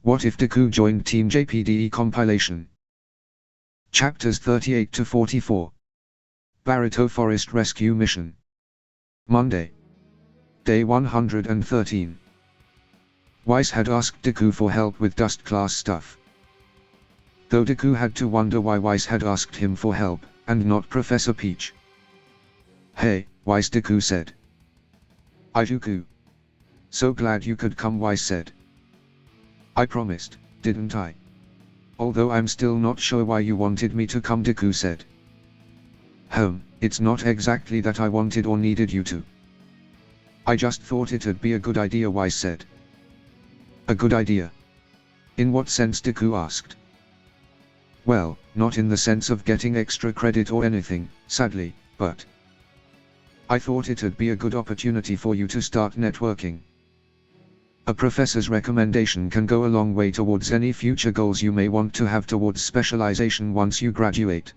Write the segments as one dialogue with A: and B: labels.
A: What if Deku joined Team JPDE Compilation? Chapters 38 to 44. Barito Forest Rescue Mission. Monday. Day 113. Weiss had asked Deku for help with dust class stuff. Though Deku had to wonder why Weiss had asked him for help, and not Professor Peach. "Hey, Weiss," Deku said. "Ijuku. So glad you could come," Weiss said. "I promised, didn't I? Although I'm still not sure why you wanted me to come," Deku said. It's not exactly that I wanted or needed you to. I just thought it'd be a good idea," Weiss said. "A good idea? In what sense?" Deku asked. "Well, not in the sense of getting extra credit or anything, sadly, but I thought it'd be a good opportunity for you to start networking. A professor's recommendation can go a long way towards any future goals you may want to have towards specialization once you graduate.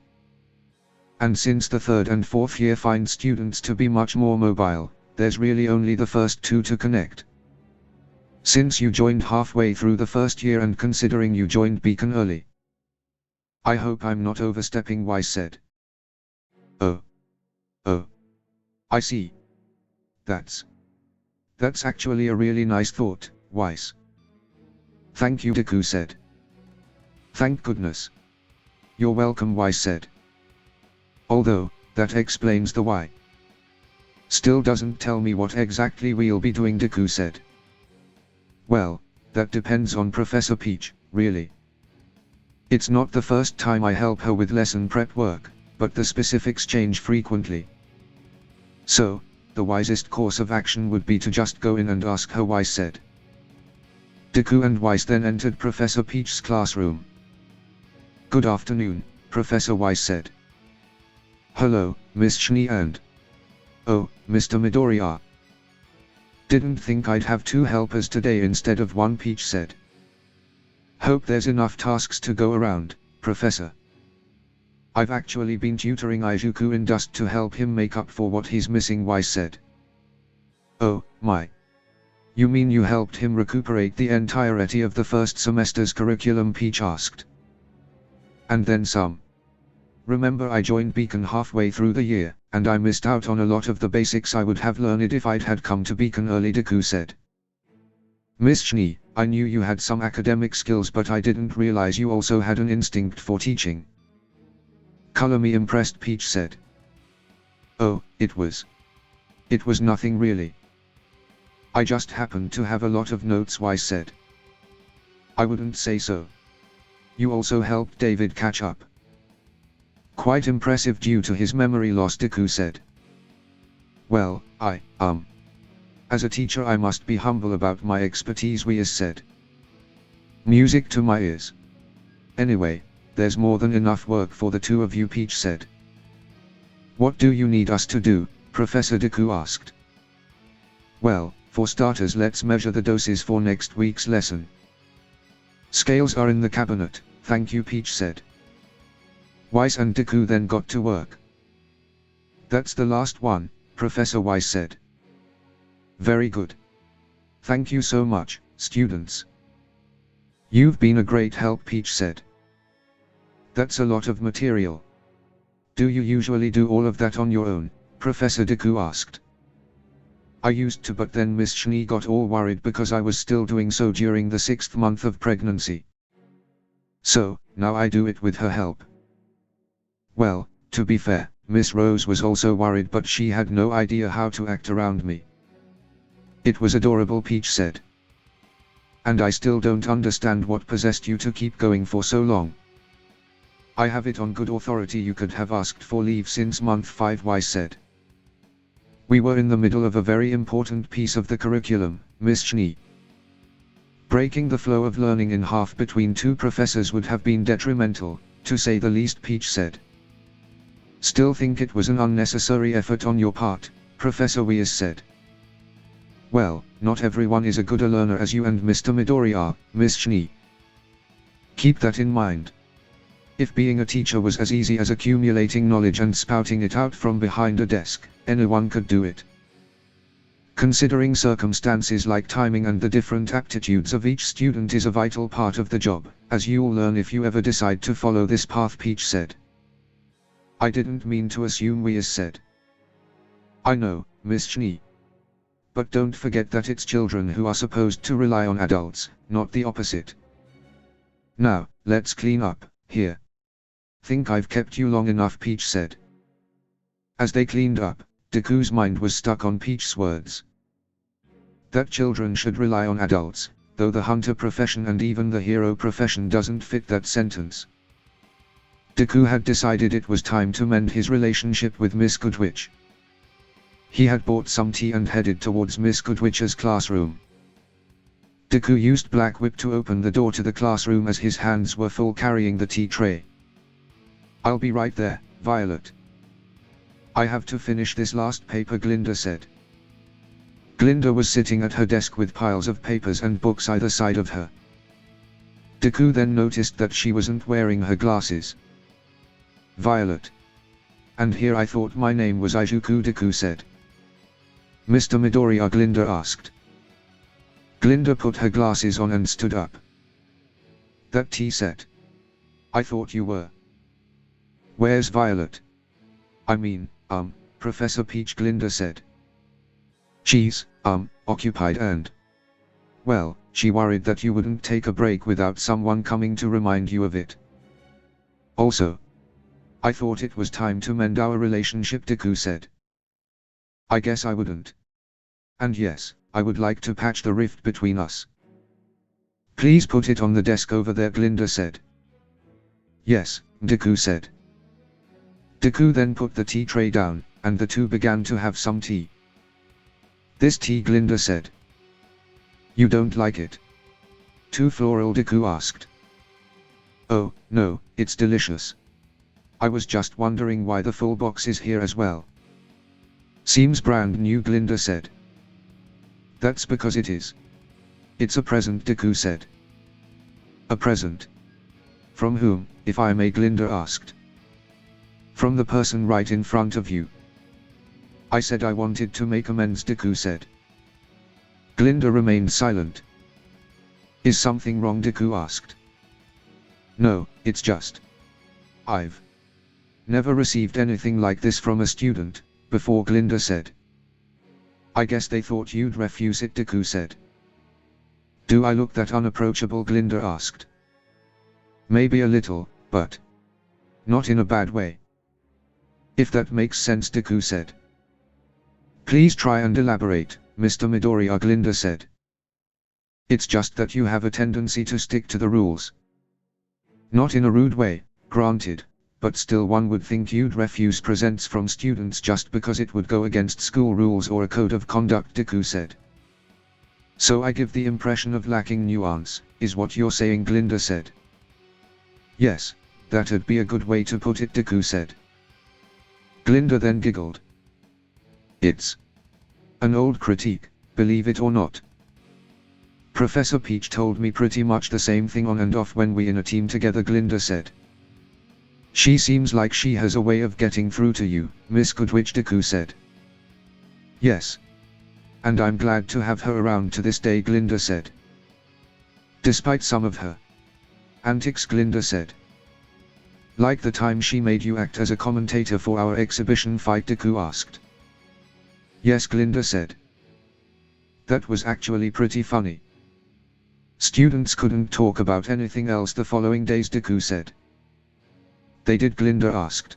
A: And since the 3rd and 4th year find students to be much more mobile, there's really only the first 2 to connect. Since you joined halfway through the 1st year and considering you joined Beacon early. I hope I'm not overstepping," Weiss said. Oh, I see. That's actually a really nice thought, Weiss. Thank you," Deku said. "Thank goodness." "You're welcome," Weiss said. "Although, that explains the why. Still doesn't tell me what exactly we'll be doing," Deku said. "Well, that depends on Professor Peach, really. It's not the first time I help her with lesson prep work, but the specifics change frequently. So, the wisest course of action would be to just go in and ask her," Weiss said. Deku and Weiss then entered Professor Peach's classroom. "Good afternoon, Professor," Weiss said. "Hello, Miss Schnee and oh, Mr. Midoriya. Didn't think I'd have 2 helpers today instead of 1," Peach said. "Hope there's enough tasks to go around, Professor. I've actually been tutoring Ijuku in dust to help him make up for what he's missing," Weiss said. "Oh, my. You mean you helped him recuperate the entirety of the first semester's curriculum?" Peach asked. "And then some. Remember, I joined Beacon halfway through the year, and I missed out on a lot of the basics I would have learned if I'd had come to Beacon early," Deku said. "Miss Schnee, I knew you had some academic skills, but I didn't realize you also had an instinct for teaching." "Color me impressed," Peach said. "Oh, it was nothing really. I just happened to have a lot of notes," Weiss said. "I wouldn't say so. You also helped David catch up." "Quite impressive due to his memory loss," Deku said. "Well, as a teacher I must be humble about my expertise," Weiss said. "Music to my ears. Anyway, there's more than enough work for the 2 of you," Peach said. "What do you need us to do, Professor?" Deku asked. "Well, for starters, let's measure the doses for next week's lesson." "Scales are in the cabinet, thank you," Peach said. Weiss and Deku then got to work. "That's the last one, Professor," Weiss said. "Very good. Thank you so much, students. You've been a great help," Peach said. "That's a lot of material. Do you usually do all of that on your own, Professor?" Deku asked. "I used to, but then Miss Schnee got all worried because I was still doing so during the 6th month of pregnancy. So, now I do it with her help." "Well, to be fair, Miss Rose was also worried, but she had no idea how to act around me." "It was adorable," Peach said. "And I still don't understand what possessed you to keep going for so long. I have it on good authority you could have asked for leave since month 5, Weiss said. "We were in the middle of a very important piece of the curriculum, Miss Schnee. Breaking the flow of learning in half between 2 professors would have been detrimental, to say the least," Peach said. "Still think it was an unnecessary effort on your part," Professor Weiss said. "Well, not everyone is a good a learner as you and Mr. Midori are, Miss Schnee. Keep that in mind. If being a teacher was as easy as accumulating knowledge and spouting it out from behind a desk, anyone could do it. Considering circumstances like timing and the different aptitudes of each student is a vital part of the job, as you'll learn if you ever decide to follow this path, Peach said. I didn't mean to assume we is said. I know, Miss Schnee. But don't forget that it's children who are supposed to rely on adults, not the opposite. Now, let's clean up, here. Think I've kept you long enough, Peach said. As they cleaned up, Deku's mind was stuck on Peach's words. That children should rely on adults, though the hunter profession and even the hero profession doesn't fit that sentence. Deku had decided it was time to mend his relationship with Miss Goodwitch. He had bought some tea and headed towards Miss Goodwitch's classroom. Deku used Black Whip to open the door to the classroom as his hands were full carrying the tea tray. I'll be right there, Violet. I have to finish this last paper, Glinda said. Glinda was sitting at her desk with piles of papers and books either side of her. Deku then noticed that she wasn't wearing her glasses. Violet. And here I thought my name was Izuku, Deku said. Mr. Midoriya, Glinda asked. Glinda put her glasses on and stood up. That tea set. I thought you were. Where's Violet? I mean, Professor Peach, Glinda said. She's, occupied and... Well, she worried that you wouldn't take a break without someone coming to remind you of it. Also, I thought it was time to mend our relationship, Deku said. I guess I wouldn't. And yes, I would like to patch the rift between us. Please put it on the desk over there, Glinda said. Yes, Deku said. Deku then put the tea tray down, and the two began to have some tea. This tea, Glinda said. You don't like it? Too floral, Deku asked. Oh, no, it's delicious. I was just wondering why the full box is here as well. Seems brand new, Glinda said. That's because it is. It's a present, Deku said. A present? From whom, if I may, Glinda asked. From the person right in front of you. I said I wanted to make amends, Deku said. Glinda remained silent. Is something wrong, Deku asked. No, it's just. I've never received anything like this from a student before, Glinda said. I guess they thought you'd refuse it, Deku said. Do I look that unapproachable, Glinda asked. Maybe a little, but not in a bad way. If that makes sense, Deku said. Please try and elaborate, Mr. Midoriya, Glinda said. It's just that you have a tendency to stick to the rules. Not in a rude way, granted, but still one would think you'd refuse presents from students just because it would go against school rules or a code of conduct, Deku said. So I give the impression of lacking nuance, is what you're saying, Glinda said. Yes, that'd be a good way to put it, Deku said. Glinda then giggled. It's an old critique, believe it or not. Professor Peach told me pretty much the same thing on and off when we in a team together, Glinda said. She seems like she has a way of getting through to you, Miss Goodwitch, Deku said. Yes. And I'm glad to have her around to this day, Glinda said. Despite some of her antics, Glinda said. Like the time she made you act as a commentator for our exhibition fight, Deku asked. Yes, Glinda said. That was actually pretty funny. Students couldn't talk about anything else the following days, Deku said. They did, Glinda asked.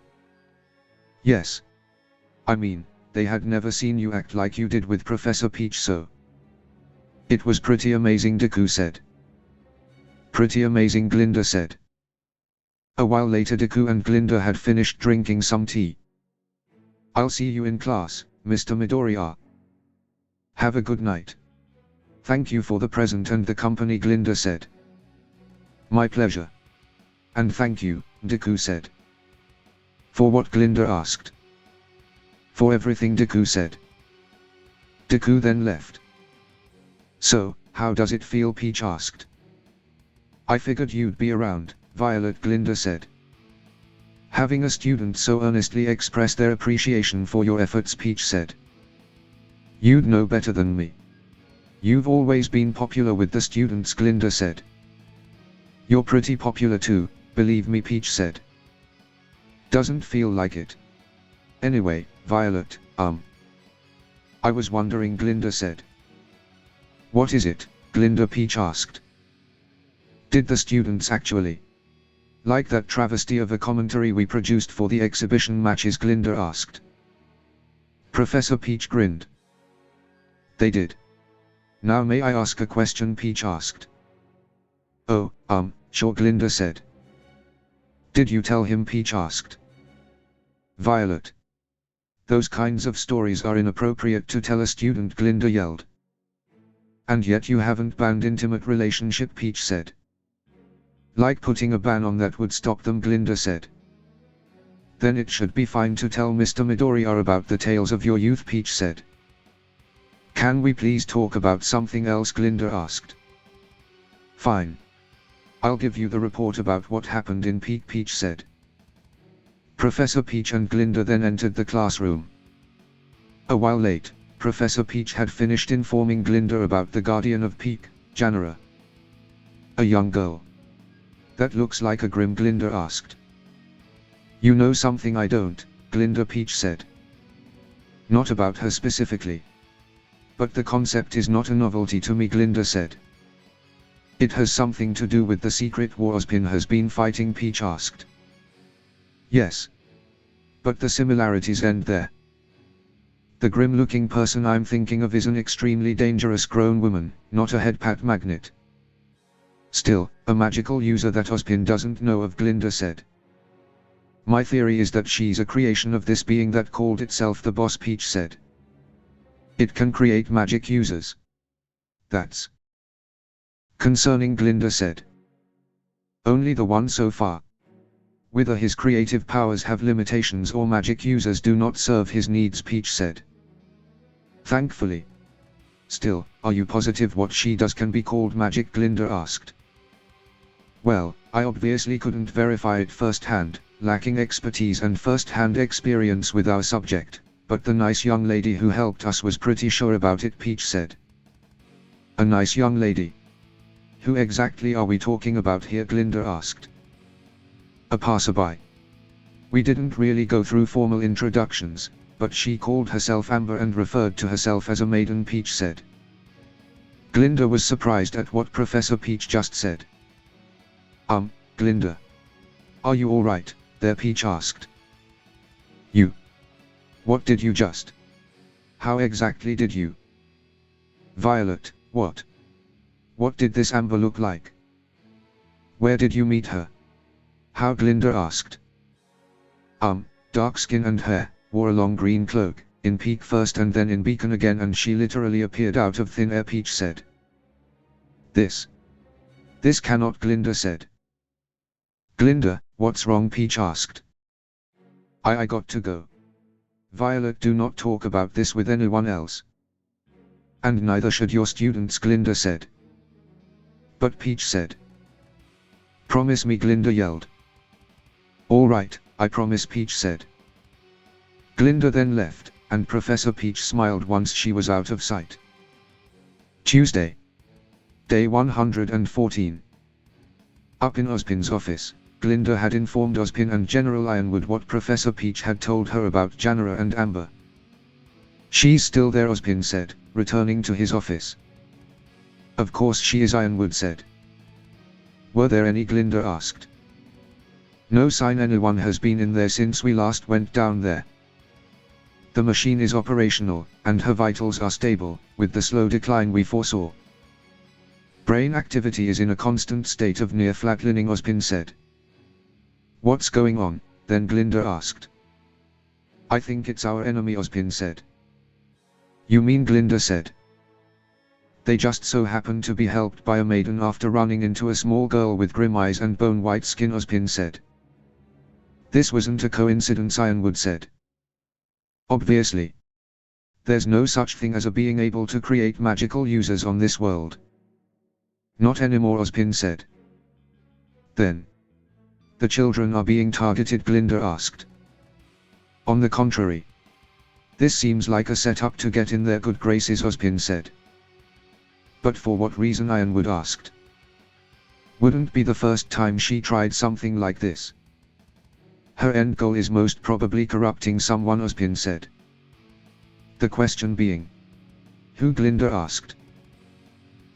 A: Yes. I mean, they had never seen you act like you did with Professor Peach, so it was pretty amazing, Deku said. Pretty amazing, Glinda said. A while later, Deku and Glinda had finished drinking some tea. I'll see you in class, Mr. Midoriya. Have a good night. Thank you for the present and the company, Glinda said. My pleasure. And thank you, Deku said. For what, Glinda asked. For everything, Deku said. Deku then left. So, how does it feel, Peach asked. I figured you'd be around, Violet, Glinda said. Having a student so earnestly express their appreciation for your efforts, Peach said. You'd know better than me. You've always been popular with the students, Glinda said. You're pretty popular too, believe me, Peach said. Doesn't feel like it. Anyway, Violet, I was wondering, Glinda said. What is it, Glinda? Peach asked. Did the students actually like that travesty of a commentary we produced for the exhibition matches? Glinda asked. Professor Peach grinned. They did. Now may I ask a question? Peach asked. Oh, sure, Glinda said. Did you tell him? Peach asked. Violet. Those kinds of stories are inappropriate to tell a student, Glinda yelled. And yet you haven't banned intimate relationship, Peach said. Like putting a ban on that would stop them, Glinda said. Then it should be fine to tell Mr. Midoriya about the tales of your youth, Peach said. Can we please talk about something else? Glinda asked. Fine. I'll give you the report about what happened in Peak, Peach said. Professor Peach and Glinda then entered the classroom. A while late, Professor Peach had finished informing Glinda about the guardian of Peak, Janera. A young girl. That looks like a Grim, Glinda asked. You know something I don't, Glinda, Peach said. Not about her specifically. But the concept is not a novelty to me, Glinda said. It has something to do with the secret war Ozpin has been fighting, Peach asked. Yes. But the similarities end there. The grim-looking person I'm thinking of is an extremely dangerous grown woman, not a headpat magnet. Still, a magical user that Ozpin doesn't know of, Glinda said. My theory is that she's a creation of this being that called itself the boss, Peach said. It can create magic users. That's concerning, Glinda said. Only the one so far. Whether his creative powers have limitations or magic users do not serve his needs, Peach said. Thankfully. Still, are you positive what she does can be called magic? Glinda asked. Well, I obviously couldn't verify it firsthand, lacking expertise and first-hand experience with our subject, but the nice young lady who helped us was pretty sure about it, Peach said. A nice young lady? Who exactly are we talking about here? Glinda asked. A passerby. We didn't really go through formal introductions, but she called herself Amber and referred to herself as a maiden, Peach said. Glinda was surprised at what Professor Peach just said. Glinda. Are you alright there? Peach asked. You. What did you just? How exactly did you? Violet, what? What did this Amber look like? Where did you meet her? How? Glinda asked. Dark skin and hair, wore a long green cloak, in Peak first and then in Beacon again, and she literally appeared out of thin air, Peach said. This cannot, Glinda said. Glinda, what's wrong? Peach asked. I got to go. Violet, do not talk about this with anyone else. And neither should your students, Glinda said. But Peach said. Promise me, Glinda yelled. All right, I promise, Peach said. Glinda then left, and Professor Peach smiled once she was out of sight. Tuesday. Day 114. Up in Ozpin's office, Glinda had informed Ozpin and General Ironwood what Professor Peach had told her about Janera and Amber. She's still there, Ozpin said, returning to his office. Of course she is, Ironwood said. Were there any? Glinda asked. No sign anyone has been in there since we last went down there. The machine is operational, and her vitals are stable, with the slow decline we foresaw. Brain activity is in a constant state of near flatlining, Ozpin said. What's going on, then? Glinda asked. I think it's our enemy, Ozpin said. You mean? Glinda said. They just so happened to be helped by a maiden after running into a small girl with grim eyes and bone-white skin, Ozpin said. This wasn't a coincidence, Ironwood said. Obviously. There's no such thing as a being able to create magical users on this world. Not anymore, Ozpin said. Then. The children are being targeted, Glinda asked. On the contrary. This seems like a setup to get in their good graces, Ozpin said. But for what reason, Ironwood asked. Wouldn't be the first time she tried something like this. Her end goal is most probably corrupting someone, Ozpin said. The question being, who? Glinda asked.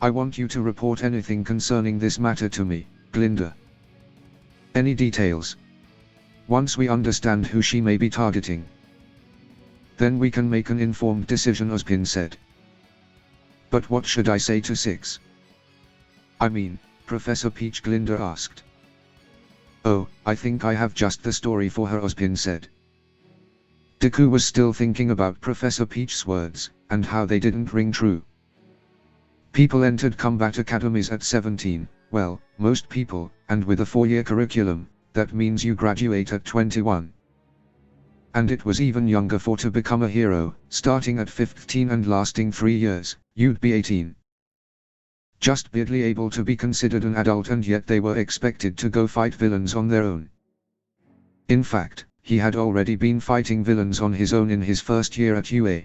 A: I want you to report anything concerning this matter to me, Glinda. Any details? Once we understand who she may be targeting, then we can make an informed decision, Ozpin said. But what should I say to Six? I mean, Professor Peach, Glinda asked. Oh, I think I have just the story for her, Ozpin said. Deku was still thinking about Professor Peach's words, and how they didn't ring true. People entered combat academies at 17, well, most people, and with a 4-year curriculum, that means you graduate at 21. And it was even younger for to become a hero, starting at 15 and lasting 3 years, you'd be 18. Just barely able to be considered an adult, and yet they were expected to go fight villains on their own. In fact, he had already been fighting villains on his own in his first year at UA.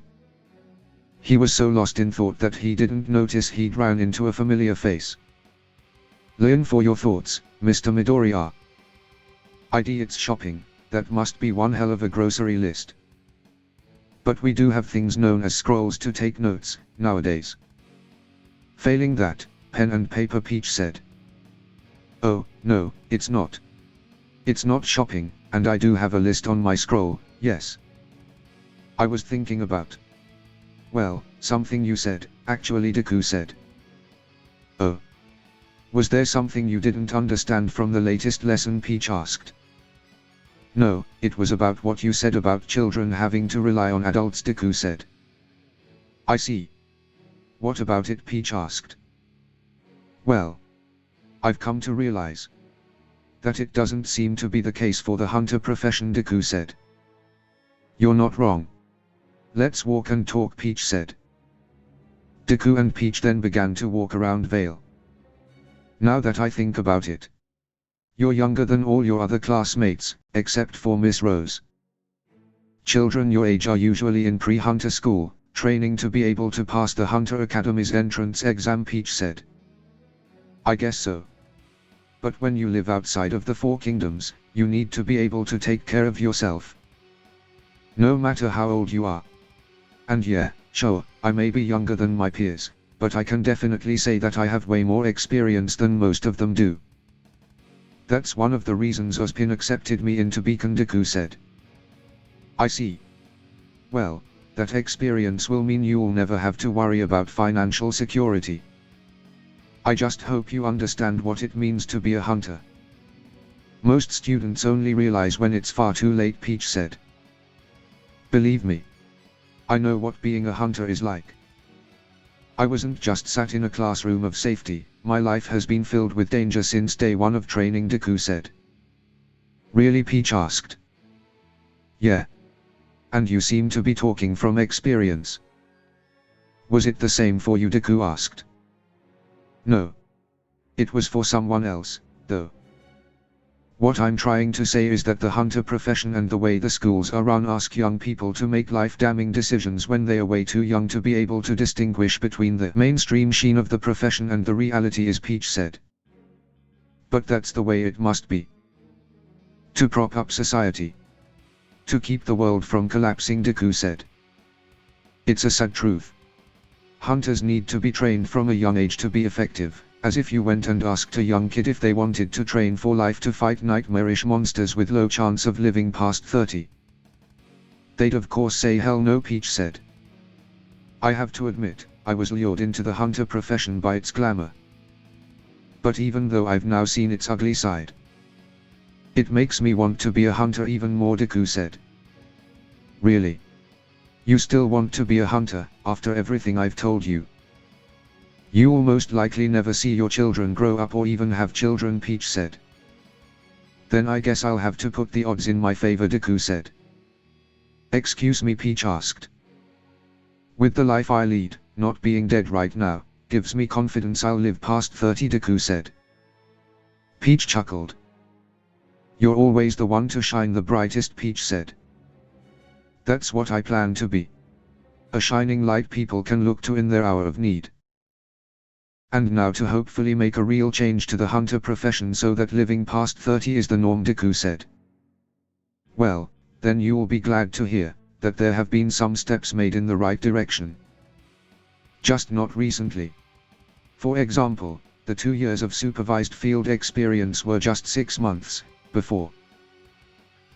A: He was so lost in thought that he didn't notice he'd ran into a familiar face. Learn for your thoughts, Mr. Midoriya. ID, it's shopping, that must be one hell of a grocery list. But we do have things known as scrolls to take notes, nowadays. Failing that, pen and paper, Peach said. Oh, no, it's not. It's not shopping, and I do have a list on my scroll, yes. I was thinking about. Well, something you said, actually, Deku said. Oh. Was there something you didn't understand from the latest lesson, Peach asked. No, it was about what you said about children having to rely on adults, Deku said. I see. What about it, Peach asked. Well, I've come to realize that it doesn't seem to be the case for the hunter profession, Deku said. You're not wrong. Let's walk and talk, Peach said. Deku and Peach then began to walk around Vale. Now that I think about it, you're younger than all your other classmates, except for Miss Rose. Children your age are usually in pre-hunter school, training to be able to pass the Hunter Academy's entrance exam, Peach said. I guess so. But when you live outside of the Four Kingdoms, you need to be able to take care of yourself. No matter how old you are. And yeah, sure, I may be younger than my peers, but I can definitely say that I have way more experience than most of them do. That's one of the reasons Ozpin accepted me into Beacon, Deku said. I see. Well, that experience will mean you'll never have to worry about financial security. I just hope you understand what it means to be a hunter. Most students only realize when it's far too late, Peach said. Believe me. I know what being a hunter is like. I wasn't just sat in a classroom of safety, my life has been filled with danger since day one of training, Deku said. Really, Peach asked. Yeah. And you seem to be talking from experience. Was it the same for you, Deku asked. No. It was for someone else, though. What I'm trying to say is that the hunter profession and the way the schools are run ask young people to make life-damning decisions when they are way too young to be able to distinguish between the mainstream sheen of the profession and the reality is, Peach said. But that's the way it must be. To prop up society. To keep the world from collapsing, Deku said. It's a sad truth. Hunters need to be trained from a young age to be effective. As if you went and asked a young kid if they wanted to train for life to fight nightmarish monsters with low chance of living past 30. They'd of course say hell no, Peach said. I have to admit, I was lured into the hunter profession by its glamour. But even though I've now seen its ugly side, it makes me want to be a hunter even more, Deku said. Really? You still want to be a hunter, after everything I've told you? You'll most likely never see your children grow up or even have children, Peach said. Then I guess I'll have to put the odds in my favor, Deku said. Excuse me, Peach asked. With the life I lead, not being dead right now, gives me confidence I'll live past 30, Deku said. Peach chuckled. You're always the one to shine the brightest, Peach said. That's what I plan to be. A shining light people can look to in their hour of need. And now to hopefully make a real change to the hunter profession so that living past 30 is the norm, Deku said. Well, then you will be glad to hear that there have been some steps made in the right direction. Just not recently. For example, the 2 years of supervised field experience were just 6 months before.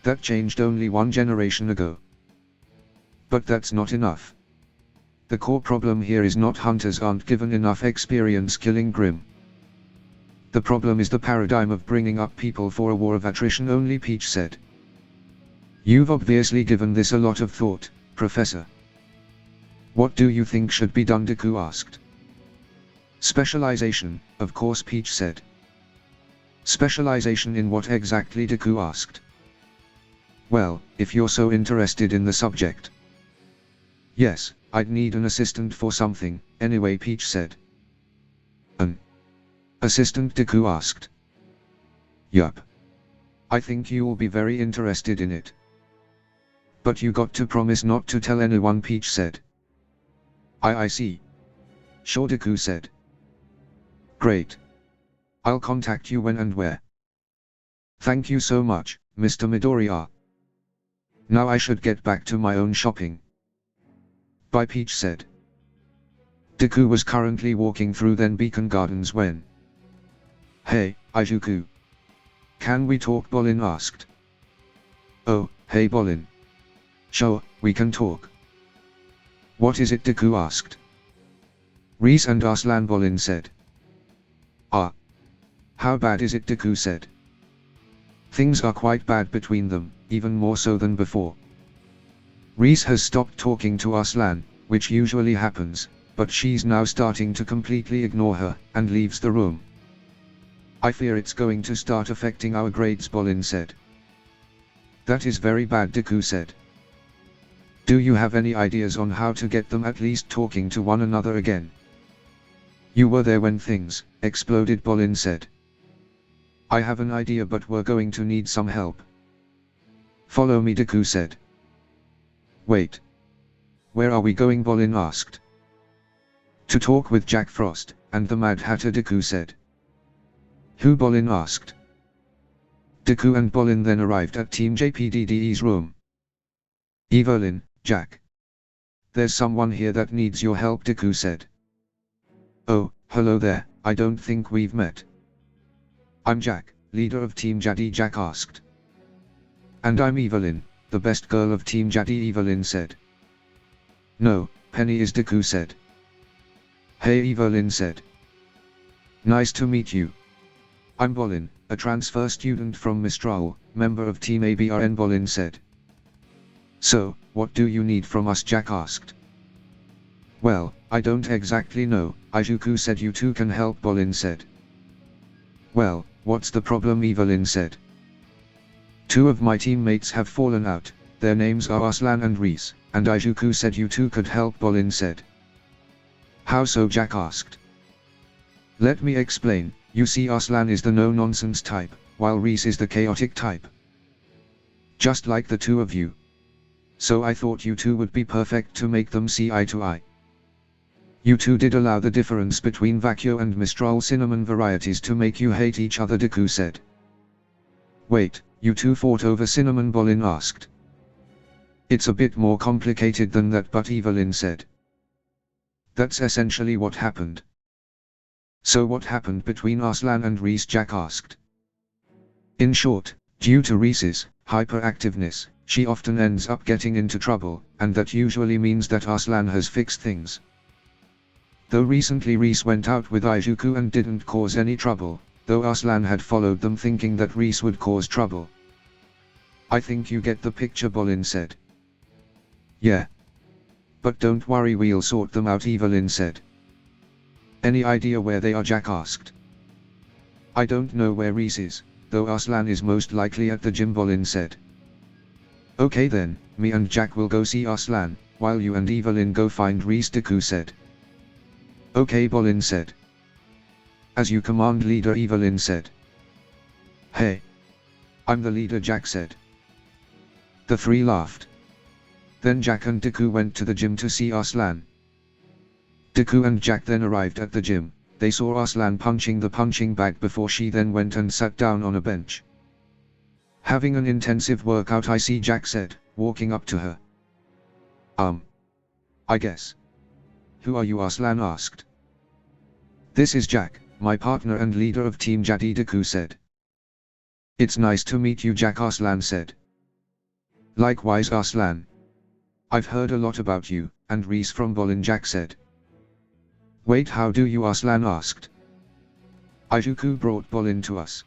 A: That changed only 1 generation ago. But that's not enough. The core problem here is not hunters aren't given enough experience killing Grim. The problem is the paradigm of bringing up people for a war of attrition only, Peach said. You've obviously given this a lot of thought, Professor. What do you think should be done, Deku asked. Specialization, of course, Peach said. Specialization in what exactly, Deku asked. Well, if you're so interested in the subject. Yes, I'd need an assistant for something, anyway, Peach said. An assistant, Deku asked. Yup. I think you'll be very interested in it. But you got to promise not to tell anyone, Peach said. I see. Sure, Deku said. Great. I'll contact you when and where. Thank you so much, Mr. Midoriya. Now I should get back to my own shopping. Bye, Peach said. Deku was currently walking through Then Beacon Gardens when... Hey, Izuku. Can we talk, Bolin asked. Oh, hey Bolin. Sure, we can talk. What is it, Deku asked. Reese and Arslan, Bolin said. Ah. How bad is it, Deku said. Things are quite bad between them, even more so than before. Reese has stopped talking to Arslan, which usually happens, but she's now starting to completely ignore her, and leaves the room. I fear it's going to start affecting our grades, Bolin said. That is very bad, Deku said. Do you have any ideas on how to get them at least talking to one another again? You were there when things exploded, Bolin said. I have an idea, but we're going to need some help. Follow me, Deku said. Wait. Where are we going, Bolin asked. To talk with Jack Frost and the Mad Hatter, Deku said. Who, Bolin asked. Deku and Bolin then arrived at Team JPDDE's room. Evelyn, Jack. There's someone here that needs your help, Deku said. Oh, hello there, I don't think we've met. I'm Jack, leader of Team JPDE, Jack asked. And I'm Evelyn, the best girl of Team JPDE, Evelyn said. No, Penny is, Deku said. Hey, Evelyn said. Nice to meet you. I'm Bolin, a transfer student from Mistral, member of Team ABRN, Bolin said. So, what do you need from us, Jack asked. Well, I don't exactly know, Izuku said. You two can help, Bolin said. Well, what's the problem, Evelyn said. 2 of my teammates have fallen out, their names are Arslan and Reese, and Izuku said you two could help, Bolin said. How so, Jack asked. Let me explain. You see, Arslan is the no-nonsense type, while Reese is the chaotic type. Just like the 2 of you. So I thought you two would be perfect to make them see eye to eye. You two did allow the difference between Vacuo and Mistral cinnamon varieties to make you hate each other, Deku said. Wait, you two fought over cinnamon, Bolin asked. It's a bit more complicated than that, but Evelyn said. That's essentially what happened. So what happened between Arslan and Reese, Jack asked. In short, due to Reese's hyperactiveness, she often ends up getting into trouble, and that usually means that Arslan has fixed things. Though recently Reese went out with Izuku and didn't cause any trouble, though Arslan had followed them thinking that Reese would cause trouble. I think you get the picture, Bolin said. Yeah. But don't worry, we'll sort them out, Evelyn said. Any idea where they are, Jack asked. I don't know where Reese is, though Arslan is most likely at the gym, Bolin said. Okay then, me and Jack will go see Arslan, while you and Evelyn go find Reese, Deku said. Okay, Bolin said. As you command, leader, Evelyn said. Hey. I'm the leader, Jack said. The 3 laughed. Then Jack and Deku went to the gym to see Arslan. Deku and Jack then arrived at the gym. They saw Arslan punching the punching bag before she then went and sat down on a bench. "Having an intensive workout, I see," Jack said, walking up to her. I guess. "Who are you?" Arslan asked. "This is Jack, my partner and leader of Team Jade," Deku said. "It's nice to meet you, Jack," Arslan said. "Likewise, Arslan. I've heard a lot about you, and Reese from Bolin," Jack said. "Wait, how do you?" Arslan asked. "Izuku brought Bolin to us.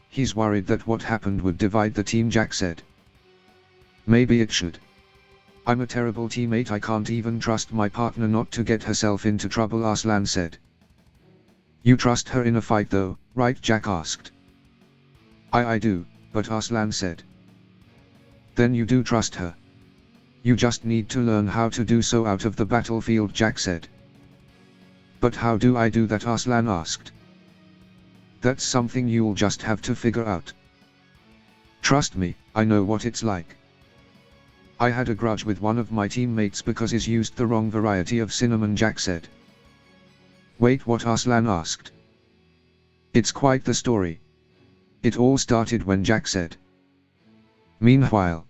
A: He's worried that what happened would divide the team," Jack said. "Maybe it should. I'm a terrible teammate. I can't even trust my partner not to get herself into trouble," Arslan said. "You trust her in a fight though, right?" Jack asked. I do," but Arslan said. "Then you do trust her. You just need to learn how to do so out of the battlefield," Jack said. "But how do I do that?" Arslan asked. "That's something you'll just have to figure out. Trust me, I know what it's like. I had a grudge with one of my teammates because he's used the wrong variety of cinnamon," Jack said. "Wait, what?" Arslan asked. "It's quite the story. It all started when," Jack said. Meanwhile,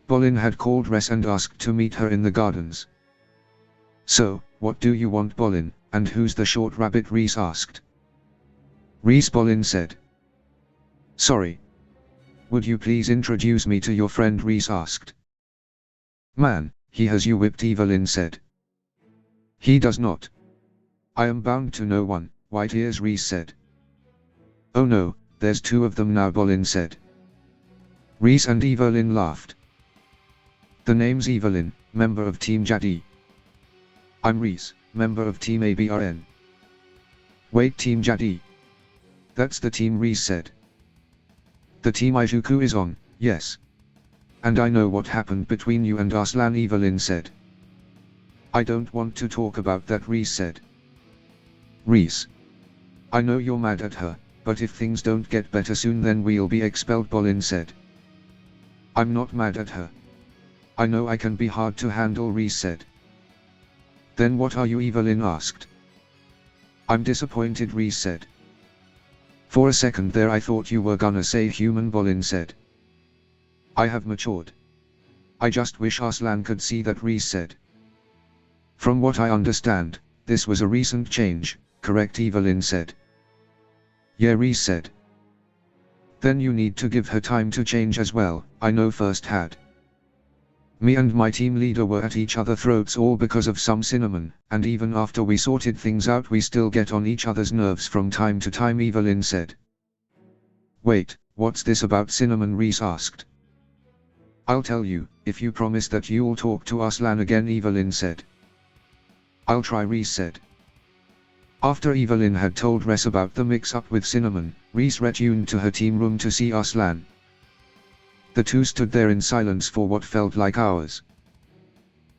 A: Bolin had called Res and asked to meet her in the gardens. "So, what do you want, Bolin, and who's the short rabbit?" Reese asked. "Reese," Bolin said. "Sorry. Would you please introduce me to your friend?" Reese asked. "Man, he has you whipped," Evelyn said. "He does not. I am bound to no one," White Ears Reese said. "Oh no, there's two of them now," Bolin said. Reese and Evelyn laughed. "The name's Evelyn, member of Team Jade. I'm Reese, member of Team ABRN. "Wait, Team Jade? That's the team," Reese said. "The team Izuku is on, yes. And I know what happened between you and Arslan," Evelyn said. "I don't want to talk about that," Reese said. "Reese, I know you're mad at her, but if things don't get better soon then we'll be expelled," Bolin said. "I'm not mad at her. I know I can be hard to handle," Reese said. "Then what are you?" Evelyn asked. "I'm disappointed," Reese said. "For a second there I thought you were gonna say human," Bolin said. "I have matured. I just wish Arslan could see that," Reese said. "From what I understand, this was a recent change, correct?" Evelyn said. "Yeah," Reese said. "Then you need to give her time to change as well. I know firsthand. Me and my team leader were at each other's throats all because of some cinnamon, and even after we sorted things out we still get on each other's nerves from time to time," Evelyn said. "Wait, what's this about cinnamon?" Reese asked. "I'll tell you, if you promise that you'll talk to Arslan again," Evelyn said. "I'll try," Reese said. After Evelyn had told Res about the mix-up with cinnamon, Reese returned to her team room to see Arslan. The two stood there in silence for what felt like hours.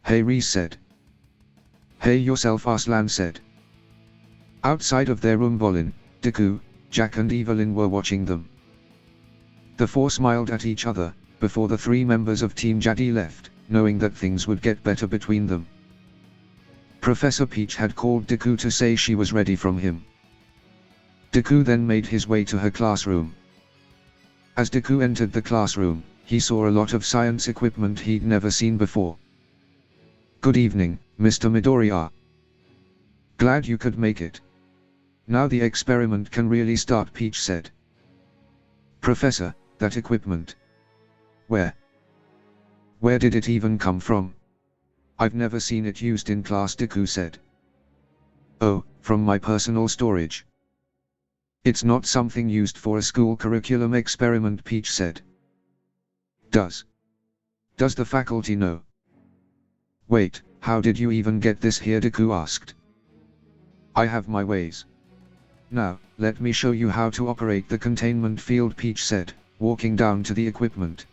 A: "Hey," Reese said. "Hey yourself," Arslan said. Outside of their room, Bolin, Deku, Jack and Evelyn were watching them. The four smiled at each other, before the three members of Team Jade left, knowing that things would get better between them. Professor Peach had called Deku to say she was ready from him. Deku then made his way to her classroom. As Deku entered the classroom, he saw a lot of science equipment he'd never seen before. "Good evening, Mr. Midoriya. Glad you could make it. Now the experiment can really start," Peach said. "Professor, that equipment. Where did it even come from? I've never seen it used in class," Deku said. "Oh, from my personal storage. It's not something used for a school curriculum experiment," Peach said. Does the faculty know?" "Wait, how did you even get this here?" Deku asked. "I have my ways. Now, let me show you how to operate the containment field," Peach said, walking down to the equipment.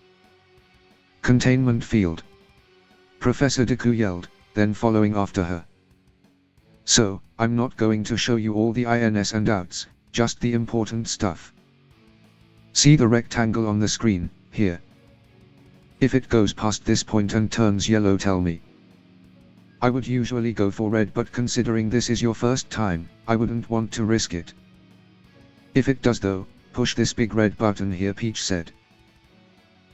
A: "Containment field!" Professor Deku yelled, then following after her. "So, I'm not going to show you all the ins and outs, just the important stuff. See the rectangle on the screen, here. If it goes past this point and turns yellow, tell me. I would usually go for red, but considering this is your first time, I wouldn't want to risk it. If it does though, push this big red button here, Peach said.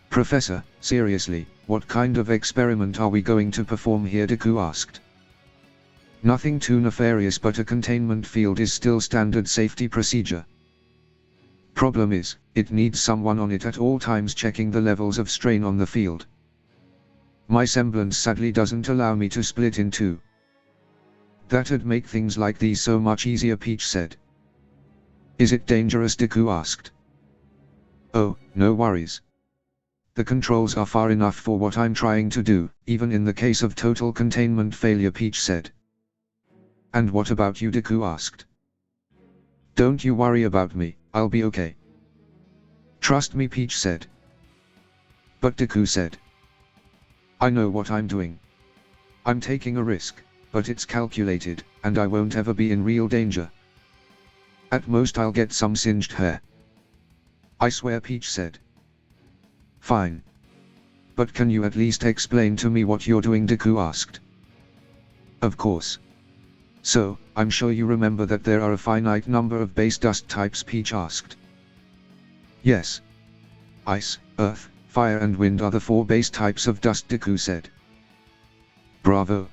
A: Professor, seriously, what kind of experiment are we going to perform here? Deku asked. Nothing too nefarious, but a containment field is still standard safety procedure. Problem is, it needs someone on it at all times checking the levels of strain on the field. My semblance sadly doesn't allow me to split in two. That'd make things like these so much easier, Peach said. Is it dangerous? Deku asked. Oh, no worries. The controls are far enough for what I'm trying to do, even in the case of total containment failure, Peach said. And what about you? Deku asked. Don't you worry about me, I'll be okay. Trust me, Peach said. But Deku said. I know what I'm doing. I'm taking a risk, but it's calculated, and I won't ever be in real danger. At most I'll get some singed hair. I swear, Peach said. Fine. But can you at least explain to me what you're doing? Deku asked. Of course. So, I'm sure you remember that there are a finite number of base dust types, Peach asked. Yes. Ice, earth, fire and wind are the 4 base types of dust, Deku said. Bravo.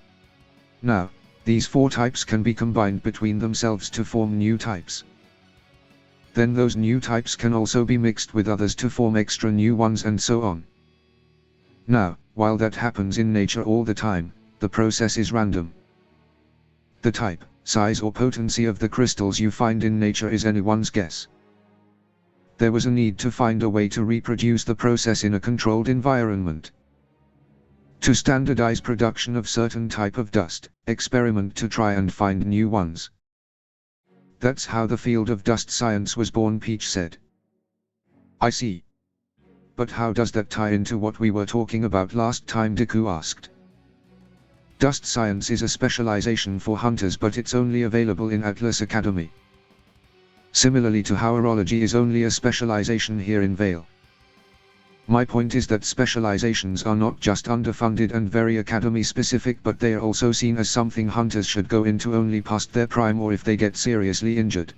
A: Now, these 4 types can be combined between themselves to form new types. Then those new types can also be mixed with others to form extra new ones, and so on. Now, while that happens in nature all the time, the process is random. The type, size or potency of the crystals you find in nature is anyone's guess. There was a need to find a way to reproduce the process in a controlled environment. To standardize production of certain type of dust, experiment to try and find new ones. That's how the field of dust science was born, Peach said. I see. But how does that tie into what we were talking about last time? Deku asked. Dust science is a specialization for hunters, but it's only available in Atlas Academy. Similarly to how horology is only a specialization here in Vale. My point is that specializations are not just underfunded and very academy specific, but they are also seen as something hunters should go into only past their prime or if they get seriously injured.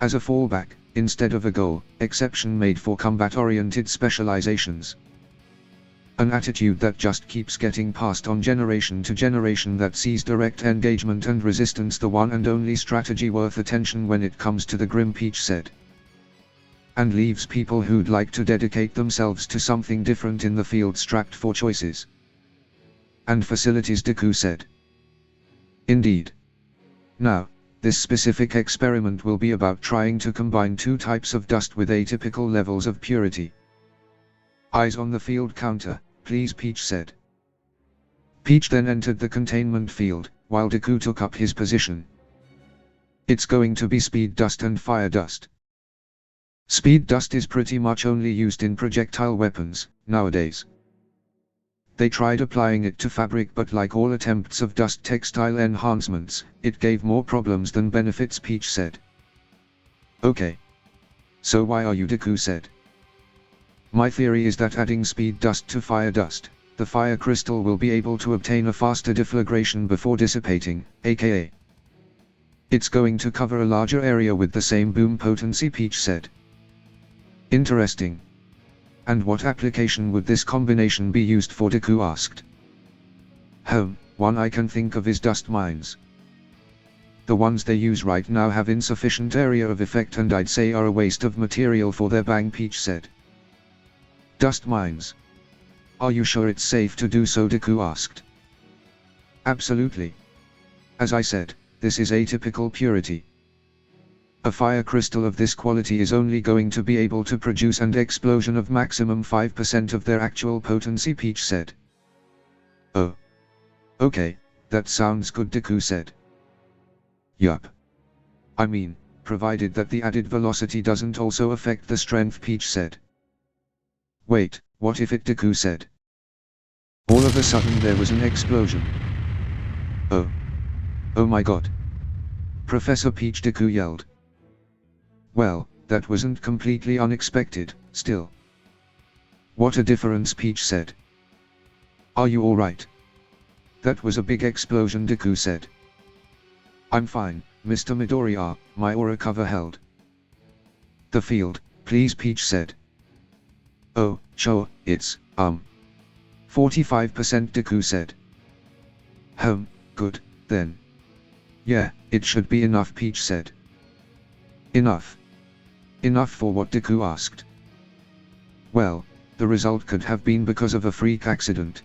A: As a fallback, instead of a goal, exception made for combat-oriented specializations. An attitude that just keeps getting passed on generation to generation, that sees direct engagement and resistance the one and only strategy worth attention when it comes to the grim, Peach said. And leaves people who'd like to dedicate themselves to something different in the field strapped for choices and facilities, Deku said. Indeed. Now, this specific experiment will be about trying to combine 2 types of dust with atypical levels of purity. Eyes on the field counter, please, Peach said. Peach then entered the containment field, while Deku took up his position. It's going to be speed dust and fire dust. Speed dust is pretty much only used in projectile weapons, nowadays. They tried applying it to fabric, but like all attempts of dust textile enhancements, it gave more problems than benefits, Peach said. Okay. So why are you? Deku said. My theory is that adding speed dust to fire dust, the fire crystal will be able to obtain a faster deflagration before dissipating, aka it's going to cover a larger area with the same boom potency, Peach said. Interesting. And what application would this combination be used for? Deku asked. One I can think of is dust mines. The ones they use right now have insufficient area of effect and I'd say are a waste of material for their bang, Peach said. Dust mines. Are you sure it's safe to do so? Deku asked. Absolutely. As I said, this is atypical purity. A fire crystal of this quality is only going to be able to produce an explosion of maximum 5% of their actual potency, Peach said. Oh. Okay, that sounds good, Deku said. Yup. I mean, provided that the added velocity doesn't also affect the strength, Peach said. Wait, what if it? Deku said. All of a sudden there was an explosion. Oh. Oh my god. Professor Peach, Deku yelled. Well, that wasn't completely unexpected, still. What a difference, Peach said. Are you alright? That was a big explosion, Deku said. I'm fine, Mr. Midoriya, my aura cover held. The field, please, Peach said. Oh, sure, it's, 45%, Deku said. Good, then. Yeah, it should be enough, Peach said. Enough? Enough for what, Deku asked. Well, the result could have been because of a freak accident.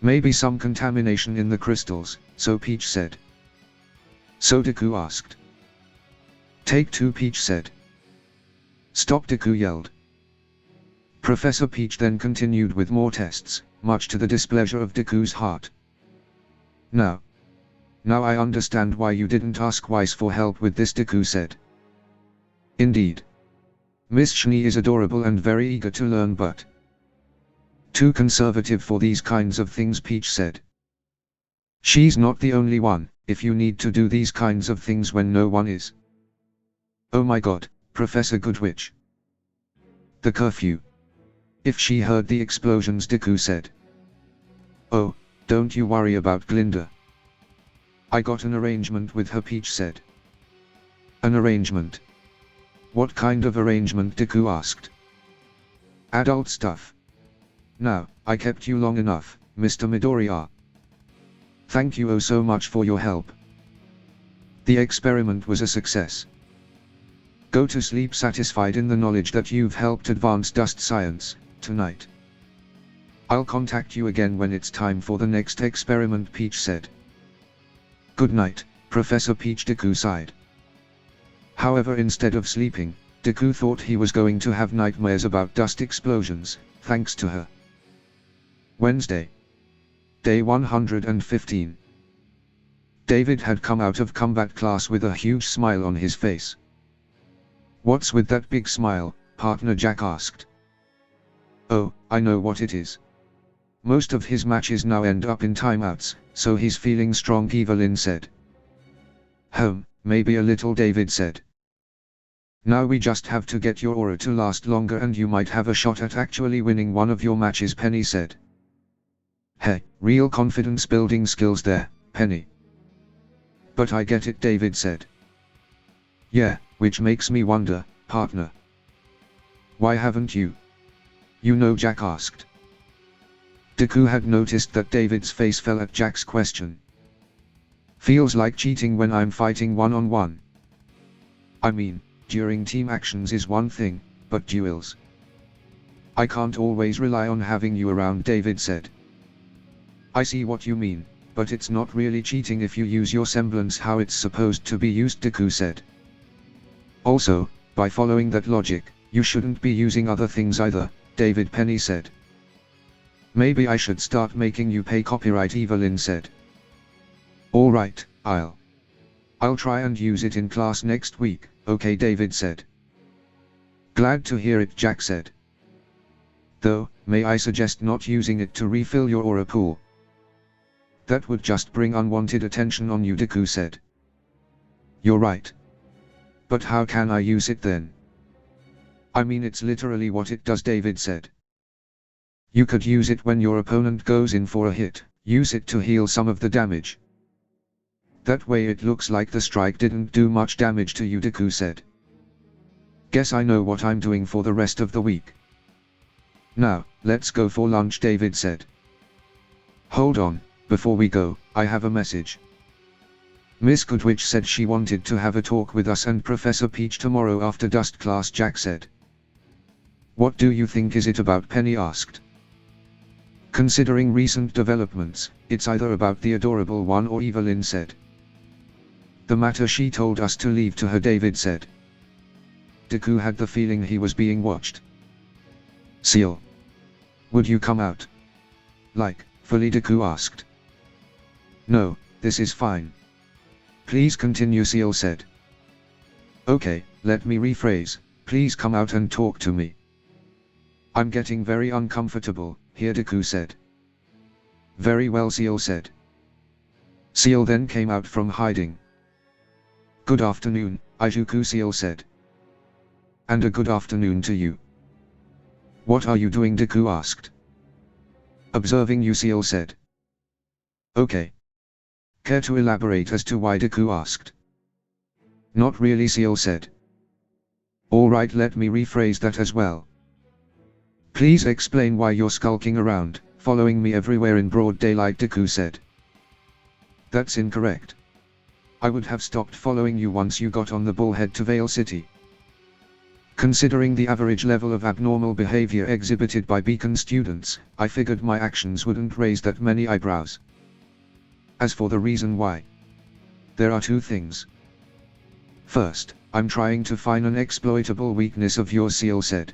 A: Maybe some contamination in the crystals, so Peach said. So Deku asked. Take two, Peach said. Stop, Deku yelled. Professor Peach then continued with more tests, much to the displeasure of Deku's heart. Now I understand why you didn't ask Weiss for help with this, Deku said. Indeed. Miss Shni is adorable and very eager to learn, but too conservative for these kinds of things, Peach said. She's not the only one, if you need to do these kinds of things when no one is. Oh my god, Professor Goodwitch. The curfew. If she heard the explosions, Deku said. Oh, don't you worry about Glinda. I got an arrangement with her, Peach said. An arrangement? What kind of arrangement, Deku asked. Adult stuff. Now, I kept you long enough, Mr. Midoriya. Thank you oh so much for your help. The experiment was a success. Go to sleep satisfied in the knowledge that you've helped advance dust science, tonight. I'll contact you again when it's time for the next experiment, Peach said. Good night, Professor Peach, Deku sighed. However, instead of sleeping, Deku thought he was going to have nightmares about dust explosions, thanks to her. Wednesday. Day 115. David had come out of combat class with a huge smile on his face. What's with that big smile, partner, Jack asked. Oh, I know what it is. Most of his matches now end up in timeouts, so he's feeling strong, Evelyn said. Maybe a little, David said. Now we just have to get your aura to last longer and you might have a shot at actually winning one of your matches, Penny said. Hey, real confidence building skills there, Penny. But I get it, David said. Yeah, which makes me wonder, partner. Why haven't you? You know, Jack asked. Deku had noticed that David's face fell at Jack's question. Feels like cheating when I'm fighting one-on-one. I mean, during team actions is one thing, but duels. I can't always rely on having you around, David said. I see what you mean, but it's not really cheating if you use your semblance how it's supposed to be used, Deku said. Also, by following that logic, you shouldn't be using other things either, David Penny said. Maybe I should start making you pay copyright, Evelyn said. Alright, I'll try and use it in class next week, okay, David said. Glad to hear it, Jack said. Though, may I suggest not using it to refill your aura pool? That would just bring unwanted attention on you, Deku said. You're right. But how can I use it then? I mean, it's literally what it does, David said. You could use it when your opponent goes in for a hit, use it to heal some of the damage. That way it looks like the strike didn't do much damage to you, Deku said. Guess I know what I'm doing for the rest of the week. Now, let's go for lunch, David said. Hold on, before we go, I have a message. Miss Goodwitch said she wanted to have a talk with us and Professor Peach tomorrow after dust class, Jack said. What do you think is it about, Penny asked. Considering recent developments, it's either about the adorable one or Evelyn said. The matter she told us to leave to her, David said. Deku had the feeling he was being watched. Seal. Would you come out? Like, fully, Deku asked. No, this is fine. Please continue, Seal said. Okay, let me rephrase, please come out and talk to me. I'm getting very uncomfortable, here, Deku said. Very well, Seal said. Seal then came out from hiding. Good afternoon, Izuku, Seal said. And a good afternoon to you. What are you doing? Deku asked. Observing you, Seal said. Okay. Care to elaborate as to why? Deku asked. Not really, Seal said. Alright, let me rephrase that as well. Please explain why you're skulking around, following me everywhere in broad daylight, Deku said. That's incorrect. I would have stopped following you once you got on the bullhead to Vale City. Considering the average level of abnormal behavior exhibited by Beacon students, I figured my actions wouldn't raise that many eyebrows. As for the reason why, there are two things. First, I'm trying to find an exploitable weakness of yours, Seal said.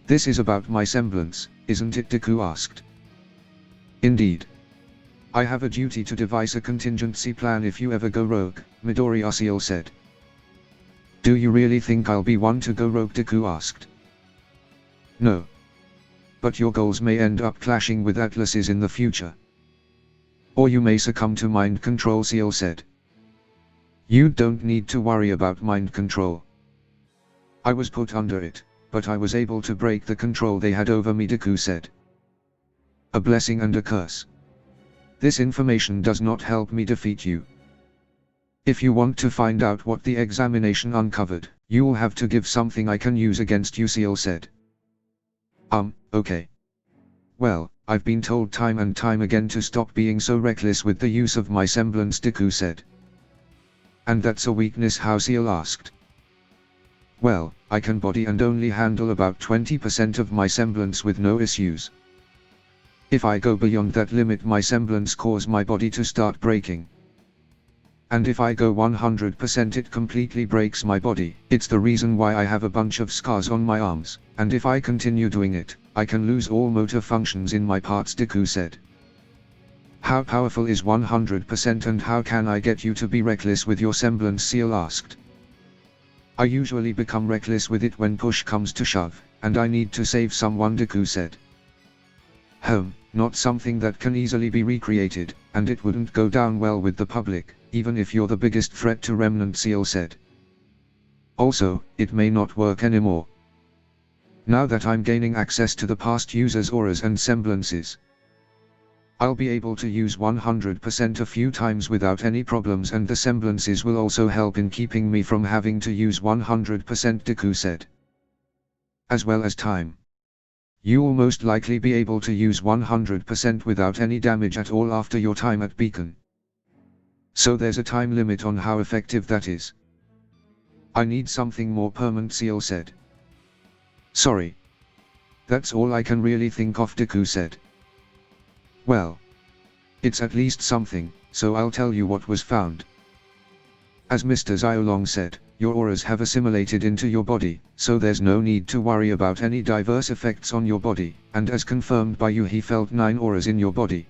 A: This is about my semblance, isn't it? Deku asked. Indeed. I have a duty to devise a contingency plan if you ever go rogue, Midoriya, Seal said. Do you really think I'll be one to go rogue? Deku asked. No. But your goals may end up clashing with Atlas's in the future. Or you may succumb to mind control, Seal said. You don't need to worry about mind control. I was put under it, but I was able to break the control they had over me, Deku said. A blessing and a curse. This information does not help me defeat you. If you want to find out what the examination uncovered, you'll have to give something I can use against you, Seal said. Okay. Well, I've been told time and time again to stop being so reckless with the use of my semblance, Deku said. And that's a weakness, how? Seal asked. Well, I can body and only handle about 20% of my semblance with no issues. If I go beyond that limit, my semblance cause my body to start breaking. And if I go 100%, it completely breaks my body. It's the reason why I have a bunch of scars on my arms, and if I continue doing it, I can lose all motor functions in my parts, Deku said. How powerful is 100% and how can I get you to be reckless with your semblance? Seal asked. I usually become reckless with it when push comes to shove, and I need to save someone, Deku said. Not something that can easily be recreated, and it wouldn't go down well with the public, even if you're the biggest threat to Remnant, Seal said. Also, it may not work anymore. Now that I'm gaining access to the past users' auras and semblances, I'll be able to use 100% a few times without any problems, and the semblances will also help in keeping me from having to use 100%, Deku said. As well as time. You'll most likely be able to use 100% without any damage at all after your time at Beacon. So there's a time limit on how effective that is. I need something more permanent, Seal said. Sorry. That's all I can really think of, Deku said. Well. It's at least something, so I'll tell you what was found. As Mr. Xiaolong said, your auras have assimilated into your body, so there's no need to worry about any diverse effects on your body, and as confirmed by you, he felt 9 auras in your body.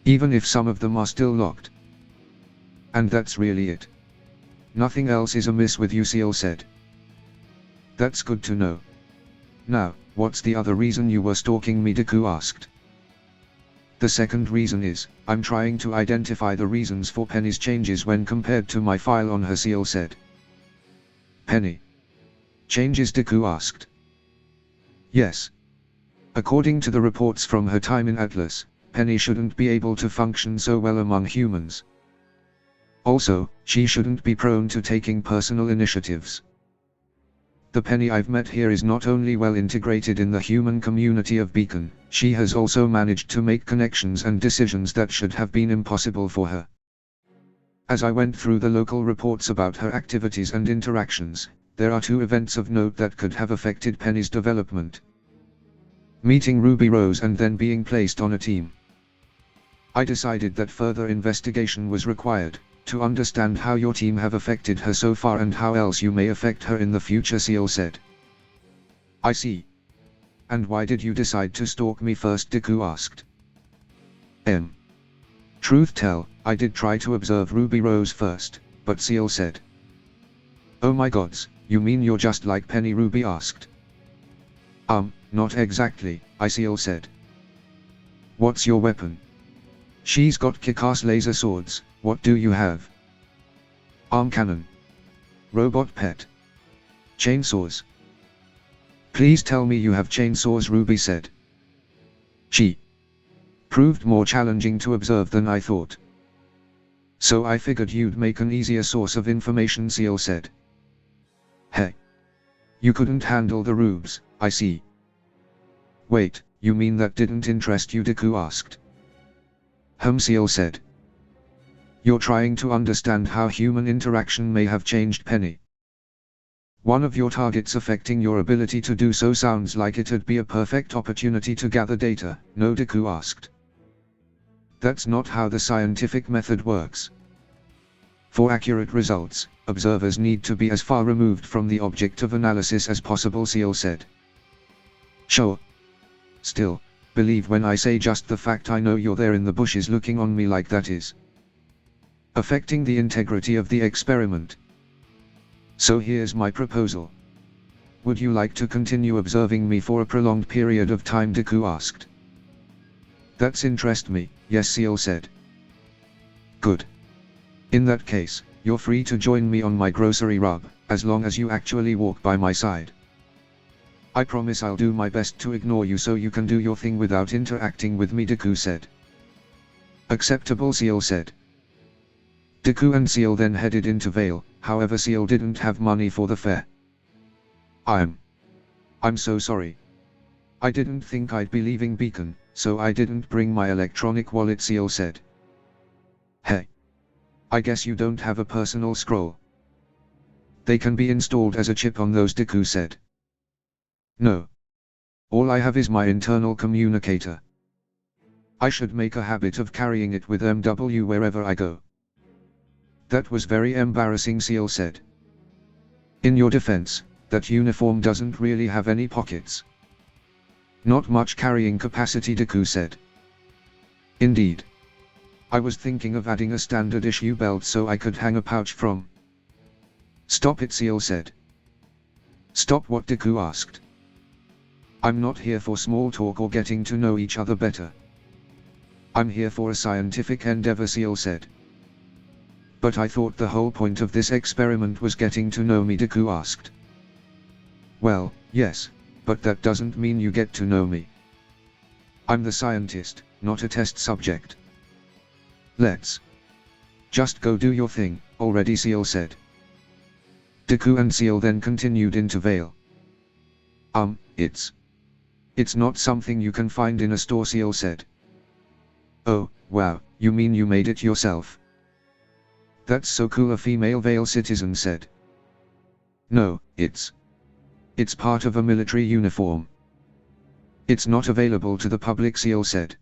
A: Even if some of them are still locked. And that's really it. Nothing else is amiss with you, Seal said. That's good to know. Now, what's the other reason you were stalking me? Deku asked. The second reason is, I'm trying to identify the reasons for Penny's changes when compared to my file on her, Seal said. Penny. Changes? Deku asked. Yes. According to the reports from her time in Atlas, Penny shouldn't be able to function so well among humans. Also, she shouldn't be prone to taking personal initiatives. The Penny I've met here is not only well integrated in the human community of Beacon, she has also managed to make connections and decisions that should have been impossible for her. As I went through the local reports about her activities and interactions, there are 2 events of note that could have affected Penny's development. Meeting Ruby Rose and then being placed on a team. I decided that further investigation was required, to understand how your team have affected her so far and how else you may affect her in the future, Seal said. I see. And why did you decide to stalk me first? Deku asked. Truth tell, I did try to observe Ruby Rose first, but Seal said. Oh my gods, you mean you're just like Penny? Ruby asked. Not exactly, Seal said. What's your weapon? She's got kick-ass laser swords, what do you have? Arm cannon. Robot pet. Chainsaws. Please tell me you have chainsaws, Ruby said. She proved more challenging to observe than I thought. So I figured you'd make an easier source of information, Seal said. Hey. You couldn't handle the rubes, I see. Wait, you mean that didn't interest you, Deku asked. Seal said. You're trying to understand how human interaction may have changed Penny. One of your targets affecting your ability to do so sounds like it'd be a perfect opportunity to gather data, no, Deku asked. That's not how the scientific method works. For accurate results, observers need to be as far removed from the object of analysis as possible, Seal said. Sure. Still, believe when I say just the fact I know you're there in the bushes looking on me like that is affecting the integrity of the experiment. So here's my proposal. Would you like to continue observing me for a prolonged period of time, Deku asked. That's interest me, yes, Seal said. Good. In that case, you're free to join me on my grocery rub, as long as you actually walk by my side. I promise I'll do my best to ignore you so you can do your thing without interacting with me, Deku said. Acceptable, Seal said. Deku and Seal then headed into Vale, however Seal didn't have money for the fare. I'm so sorry. I didn't think I'd be leaving Beacon, so I didn't bring my electronic wallet, Seal said. Hey. I guess you don't have a personal scroll. They can be installed as a chip on those, Deku said. No. All I have is my internal communicator. I should make a habit of carrying it with MW wherever I go. That was very embarrassing, Seal said. In your defense, that uniform doesn't really have any pockets. Not much carrying capacity, Deku said. Indeed. I was thinking of adding a standard issue belt so I could hang a pouch from. Stop it, Seal said. Stop what, Deku asked. I'm not here for small talk or getting to know each other better. I'm here for a scientific endeavor, Seal said. But I thought the whole point of this experiment was getting to know me, Deku asked. Well, yes, but that doesn't mean you get to know me. I'm the scientist, not a test subject. Let's just go do your thing, already, Seal said. Deku and Seal then continued into Vale. It's not something you can find in a store, Seal said. Oh, wow, you mean you made it yourself? That's so cool, a female Vale citizen said. No, it's part of a military uniform. It's not available to the public, Seal said.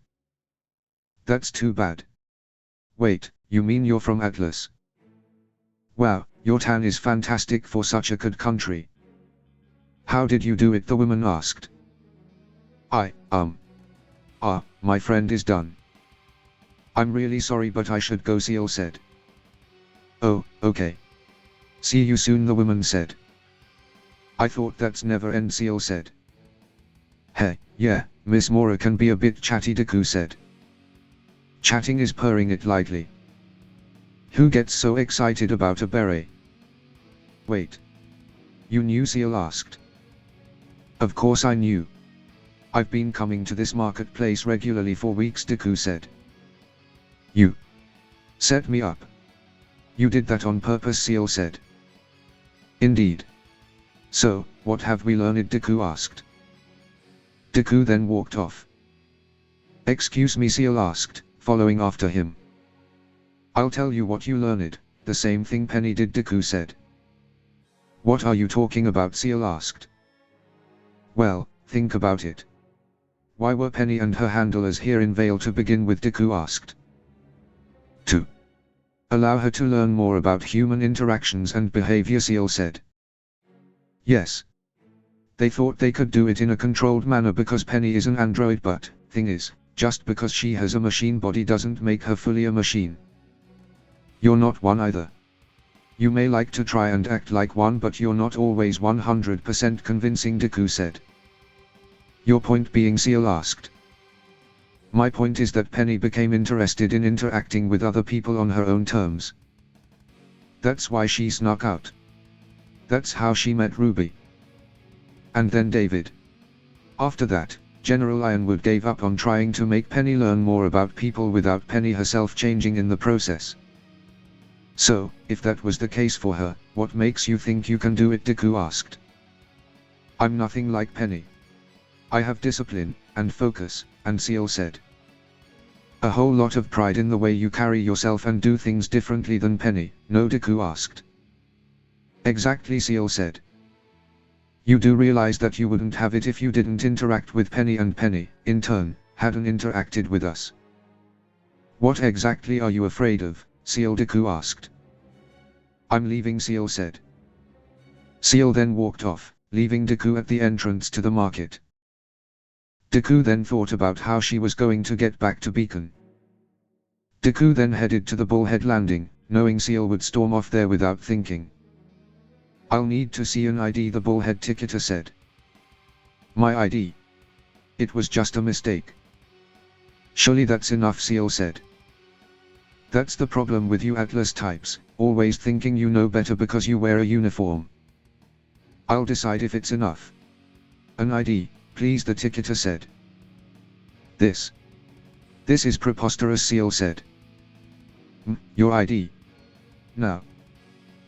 A: That's too bad. Wait, you mean you're from Atlas? Wow, your tan is fantastic for such a good country. How did you do it, the woman asked. My friend is done. I'm really sorry, but I should go, Seal said. Oh, okay. See you soon, the woman said. I thought that's never end, Seal said. Hey, yeah, Miss Mora can be a bit chatty, Deku said. Chatting is purring it lightly. Who gets so excited about a beret? Wait. You knew, Seal asked. Of course I knew. I've been coming to this marketplace regularly for weeks, Deku said. You set me up. You did that on purpose, Seal said. Indeed. So, what have we learned, Deku asked. Deku then walked off. Excuse me, Seal asked, following after him. I'll tell you what you learned, the same thing Penny did, Deku said. What are you talking about, Seal asked. Well, think about it. Why were Penny and her handlers here in Vale to begin with, Deku asked. To allow her to learn more about human interactions and behavior, Seal said. Yes. They thought they could do it in a controlled manner because Penny is an android, but, thing is, just because she has a machine body doesn't make her fully a machine. You're not one either. You may like to try and act like one, but you're not always 100% convincing, Deku said. Your point being, Seal asked. My point is that Penny became interested in interacting with other people on her own terms. That's why she snuck out. That's how she met Ruby. And then David. After that, General Ironwood gave up on trying to make Penny learn more about people without Penny herself changing in the process. So, if that was the case for her, what makes you think you can do it? Deku asked. I'm nothing like Penny. I have discipline, and focus, and Seal said. A whole lot of pride in the way you carry yourself and do things differently than Penny, no? Deku asked. Exactly, Seal said. You do realize that you wouldn't have it if you didn't interact with Penny, and Penny, in turn, hadn't interacted with us. What exactly are you afraid of, Seal? Deku asked. I'm leaving, Seal said. Seal then walked off, leaving Deku at the entrance to the market. Deku then thought about how she was going to get back to Beacon. Deku then headed to the Bullhead Landing, knowing Seal would storm off there without thinking. I'll need to see an ID, the Bullhead ticketer said. My ID? It was just a mistake. Surely that's enough, Seal said. That's the problem with you Atlas types, always thinking you know better because you wear a uniform. I'll decide if it's enough. An ID, please, the ticketer said. This is preposterous, Seal said. Your ID? Now.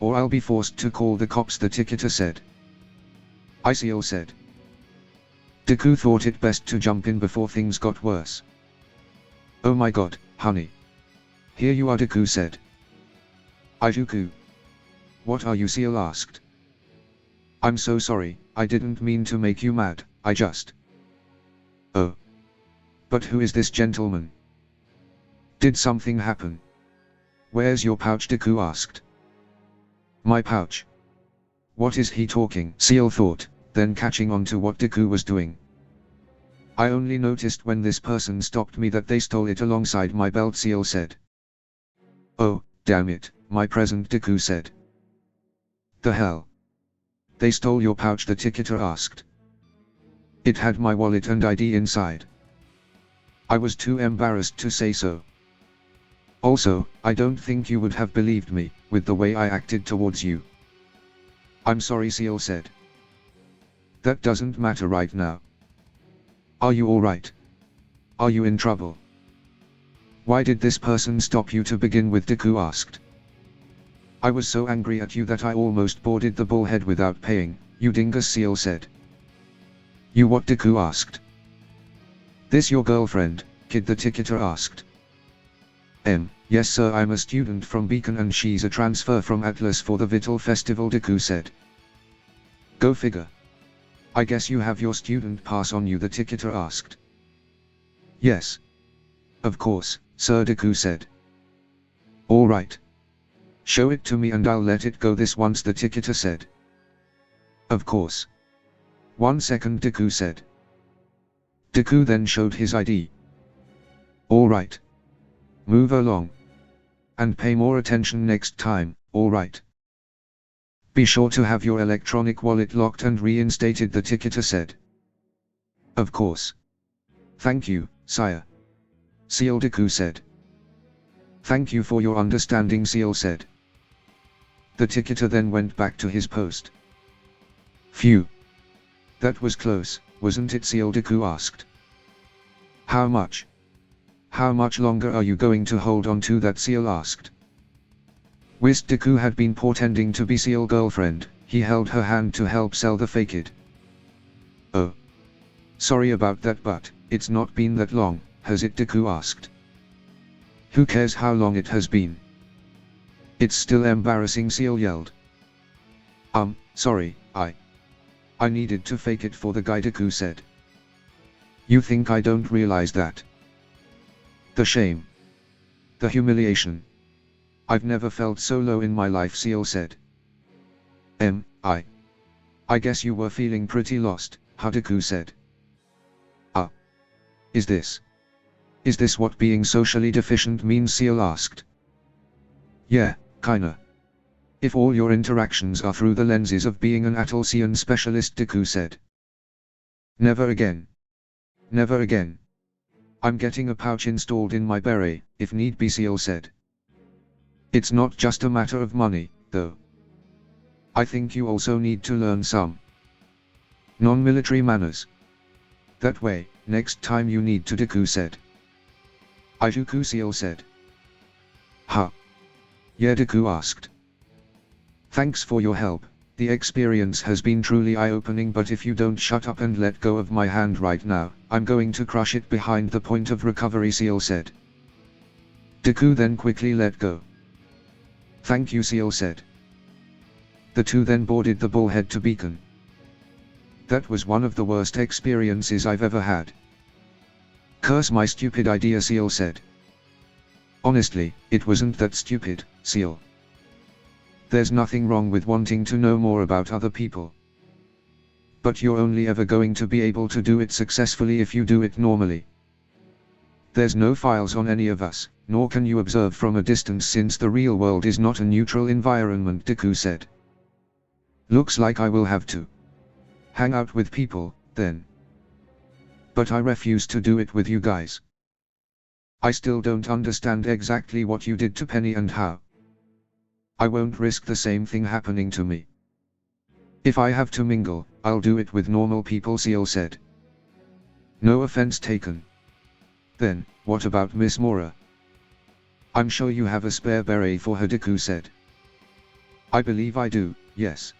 A: Or I'll be forced to call the cops, the ticketer said. Seal said. Deku thought it best to jump in before things got worse. Oh my god, honey. Here you are, Deku said. Ijuku. What are you? Seal asked. I'm so sorry, I didn't mean to make you mad, I just... Oh. But who is this gentleman? Did something happen? Where's your pouch? Deku asked. My pouch? What is he talking? Seal thought, then catching on to what Deku was doing. I only noticed when this person stopped me that they stole it alongside my belt, Seal said. Oh, damn it, my present, Deku said. The hell? They stole your pouch? The ticketer asked. It had my wallet and ID inside. I was too embarrassed to say so. Also, I don't think you would have believed me, with the way I acted towards you. I'm sorry, Seal said. That doesn't matter right now. Are you alright? Are you in trouble? Why did this person stop you to begin with? Deku asked. I was so angry at you that I almost boarded the Bullhead without paying, you dingus, Seal said. You what? Deku asked. This your girlfriend, kid? The ticketer asked. Yes sir, I'm a student from Beacon and she's a transfer from Atlas for the Vital Festival, Deku said. Go figure. I guess you have your student pass on you? The ticketer asked. Yes. Of course, sir, Deku said. Alright. Show it to me and I'll let it go this once, the ticketer said. Of course. 1 second, Deku said. Deku then showed his ID. Alright. Move along. And pay more attention next time, alright. Be sure to have your electronic wallet locked and reinstated, the ticketer said. Of course. Thank you, sire. Seal, Deku said. Thank you for your understanding, Seal said. The ticketer then went back to his post. Phew. That was close, wasn't it, Seal? Deku asked. How much? How much longer are you going to hold on to that? Seal asked. Whilst Deku had been pretending to be Seal's girlfriend, he held her hand to help sell the fake id. Oh. Sorry about that, but it's not been that long, has it? Deku asked. Who cares how long it has been? It's still embarrassing, Seal yelled. Sorry, I needed to fake it for the guy, Deku said. You think I don't realize that? The shame. The humiliation. I've never felt so low in my life, Seal said. I guess you were feeling pretty lost, huh? Deku said. Is this what being socially deficient means? Seal asked. Yeah, kinda. If all your interactions are through the lenses of being an Atlassian specialist, Deku said. Never again. Never again. I'm getting a pouch installed in my beret, if need be, Seal said. It's not just a matter of money, though. I think you also need to learn some Non-military manners. That way, next time you need to, Deku said. Izuku Seal said. Huh? Yeah, Deku asked. Thanks for your help, the experience has been truly eye-opening, but if you don't shut up and let go of my hand right now, I'm going to crush it behind the point of recovery, Seal said. Deku then quickly let go. Thank you, Seal said. The two then boarded the bullhead to Beacon. That was one of the worst experiences I've ever had. Curse my stupid idea, Seal said. Honestly, it wasn't that stupid, Seal. There's nothing wrong with wanting to know more about other people. But you're only ever going to be able to do it successfully if you do it normally. There's no files on any of us, nor can you observe from a distance since the real world is not a neutral environment, Deku said. Looks like I will have to hang out with people, then. But I refuse to do it with you guys. I still don't understand exactly what you did to Penny and how. I won't risk the same thing happening to me. If I have to mingle, I'll do it with normal people, Seal said. No offense taken. Then, what about Miss Mora? I'm sure you have a spare beret for her, Deku said. I believe I do, yes.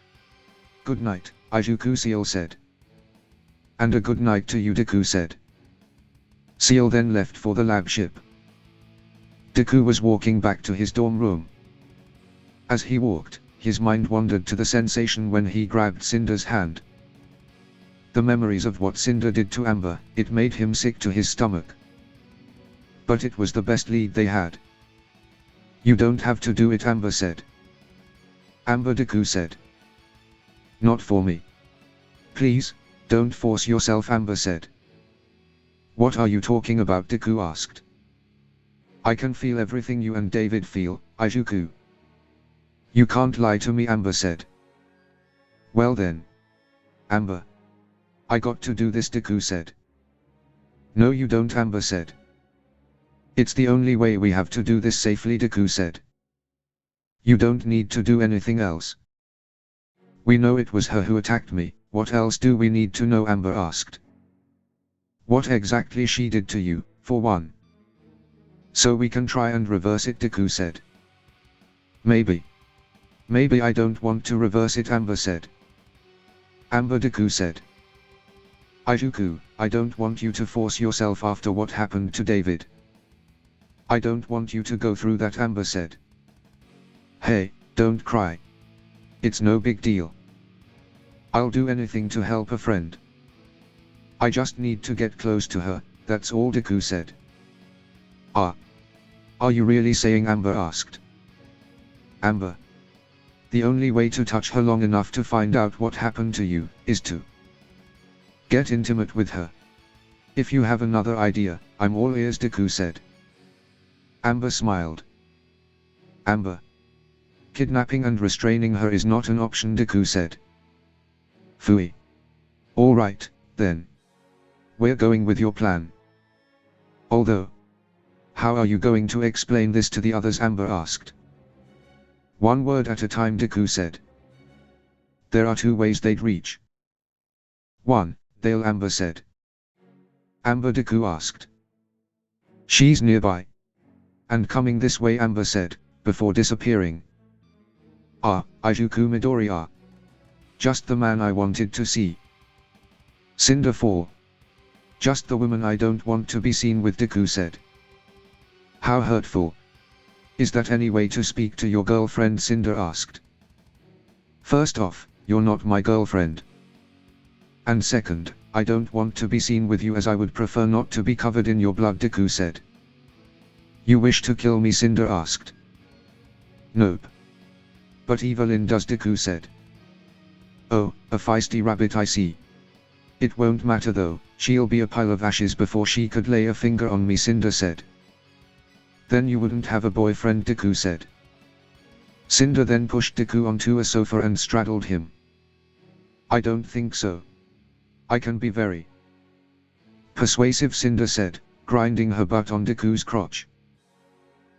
A: Good night, Izuku, Seal said. And a good night to you, Deku said. Seal then left for the lab ship. Deku was walking back to his dorm room. As he walked, his mind wandered to the sensation when he grabbed Cinder's hand. The memories of what Cinder did to Amber, it made him sick to his stomach. But it was the best lead they had. You don't have to do it, Amber said. Amber, Deku said. Not for me. Please, don't force yourself, Amber said. What are you talking about, Deku asked. I can feel everything you and David feel, Izuku. You can't lie to me, Amber said. Well then. Amber. I got to do this, Deku said. No you don't, Amber said. It's the only way we have to do this safely, Deku said. You don't need to do anything else. We know it was her who attacked me, what else do we need to know, Amber asked. What exactly she did to you, for one. So we can try and reverse it, Deku said. Maybe. Maybe I don't want to reverse it, Amber said. Amber, Deku said. Izuku, I don't want you to force yourself after what happened to David. I don't want you to go through that, Amber said. Hey, don't cry. It's no big deal. I'll do anything to help a friend. I just need to get close to her, that's all, Deku said. Are you really saying, Amber asked. Amber. The only way to touch her long enough to find out what happened to you, is to get intimate with her. If you have another idea, I'm all ears, Deku said. Amber smiled. Amber. Kidnapping and restraining her is not an option, Deku said. Phooey. Alright, then. We're going with your plan. Although. How are you going to explain this to the others, Amber asked. One word at a time, Deku said. There are two ways they'd reach. One, they'll, Amber said. Amber, Deku asked. She's nearby. And coming this way, Amber said, before disappearing. Izuku Midoriya. Just the man I wanted to see. Cinder 4. Just the woman I don't want to be seen with, Deku said. How hurtful. Is that any way to speak to your girlfriend, Cinder asked. First off, you're not my girlfriend. And second, I don't want to be seen with you, as I would prefer not to be covered in your blood, Deku said. You wish to kill me, Cinder asked. Nope. But Evelyn does, Deku said. Oh, a feisty rabbit I see. It won't matter though, she'll be a pile of ashes before she could lay a finger on me, Cinder said. Then you wouldn't have a boyfriend, Deku said. Cinder then pushed Deku onto a sofa and straddled him. I don't think so. I can be very persuasive, Cinder said, grinding her butt on Deku's crotch.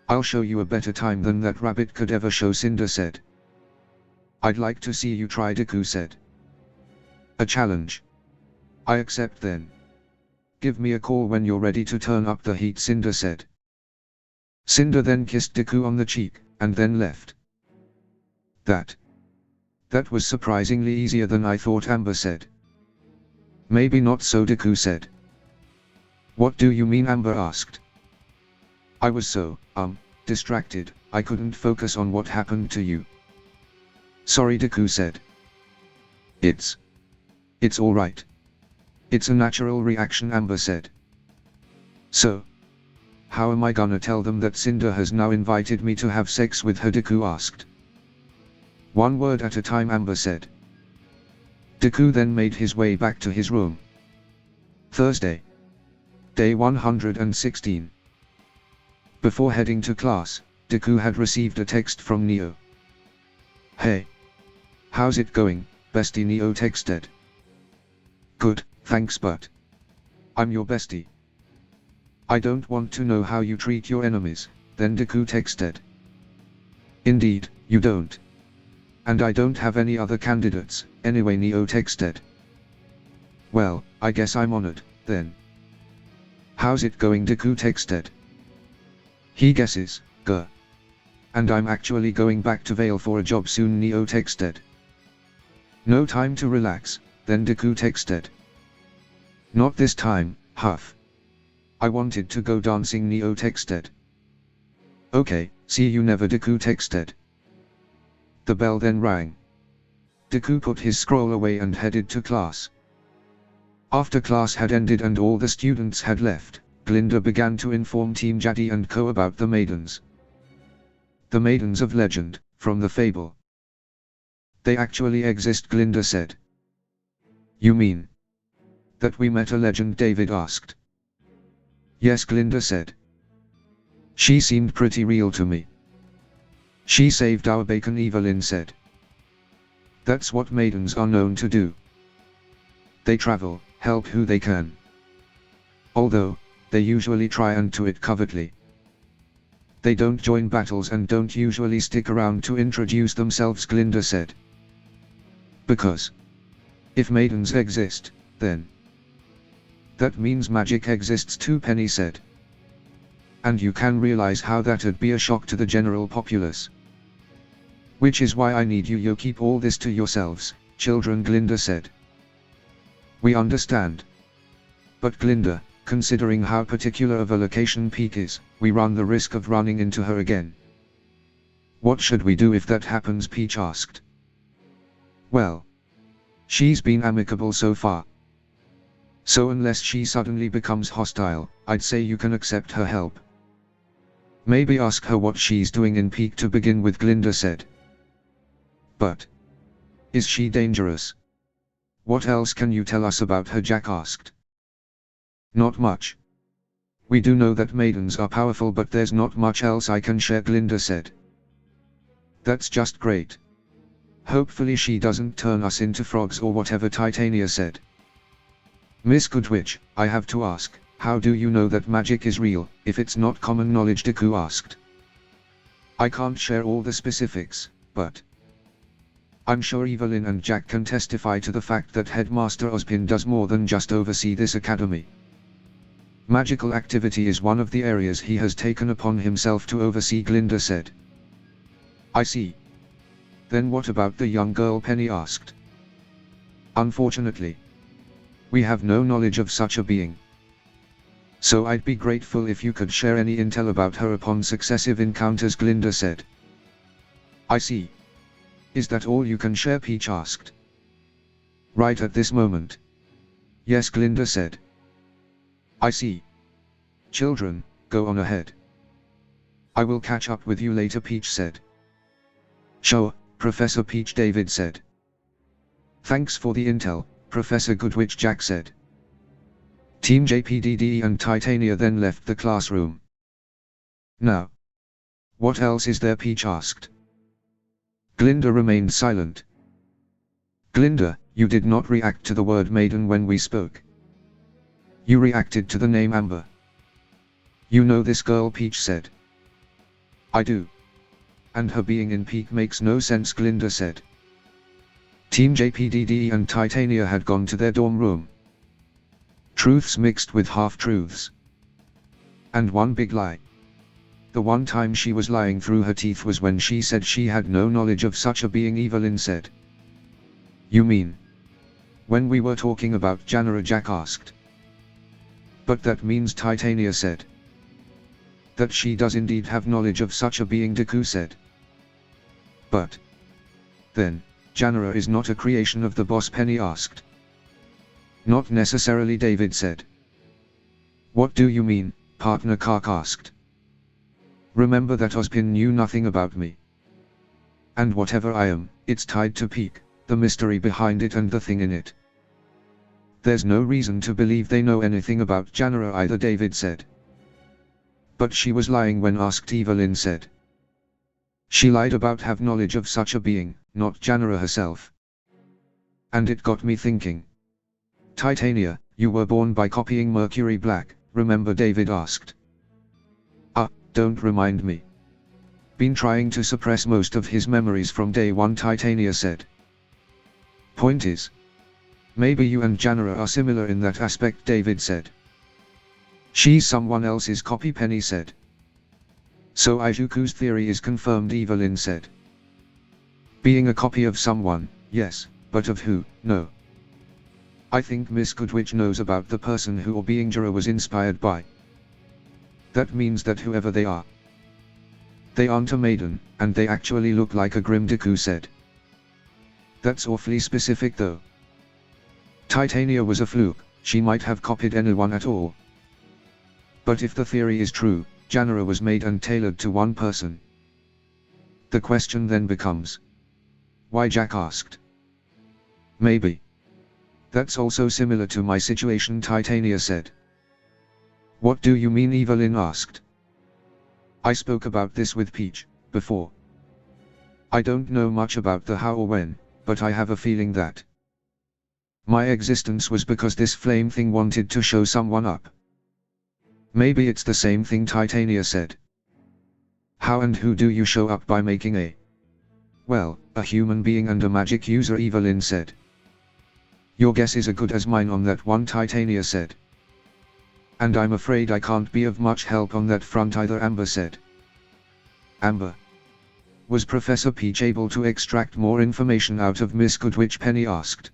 A: I'll show you a better time than that rabbit could ever show, Cinder said. I'd like to see you try, Deku said. A challenge. I accept then. Give me a call when you're ready to turn up the heat, Cinder said. Cinder then kissed Deku on the cheek, and then left. That was surprisingly easier than I thought, Amber said. Maybe not so, Deku said. What do you mean, Amber asked. I was so, distracted, I couldn't focus on what happened to you. Sorry, Deku said. It's alright. It's a natural reaction, Amber said. So, how am I gonna tell them that Cinder has now invited me to have sex with her, Deku asked. One word at a time, Amber said. Deku then made his way back to his room. Thursday. Day 116. Before heading to class, Deku had received a text from Neo. Hey. How's it going, bestie, Neo texted. Good, thanks, but I'm your bestie. I don't want to know how you treat your enemies, then Deku texted. Indeed, you don't. And I don't have any other candidates, anyway, Neo texted. Well, I guess I'm honored, then. How's it going, Deku texted. He guesses, grr. And I'm actually going back to Vale for a job soon, Neo texted. No time to relax, then Deku texted. Not this time, huff. I wanted to go dancing, Neo texted. Okay, see you never, Deku texted. The bell then rang. Deku put his scroll away and headed to class. After class had ended and all the students had left, Glinda began to inform Team Jade and Co about the maidens. The maidens of legend, from the fable. They actually exist, Glinda said. You mean that we met a legend, David asked. Yes, Glinda said. She seemed pretty real to me. She saved our bacon, Evelyn said. That's what maidens are known to do. They travel, help who they can. Although, they usually try and do it covertly. They don't join battles and don't usually stick around to introduce themselves, Glinda said. Because if maidens exist, then that means magic exists too, Penny said. And you can realize how that'd be a shock to the general populace. Which is why I need you keep all this to yourselves, children, Glinda said. We understand. But Glinda, considering how particular of a location Peak is, we run the risk of running into her again. What should we do if that happens, Peach asked. Well, she's been amicable so far. So unless she suddenly becomes hostile, I'd say you can accept her help. Maybe ask her what she's doing in Peak to begin with, Glinda said. But is she dangerous? What else can you tell us about her, Jack asked. Not much. We do know that maidens are powerful, but there's not much else I can share, Glinda said. That's just great. Hopefully she doesn't turn us into frogs or whatever, Titania said. Miss Goodwitch, I have to ask, how do you know that magic is real, if it's not common knowledge, Deku asked. I can't share all the specifics, but I'm sure Evelyn and Jack can testify to the fact that Headmaster Ozpin does more than just oversee this academy. Magical activity is one of the areas he has taken upon himself to oversee, Glinda said. I see. Then what about the young girl, Penny asked. Unfortunately, we have no knowledge of such a being. So I'd be grateful if you could share any intel about her upon successive encounters, Glinda said. I see. Is that all you can share, Peach asked. Right at this moment. Yes, Glinda said. I see. Children, go on ahead. I will catch up with you later, Peach said. Sure, Professor Peach, David said. Thanks for the intel, Professor Goodwitch, Jack said. Team JPDE and Titania then left the classroom. Now, what else is there, Peach asked. Glinda remained silent. Glinda, you did not react to the word maiden when we spoke. You reacted to the name Amber. You know this girl, Peach said. I do. And her being in Peak makes no sense, Glinda said. Team JPDE and Titania had gone to their dorm room. Truths mixed with half-truths. And one big lie. The one time she was lying through her teeth was when she said she had no knowledge of such a being, Evelyn said. You mean? When we were talking about Janara, Jack asked. But that means, Titania said. That she does indeed have knowledge of such a being, Deku said. But then, Janara is not a creation of the boss, Penny asked. Not necessarily, David said. What do you mean, partner, Kark asked. Remember that Ozpin knew nothing about me. And whatever I am, it's tied to Peak, the mystery behind it and the thing in it. There's no reason to believe they know anything about Janara either, David said. But she was lying when asked, Evelyn said. She lied about have knowledge of such a being, not Janara herself. And it got me thinking. Titania, you were born by copying Mercury Black, remember, David asked. Don't remind me. Been trying to suppress most of his memories from day one, Titania said. Point is, maybe you and Janara are similar in that aspect, David said. She's someone else's copy, Penny said. So Izuku's theory is confirmed, Evelyn said. Being a copy of someone, yes, but of who, no. I think Miss Goodwitch knows about the person who or being Jara was inspired by. That means that whoever they are, they aren't a maiden, and they actually look like a Grim, Deku said. That's awfully specific though. Titania was a fluke, she might have copied anyone at all. But if the theory is true, Janara was made and tailored to one person. The question then becomes, why, Jack asked. Maybe. That's also similar to my situation, Titania said. What do you mean, Evelyn asked. I spoke about this with Peach, before. I don't know much about the how or when, but I have a feeling that my existence was because this flame thing wanted to show someone up. Maybe it's the same thing, Titania said. How and who do you show up by making a? Well, a human being and a magic user, Evelyn said. Your guess is as good as mine on that one, Titania said. And I'm afraid I can't be of much help on that front either, Amber said. Amber. Was Professor Peach able to extract more information out of Miss Goodwitch, Penny asked.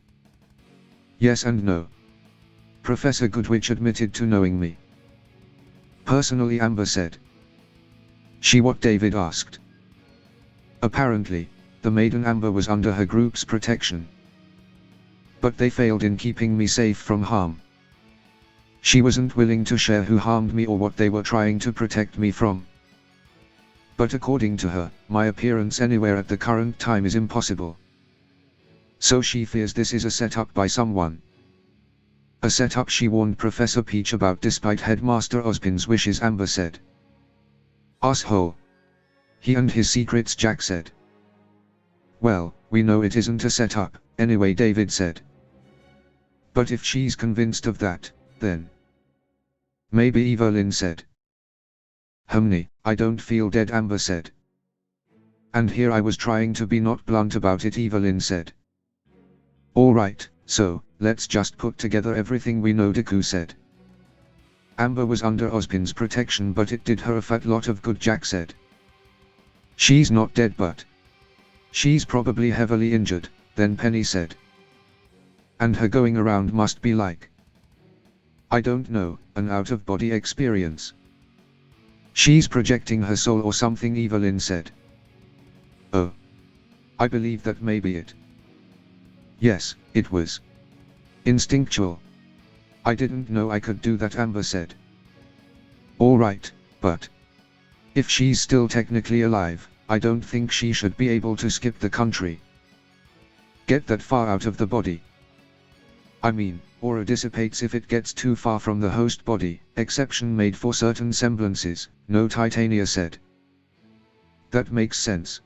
A: Yes and no. Professor Goodwitch admitted to knowing me personally, Amber said. She what, David asked. Apparently, the maiden Amber was under her group's protection. But they failed in keeping me safe from harm. She wasn't willing to share who harmed me or what they were trying to protect me from. But according to her, my appearance anywhere at the current time is impossible. So she fears this is a setup by someone. A setup she warned Professor Peach about despite Headmaster Ozpin's wishes, Amber said. Asshole. He and his secrets, Jack said. Well, we know it isn't a setup, anyway, David said. But if she's convinced of that, then maybe, Evelyn said. I don't feel dead, Amber said. And here I was trying to be not blunt about it, Evelyn said. Alright, so, let's just put together everything we know, Deku said. Amber was under Ozpin's protection, but it did her a fat lot of good, Jack said. She's not dead, but she's probably heavily injured, then Penny said. And her going around must be like, I don't know, an out-of-body experience. She's projecting her soul or something, Evelyn said. Oh. I believe that may be it. Yes, it was instinctual. I didn't know I could do that, Amber said. Alright, but if she's still technically alive, I don't think she should be able to skip the country. Get that far out of the body. I mean, aura dissipates if it gets too far from the host body, exception made for certain semblances, no, Titania said. That makes sense.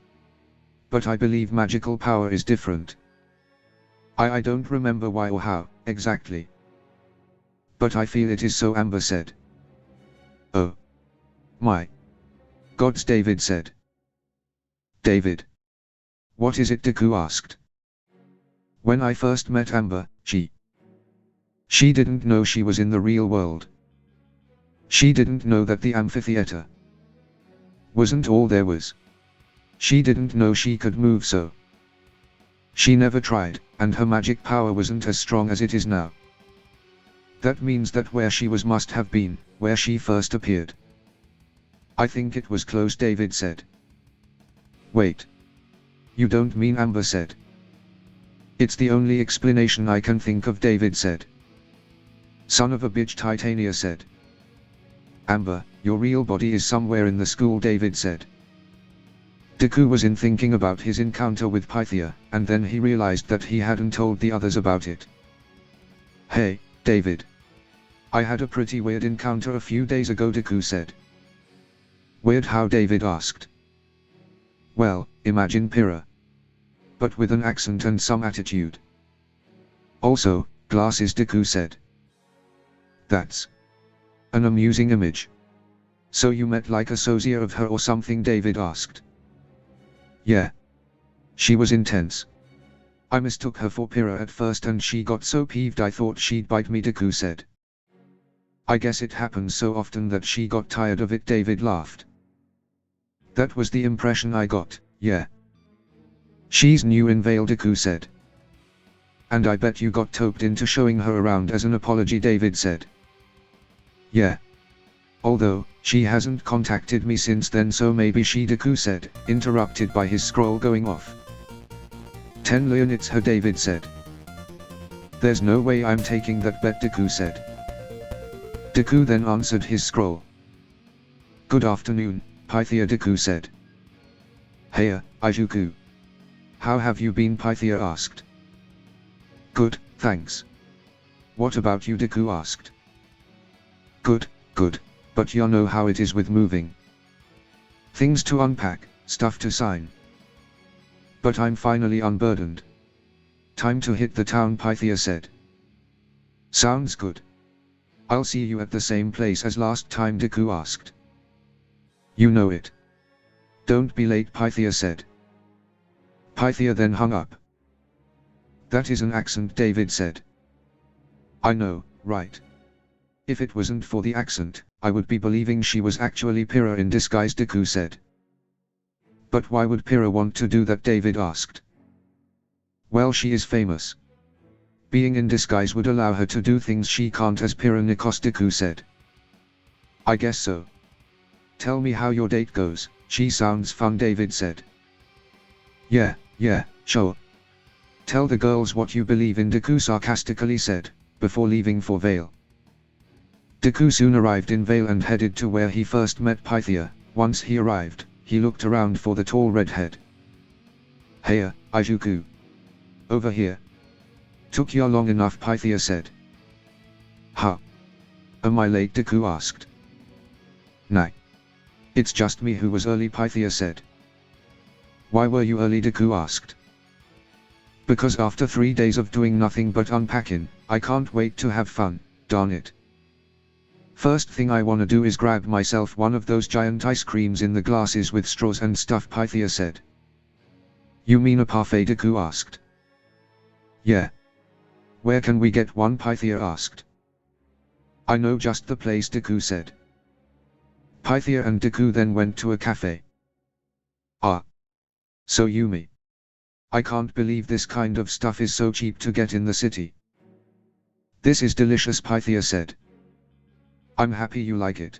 A: But I believe magical power is different. I don't remember why or how, exactly. But I feel it is so, Amber said. Oh. My gods, David said. David. What is it, Deku asked. When I first met Amber, she She didn't know she was in the real world. She didn't know that the amphitheater wasn't all there was. She didn't know she could move so. She never tried, and her magic power wasn't as strong as it is now. That means that where she was must have been, where she first appeared. I think it was close, David said. Wait. You don't mean Amber said. It's the only explanation I can think of, David said. Son of a bitch, Titania said. Amber, your real body is somewhere in the school, David said. Deku was in thinking about his encounter with Pythia, and then he realized that he hadn't told the others about it. Hey, David. I had a pretty weird encounter a few days ago, Deku said. Weird how? David asked. Well, imagine Pyrrha. But with an accent and some attitude. Also, glasses, Deku said. That's an amusing image. So you met like a sosia of her or something? David asked. Yeah. She was intense. I mistook her for Pyrrha at first and she got so peeved I thought she'd bite me, Deku said. I guess it happens so often that she got tired of it, David laughed. That was the impression I got, yeah. She's new in Vale, Deku said. And I bet you got talked into showing her around as an apology, David said. Yeah. Although, she hasn't contacted me since then, so maybe she, Deku said, interrupted by his scroll going off. 10 million, it's her, David said. There's no way I'm taking that bet, Deku said. Deku then answered his scroll. Good afternoon, Pythia, Deku said. Heya, Ijuku. How have you been? Pythia asked. Good, thanks. What about you? Deku asked. Good, good, but you know how it is with moving. Things to unpack, stuff to sign. But I'm finally unburdened. Time to hit the town, Pythia said. Sounds good. I'll see you at the same place as last time, Deku asked. You know it. Don't be late, Pythia said. Pythia then hung up. That is an accent, David said. I know, right? If it wasn't for the accent, I would be believing she was actually Pyrrha in disguise, Deku said. But why would Pyrrha want to do that? David asked. Well, she is famous. Being in disguise would allow her to do things she can't as Pyrrha, Deku said. I guess so. Tell me how your date goes, she sounds fun, David said. Yeah, sure. Tell the girls what you believe in, Deku sarcastically said, before leaving for Vale. Deku soon arrived in Vale and headed to where he first met Pythia. Once he arrived, he looked around for the tall redhead. Heya, Ijuku. Over here. Took you long enough, Pythia said. Huh? Am I late? Deku asked. Nah. It's just me who was early, Pythia said. Why were you early? Deku asked. Because after 3 days of doing nothing but unpacking, I can't wait to have fun, darn it. First thing I wanna do is grab myself one of those giant ice creams in the glasses with straws and stuff, Pythia said. You mean a parfait? Deku asked. Yeah. Where can we get one? Pythia asked. I know just the place, Deku said. Pythia and Deku then went to a cafe. Ah. So Yumi. I can't believe this kind of stuff is so cheap to get in the city. This is delicious, Pythia said. I'm happy you like it.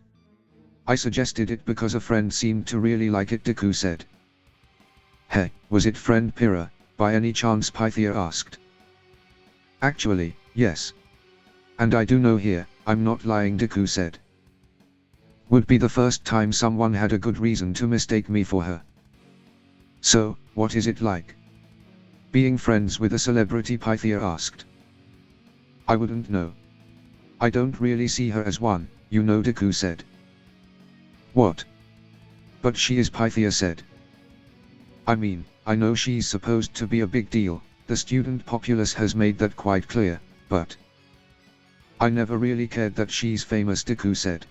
A: I suggested it because a friend seemed to really like it, Deku said. Hey, was it friend Pyrrha, by any chance? Pythia asked. Actually, yes. And I do know here, I'm not lying, Deku said. Would be the first time someone had a good reason to mistake me for her. So, what is it like? Being friends with a celebrity? Pythia asked. I wouldn't know. I don't really see her as one, you know, Deku said. What? But she is, Pythia said. I mean, I know she's supposed to be a big deal, the student populace has made that quite clear, but I never really cared that she's famous, Deku said.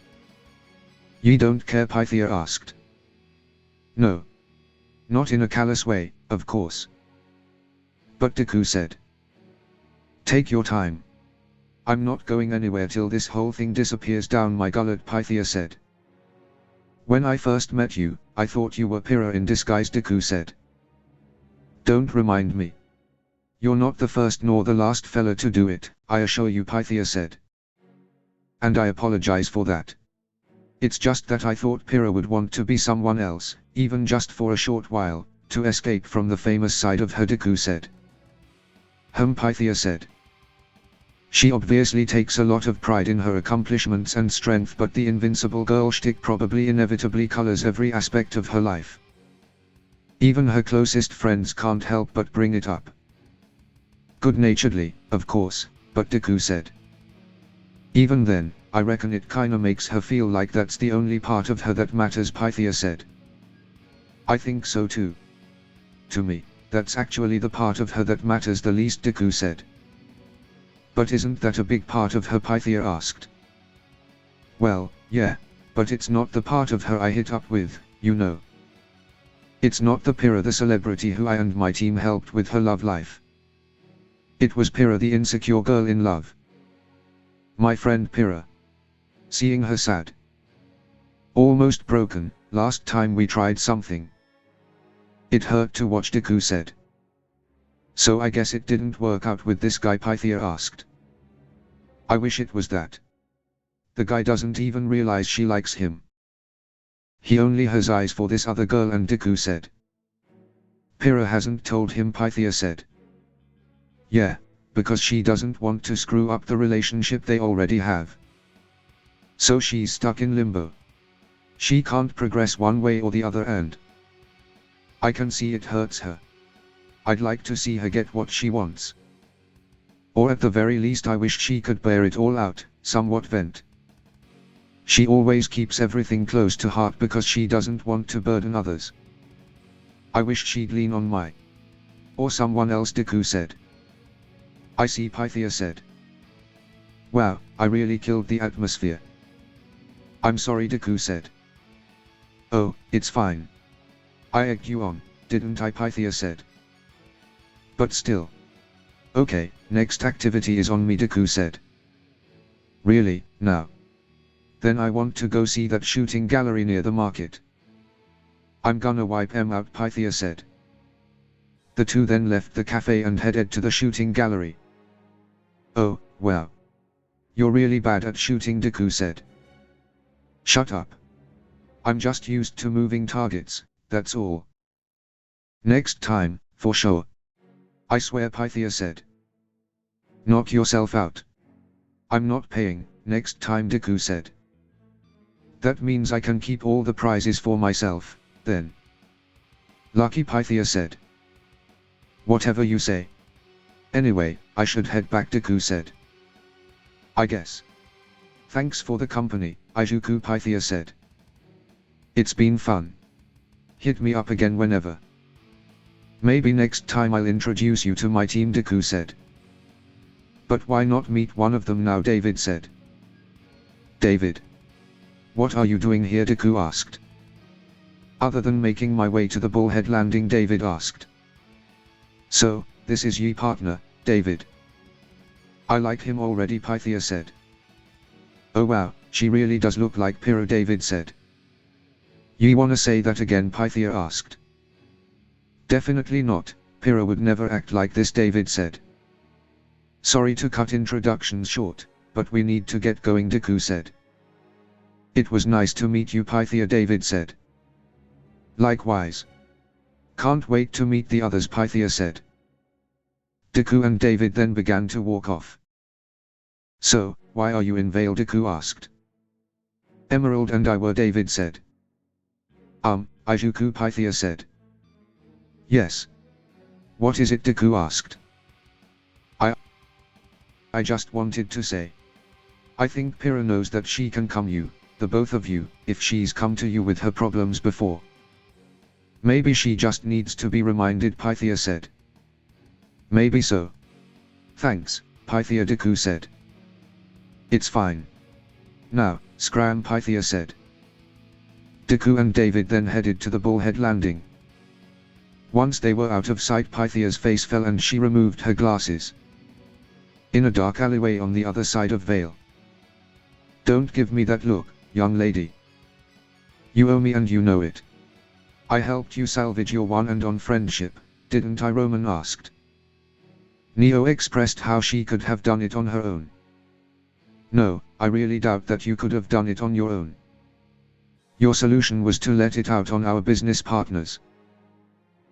A: You don't care? Pythia asked. No. Not in a callous way, of course. But Deku said. Take your time. I'm not going anywhere till this whole thing disappears down my gullet, Pythia said. When I first met you, I thought you were Pyrrha in disguise, Deku said. Don't remind me. You're not the first nor the last fella to do it, I assure you, Pythia said. And I apologize for that. It's just that I thought Pyrrha would want to be someone else, even just for a short while, to escape from the famous side of her, Deku said. Pythia said. She obviously takes a lot of pride in her accomplishments and strength, but the invincible girl shtick probably inevitably colors every aspect of her life. Even her closest friends can't help but bring it up. Good-naturedly, of course, but Deku said. Even then, I reckon it kinda makes her feel like that's the only part of her that matters, Pythia said. I think so too. To me, that's actually the part of her that matters the least, Deku said. But isn't that a big part of her, Pythia asked. Well, yeah, but it's not the part of her I hit up with, you know. It's not the Pyrrha the celebrity who I and my team helped with her love life. It was Pyrrha the insecure girl in love. My friend Pyrrha. Seeing her sad. Almost broken, last time we tried something. It hurt to watch, Deku said. So I guess it didn't work out with this guy, Pythia asked. I wish it was that. The guy doesn't even realize she likes him. He only has eyes for this other girl, and Deku said. Pyrrha hasn't told him, Pythia said. Yeah, because she doesn't want to screw up the relationship they already have. So she's stuck in limbo. She can't progress one way or the other, and I can see it hurts her. I'd like to see her get what she wants. Or at the very least I wish she could bear it all out, somewhat vent. She always keeps everything close to heart because she doesn't want to burden others. I wish she'd lean on my or someone else, Deku said. I see, Pythia said. Wow, I really killed the atmosphere. I'm sorry, Deku said. Oh, it's fine. I egged you on, didn't I, Pythia said. But still. Okay, next activity is on me, Deku said. Really, now? Then I want to go see that shooting gallery near the market. I'm gonna wipe em out, Pythia said. The two then left the cafe and headed to the shooting gallery. Oh, wow. You're really bad at shooting, Deku said. Shut up. I'm just used to moving targets, that's all. Next time, for sure. I swear, Pythia said. Knock yourself out. I'm not paying, next time, Deku said. That means I can keep all the prizes for myself, then. Lucky, Pythia said. Whatever you say. Anyway, I should head back, Deku said. I guess. Thanks for the company, Ijuku, Pythia said. It's been fun. Hit me up again whenever. Maybe next time I'll introduce you to my team, Deku said. But why not meet one of them now, David said. David. What are you doing here, Deku asked. Other than making my way to the bullhead landing, David asked. So, this is ye partner, David. I like him already, Pythia said. Oh wow, she really does look like Pyrrha, David said. You wanna say that again, Pythia asked. Definitely not, Pyrrha would never act like this, David said. Sorry to cut introductions short, but we need to get going, Deku said. It was nice to meet you, Pythia, David said. Likewise. Can't wait to meet the others, Pythia said. Deku and David then began to walk off. So, why are you in Vale, Deku asked. Emerald and I were, David said. Ijuku, Pythia said. Yes. What is it, Deku asked. I just wanted to say. I think Pyrrha knows that she can come you, the both of you, if she's come to you with her problems before. Maybe she just needs to be reminded, Pythia said. Maybe so. Thanks, Pythia, Deku said. It's fine. Now, scram, Pythia said. Deku and David then headed to the bullhead landing. Once they were out of sight, Pythia's face fell and she removed her glasses. In a dark alleyway on the other side of Vale. Don't give me that look, young lady. You owe me and you know it. I helped you salvage your one and on friendship, didn't I? Roman asked. Neo expressed how she could have done it on her own. No, I really doubt that you could have done it on your own. Your solution was to let it out on our business partners.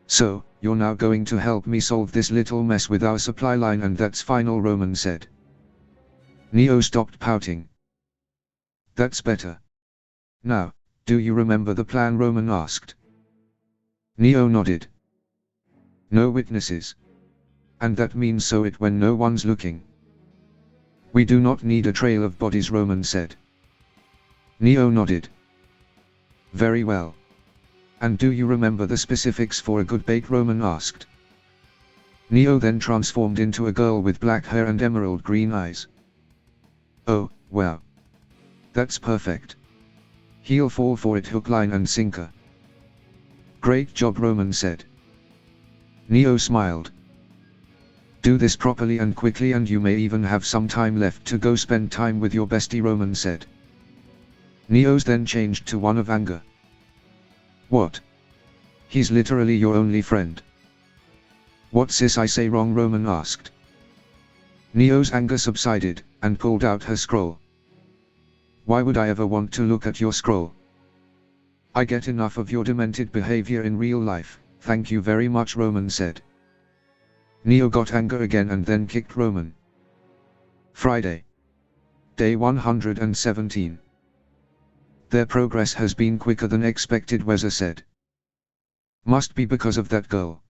A: So, you're now going to help me solve this little mess with our supply line, and that's final, Roman said. Neo stopped pouting. That's better. Now, do you remember the plan? Roman asked. Neo nodded. No witnesses. And that means sew it when no one's looking. We do not need a trail of bodies, Roman said. Neo nodded. Very well. And do you remember the specifics for a good bait? Roman asked. Neo then transformed into a girl with black hair and emerald green eyes. Oh, wow. That's perfect. He'll fall for it hook, line and sinker. Great job, Roman said. Neo smiled. Do this properly and quickly, and you may even have some time left to go spend time with your bestie, Roman said. Neo's then changed to one of anger. What? He's literally your only friend. What sis I say wrong? Roman asked. Neo's anger subsided, and pulled out her scroll. Why would I ever want to look at your scroll? I get enough of your demented behavior in real life, thank you very much, Roman said. Neo got anger again and then kicked Roman. Friday. Day 117. Their progress has been quicker than expected, Weather said. Must be because of that girl.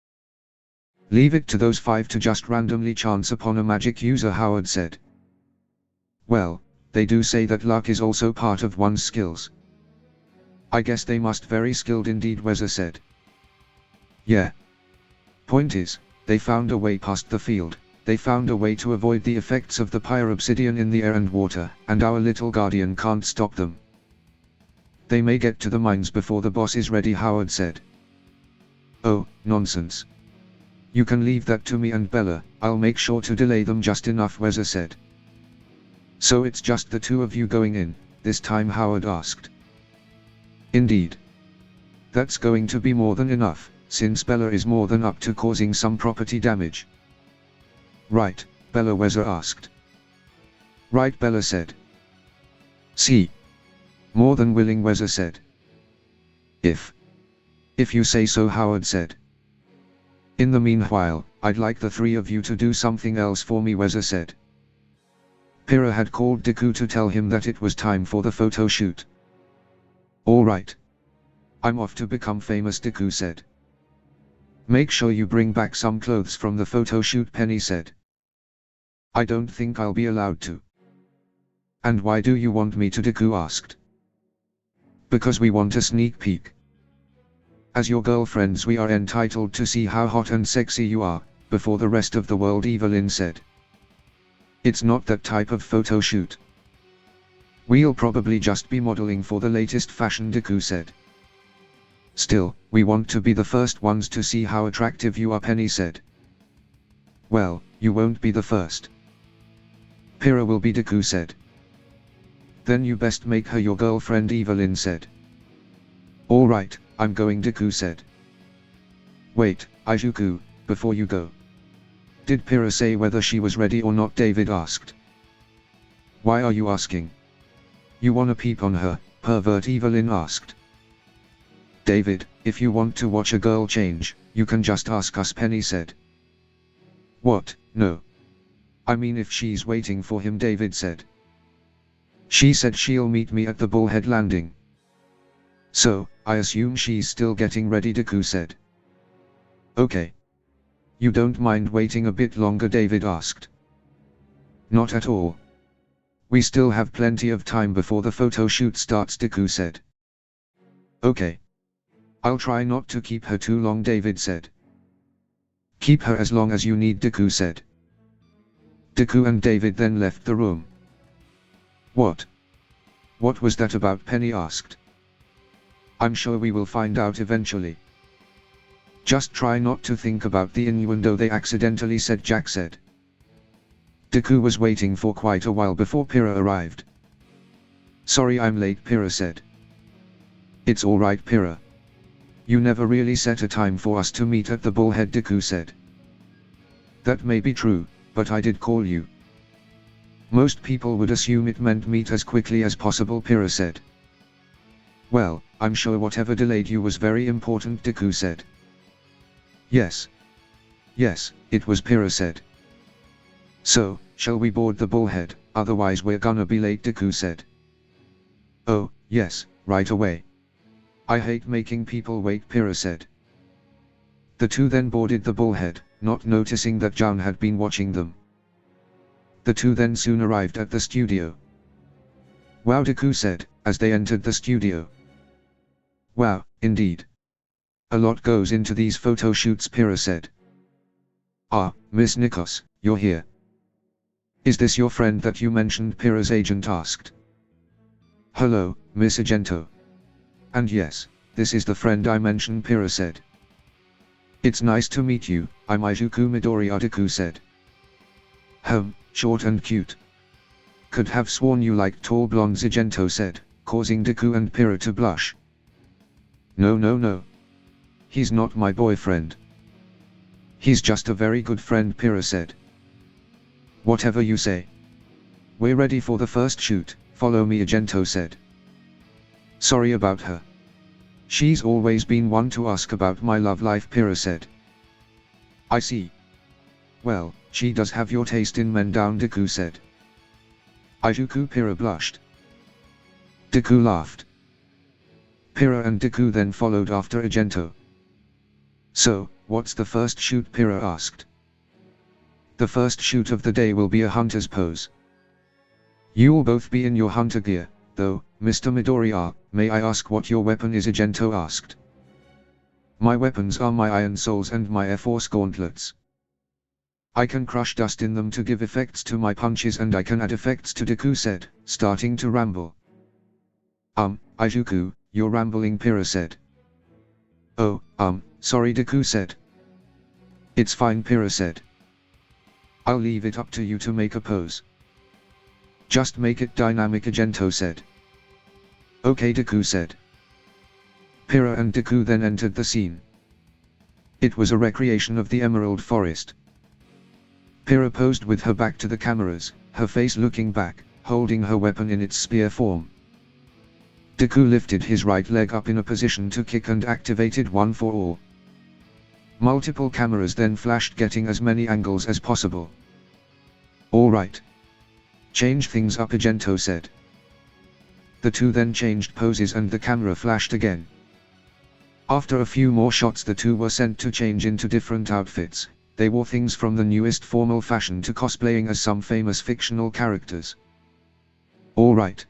A: Leave it to those 5 to just randomly chance upon a magic user, Howard said. Well, they do say that luck is also part of one's skills. I guess they must very skilled indeed, Weather said. Yeah. Point is, they found a way past the field, they found a way to avoid the effects of the pyre obsidian in the air and water, and our little guardian can't stop them. They may get to the mines before the boss is ready, Howard said. Oh, nonsense. You can leave that to me and Bella, I'll make sure to delay them just enough, Weather said. So it's just the two of you going in, this time, Howard asked. Indeed. That's going to be more than enough, since Bella is more than up to causing some property damage. Right, Bella, Weather asked. Right, Bella said. See. More than willing, Weather said. If you say so, Howard said. In the meanwhile, I'd like the three of you to do something else for me, Weather said. Pyrrha had called Deku to tell him that it was time for the photo shoot. All right. I'm off to become famous, Deku said. Make sure you bring back some clothes from the photo shoot, Penny said. I don't think I'll be allowed to. And why do you want me to? Deku asked. Because we want a sneak peek. As your girlfriends, we are entitled to see how hot and sexy you are, before the rest of the world, Evelyn said. It's not that type of photo shoot. We'll probably just be modeling for the latest fashion, Deku said. Still, we want to be the first ones to see how attractive you are, Penny said. Well, you won't be the first. Pyrrha will be, Deku said. Then you best make her your girlfriend, Evelyn said. All right, I'm going, Deku said. Wait, Izuku, before you go. Did Pyrrha say whether she was ready or not? David asked. Why are you asking? You wanna peep on her, pervert? Evelyn asked. David, if you want to watch a girl change, you can just ask us, Penny said. What? No. I mean if she's waiting for him, David said. She said she'll meet me at the Bullhead Landing. So, I assume she's still getting ready, Deku said. Okay. You don't mind waiting a bit longer? David asked. Not at all. We still have plenty of time before the photo shoot starts, Deku said. Okay. I'll try not to keep her too long, David said. Keep her as long as you need, Deku said. Deku and David then left the room. What? What was that about? Penny asked. I'm sure we will find out eventually. Just try not to think about the innuendo they accidentally said, Jack said. Deku was waiting for quite a while before Pyrrha arrived. "Sorry I'm late," Pyrrha said. "It's alright, Pyrrha. You never really set a time for us to meet at the Bullhead," Deku said. "That may be true, but I did call you." "Most people would assume it meant meet as quickly as possible," Pyrrha said. "Well, I'm sure whatever delayed you was very important," Deku said. Yes, it was," Pyrrha said. "So, shall we board the Bullhead, otherwise we're gonna be late," Deku said. "Oh, yes, right away. I hate making people wait," Pyrrha said. The two then boarded the Bullhead, not noticing that John had been watching them. The two then soon arrived at the studio. "Wow," Deku said, as they entered the studio. "Wow, indeed. A lot goes into these photo shoots," Pyrrha said. "Ah, Miss Nikos, you're here. Is this your friend that you mentioned?" Pyrrha's agent asked. "Hello, Miss Argento. And yes, this is the friend I mentioned," Pyrrha said. "It's nice to meet you, I'm Izuku Midori," Deku said. Short and cute. Could have sworn you liked tall blondes," Argento said, causing Deku and Pyrrha to blush. No. He's not my boyfriend. He's just a very good friend," Pyrrha said. "Whatever you say. We're ready for the first shoot, follow me," Argento said. "Sorry about her. She's always been one to ask about my love life," Pyrrha said. "I see. Well, she does have your taste in men down," Deku said. "Izuku," Pyrrha blushed. Deku laughed. Pyrrha and Deku then followed after Argento. "So, what's the first shoot?" Pyrrha asked. "The first shoot of the day will be a hunter's pose. You'll both be in your hunter gear, though, Mr. Midori. May I ask what your weapon is?" Argento asked. "My weapons are my Iron Souls and my Air Force gauntlets. I can crush dust in them to give effects to my punches, and I can add effects to," Deku said, starting to ramble. Izuku, you're rambling," Pyrrha said. "Oh, sorry," Deku said. "It's fine," Pyrrha said. "I'll leave it up to you to make a pose. Just make it dynamic," Argento said. "Okay," Deku said. Pyrrha and Deku then entered the scene. It was a recreation of the Emerald Forest. Pyrrha posed with her back to the cameras, her face looking back, holding her weapon in its spear form. Deku lifted his right leg up in a position to kick and activated One for All. Multiple cameras then flashed, getting as many angles as possible. "Alright. Change things up," Argento said. The two then changed poses and the camera flashed again. After a few more shots, the two were sent to change into different outfits. They wore things from the newest formal fashion to cosplaying as some famous fictional characters. "Alright.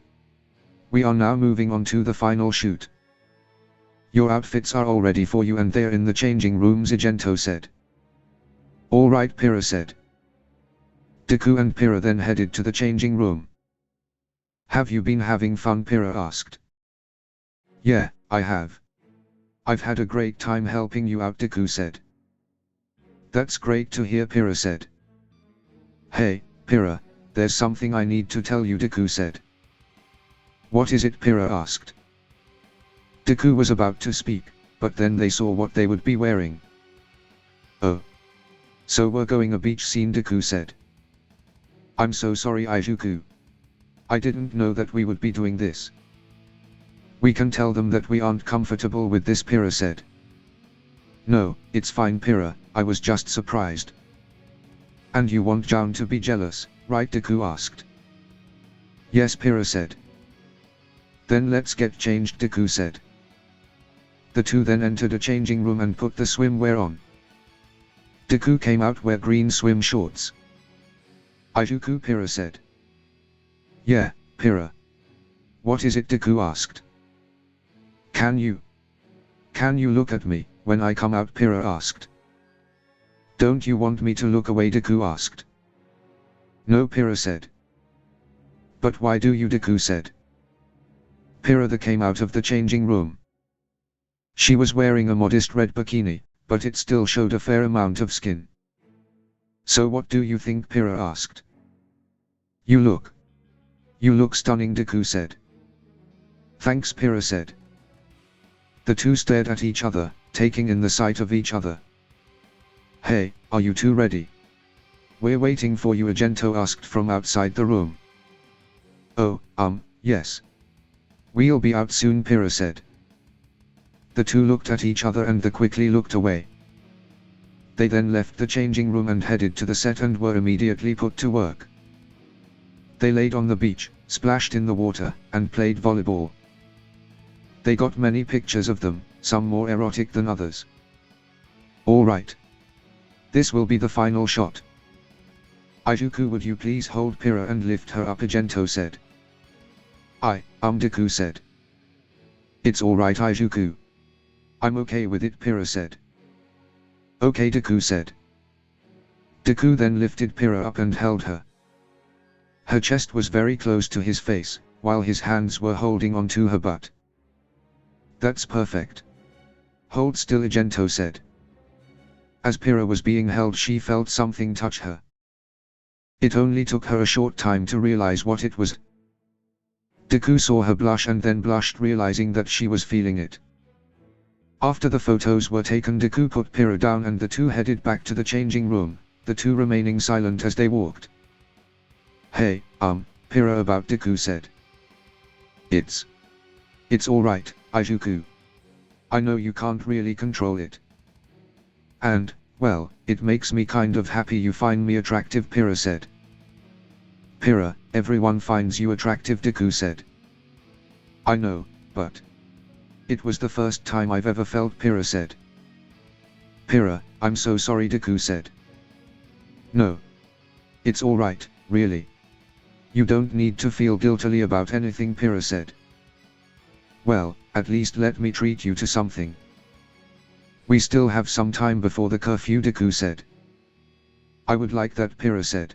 A: We are now moving on to the final shoot. Your outfits are all ready for you and they're in the changing rooms," Argento said. "Alright," Pyrrha said. Deku and Pyrrha then headed to the changing room. "Have you been having fun?" Pyrrha asked. "Yeah, I have. I've had a great time helping you out," Deku said. "That's great to hear," Pyrrha said. "Hey, Pyrrha, there's something I need to tell you," Deku said. "What is it?" Pyrrha asked. Deku was about to speak, but then they saw what they would be wearing. "Oh. So we're going a beach scene," Deku said. "I'm so sorry, Izuku. I didn't know that we would be doing this." "We can tell them that we aren't comfortable with this," Pyrrha said. "No, it's fine, Pyrrha, I was just surprised." "And you want Jaun to be jealous, right?" Deku asked. "Yes," Pyrrha said. "Then let's get changed," Deku said. The two then entered a changing room and put the swimwear on. Deku came out wearing green swim shorts. "Izuku," Pyrrha said. "Yeah, Pyrrha." "What is it?" Deku asked. Can you look at me when I come out?" Pyrrha asked. "Don't you want me to look away?" Deku asked. "No," Pyrrha said. "But why do you?" Deku said. Pyrrha came out of the changing room. She was wearing a modest red bikini, but it still showed a fair amount of skin. "So what do you think?" Pyrrha asked. You look stunning, Deku said. Thanks, Pyrrha said. The two stared at each other, taking in the sight of each other. Hey, are you two ready? We're waiting for you, Argento asked from outside the room. Oh, yes. We'll be out soon, Pyrrha said. The two looked at each other and they quickly looked away. They then left the changing room and headed to the set and were immediately put to work. They laid on the beach, splashed in the water, and played volleyball. They got many pictures of them, some more erotic than others. Alright. This will be the final shot. Izuku, would you please hold Pyrrha and lift her up, Argento said. Deku said. It's alright, Izuku. I'm okay with it, Pyrrha said. Okay, Deku said. Deku then lifted Pyrrha up and held her. Her chest was very close to his face, while his hands were holding onto her butt. That's perfect. Hold still, Argento said. As Pyrrha was being held, she felt something touch her. It only took her a short time to realize what it was. Deku saw her blush and then blushed, realizing that she was feeling it. After the photos were taken, Deku put Pyrrha down and the two headed back to the changing room, the two remaining silent as they walked. Hey, Pyrrha, about Deku said. It's alright, Izuku. I know you can't really control it. And, well, it makes me kind of happy you find me attractive, Pyrrha said. Pyrrha, everyone finds you attractive, Deku said. I know, but it was the first time I've ever felt, Pyrrha said. Pyrrha, I'm so sorry, Deku said. No. It's alright, really. You don't need to feel guiltily about anything, Pyrrha said. Well, at least let me treat you to something. We still have some time before the curfew, Deku said. I would like that, Pyrrha said.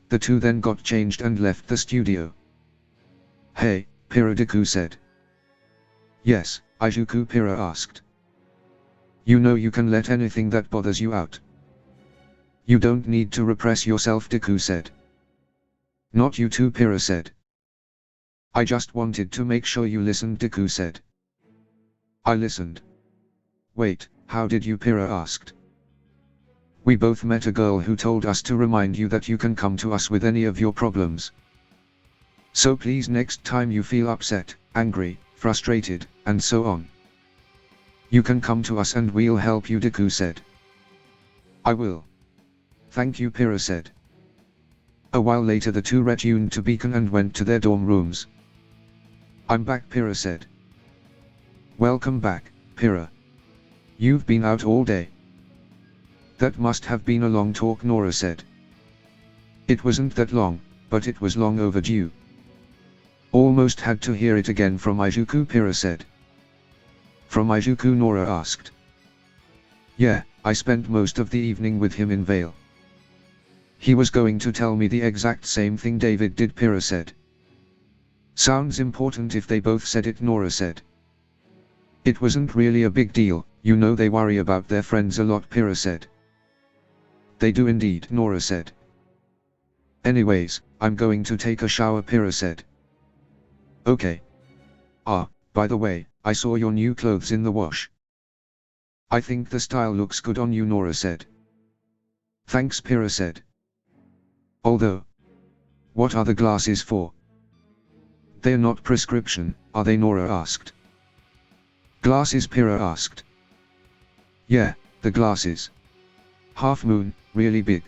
A: The two then got changed and left the studio. Hey, Pyrrha, Deku said. Yes, Izuku, Pyrrha asked. You know you can let anything that bothers you out. You don't need to repress yourself, Deku said. Not you too, Pyrrha said. I just wanted to make sure you listened, Deku said. I listened. Wait, how did you, Pyrrha asked. We both met a girl who told us to remind you that you can come to us with any of your problems. So please, next time you feel upset, angry, frustrated, and so on, you can come to us and we'll help you, Deku said. I will. Thank you, Pyrrha said. A while later the two returned to Beacon and went to their dorm rooms. I'm back, Pyrrha said. Welcome back, Pyrrha. You've been out all day. That must have been a long talk, Nora said. It wasn't that long, but it was long overdue. Almost had to hear it again from Izuku, Pyrrha said. From Izuku, Nora asked. Yeah, I spent most of the evening with him in Vale. He was going to tell me the exact same thing David did, Pyrrha said. Sounds important if they both said it, Nora said. It wasn't really a big deal, you know they worry about their friends a lot, Pyrrha said. They do indeed, Nora said. Anyways, I'm going to take a shower, Pyrrha said. Okay. By the way, I saw your new clothes in the wash. I think the style looks good on you, Nora said. Thanks, Pyrrha said. Although, what are the glasses for? They're not prescription, are they, Nora asked. Glasses, Pyrrha asked. Yeah, the glasses. Half moon, really big.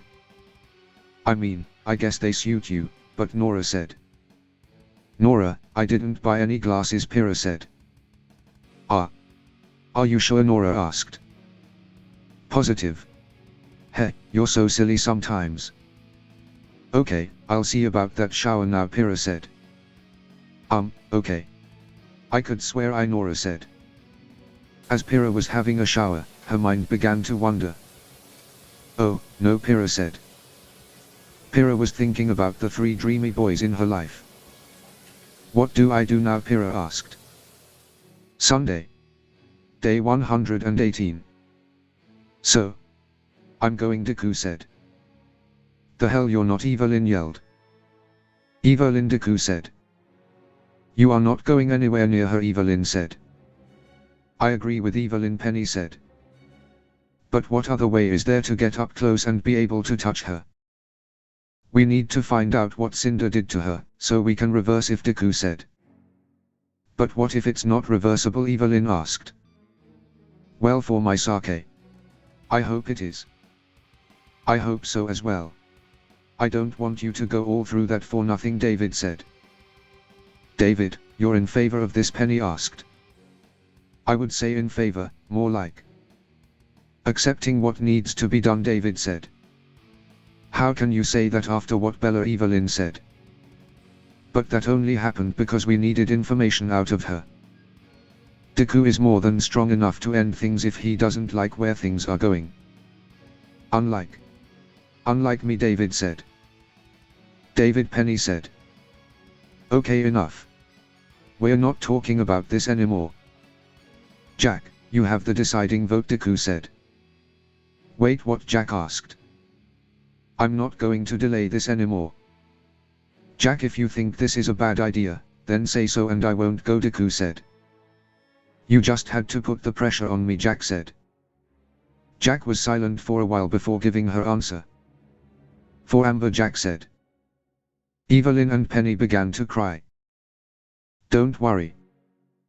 A: I mean, I guess they suit you, but Nora said. Nora, I didn't buy any glasses, Pyrrha said. Are you sure, Nora asked. Positive. Heh, you're so silly sometimes. Okay, I'll see about that shower now, Pyrrha said. Okay. I could swear Nora said. As Pyrrha was having a shower, her mind began to wander. Oh, no, Pyrrha said. Pyrrha was thinking about the three dreamy boys in her life. What do I do now, Pyrrha asked. Sunday. Day 118. So, I'm going, Deku said. The hell, you're not, Evelyn yelled. Evelyn, Deku said. You are not going anywhere near her, Evelyn said. I agree with Evelyn, Penny said. But what other way is there to get up close and be able to touch her? We need to find out what Cinder did to her, so we can reverse if, Deku said. But what if it's not reversible, Evelyn asked. Well, for my sake. I hope it is. I hope so as well. I don't want you to go all through that for nothing, David said. David, you're in favor of this, Penny asked. I would say in favor, more like accepting what needs to be done, David said. How can you say that after what Bella, Evelyn said? But that only happened because we needed information out of her. Deku is more than strong enough to end things if he doesn't like where things are going. Unlike me, David said. David, Penny said. Okay, enough. We're not talking about this anymore. Jack, you have the deciding vote, Deku said. Wait, what? Jack asked. I'm not going to delay this anymore. Jack, if you think this is a bad idea, then say so and I won't go, Deku said. You just had to put the pressure on me, Jack said. Jack was silent for a while before giving her answer. For Amber, Jack said. Evelyn and Penny began to cry. Don't worry.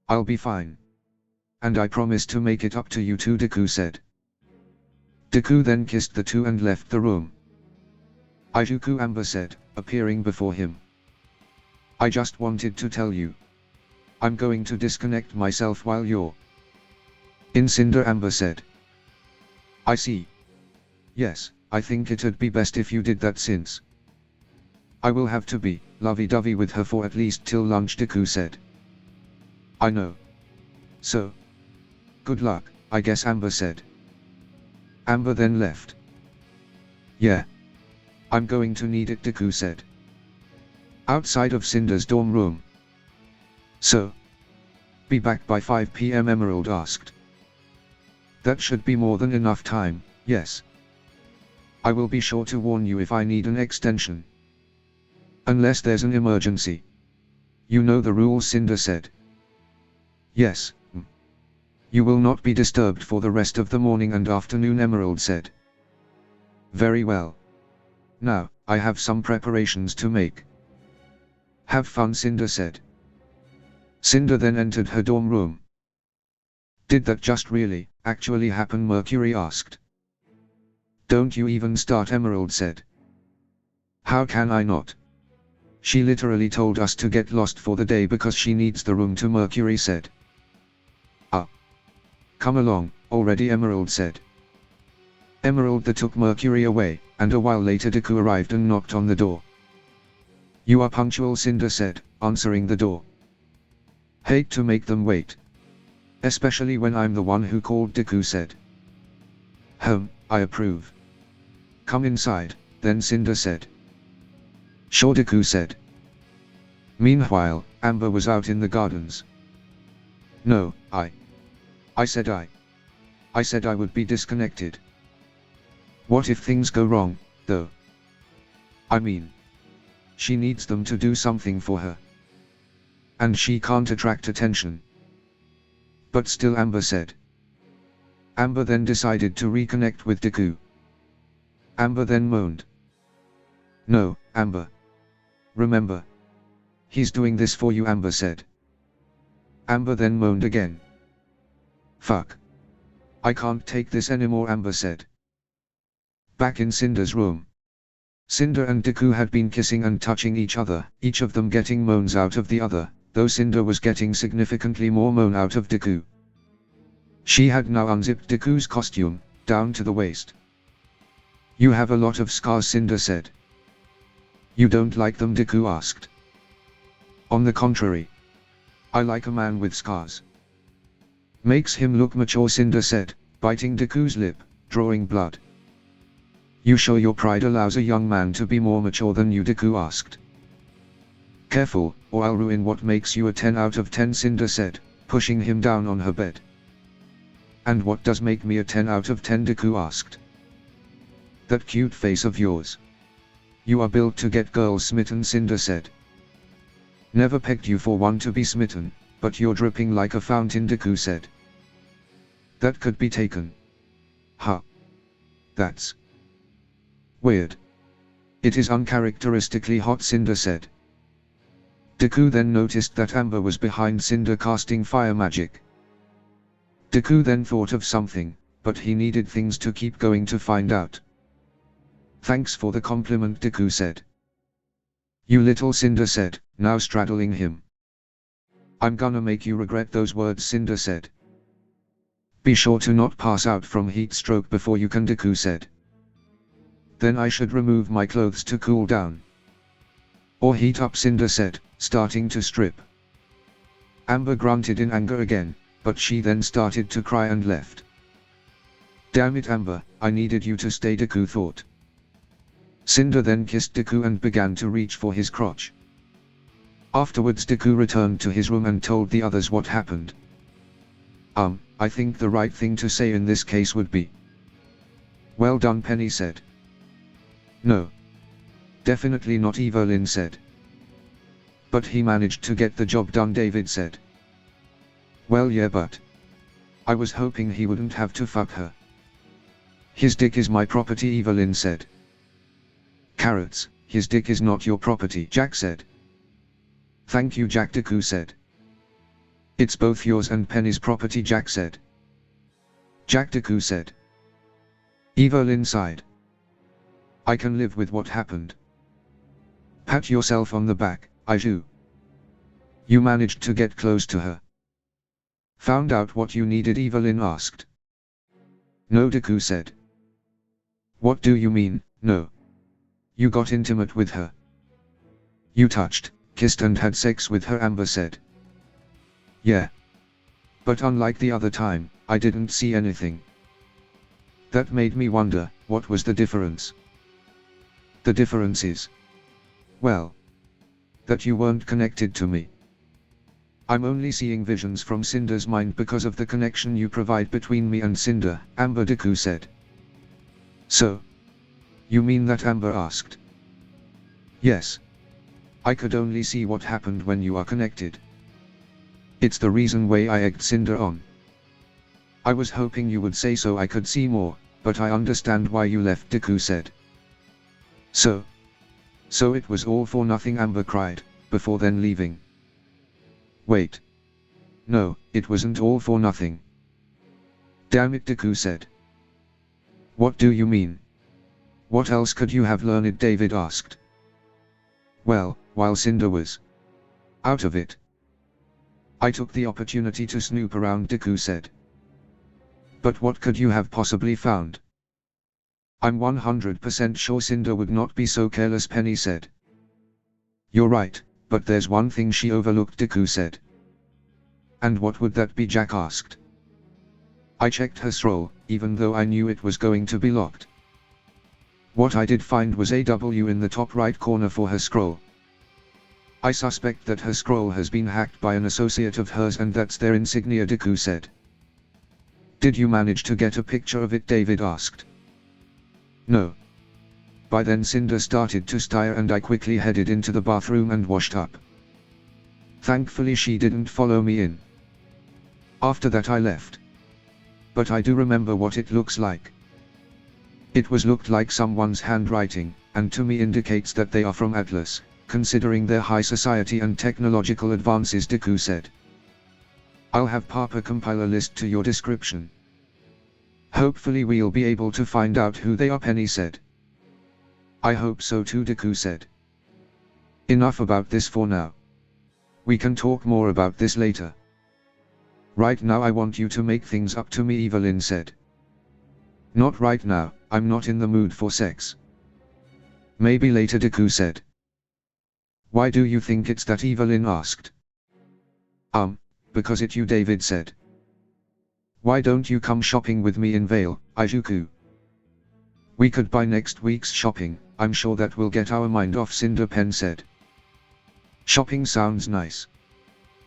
A: I'll be fine. And I promise to make it up to you too, Deku said. Deku then kissed the two and left the room. Ijuku, Amber said, appearing before him. I just wanted to tell you. I'm going to disconnect myself while you're in, Cinder, Amber said. I see. Yes, I think it'd be best if you did that since I will have to be lovey-dovey with her for at least till lunch, Deku said. I know. So, good luck, I guess, Amber said. Amber then left. Yeah. I'm going to need it, Deku said. Outside of Cinder's dorm room. So, be back by 5 p.m. Emerald asked. That should be more than enough time, yes. I will be sure to warn you if I need an extension. Unless there's an emergency. You know the rules, Cinder said. Yes. You will not be disturbed for the rest of the morning and afternoon, Emerald said. Very well. Now, I have some preparations to make. Have fun, Cinder said. Cinder then entered her dorm room. Did that just really, actually happen, Mercury asked. Don't you even start, Emerald said. How can I not? She literally told us to get lost for the day because she needs the room to, Mercury said. Come along, already, Emerald said. Emerald then took Mercury away, and a while later Deku arrived and knocked on the door. You are punctual, Cinder said, answering the door. Hate to make them wait. Especially when I'm the one who called, Deku said. I approve. Come inside, then, Cinder said. Sure, Deku said. Meanwhile, Amber was out in the gardens. No, I said I would be disconnected. What if things go wrong, though? I mean, she needs them to do something for her. And she can't attract attention. But still, Amber said. Amber then decided to reconnect with Deku. Amber then moaned. No, Amber. Remember. He's doing this for you, Amber said. Amber then moaned again. Fuck. I can't take this anymore, Amber said. Back in Cinder's room. Cinder and Deku had been kissing and touching each other, each of them getting moans out of the other, though Cinder was getting significantly more moan out of Deku. She had now unzipped Deku's costume, down to the waist. You have a lot of scars, Cinder said. You don't like them, Deku asked. On the contrary. I like a man with scars. Makes him look mature, Cinder said, biting Deku's lip, drawing blood. You sure your pride allows a young man to be more mature than you, Deku asked. Careful, or I'll ruin what makes you a 10 out of 10, Cinder said, pushing him down on her bed. And what does make me a 10 out of 10, Deku asked. That cute face of yours. You are built to get girls smitten, Cinder said, Never pegged you for one to be smitten, but you're dripping like a fountain, Deku said. That could be taken. Huh. That's weird. It is uncharacteristically hot, Cinder said. Deku then noticed that Amber was behind Cinder casting fire magic. Deku then thought of something, but he needed things to keep going to find out. Thanks for the compliment, Deku said. You little, Cinder said, now straddling him. I'm gonna make you regret those words, Cinder said. Be sure to not pass out from heat stroke before you can, Deku said. Then I should remove my clothes to cool down. Or heat up, Cinder said, starting to strip. Amber grunted in anger again, but she then started to cry and left. Damn it, Amber, I needed you to stay, Deku thought. Cinder then kissed Deku and began to reach for his crotch. Afterwards Deku returned to his room and told the others what happened. I think the right thing to say in this case would be, well done, Penny said. No. Definitely not, Evelyn said. But he managed to get the job done, David said. Well yeah, but I was hoping he wouldn't have to fuck her. His dick is my property, Evelyn said. Carrots, his dick is not your property, Jack said. Thank you, Jack, Deku said. It's both yours and Penny's property, Jack said. Jack, Deku said. Evelyn sighed. I can live with what happened. Pat yourself on the back, I do. You managed to get close to her. Found out what you needed, Evelyn asked. No, Deku said. What do you mean, no? You got intimate with her. You touched, kissed and had sex with her, Amber said. Yeah. But unlike the other time, I didn't see anything. That made me wonder, what was the difference? The difference is, well, that you weren't connected to me. I'm only seeing visions from Cinder's mind because of the connection you provide between me and Cinder, Amber, Deku said. So? You mean that, Amber asked. Yes. I could only see what happened when you are connected. It's the reason why I egged Cinder on. I was hoping you would say so I could see more, but I understand why you left, Deku said. So it was all for nothing, Amber cried, before then leaving. Wait. No, it wasn't all for nothing. Damn it, Deku said. What do you mean? What else could you have learned, David asked. Well, while Cinder was out of it, I took the opportunity to snoop around, Deku said. But what could you have possibly found? I'm 100% sure Cinder would not be so careless, Penny said. You're right, but there's one thing she overlooked, Deku said. And what would that be, Jack asked. I checked her scroll, even though I knew it was going to be locked. What I did find was a W in the top right corner for her scroll. I suspect that her scroll has been hacked by an associate of hers and that's their insignia, Deku said. Did you manage to get a picture of it, David asked. No. By then Cinder started to stir and I quickly headed into the bathroom and washed up. Thankfully she didn't follow me in. After that I left. But I do remember what it looks like. It looked like someone's handwriting, and to me indicates that they are from Atlas, considering their high society and technological advances, Deku said. I'll have Papa compile a list to your description. Hopefully we'll be able to find out who they are, Penny said. I hope so too, Deku said. Enough about this for now. We can talk more about this later. Right now I want you to make things up to me, Evelyn said. Not right now, I'm not in the mood for sex. Maybe later, Deku said. Why do you think it's that, Evelyn asked. Because it's you, David said. Why don't you come shopping with me in Vale, Ijuku? We could buy next week's shopping, I'm sure that will get our mind off, Cinder Pen said. Shopping sounds nice.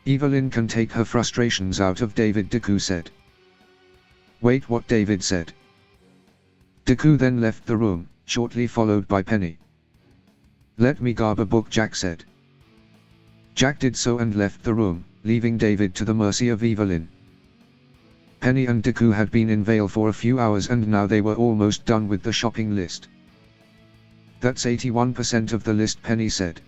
A: Evelyn can take her frustrations out of David, Deku said. Wait, what? David said. Deku then left the room, shortly followed by Penny. Let me grab a book, Jack said. Jack did so and left the room, leaving David to the mercy of Evelyn. Penny and Deku had been in Vale for a few hours and now they were almost done with the shopping list. That's 81% of the list, Penny said.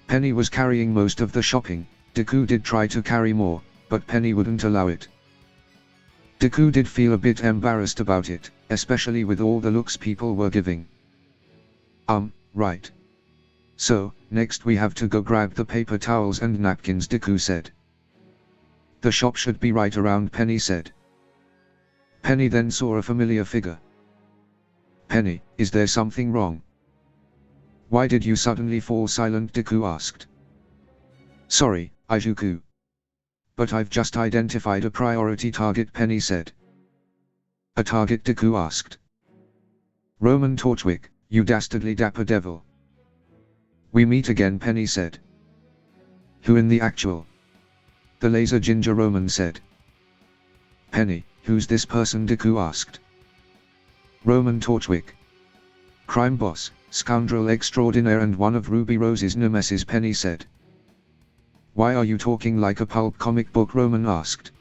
A: Penny was carrying most of the shopping. Deku did try to carry more, but Penny wouldn't allow it. Deku did feel a bit embarrassed about it, especially with all the looks people were giving. Right. So, next we have to go grab the paper towels and napkins, Deku said. The shop should be right around, Penny said. Penny then saw a familiar figure. Penny, is there something wrong? Why did you suddenly fall silent? Deku asked. Sorry, Izuku. But I've just identified a priority target, Penny said. A target? Deku asked. Roman Torchwick, you dastardly dapper devil. We meet again, Penny said. Who in the actual? The laser ginger Roman said. Penny, who's this person? Deku asked. Roman Torchwick. Crime boss, scoundrel extraordinaire and one of Ruby Rose's nemesis, Penny said. Why are you talking like a pulp comic book? Roman asked.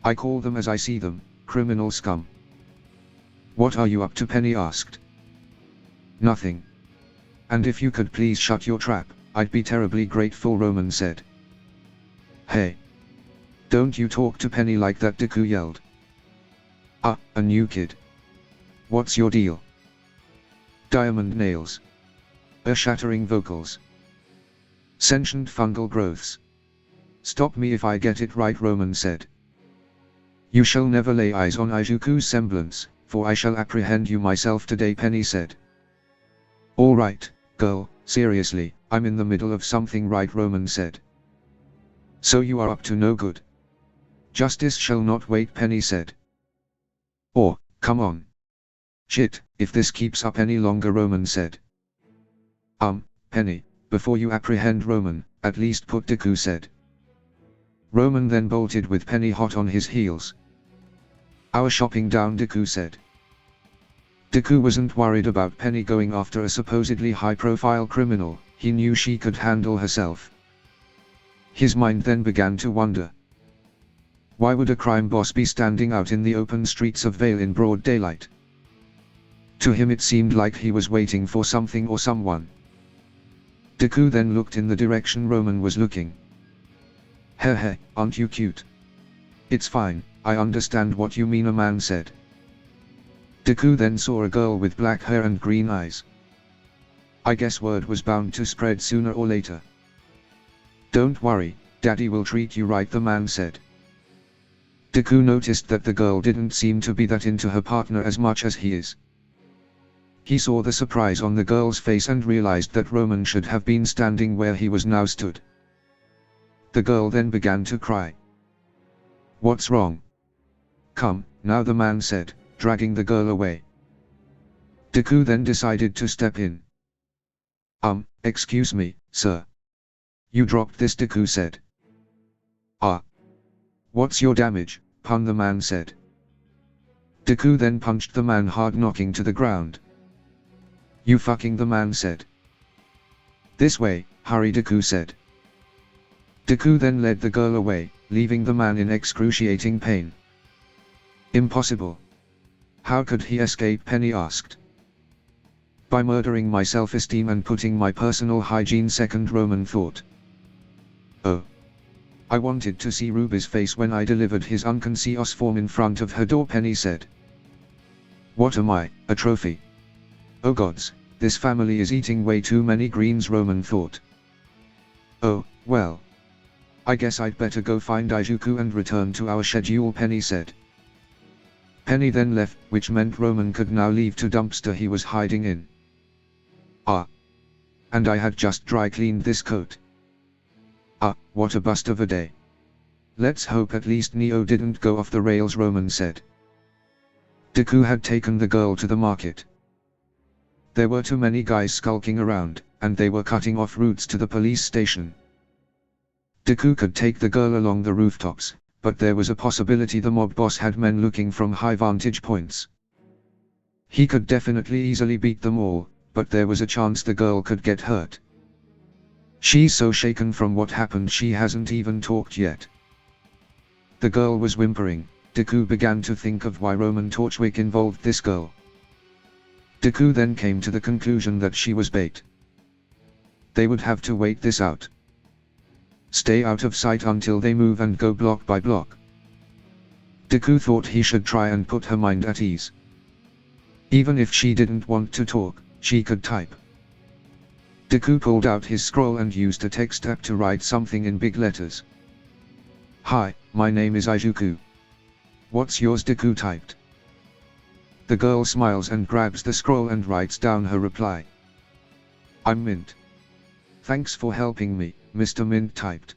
A: I call them as I see them, criminal scum. What are you up to? Penny asked. Nothing. And if you could please shut your trap, I'd be terribly grateful, Roman said. Hey. Don't you talk to Penny like that, Deku yelled. A new kid. What's your deal? Diamond nails. Earth-shattering vocals. Sentient fungal growths. Stop me if I get it right, Roman said. You shall never lay eyes on Izuku's semblance, for I shall apprehend you myself today, Penny said. All right, girl, seriously, I'm in the middle of something, right, Roman said. So you are up to no good. Justice shall not wait, Penny said. Or, come on. Shit, if this keeps up any longer, Roman said. Penny, before you apprehend Roman, at least put Deku said. Roman then bolted with Penny hot on his heels. Our shopping down, Deku said. Deku wasn't worried about Penny going after a supposedly high-profile criminal, he knew she could handle herself. His mind then began to wonder. Why would a crime boss be standing out in the open streets of Vale in broad daylight? To him it seemed like he was waiting for something or someone. Deku then looked in the direction Roman was looking. Heh, aren't you cute? It's fine, I understand what you mean, a man said. Deku then saw a girl with black hair and green eyes. I guess word was bound to spread sooner or later. Don't worry, Daddy will treat you right, the man said. Deku noticed that the girl didn't seem to be that into her partner as much as he is. He saw the surprise on the girl's face and realized that Roman should have been standing where he was now stood. The girl then began to cry. What's wrong? Come, now, the man said, dragging the girl away. Deku then decided to step in. Excuse me, sir. You dropped this, Deku said. What's your damage, pun, the man said. Deku then punched the man hard, knocking to the ground. You fucking, the man said. This way, hurry, Deku said. Deku then led the girl away, leaving the man in excruciating pain. Impossible. How could he escape? Penny asked. By murdering my self-esteem and putting my personal hygiene second, Roman thought. Oh. I wanted to see Ruby's face when I delivered his unconscious form in front of her door, Penny said. What am I, a trophy? Oh gods, this family is eating way too many greens, Roman thought. Oh, well. I guess I'd better go find Izuku and return to our schedule, Penny said. Penny then left, which meant Roman could now leave to dumpster he was hiding in. And I had just dry cleaned this coat. What a bust of a day. Let's hope at least Neo didn't go off the rails, Roman said. Deku had taken the girl to the market. There were too many guys skulking around, and they were cutting off routes to the police station. Deku could take the girl along the rooftops, but there was a possibility the mob boss had men looking from high vantage points. He could definitely easily beat them all, but there was a chance the girl could get hurt. She's so shaken from what happened she hasn't even talked yet. The girl was whimpering. Deku began to think of why Roman Torchwick involved this girl. Deku then came to the conclusion that she was bait. They would have to wait this out. Stay out of sight until they move and go block by block. Deku thought he should try and put her mind at ease. Even if she didn't want to talk, she could type. Deku pulled out his scroll and used a text app to write something in big letters. "Hi, my name is Ijuku. What's yours?" Deku typed. The girl smiles and grabs the scroll and writes down her reply. "I'm Mint. Thanks for helping me," Mr. Mint typed.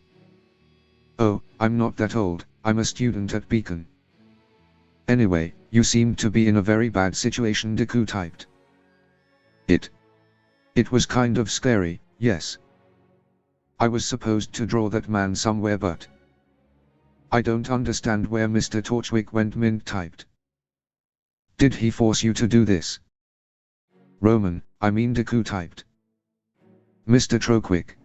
A: "Oh, I'm not that old, I'm a student at Beacon." "Anyway, you seemed to be in a very bad situation," Deku typed. It was kind of scary, yes. I was supposed to draw that man somewhere, but I don't understand where Mr. Torchwick went," Mint typed. "Did he force you to do this?" "Roman, I mean," Deku typed. "Mr. Torchwick."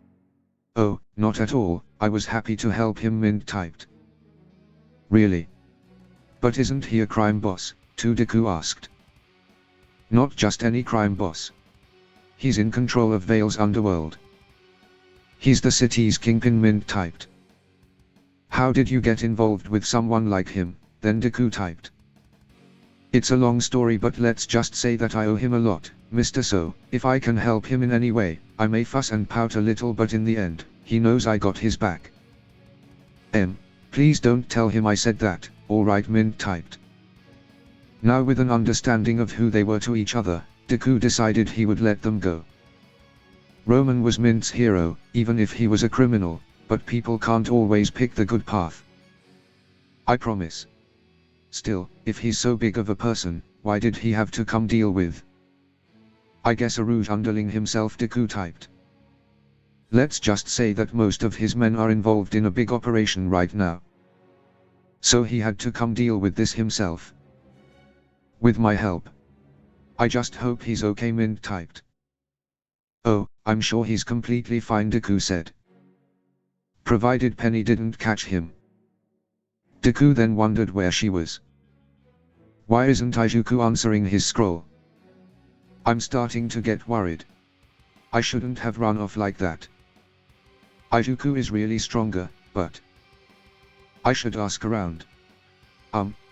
A: "Oh, not at all, I was happy to help him," Mint typed. "Really? But isn't he a crime boss, too?" Deku asked. "Not just any crime boss. He's in control of Vale's underworld. He's the city's kingpin," Mint typed. "How did you get involved with someone like him?" Then Deku typed. "It's a long story, but let's just say that I owe him a lot, Mr. So, if I can help him in any way, I may fuss and pout a little, but in the end, he knows I got his back." Please don't tell him I said that." "Alright," Mint typed. Now with an understanding of who they were to each other, Deku decided he would let them go. Roman was Mint's hero, even if he was a criminal, but people can't always pick the good path. "I promise. Still, if he's so big of a person, why did he have to come deal with?" "I guess a rouge underling himself," Deku typed. "Let's just say that most of his men are involved in a big operation right now. So he had to come deal with this himself. With my help. I just hope he's okay," Mint typed. "Oh, I'm sure he's completely fine," Deku said. "Provided Penny didn't catch him." Deku then wondered where she was. Why isn't Ijuku answering his scroll? I'm starting to get worried. I shouldn't have run off like that. Ijuku is really stronger, but I should ask around.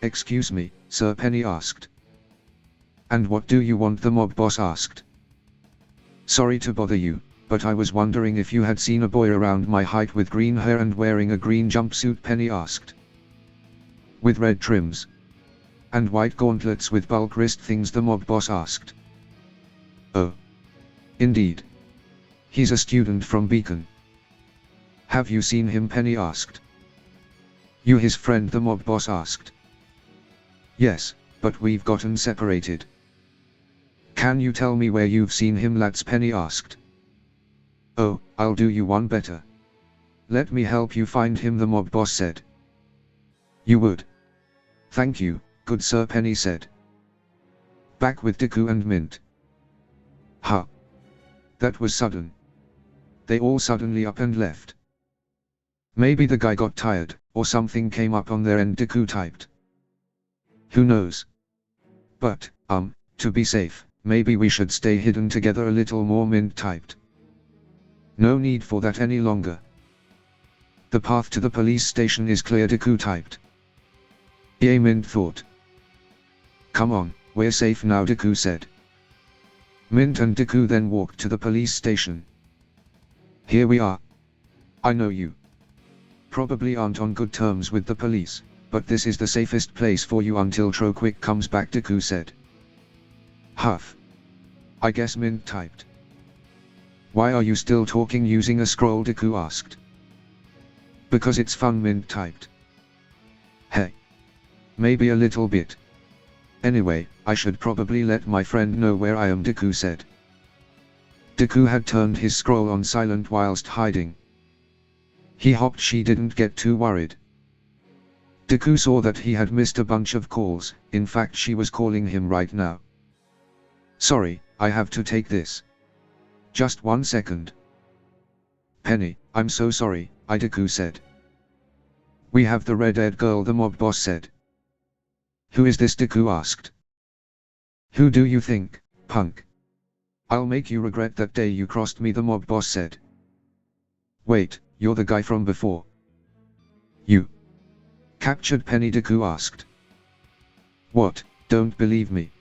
A: Excuse me, sir," Penny asked. "And what do you want?" the mob boss asked. "Sorry to bother you, but I was wondering if you had seen a boy around my height with green hair and wearing a green jumpsuit," Penny asked. "With red trims and white gauntlets with bulk wrist things," the mob boss asked. "Oh. Indeed. He's a student from Beacon." "Have you seen him?" Penny asked. "You his friend?" the mob boss asked. "Yes, but we've gotten separated." "Can you tell me where you've seen him?" Penny asked. "Oh, I'll do you one better. Let me help you find him," the mob boss said. "You would? Thank you, good sir," Penny said. Back with Deku and Mint. "Huh. That was sudden. They all suddenly up and left. Maybe the guy got tired, or something came up on their end," Deku typed. "Who knows? But, to be safe, maybe we should stay hidden together a little more," Mint typed. "No need for that any longer. The path to the police station is clear," Deku typed. "Yeah," Mint thought. "Come on, we're safe now," Deku said. Mint and Deku then walked to the police station. "Here we are. I know you probably aren't on good terms with the police, but this is the safest place for you until Torchwick comes back," Deku said. "Huff. I guess," Mint typed. "Why are you still talking using a scroll?" Deku asked. "Because it's fun," Mint typed. "Hey. Maybe a little bit. Anyway, I should probably let my friend know where I am," Deku said. Deku had turned his scroll on silent whilst hiding. He hoped she didn't get too worried. Deku saw that he had missed a bunch of calls, in fact she was calling him right now. "Sorry, I have to take this. Just 1 second." Penny, I'm so sorry, Deku said. We have the red-haired girl, the mob boss said. Who is this? Deku asked. Who do you think, punk? I'll make you regret that day you crossed me, the mob boss said. Wait, you're the guy from before. You captured Penny? Deku asked. What, don't believe me?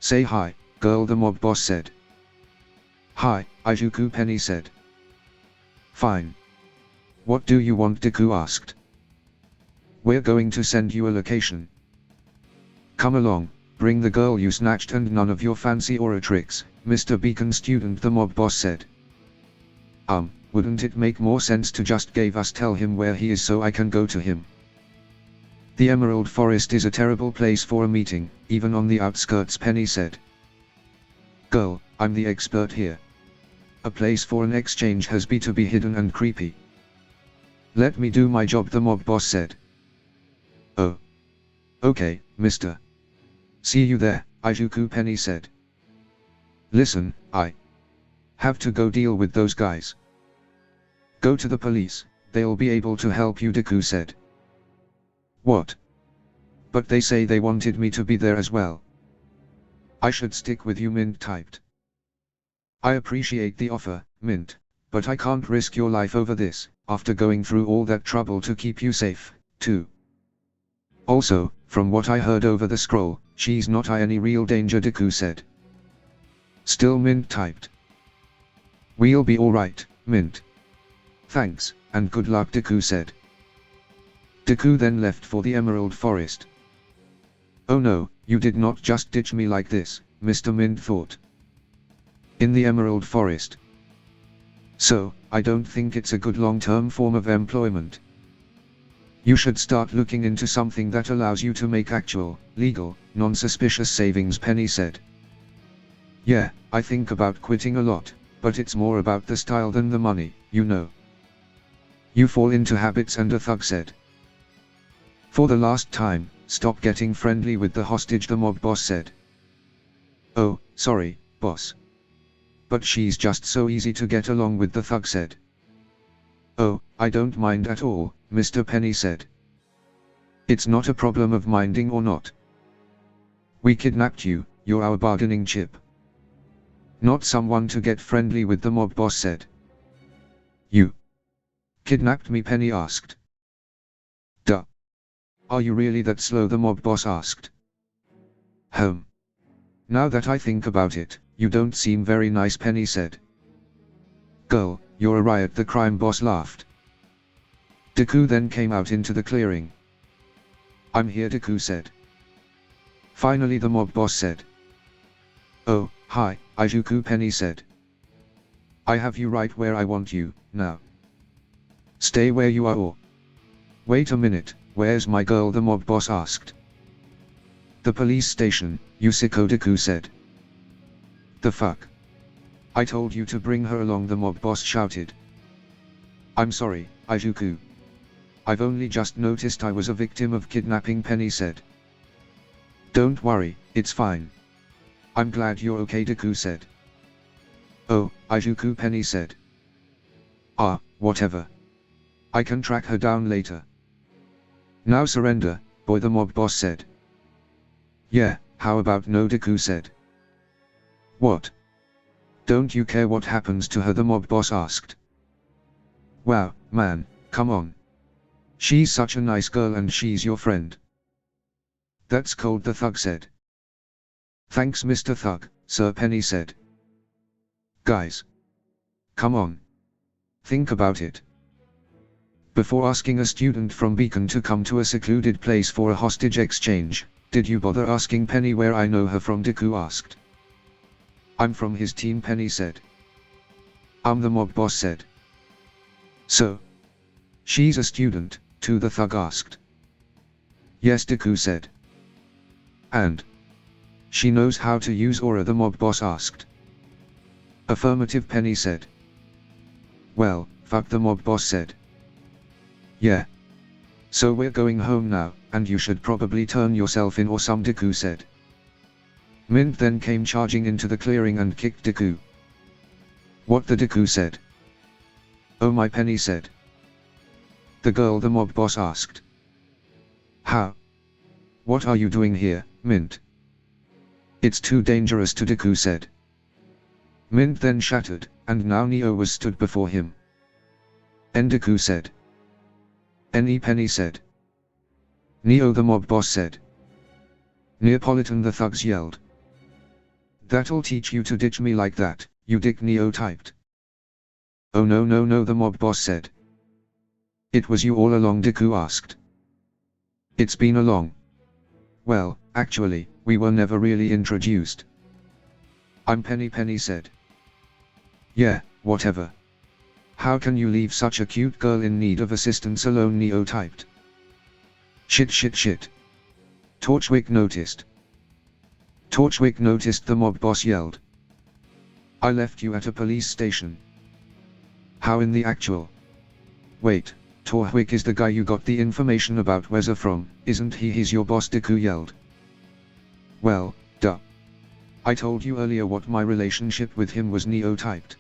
A: Say hi, girl, the mob boss said. Hi, Ijuku, Penny said. Fine. What do you want? Deku asked. We're going to send you a location. Come along, bring the girl you snatched and none of your fancy aura tricks, Mr. Beacon student, the mob boss said. Wouldn't it make more sense to just give us tell him where he is so I can go to him? The Emerald Forest is a terrible place for a meeting, even on the outskirts, Penny said. Girl, I'm the expert here. A place for an exchange has to be hidden and creepy. Let me do my job, the mob boss said. Oh. Okay, mister. See you there, Ijuku, Penny said. Listen, I have to go deal with those guys. Go to the police, they'll be able to help you, Deku said. What? But they say they wanted me to be there as well. I should stick with you, Mint typed. I appreciate the offer, Mint, but I can't risk your life over this, after going through all that trouble to keep you safe, too. Also, from what I heard over the scroll, she's not any real danger, Deku said. Still, Mint typed. We'll be alright, Mint. Thanks, and good luck, Deku said. Deku then left for the Emerald Forest. Oh no, you did not just ditch me like this, Mr. Mint thought. In the Emerald Forest. So, I don't think it's a good long-term form of employment. You should start looking into something that allows you to make actual, legal, non-suspicious savings, Penny said. Yeah, I think about quitting a lot, but it's more about the style than the money, you know. You fall into habits, and a thug said. For the last time, stop getting friendly with the hostage, the mob boss said. Oh, sorry, boss. But she's just so easy to get along with, the thug said. Oh, I don't mind at all, Mr. Penny said. It's not a problem of minding or not. We kidnapped you, you're our bargaining chip. Not someone to get friendly with, the mob boss said. You kidnapped me, Penny asked. Duh. Are you really that slow, the mob boss asked. Now that I think about it, you don't seem very nice, Penny said. Girl, you're a riot, the crime boss laughed. Deku then came out into the clearing. I'm here, Deku said. Finally, the mob boss said. Oh, hi, Ijuku, Penny said. I have you right where I want you, now. Stay where you are or... Wait a minute, where's my girl, the mob boss asked. The police station, Yusiko, Deku said. The fuck? I told you to bring her along, the mob boss shouted. I'm sorry, Ijuku. I've only just noticed I was a victim of kidnapping, Penny said. Don't worry, it's fine. I'm glad you're okay, Deku said. Oh, Ijuku, Penny said. Whatever. I can track her down later. Now surrender, boy, the mob boss said. Yeah, how about no, Deku said. What? Don't you care what happens to her, the mob boss asked. Wow, man, come on. She's such a nice girl and she's your friend. That's cold, the thug said. Thanks, Mr. Thug, Sir, Penny said. Guys. Come on. Think about it. Before asking a student from Beacon to come to a secluded place for a hostage exchange, did you bother asking Penny where I know her from, Deku asked. I'm from his team, Penny said. The mob boss said. So? She's a student, too, the thug asked. Yes, Deku said. And? She knows how to use aura, the mob boss asked. Affirmative, Penny said. Well, fuck, the mob boss said. Yeah. So we're going home now, and you should probably turn yourself in or some, Deku said. Mint then came charging into the clearing and kicked Deku. What, the Deku said. Oh my, Penny said. The girl the mob boss asked. How? What are you doing here, Mint? It's too dangerous to, Deku said. Mint then shattered, and now Neo was stood before him. Deku said. Any, Penny said. Neo the mob boss said. Neapolitan the thugs yelled. That'll teach you to ditch me like that, you dick, Neo typed. Oh no no no, the mob boss said. It was you all along, Deku asked. It's been along. Well, actually, we were never really introduced. I'm Penny, Penny said. Yeah, whatever. How can you leave such a cute girl in need of assistance alone, Neo typed. Shit shit shit. Torchwick noticed. Torchwick noticed, the mob boss yelled. I left you at a police station. How in the actual? Wait, Torchwick is the guy you got the information about Weather from, isn't he? He's your boss, Deku yelled. Well, duh. I told you earlier what my relationship with him was, Neo typed.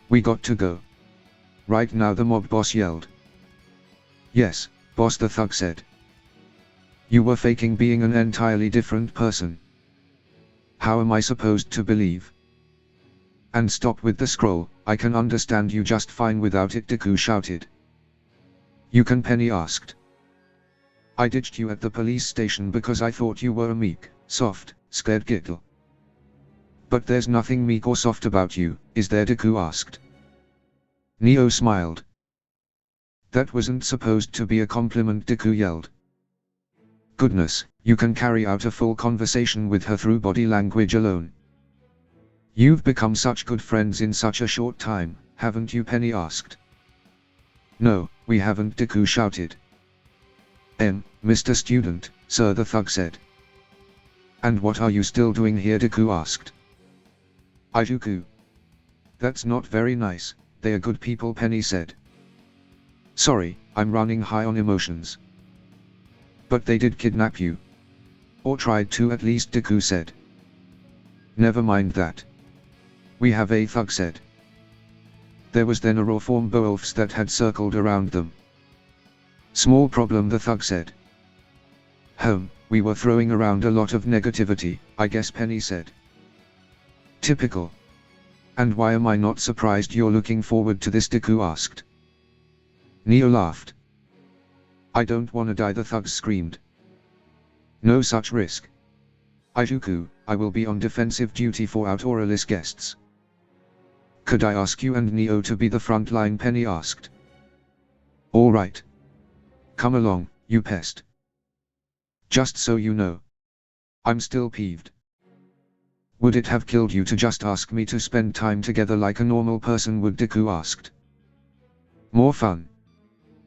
A: We got to go. Right now, the mob boss yelled. Yes, boss, the thug said. You were faking being an entirely different person. How am I supposed to believe? And stop with the scroll, I can understand you just fine without it, Deku shouted. You can, Penny asked. I ditched you at the police station because I thought you were a meek, soft, scared gittle. But there's nothing meek or soft about you, is there, Deku asked. Neo smiled. That wasn't supposed to be a compliment, Deku yelled. Goodness, you can carry out a full conversation with her through body language alone. You've become such good friends in such a short time, haven't you, Penny asked. No, we haven't, Deku shouted. Mr. Student, sir, the thug said. And what are you still doing here, Deku asked. Ijuku. That's not very nice, they are good people, Penny said. Sorry, I'm running high on emotions. But they did kidnap you. Or tried to at least, Deku said. Never mind that. We have a thug said. There was then a roar from Beowulfs that had circled around them. Small problem, the thug said. We were throwing around a lot of negativity, I guess, Penny said. Typical. And why am I not surprised you're looking forward to this, Deku asked. Neo laughed. I don't wanna die, the thugs screamed. No such risk. Ijuku, I will be on defensive duty for Autoralis guests. Could I ask you and Neo to be the front line, Penny asked. Alright. Come along, you pest. Just so you know. I'm still peeved. Would it have killed you to just ask me to spend time together like a normal person would, Deku asked. More fun.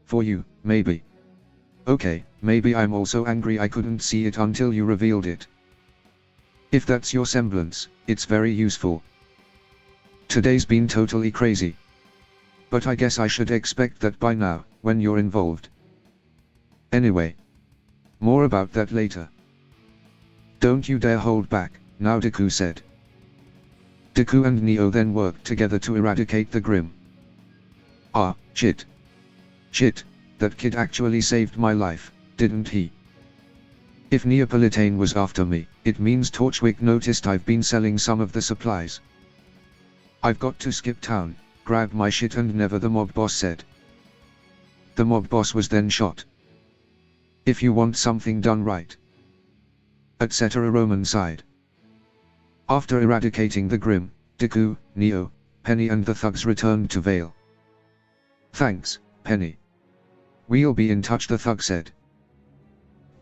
A: For you, maybe. Okay, maybe I'm also angry I couldn't see it until you revealed it. If that's your semblance, it's very useful. Today's been totally crazy. But I guess I should expect that by now, when you're involved. Anyway. More about that later. Don't you dare hold back, now, Deku said. Deku and Neo then worked together to eradicate the Grim. Ah, shit. Shit, that kid actually saved my life, didn't he? If Neapolitane was after me, it means Torchwick noticed I've been selling some of the supplies. I've got to skip town, grab my shit and never, the mob boss said. The mob boss was then shot. If you want something done right. Etc. Roman sighed. After eradicating the Grim, Deku, Neo, Penny and the thugs returned to Vale. Thanks, Penny. We'll be in touch, the thug said.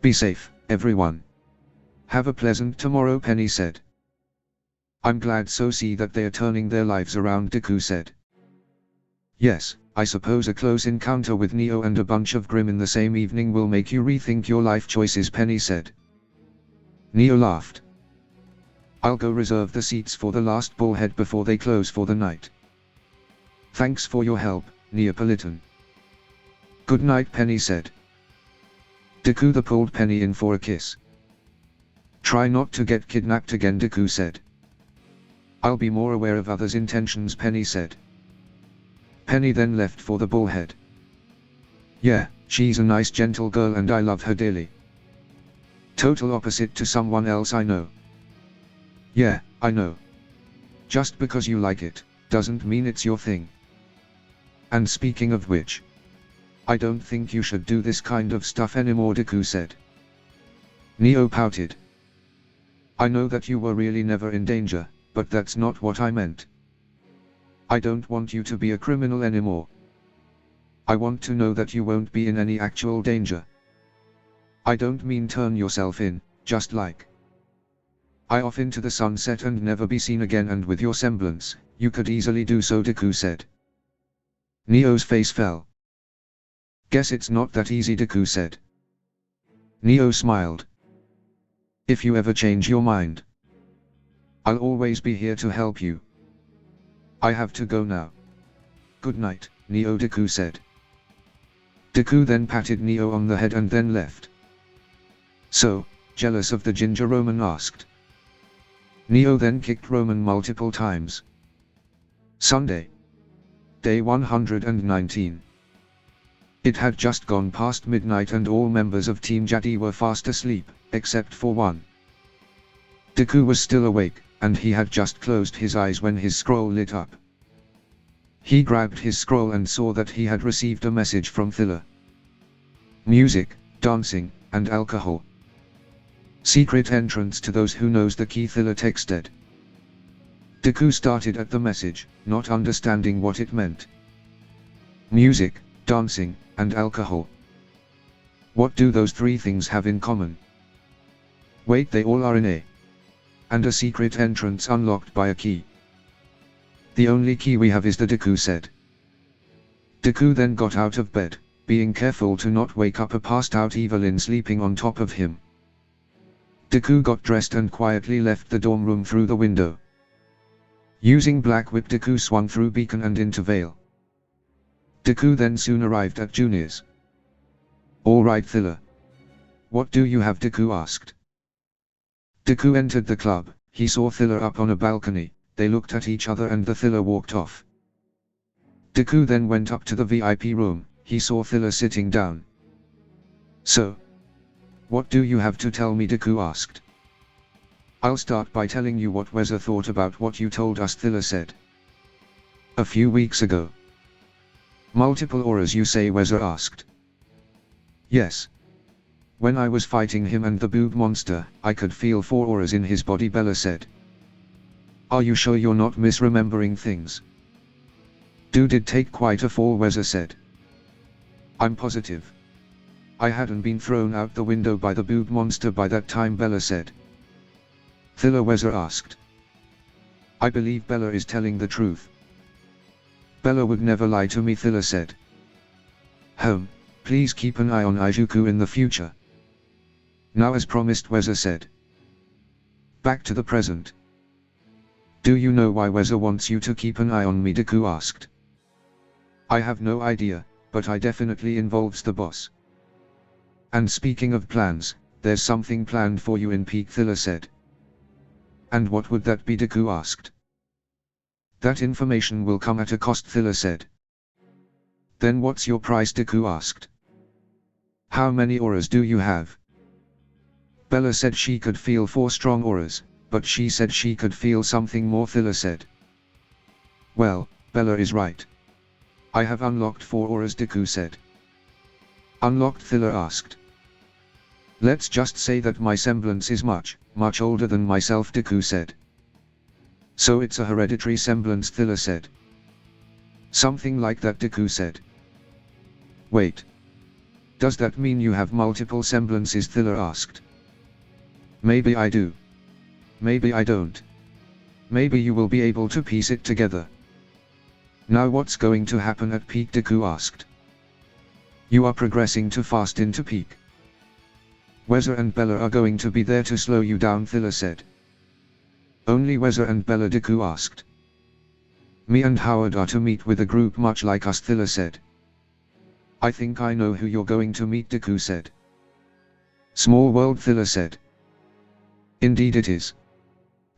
A: Be safe, everyone. Have a pleasant tomorrow, Penny said. I'm glad so see that they are turning their lives around, Deku said. Yes, I suppose a close encounter with Neo and a bunch of Grim in the same evening will make you rethink your life choices, Penny said. Neo laughed. I'll go reserve the seats for the last bullhead before they close for the night. Thanks for your help, Neapolitan. Good night, Penny said. Deku pulled Penny in for a kiss. Try not to get kidnapped again, Deku said. I'll be more aware of others' intentions, Penny said. Penny then left for the bullhead. Yeah, she's a nice gentle girl and I love her dearly. Total opposite to someone else I know. Yeah, I know. Just because you like it, doesn't mean it's your thing. And speaking of which, I don't think you should do this kind of stuff anymore, Deku said. Neo pouted. I know that you were really never in danger, but that's not what I meant. I don't want you to be a criminal anymore. I want to know that you won't be in any actual danger. I don't mean turn yourself in, just like I off into the sunset and never be seen again, and with your semblance, you could easily do so, Deku said. Neo's face fell. Guess it's not that easy, Deku said. Neo smiled. If you ever change your mind, I'll always be here to help you. I have to go now. Good night, Neo, Deku said. Deku then patted Neo on the head and then left. So, jealous of the ginger, Roman asked. Neo then kicked Roman multiple times. Sunday. Day 119. It had just gone past midnight and all members of Team JPDE were fast asleep, except for one. Deku was still awake, and he had just closed his eyes when his scroll lit up. He grabbed his scroll and saw that he had received a message from Thriller. Music, dancing, and alcohol. Secret entrance to those who knows the key, Thriller texted. Deku started at the message, not understanding what it meant. Music, dancing, and alcohol. What do those three things have in common? Wait, they all are in A. And a secret entrance unlocked by a key. The only key we have is the Deku said. Deku then got out of bed, being careful to not wake up a passed out Evelyn sleeping on top of him. Deku got dressed and quietly left the dorm room through the window. Using Black Whip, Deku swung through Beacon and into Vale. Deku then soon arrived at Junior's. Alright, Thriller. What do you have? Deku asked. Deku entered the club. He saw Thriller up on a balcony. They looked at each other and the Thriller walked off. Deku then went up to the VIP room. He saw Thriller sitting down. So, what do you have to tell me? Deku asked. I'll start by telling you what Weather thought about what you told us, Thriller said. A few weeks ago. Multiple auras, you say? Weather asked. Yes. When I was fighting him and the boob monster, I could feel 4 auras in his body, Bella said. Are you sure you're not misremembering things? Dude did take quite a fall, Weather said. I'm positive. I hadn't been thrown out the window by the boob monster by that time, Bella said. Thriller, Weather asked. I believe Bella is telling the truth. Bella would never lie to me, Thriller said. Please keep an eye on Izuku in the future. Now as promised, Weather said. Back to the present. Do you know why Weather wants you to keep an eye on me? Deku asked. I have no idea, but I definitely involves the boss. And speaking of plans, there's something planned for you in Peak, Thriller said. And what would that be? Deku asked. That information will come at a cost, Thriller said. Then what's your price? Deku asked. How many auras do you have? Bella said she could feel 4 strong auras, but she said she could feel something more, Thriller said. Well, Bella is right. I have unlocked 4 auras, Deku said. Unlocked? Thriller asked. Let's just say that my semblance is much older than myself, Deku said. So it's a hereditary semblance, Thriller said. Something like that, Deku said. Wait. Does that mean you have multiple semblances? Thriller asked. Maybe I do. Maybe I don't. Maybe you will be able to piece it together. Now what's going to happen at Peak? Deku asked. You are progressing too fast into Peak. Weather and Bella are going to be there to slow you down, Thriller said. Only Weather and Bella? Deku asked. Me and Howard are to meet with a group much like us, Thriller said. I think I know who you're going to meet, Deku said. Small world, Thriller said. Indeed it is.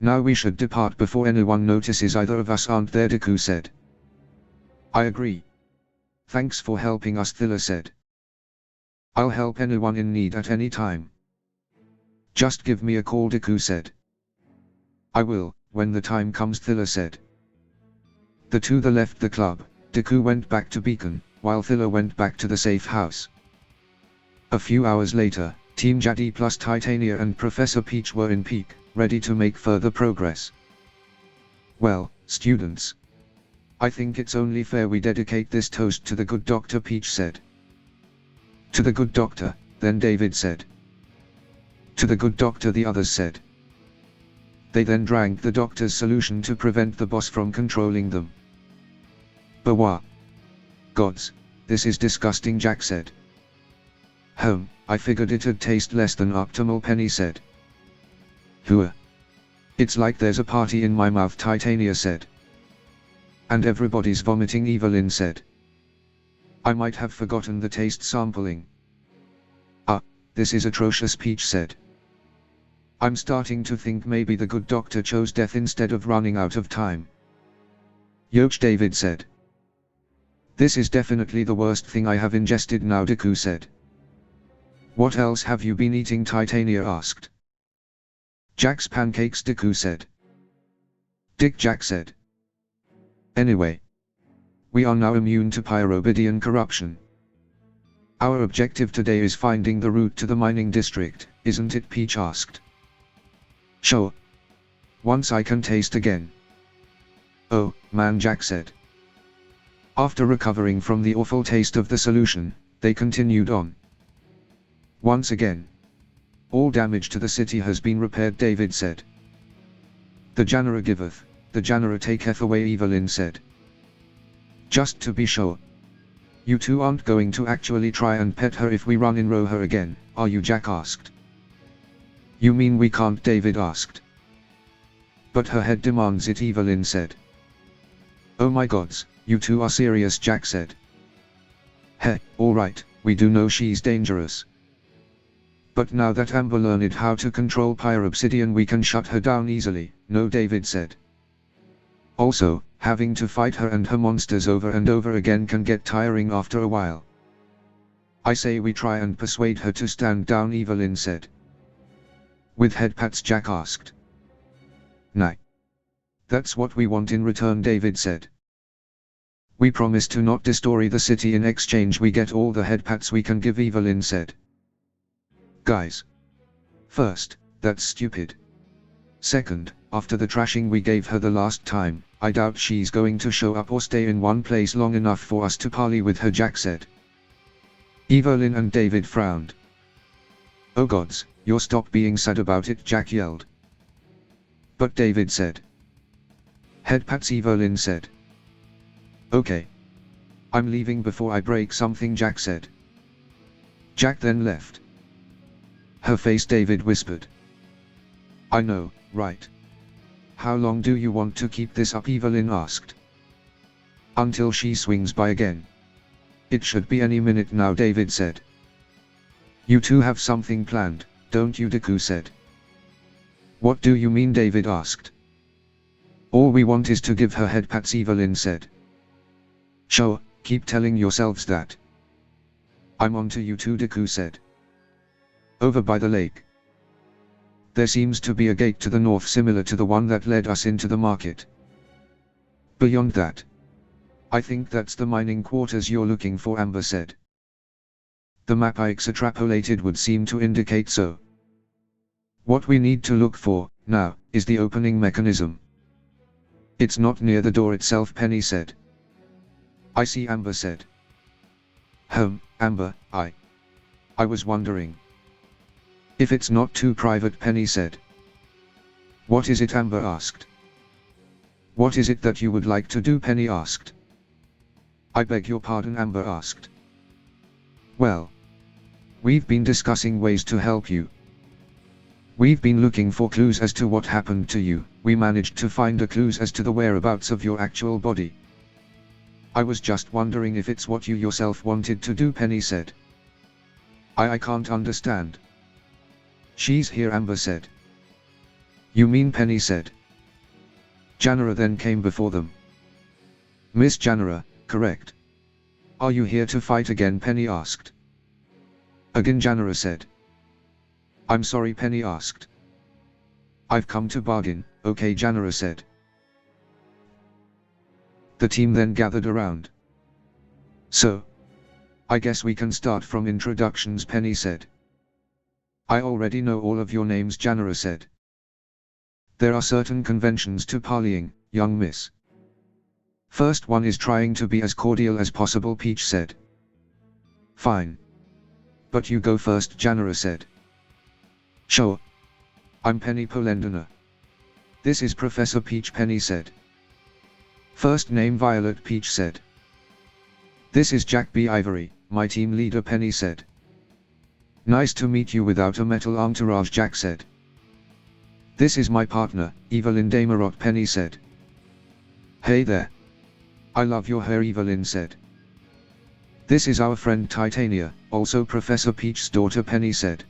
A: Now we should depart before anyone notices either of us aren't there, Deku said. I agree. Thanks for helping us, Thiller said. I'll help anyone in need at any time. Just give me a call, Deku said. I will, when the time comes, Thiller said. The two left the club. Deku went back to Beacon, while Thiller went back to the safe house. A few hours later, Team Jade plus Titania and Professor Peach were in Peak, ready to make further progress. Well, students. I think it's only fair we dedicate this toast to the good doctor, Peach said. To the good doctor, then David said. To the good doctor, the others said. They then drank the doctor's solution to prevent the boss from controlling them. Bawa. Gods, this is disgusting, Jack said. I figured it'd taste less than optimal, Penny said. Hooah. It's like there's a party in my mouth, Titania said. And everybody's vomiting, Evelyn said. I might have forgotten the taste sampling. This is atrocious, Peach said. I'm starting to think maybe the good doctor chose death instead of running out of time. Yoch, David said. This is definitely the worst thing I have ingested now, Deku said. What else have you been eating, Titania asked. Jack's pancakes, Deku said. Dick, Jack said. Anyway. We are now immune to pyrobidian corruption. Our objective today is finding the route to the mining district, isn't it, Peach asked. Sure. Once I can taste again. Oh, man, Jack said. After recovering from the awful taste of the solution, they continued on. Once again. All damage to the city has been repaired, David said. The Janera giveth, the Janera taketh away, Evelyn said. Just to be sure. You two aren't going to actually try and pet her if we run in row her again, are you, Jack asked. You mean we can't, David asked. But her head demands it, Evelyn said. Oh my gods, you two are serious, Jack said. Heh, alright, we do know she's dangerous. But now that Amber learned how to control Pyrobsidian, we can shut her down easily, no, David said. Also, having to fight her and her monsters over and over again can get tiring after a while. I say we try and persuade her to stand down, Evelyn said. With head pats, Jack asked. Nah. That's what we want in return, David said. We promise to not destroy the city. In exchange we get all the head pats we can give, Evelyn said. Guys. First, that's stupid. Second, after the trashing we gave her the last time, I doubt she's going to show up or stay in one place long enough for us to parley with her, Jack said. Evelyn and David frowned. Oh gods, you'll stop being sad about it, Jack yelled. But David said. Head pats, Evelyn said. Okay. I'm leaving before I break something, Jack said. Jack then left. Her face, David whispered. I know, right. How long do you want to keep this up, Evelyn asked. Until she swings by again. It should be any minute now, David said. You two have something planned, don't you, Deku said. What do you mean, David asked. All we want is to give her head pats, Evelyn said. Sure, keep telling yourselves that. I'm on to you two, Deku said. Over by the lake. There seems to be a gate to the north similar to the one that led us into the market. Beyond that. I think that's the mining quarters you're looking for, Amber said. The map I extrapolated would seem to indicate so. What we need to look for, now, is the opening mechanism. It's not near the door itself, Penny said. I see, Amber said. Amber, I was wondering. If it's not too private, Penny said. What is it, Amber asked. What is it that you would like to do, Penny asked. I beg your pardon, Amber asked. Well. We've been discussing ways to help you. We've been looking for clues as to what happened to you. We managed to find a clues as to the whereabouts of your actual body. I was just wondering if it's what you yourself wanted to do, Penny said. I can't understand. She's here, Amber said. You mean, Penny said. Janera then came before them. Miss Janera, Correct. Are you here to fight again? Penny asked. Again, Janara said. I'm sorry, Penny asked. I've come to bargain, okay, Janara said. The team then gathered around. So, I guess we can start from introductions, Penny said. I already know all of your names, Janara said. There are certain conventions to parleying, young miss. First one is trying to be as cordial as possible, Peach said. Fine. But you go first, Janara said. Sure. I'm Penny Polendina. This is Professor Peach, Penny said. First name Violet, Peach said. This is Jack B. Ivory, my team leader, Penny said. Nice to meet you without a metal entourage, Jack said. This is my partner, Evelyn Damarot, Penny said. Hey there. I love your hair, Evelyn said. This is our friend Titania, also Professor Peach's daughter, Penny said.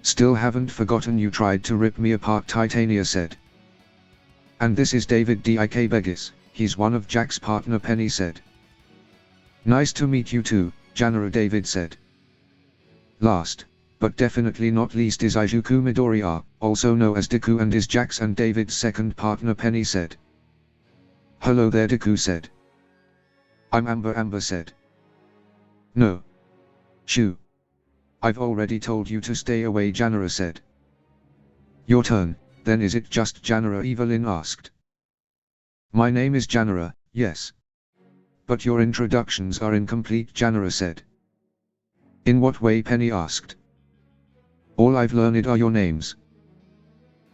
A: Still haven't forgotten you tried to rip me apart, Titania said. And this is David D.I.K. Begis, he's one of Jack's partner, Penny said. Nice to meet you too, Janara, David said. Last, but definitely not least is Izuku Midoriya, also known as Deku, and is Jack's and David's second partner, Penny said. Hello there, Deku said. I'm Amber, Amber said. No. Shoo. I've already told you to stay away, Janara said. Your turn, then is it just Janara, Evelyn asked. My name is Janara, yes. But your introductions are incomplete, Janara said. In what way, Penny asked. All I've learned are your names.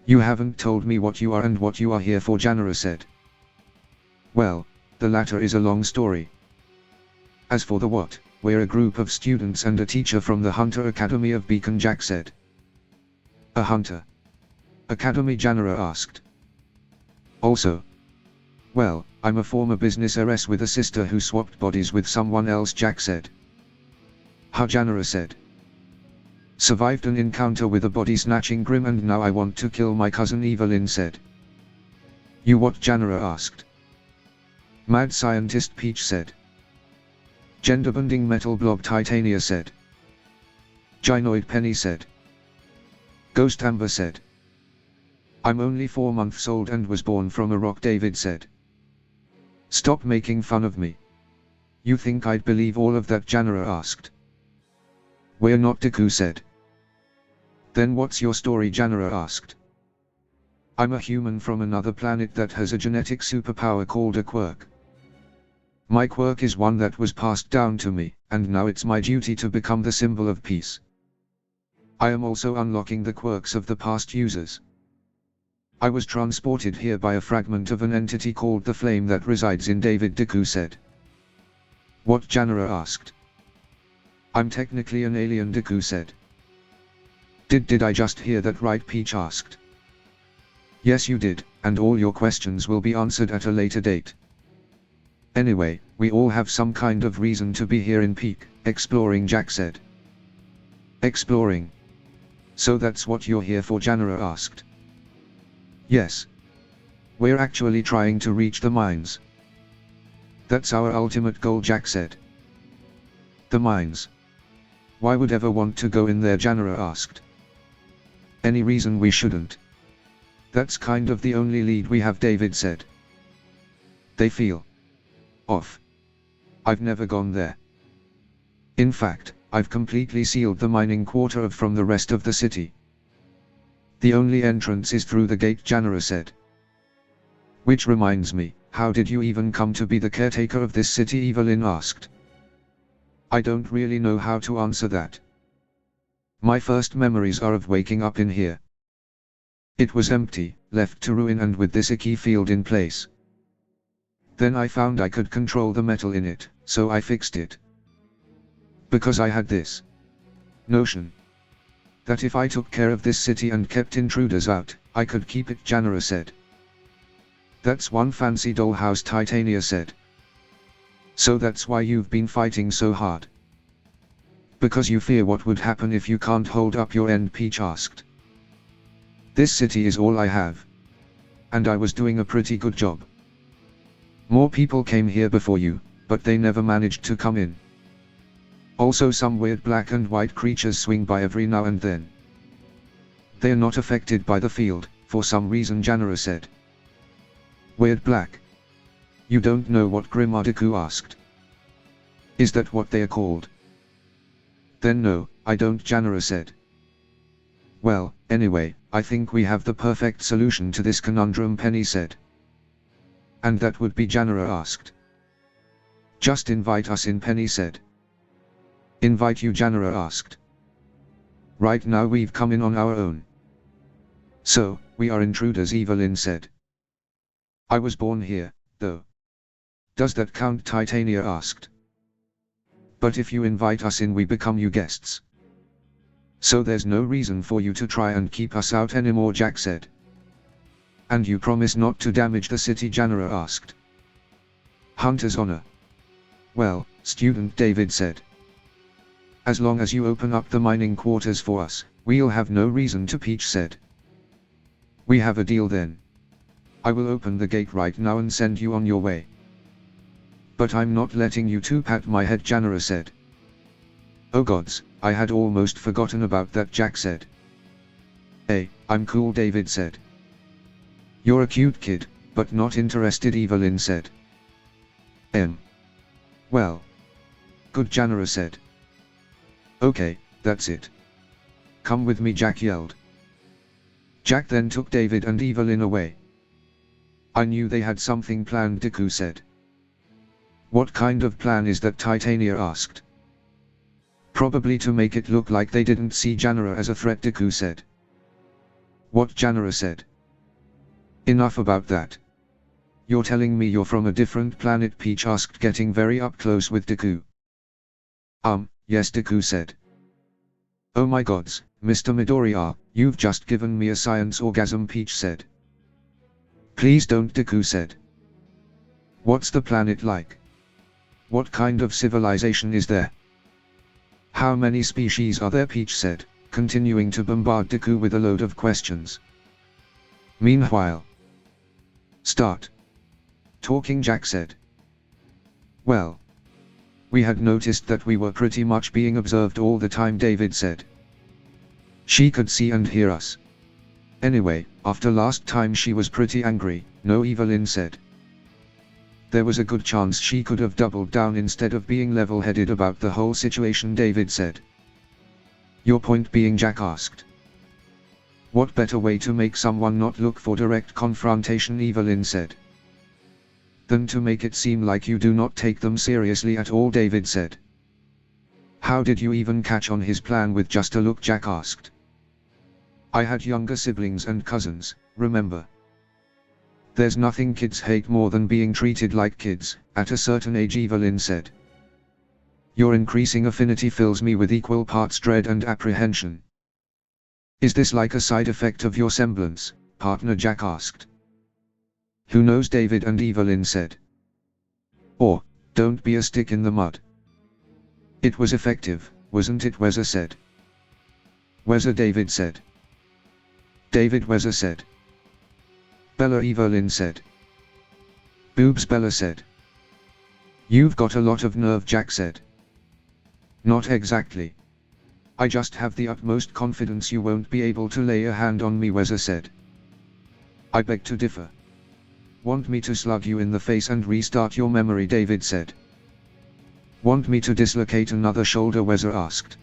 A: You haven't told me what you are and what you are here for, Janara said. Well, the latter is a long story. As for the what, we're a group of students and a teacher from the Hunter Academy of Beacon, Jack said. A Hunter Academy, Janara asked. Also. Well, I'm a former business heiress with a sister who swapped bodies with someone else, Jack said. How, Janara said. Survived an encounter with a body-snatching Grim and now I want to kill my cousin, Evelyn said. You what, Janara asked. Mad scientist, Peach said. Gender-bending metal blob, Titania said. Gynoid, Penny said. Ghost, Amber said. I'm only 4 months old and was born from a rock, David said. Stop making fun of me. You think I'd believe all of that, Janara asked. We're not, Deku said. Then what's your story, Janara asked. I'm a human from another planet that has a genetic superpower called a quirk. My quirk is one that was passed down to me, and now it's my duty to become the symbol of peace. I am also unlocking the quirks of the past users. I was transported here by a fragment of an entity called the Flame that resides in David, Deku said. What, Janara asked. I'm technically an alien, Deku said. Did I just hear that right, Peach asked. Yes, you did, and all your questions will be answered at a later date. Anyway, we all have some kind of reason to be here in Peak, exploring, Jack said. Exploring? So that's what you're here for, Janara asked. Yes. We're actually trying to reach the mines. That's our ultimate goal, Jack said. The mines? Why would ever want to go in there, Janara asked. Any reason we shouldn't? That's kind of the only lead we have, David said. They feel off. I've never gone there. In fact, I've completely sealed the mining quarter from the rest of the city. The only entrance is through the gate, Janara said. Which reminds me, how did you even come to be the caretaker of this city, Evelyn asked. I don't really know how to answer that. My first memories are of waking up in here. It was empty, left to ruin and with this icky field in place. Then I found I could control the metal in it, so I fixed it. Because I had this notion that if I took care of this city and kept intruders out, I could keep it, Janara said. That's one fancy dollhouse, Titania said. So that's why you've been fighting so hard. Because you fear what would happen if you can't hold up your end, Peach asked. This city is all I have. And I was doing a pretty good job. More people came here before you, but they never managed to come in. Also some weird black and white creatures swing by every now and then. They are not affected by the field, for some reason, Janara said. Weird black? You don't know what Grim are? Deku asked. Is that what they are called? Then no, I don't, Janara said. Well, anyway, I think we have the perfect solution to this conundrum, Penny said. And that would be? Janara asked. Just invite us in, Penny said. Invite you? Janara asked. Right now we've come in on our own. So, we are intruders, Evelyn said. I was born here, though. Does that count? Titania asked. But if you invite us in, we become your guests. So there's no reason for you to try and keep us out anymore, Jack said. And you promise not to damage the city? Janara asked. Hunter's honor. Well, student, David said. As long as you open up the mining quarters for us, we'll have no reason to. Peach said. We have a deal then. I will open the gate right now and send you on your way. But I'm not letting you two. Pat my head, Janara said. Oh gods, I had almost forgotten about that, Jack said. Hey, I'm cool, David said. You're a cute kid, but not interested, Evelyn said. Well. Good, Janara said. Okay, that's it. Come with me, Jack yelled. Jack then took David and Evelyn away. I knew they had something planned, Deku said. What kind of plan is that? Titania asked. Probably to make it look like they didn't see Janara as a threat, Deku said. What? Janara said. Enough about that. You're telling me you're from a different planet? Peach asked, getting very up close with Deku. Yes, Deku said. Oh my gods, Mr. Midoriya, you've just given me a science orgasm, Peach said. Please don't, Deku said. What's the planet like? What kind of civilization is there? How many species are there? Peach said, continuing to bombard Deku with a load of questions. Meanwhile. Start talking, Jack said. Well. We had noticed that we were pretty much being observed all the time, David said. She could see and hear us. Anyway, after last time she was pretty angry, no, Evelyn said. There was a good chance she could have doubled down instead of being level-headed about the whole situation, David said. Your point being? Jack asked. What better way to make someone not look for direct confrontation, Evelyn said, than to make it seem like you do not take them seriously at all, David said. How did you even catch on his plan with just a look? Jack asked. I had younger siblings and cousins, remember? There's nothing kids hate more than being treated like kids, at a certain age, Evelyn said. Your increasing affinity fills me with equal parts dread and apprehension. Is this like a side effect of your semblance, partner? Jack asked. Who knows, David and Evelyn said. Or, don't be a stick in the mud. It was effective, wasn't it? Weza said. Weza, David said. David, Weza said. Bella, Evelyn said. Boobs, Bella said. You've got a lot of nerve, Jack said. Not exactly. I just have the utmost confidence you won't be able to lay a hand on me, Weza said. I beg to differ. Want me to slug you in the face and restart your memory? David said. Want me to dislocate another shoulder? Weza asked.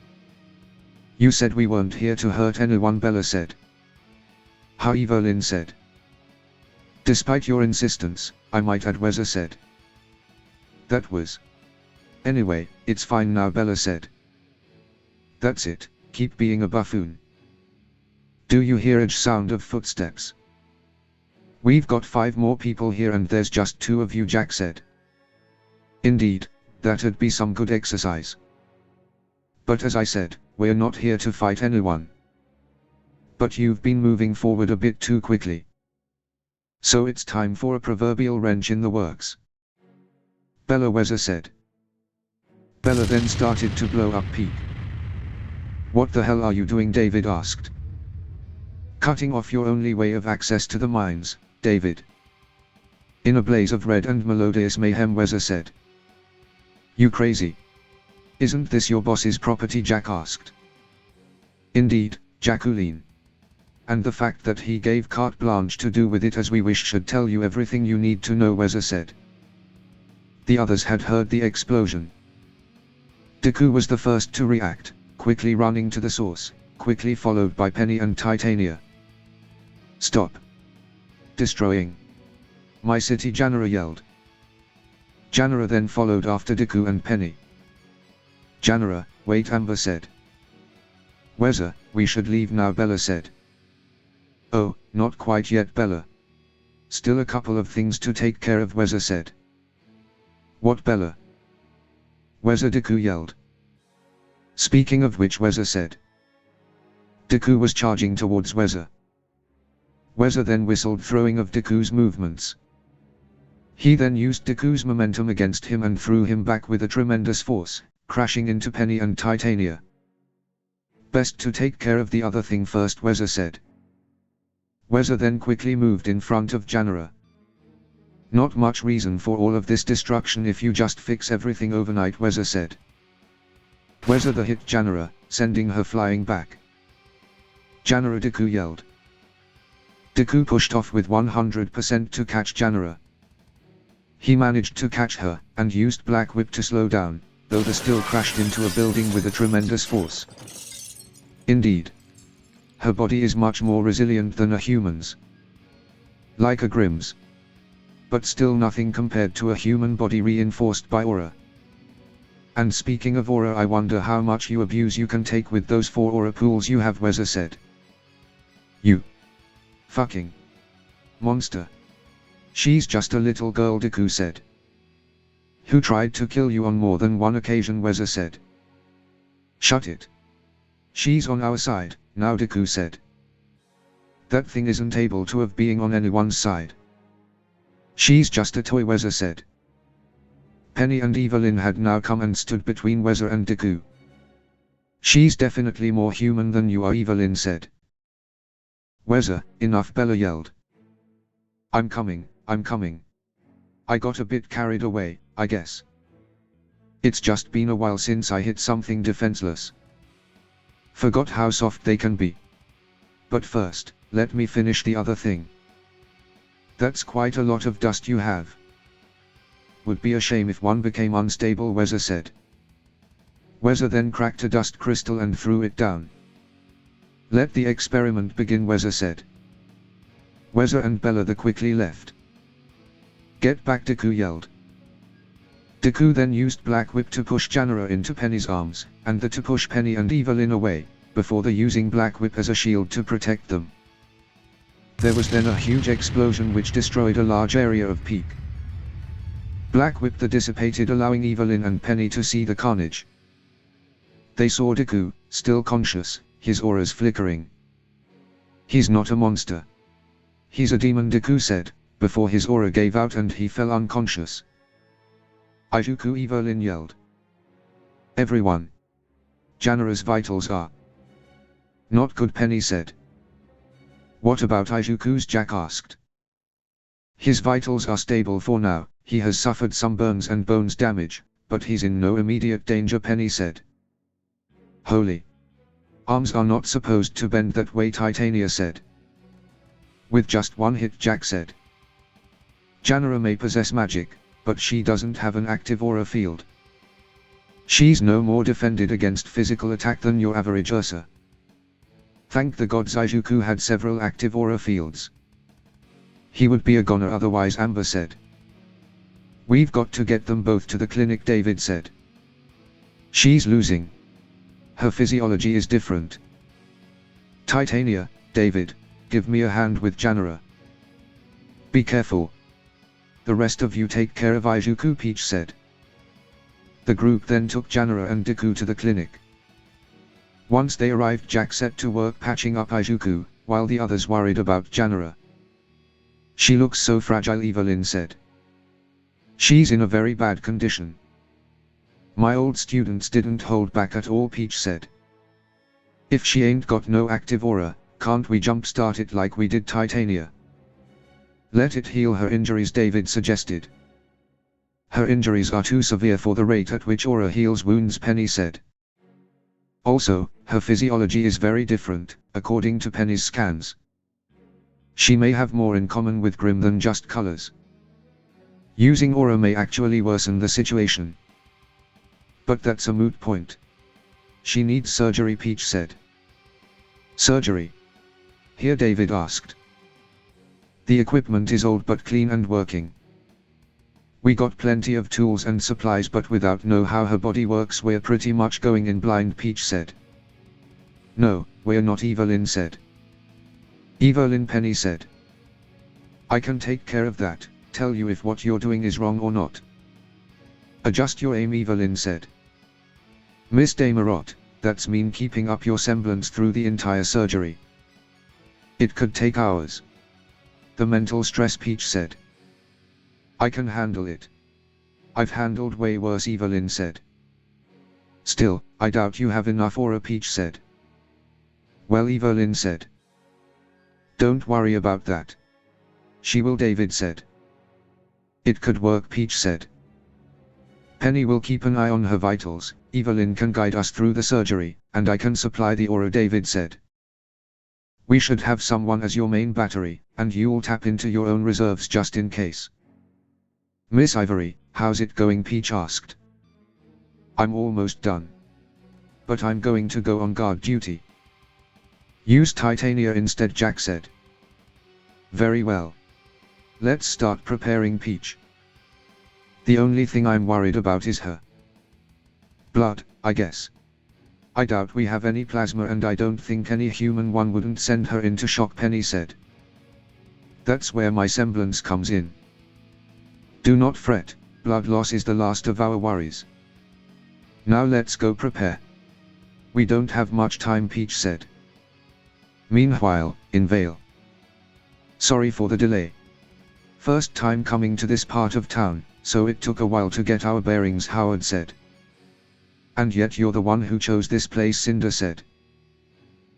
A: You said we weren't here to hurt anyone, Bella said. How? Evelyn said. Despite your insistence, I might add, Weza said. That was. Anyway, it's fine now, Bella said. That's it, keep being a buffoon. Do you hear a sound of footsteps? We've got 5 more people here and there's just 2 of you, Jack said. Indeed, that'd be some good exercise. But as I said, we're not here to fight anyone. But you've been moving forward a bit too quickly. So it's time for a proverbial wrench in the works. Bella, Weza said. Bella then started to blow up Peak. What the hell are you doing? David asked. Cutting off your only way of access to the mines, David. In a blaze of red and melodious mayhem, Weza said. You crazy? Isn't this your boss's property? Jack asked. Indeed, Jacqueline. And the fact that he gave carte blanche to do with it as we wish should tell you everything you need to know, Weza said. The others had heard the explosion. Deku was the first to react, quickly running to the source, quickly followed by Penny and Titania. Stop! Destroying my city, Janara yelled. Janara then followed after Deku and Penny. Janara, wait, Amber said. Weza, we should leave now, Bella said. Oh, not quite yet, Bella. Still a couple of things to take care of, Weza said. What, Bella? Weza, Deku yelled. Speaking of which, Weza said. Deku was charging towards Weza. Weza then whistled, throwing of Deku's movements. He then used Deku's momentum against him and threw him back with a tremendous force, crashing into Penny and Titania. Best to take care of the other thing first, Weza said. Weza then quickly moved in front of Janara. Not much reason for all of this destruction if you just fix everything overnight, Weza said. Weza the hit Janara, sending her flying back. Janara, Deku yelled. Deku pushed off with 100% to catch Janara. He managed to catch her, and used Black Whip to slow down, though the still crashed into a building with a tremendous force. Indeed. Her body is much more resilient than a human's. Like a Grimm's. But still nothing compared to a human body reinforced by aura. And speaking of aura, I wonder how much abuse you can take with those 4 aura pools you have, Weza said. You fucking monster. She's just a little girl, Deku said. Who tried to kill you on more than one occasion, Weza said. Shut it. She's on our side, now, Deku said. That thing isn't able to have being on anyone's side. She's just a toy, Weza said. Penny and Evelyn had now come and stood between Weza and Deku. She's definitely more human than you are, Evelyn said. Weza, enough, Bella yelled. I'm coming, I'm coming. I got a bit carried away, I guess. It's just been a while since I hit something defenseless. Forgot how soft they can be. But first, let me finish the other thing. That's quite a lot of dust you have. Would be a shame if one became unstable, Weza said. Weza then cracked a dust crystal and threw it down. Let the experiment begin, Weza said. Weza and Bella quickly left. Get back, Deku yelled. Deku then used Black Whip to push Janara into Penny's arms, and to push Penny and Evelyn away, before using Black Whip as a shield to protect them. There was then a huge explosion which destroyed a large area of Peak. Black Whip dissipated, allowing Evelyn and Penny to see the carnage. They saw Deku, still conscious, his auras flickering. He's not a monster. He's a demon, Deku said, before his aura gave out and he fell unconscious. Izuku, Evelyn yelled. Everyone. Janara's vitals are not good, Penny said. What about Izuku's? Jack asked. His vitals are stable for now, he has suffered some burns and bones damage, but he's in no immediate danger, Penny said. Holy. Arms are not supposed to bend that way, Titania said. With just one hit, Jack said. Janara may possess magic, but she doesn't have an active aura field. She's no more defended against physical attack than your average Ursa. Thank the gods Izuku had several active aura fields. He would be a goner otherwise, Amber said. We've got to get them both to the clinic, David said. She's losing. Her physiology is different. Titania, David, give me a hand with Janara. Be careful. The rest of you take care of Izuku, Peach said. The group then took Janara and Deku to the clinic. Once they arrived, Jack set to work patching up Izuku, while the others worried about Janara. She looks so fragile, Evelyn said. She's in a very bad condition. My old students didn't hold back at all, Peach said. If she ain't got no active aura, can't we jumpstart it like we did, Titania? Let it heal her injuries, David suggested. Her injuries are too severe for the rate at which aura heals wounds, Penny said. Also, her physiology is very different, according to Penny's scans. She may have more in common with Grim than just colors. Using aura may actually worsen the situation. But that's a moot point. She needs surgery, Peach said. Surgery? Here, David asked. The equipment is old but clean and working. We got plenty of tools and supplies, but without know how her body works we're pretty much going in blind, Peach said. No, we're not, Evelyn said. Evelyn, Penny said. I can take care of that, tell you if what you're doing is wrong or not. Adjust your aim, Evelyn said. Miss Damerot, that's mean keeping up your semblance through the entire surgery. It could take hours. The mental stress, Peach said. I can handle it. I've handled way worse, Evelyn said. Still, I doubt you have enough aura, Peach said. Well, Evelyn said. Don't worry about that. She will, David said. It could work, Peach said. Penny will keep an eye on her vitals, Evelyn can guide us through the surgery, and I can supply the aura, David said. We should have someone as your main battery, and you'll tap into your own reserves just in case. Miss Ivory, how's it going, Peach asked. I'm almost done. But I'm going to go on guard duty. Use Titania instead, Jack said. Very well. Let's start preparing, Peach. The only thing I'm worried about is her blood, I guess. I doubt we have any plasma, and I don't think any human one wouldn't send her into shock, Penny said. That's where my semblance comes in. Do not fret, blood loss is the last of our worries. Now let's go prepare. We don't have much time, Peach said. Meanwhile, in Vale. Sorry for the delay. First time coming to this part of town, so it took a while to get our bearings, Howard said. And yet you're the one who chose this place, Cinder said.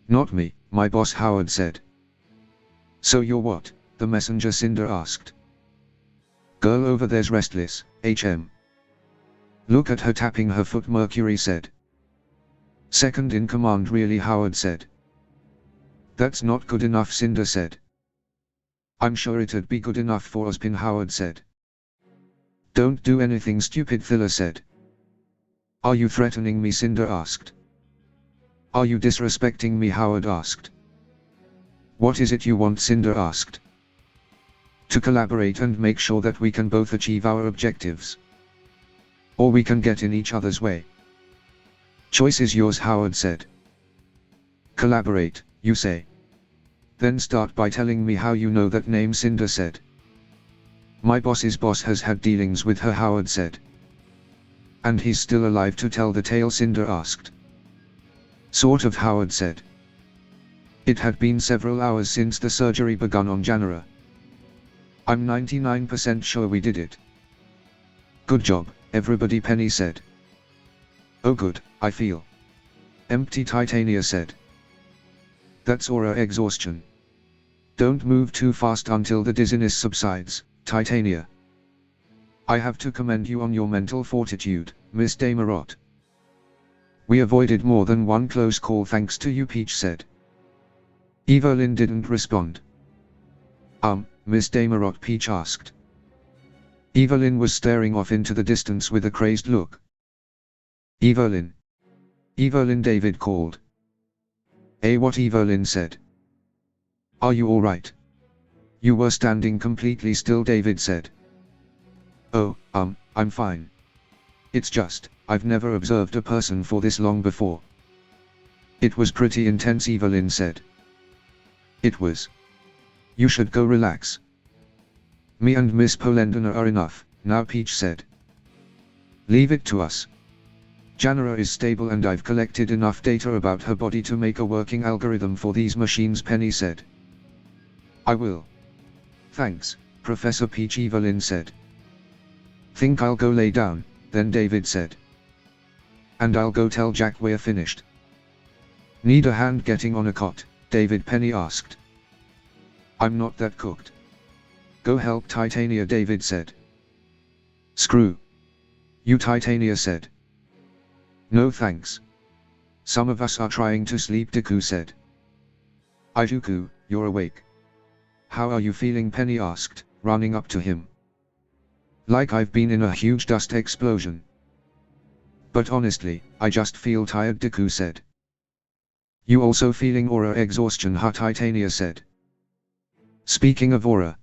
A: Not me, my boss, Howard said. So you're what? The messenger, Cinder asked. Girl over there's restless, HM. Look at her tapping her foot, Mercury said. Second in command really, Howard said. That's not good enough, Cinder said. I'm sure it'd be good enough for Ozpin, Howard said. Don't do anything stupid, Thiller said. Are you threatening me, Cinder asked. Are you disrespecting me, Howard asked. What is it you want, Cinder asked. To collaborate and make sure that we can both achieve our objectives. Or we can get in each other's way. Choice is yours, Howard said. Collaborate, you say. Then start by telling me how you know that name, Cinder said. My boss's boss has had dealings with her, Howard said. And he's still alive to tell the tale, Cinder asked. Sort of, Howard said. It had been several hours since the surgery begun on Janara. I'm 99% sure we did it. Good job, everybody, Penny said. Oh good, I feel empty, Titania said. That's aura exhaustion. Don't move too fast until the dizziness subsides, Titania. I have to commend you on your mental fortitude, Miss Damerot. We avoided more than one close call thanks to you, Peach said. Evelyn didn't respond. Miss Damerot, Peach asked. Evelyn was staring off into the distance with a crazed look. Evelyn. Evelyn, David called. What? Evelyn said. Are you alright? You were standing completely still, David said. Oh, I'm fine. It's just, I've never observed a person for this long before. It was pretty intense, Evelyn said. It was. You should go relax. Me and Miss Polendina are enough, now, Peach said. Leave it to us. Janara is stable and I've collected enough data about her body to make a working algorithm for these machines, Penny said. I will. Thanks, Professor Peach, Evelyn said. Think I'll go lay down, then David said. And I'll go tell Jack we're finished. Need a hand getting on a cot, David, Penny asked. I'm not that cooked. Go help Titania, David said. Screw you, Titania said. No thanks. Some of us are trying to sleep, Deku said. Izuku, you're awake. How are you feeling, Penny asked, running up to him. Like I've been in a huge dust explosion. But honestly, I just feel tired, Deku said. You also feeling aura exhaustion, huh, Titania said. Speaking of aura.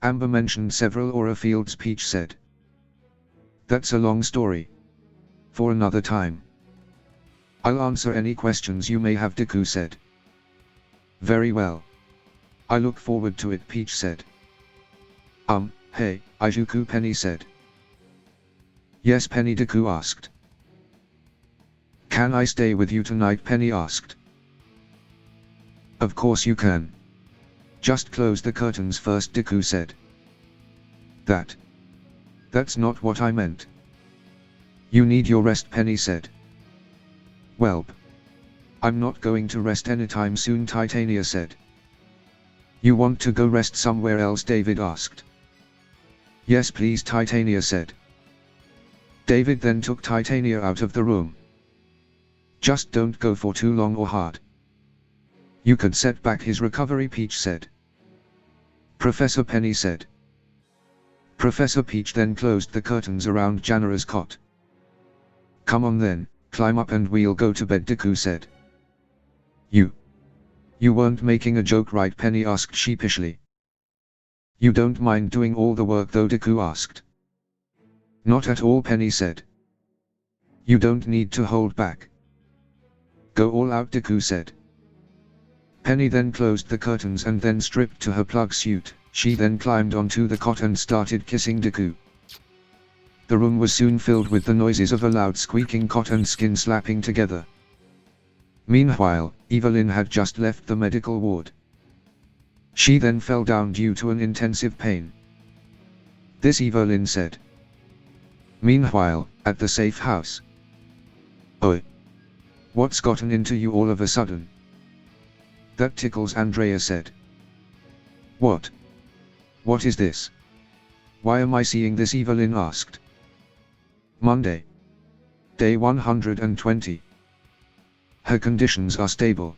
A: Amber mentioned several aura fields, Peach said. That's a long story. For another time. I'll answer any questions you may have, Deku said. Very well. I look forward to it, Peach said. Hey, Izuku, Penny said. Yes, Penny, Deku asked. Can I stay with you tonight, Penny asked. Of course you can. Just close the curtains first, Deku said. That's not what I meant. You need your rest, Penny said. Welp. I'm not going to rest anytime soon, Titania said. You want to go rest somewhere else, David asked. Yes please, Titania said. David then took Titania out of the room. Just don't go for too long or hard. You could set back his recovery, Peach said. Professor Penny said. Professor Peach then closed the curtains around Janara's cot. Come on then, climb up and we'll go to bed, Deku said. You weren't making a joke, right? Penny asked sheepishly. You don't mind doing all the work though, Deku asked. Not at all, Penny said. You don't need to hold back. Go all out, Deku said. Penny then closed the curtains and then stripped to her plug suit. She then climbed onto the cot and started kissing Deku. The room was soon filled with the noises of a loud squeaking cot and skin slapping together. Meanwhile, Evelyn had just left the medical ward. She then fell down due to an intensive pain. This Evelyn said. Meanwhile, at the safe house. Oi! What's gotten into you all of a sudden? That tickles, Andrea said. What? What is this? Why am I seeing this? Evelyn asked. Monday. Day 120. Her conditions are stable.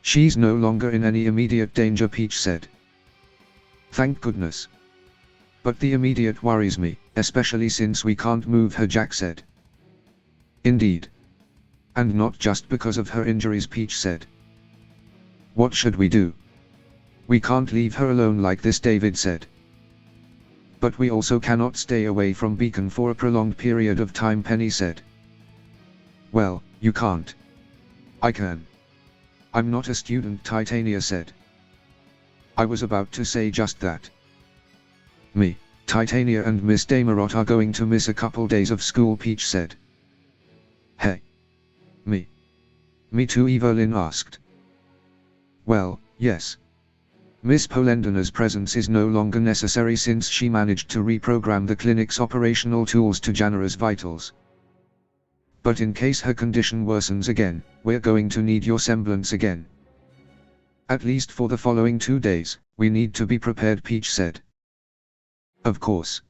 A: She's no longer in any immediate danger, Peach said. Thank goodness. But the immediate worries me, especially since we can't move her, Jack said. Indeed. And not just because of her injuries, Peach said. What should we do? We can't leave her alone like this, David said. But we also cannot stay away from Beacon for a prolonged period of time, Penny said. Well, you can't. I can. I'm not a student, Titania said. I was about to say just that. Me, Titania and Miss Damarot are going to miss a couple days of school, Peach said. Hey. Me too, Evelyn asked. Well, yes. Miss Polendina's presence is no longer necessary since she managed to reprogram the clinic's operational tools to Janara's vitals. But in case her condition worsens again, we're going to need your semblance again. At least for the following 2 days, we need to be prepared, Peach said. Of course.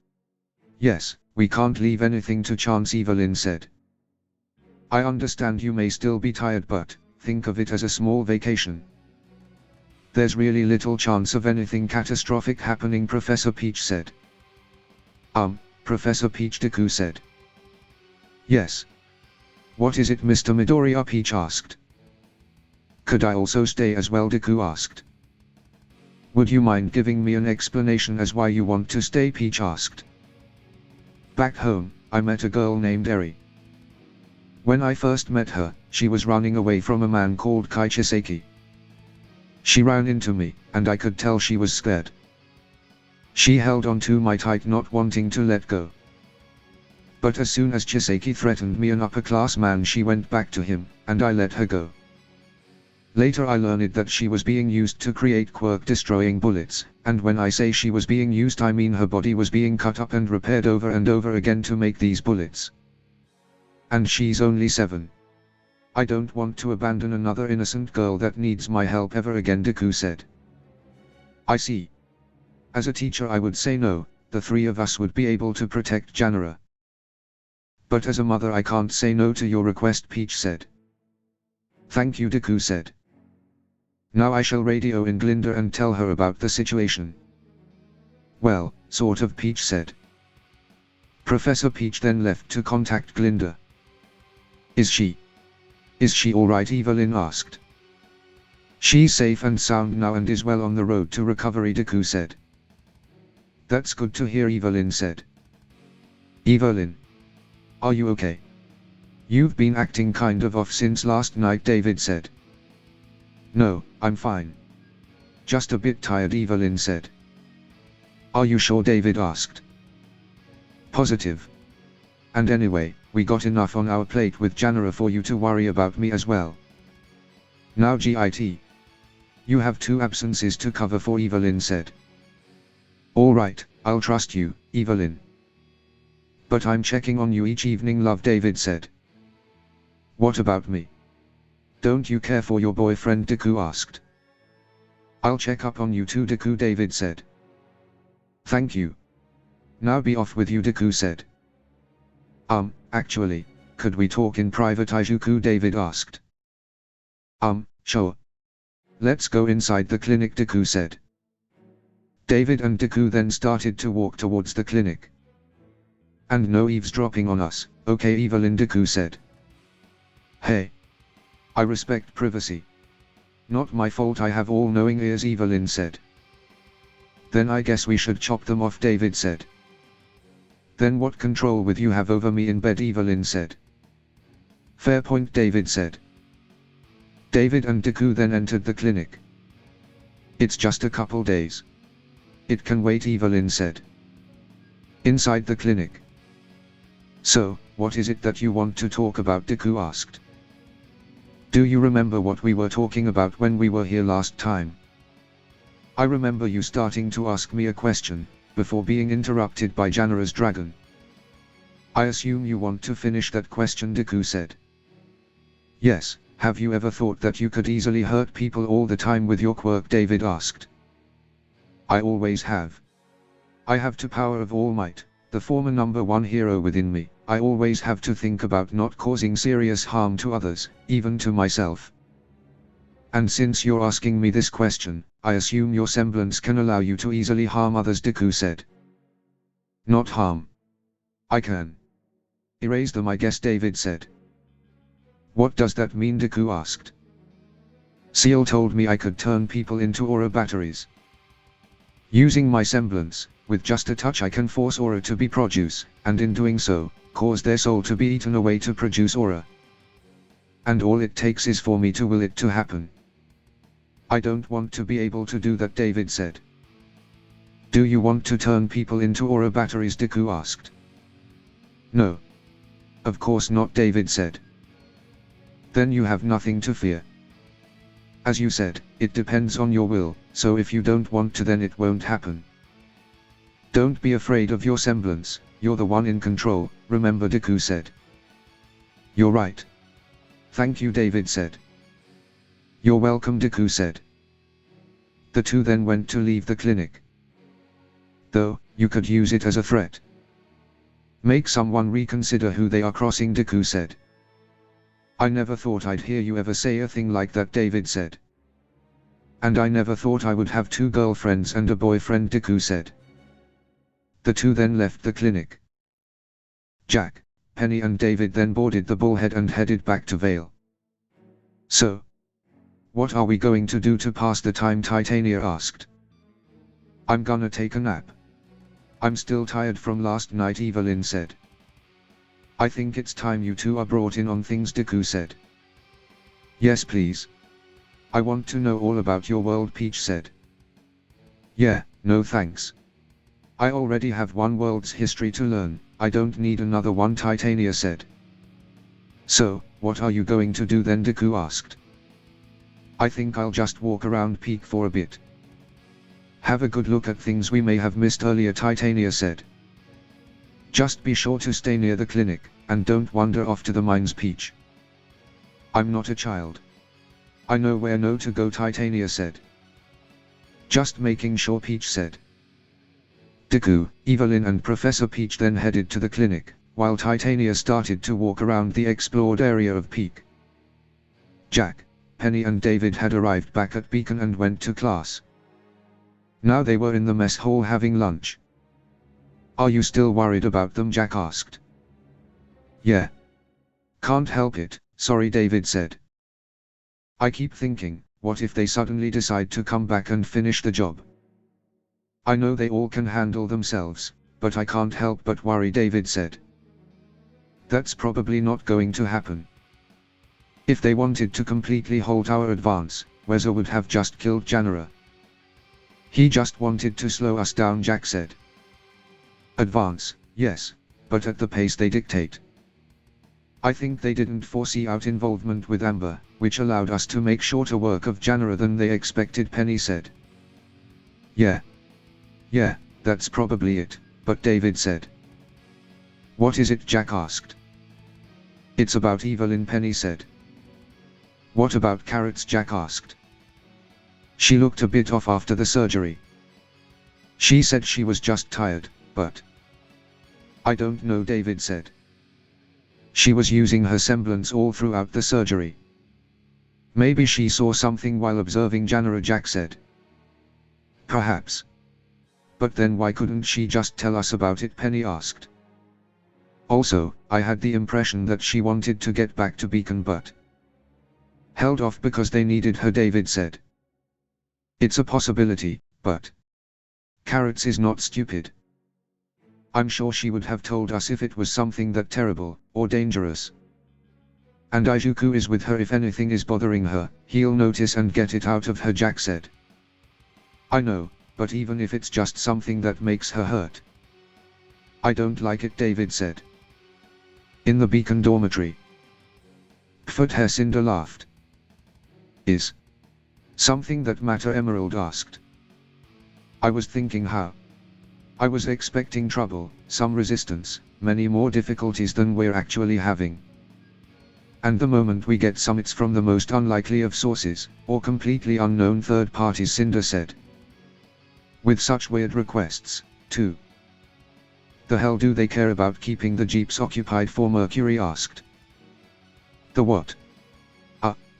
A: Yes, we can't leave anything to chance, Evelyn said. I understand you may still be tired, but think of it as a small vacation. There's really little chance of anything catastrophic happening, Professor Peach said. Professor Peach, Deku said. Yes. What is it, Mr. Midoriya? Peach asked. Could I also stay as well? Deku asked. Would you mind giving me an explanation as why you want to stay? Peach asked. Back home, I met a girl named Eri. When I first met her, she was running away from a man called Kaichiseki. She ran into me, and I could tell she was scared. She held on to my tight, not wanting to let go. But as soon as Chiseki threatened me, an upper-class man, she went back to him, and I let her go. Later I learned that she was being used to create quirk-destroying bullets, and when I say she was being used, I mean her body was being cut up and repaired over and over again to make these bullets. And she's only 7. I don't want to abandon another innocent girl that needs my help ever again, Deku said. I see. As a teacher I would say no, the three of us would be able to protect Janara. But as a mother I can't say no to your request, Peach said. Thank you, Deku said. Now I shall radio in Glinda and tell her about the situation. Well, sort of, Peach said. Professor Peach then left to contact Glinda. Is she alright? Evelyn asked. She's safe and sound now and is well on the road to recovery, Deku said. That's good to hear, Evelyn said. Evelyn, are you okay? You've been acting kind of off since last night, David said. No, I'm fine. Just a bit tired, Evelyn said. Are you sure? David asked. Positive. And anyway, we got enough on our plate with Janara for you to worry about me as well. Now GIT. You have 2 absences to cover for, Evelyn said. Alright, I'll trust you, Evelyn. But I'm checking on you each evening, love, David said. What about me? Don't you care for your boyfriend? Deku asked. I'll check up on you too, Deku, David said. Thank you. Now be off with you, Deku said. Actually, could we talk in private, Izuku? David asked. Sure. Let's go inside the clinic, Deku said. David and Deku then started to walk towards the clinic. And no eavesdropping on us, okay, Evelyn, Deku said. Hey. I respect privacy. Not my fault I have all-knowing ears, Evelyn said. Then I guess we should chop them off, David said. Then what control would you have over me in bed, Evelyn said. Fair point, David said. David and Deku then entered the clinic. It's just a couple days. It can wait, Evelyn said. Inside the clinic. So, what is it that you want to talk about? Deku asked. Do you remember what we were talking about when we were here last time? I remember you starting to ask me a question, before being interrupted by Janara's dragon. I assume you want to finish that question, Deku said. Yes, have you ever thought that you could easily hurt people all the time with your quirk? David asked. I always have. I have the power of All Might, the former #1 hero within me. I always have to think about not causing serious harm to others, even to myself. And since you're asking me this question, I assume your semblance can allow you to easily harm others, Deku said. Not harm. I can erase them, I guess, David said. What does that mean? Deku asked. Seal told me I could turn people into aura batteries. Using my semblance, with just a touch I can force aura to be produced, and in doing so, cause their soul to be eaten away to produce aura. And all it takes is for me to will it to happen. I don't want to be able to do that, David said. Do you want to turn people into aura batteries? Deku asked. No. Of course not, David said. Then you have nothing to fear. As you said, it depends on your will, so if you don't want to then it won't happen. Don't be afraid of your semblance, you're the one in control, remember, Deku said. You're right. Thank you, David said. You're welcome, Deku said. The two then went to leave the clinic. Though, you could use it as a threat. Make someone reconsider who they are crossing, Deku said. I never thought I'd hear you ever say a thing like that, David said. And I never thought I would have 2 girlfriends and a boyfriend, Deku said. The two then left the clinic. Jack, Penny and David then boarded the Bullhead and headed back to Vale. So, what are we going to do to pass the time? Titania asked. I'm gonna take a nap. I'm still tired from last night, Evelyn said. I think it's time you two are brought in on things, Deku said. Yes please. I want to know all about your world, Peach said. Yeah, no thanks. I already have 1 world's history to learn, I don't need another one, Titania said. So, what are you going to do then? Deku asked. I think I'll just walk around Peak for a bit. Have a good look at things we may have missed earlier, Titania said. Just be sure to stay near the clinic, and don't wander off to the mines, Peach. I'm not a child. I know where to go, Titania said. Just making sure, Peach said. Deku, Evelyn and Professor Peach then headed to the clinic, while Titania started to walk around the explored area of Peak. Jack, Penny and David had arrived back at Beacon and went to class. Now they were in the mess hall having lunch. "Are you still worried about them?" Jack asked. "Yeah. Can't help it, sorry," David said. "I keep thinking, what if they suddenly decide to come back and finish the job? I know they all can handle themselves, but I can't help but worry," David said. "That's probably not going to happen. If they wanted to completely halt our advance, Weza would have just killed Janara. He just wanted to slow us down," Jack said. "Advance, yes, but at the pace they dictate. I think they didn't foresee our involvement with Amber, which allowed us to make shorter work of Janara than they expected," Penny said. Yeah, that's probably it, but David said. "What is it?" Jack asked. "It's about Evelyn," Penny said. "What about Carrots?" Jack asked. "She looked a bit off after the surgery. She said she was just tired, but I don't know," David said. "She was using her semblance all throughout the surgery. Maybe she saw something while observing Janara," Jack said. "Perhaps. But then why couldn't she just tell us about it?" Penny asked. "Also, I had the impression that she wanted to get back to Beacon but held off because they needed her," David said. "It's a possibility, but Carrots is not stupid. I'm sure she would have told us if it was something that terrible, or dangerous. And Izuku is with her. If anything is bothering her, he'll notice and get it out of her," Jack said. "I know, but even if it's just something that makes her hurt, I don't like it," David said. In the Beacon dormitory, Hair Cinder laughed. "Is something that matter?" Emerald asked. "I was thinking how. I was expecting trouble, some resistance, many more difficulties than we're actually having. And the moment we get some, it's from the most unlikely of sources, or completely unknown third parties," Cinder said. "With such weird requests, too. The hell do they care about keeping the jeeps occupied for?" Mercury asked. "The what?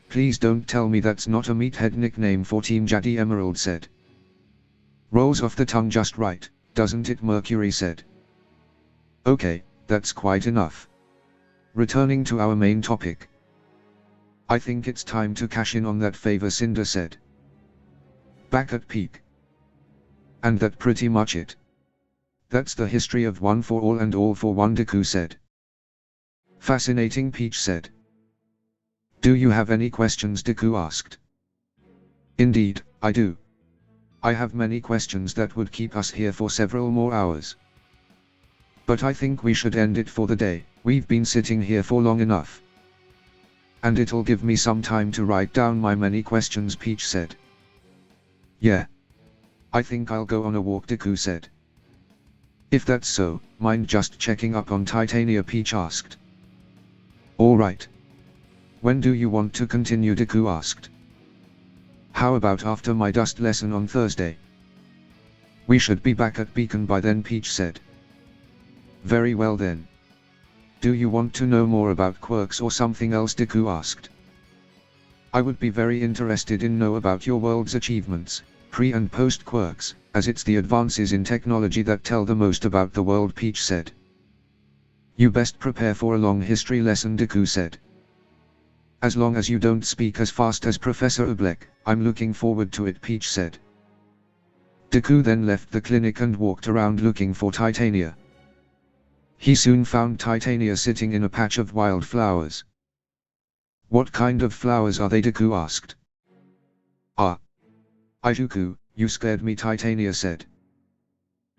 A: Please don't tell me that's not a meathead nickname for Team Jade," Emerald said. "Rolls off the tongue just right, doesn't it?" Mercury said. "Okay, that's quite enough. Returning to our main topic. I think it's time to cash in on that favor," Cinder said. "Back at Peak. And that pretty much it. That's the history of One for All and All for One," Deku said. "Fascinating," Peach said. "Do you have any questions?" Deku asked. "Indeed, I do. I have many questions that would keep us here for several more hours. But I think we should end it for the day. We've been sitting here for long enough. And it'll give me some time to write down my many questions," Peach said. "Yeah. I think I'll go on a walk," Deku said. "If that's so, mind just checking up on Titania?" Peach asked. "Alright. When do you want to continue?" Deku asked. "How about after my dust lesson on Thursday? We should be back at Beacon by then," Peach said. "Very well then. Do you want to know more about quirks or something else?" Deku asked. "I would be very interested in know about your world's achievements, pre and post quirks, as it's the advances in technology that tell the most about the world," Peach said. "You best prepare for a long history lesson," Deku said. "As long as you don't speak as fast as Professor Oblek, I'm looking forward to it," Peach said. Deku then left the clinic and walked around looking for Titania. He soon found Titania sitting in a patch of wild flowers. "What kind of flowers are they?" Deku asked. Izuku, you scared me," Titania said.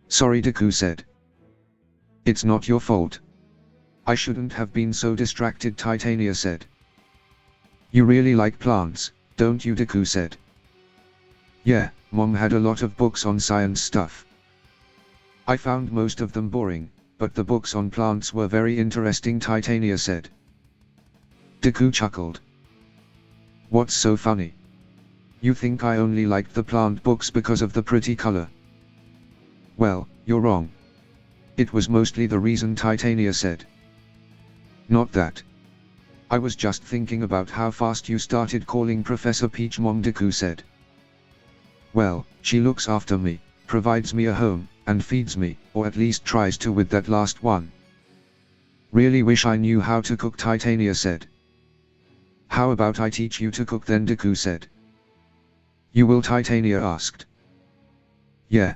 A: "Sorry," Deku said. "It's not your fault. I shouldn't have been so distracted," Titania said. "You really like plants, don't you?" Deku said. "Yeah, Mom had a lot of books on science stuff. I found most of them boring, but the books on plants were very interesting," Titania said. Deku chuckled. "What's so funny? You think I only liked the plant books because of the pretty color?" Well, you're wrong. It was mostly the reason, Titania said. Not that. I was just thinking about how fast you started calling Professor Peach Mom, Deku said. Well, she looks after me, provides me a home, and feeds me, or at least tries to with that last one. Really wish I knew how to cook, Titania said. How about I teach you to cook then, Deku said. You will, Titania asked. Yeah.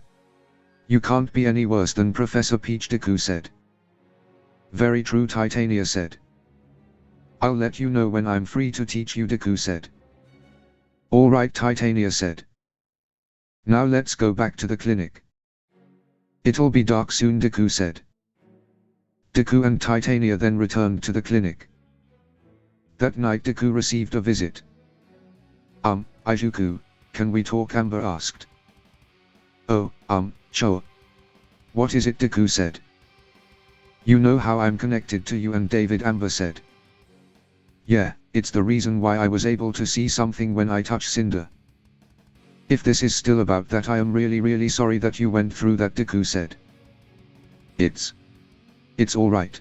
A: You can't be any worse than Professor Peach, Deku said. Very true, Titania said. I'll let you know when I'm free to teach you, Deku said. Alright, Titania said. Now let's go back to the clinic. It'll be dark soon, Deku said. Deku and Titania then returned to the clinic. That night Deku received a visit. Izuku, can we talk? Amber asked. Oh, sure. What is it? Deku said. You know how I'm connected to you and David, Amber said. Yeah, it's the reason why I was able to see something when I touched Cinder. If this is still about that, I am really sorry that you went through that, Deku said. It's alright.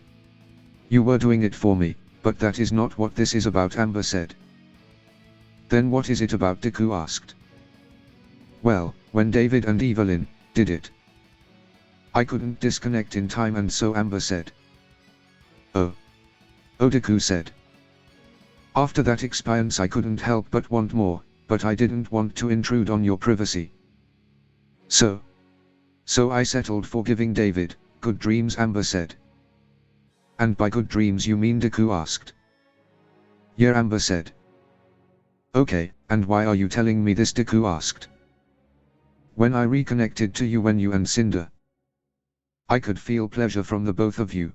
A: You were doing it for me, but that is not what this is about, Amber said. Then what is it about? Deku asked. Well, when David and Evelyn did it, I couldn't disconnect in time, and so Amber said. Oh, Deku said. After that experience I couldn't help but want more, but I didn't want to intrude on your privacy. So I settled for giving David good dreams, Amber said. And by good dreams you mean? Deku asked. Yeah, Amber said. Okay, and why are you telling me this? Deku asked. When I reconnected to you when you and Cinder, I could feel pleasure from the both of you.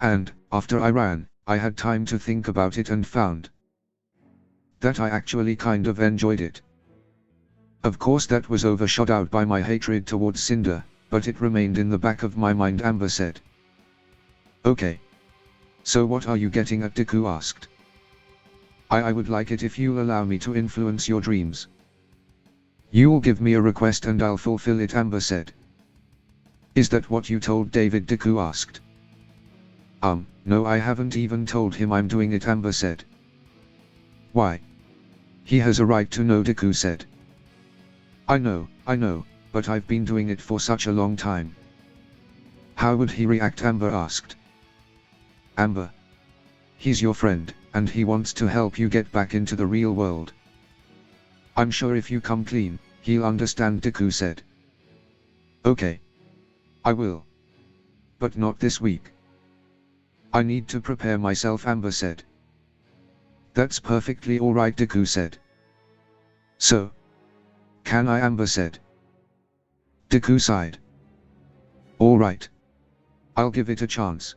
A: And, after I ran, I had time to think about it and found that I actually kind of enjoyed it. Of course that was overshadowed by my hatred towards Cinder, but it remained in the back of my mind, Amber said. Okay. So what are you getting at? Deku asked. I would like it if you'll allow me to influence your dreams. You'll give me a request and I'll fulfill it, Amber said. Is that what you told David? Deku asked. No, I haven't even told him I'm doing it, Amber said. Why? He has a right to know, Deku said. I know, but I've been doing it for such a long time. How would he react? Amber asked. Amber. He's your friend, and he wants to help you get back into the real world. I'm sure if you come clean, he'll understand, Deku said. Okay. I will. But not this week. I need to prepare myself, Amber said. That's perfectly alright, Deku said. So, can I? Amber said. Deku sighed. Alright. I'll give it a chance.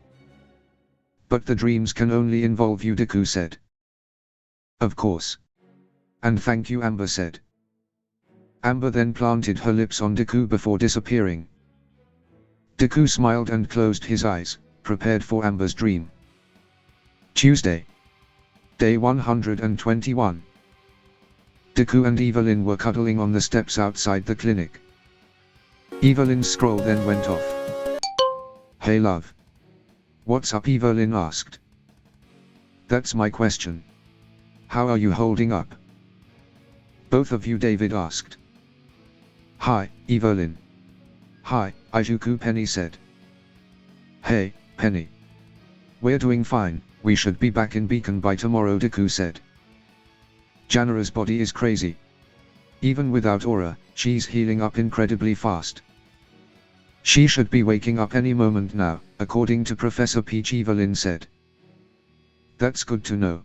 A: But the dreams can only involve you, Deku said. Of course. And thank you, Amber said. Amber then planted her lips on Deku before disappearing. Deku smiled and closed his eyes, prepared for Amber's dream. Tuesday. Day 121. Deku and Evelyn were cuddling on the steps outside the clinic. Evelyn's scroll then went off. Hey love. What's up? Evelyn asked. That's my question. How are you holding up? Both of you, David asked. Hi, Evelyn. Hi, Izuku, Penny said. Hey, Penny. We're doing fine, we should be back in Beacon by tomorrow, Deku said. Janara's body is crazy. Even without aura, she's healing up incredibly fast. She should be waking up any moment now, according to Professor Peach, Evelyn said. That's good to know.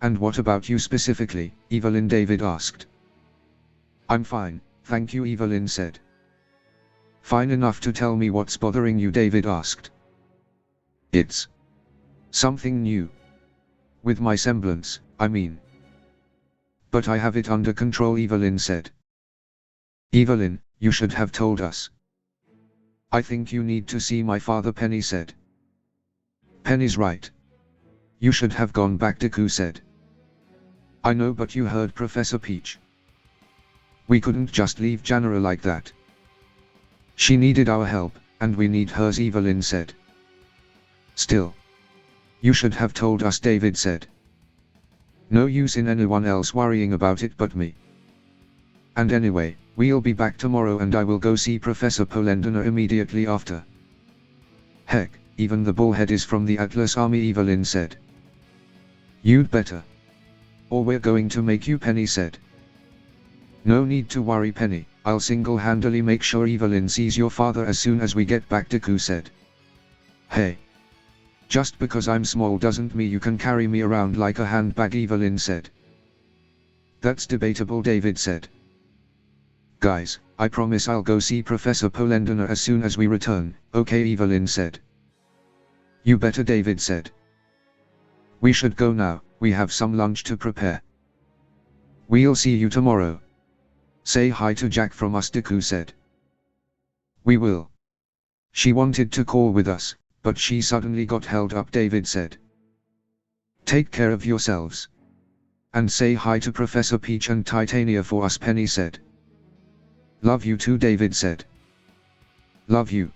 A: And what about you specifically, Evelyn? David asked. I'm fine, thank you, Evelyn said. Fine enough to tell me what's bothering you? David asked. It's something new. With my semblance, I mean. But I have it under control, Evelyn said. Evelyn, you should have told us. I think you need to see my father, Penny said. Penny's right. You should have gone back, Deku said. I know, but you heard Professor Peach. We couldn't just leave Janara like that. She needed our help, and we need hers, Evelyn said. Still. You should have told us, David said. No use in anyone else worrying about it but me. And anyway, we'll be back tomorrow and I will go see Professor Polendina immediately after. Heck, even the bullhead is from the Atlas Army, Evelyn said. You'd better. Or we're going to make you, Penny said. No need to worry, Penny, I'll single-handedly make sure Evelyn sees your father as soon as we get back, Deku said. Hey. Just because I'm small doesn't mean you can carry me around like a handbag, Evelyn said. That's debatable, David said. Guys, I promise I'll go see Professor Polendina as soon as we return, okay, Evelyn said. You better, David said. We should go now, we have some lunch to prepare. We'll see you tomorrow. Say hi to Jack from us, Deku said. We will. She wanted to call with us, but she suddenly got held up, David said. Take care of yourselves. And say hi to Professor Peach and Titania for us, Penny said. Love you too, David said. Love you.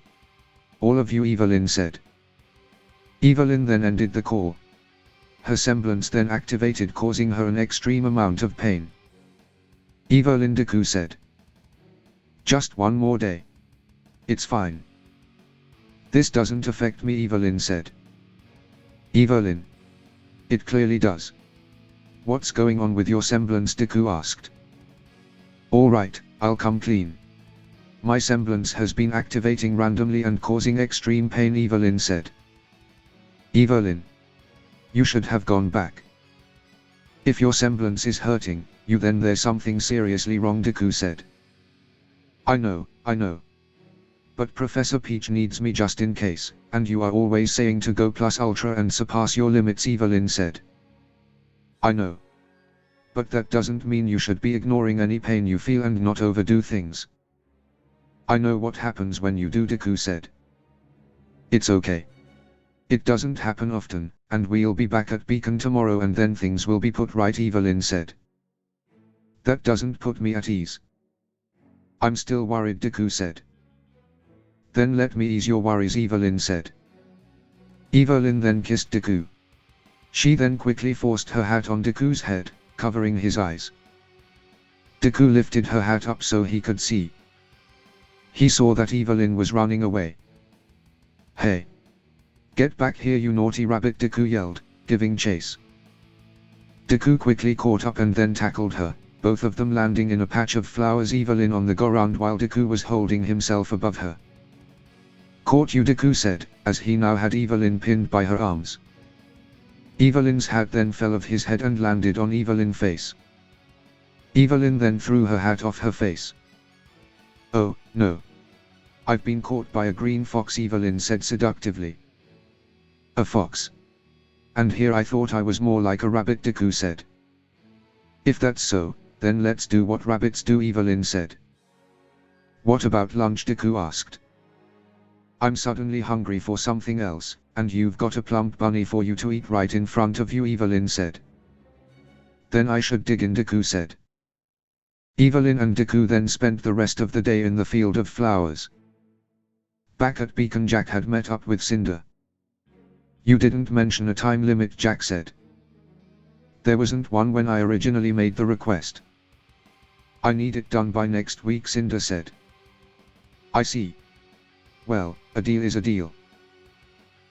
A: All of you, Evelyn said. Evelyn then ended the call. Her semblance then activated, causing her an extreme amount of pain. Evelyn, Deku said. Just one more day. It's fine. This doesn't affect me, Evelyn said. Evelyn. It clearly does. What's going on with your semblance, Deku asked. Alright, I'll come clean. My semblance has been activating randomly and causing extreme pain, Evelyn said. Evelyn. You should have gone back. If your semblance is hurting you, then there's something seriously wrong, Deku said. I know. But Professor Peach needs me just in case, and you are always saying to go plus ultra and surpass your limits, Evelyn said. I know. But that doesn't mean you should be ignoring any pain you feel and not overdo things. I know what happens when you do, Deku said. It's okay. It doesn't happen often, and we'll be back at Beacon tomorrow and then things will be put right, Evelyn said. That doesn't put me at ease. I'm still worried, Deku said. Then let me ease your worries, Evelyn said. Evelyn then kissed Deku. She then quickly forced her hat on Deku's head, covering his eyes. Deku lifted her hat up so he could see. He saw that Evelyn was running away. Hey! Get back here, you naughty rabbit, Deku yelled, giving chase. Deku quickly caught up and then tackled her, both of them landing in a patch of flowers, Evelyn on the ground while Deku was holding himself above her. Caught you, Deku said, as he now had Evelyn pinned by her arms. Evelyn's hat then fell off his head and landed on Evelyn's face. Evelyn then threw her hat off her face. Oh, no. I've been caught by a green fox, Evelyn said seductively. A fox. And here I thought I was more like a rabbit, Deku said. If that's so, then let's do what rabbits do, Evelyn said. What about lunch, Deku asked. I'm suddenly hungry for something else, and you've got a plump bunny for you to eat right in front of you, Evelyn said. Then I should dig in, Deku said. Evelyn and Deku then spent the rest of the day in the field of flowers. Back at Beacon, Jack had met up with Cinder. You didn't mention a time limit, Jack said. There wasn't one when I originally made the request. I need it done by next week, Cinder said. I see. Well, a deal is a deal.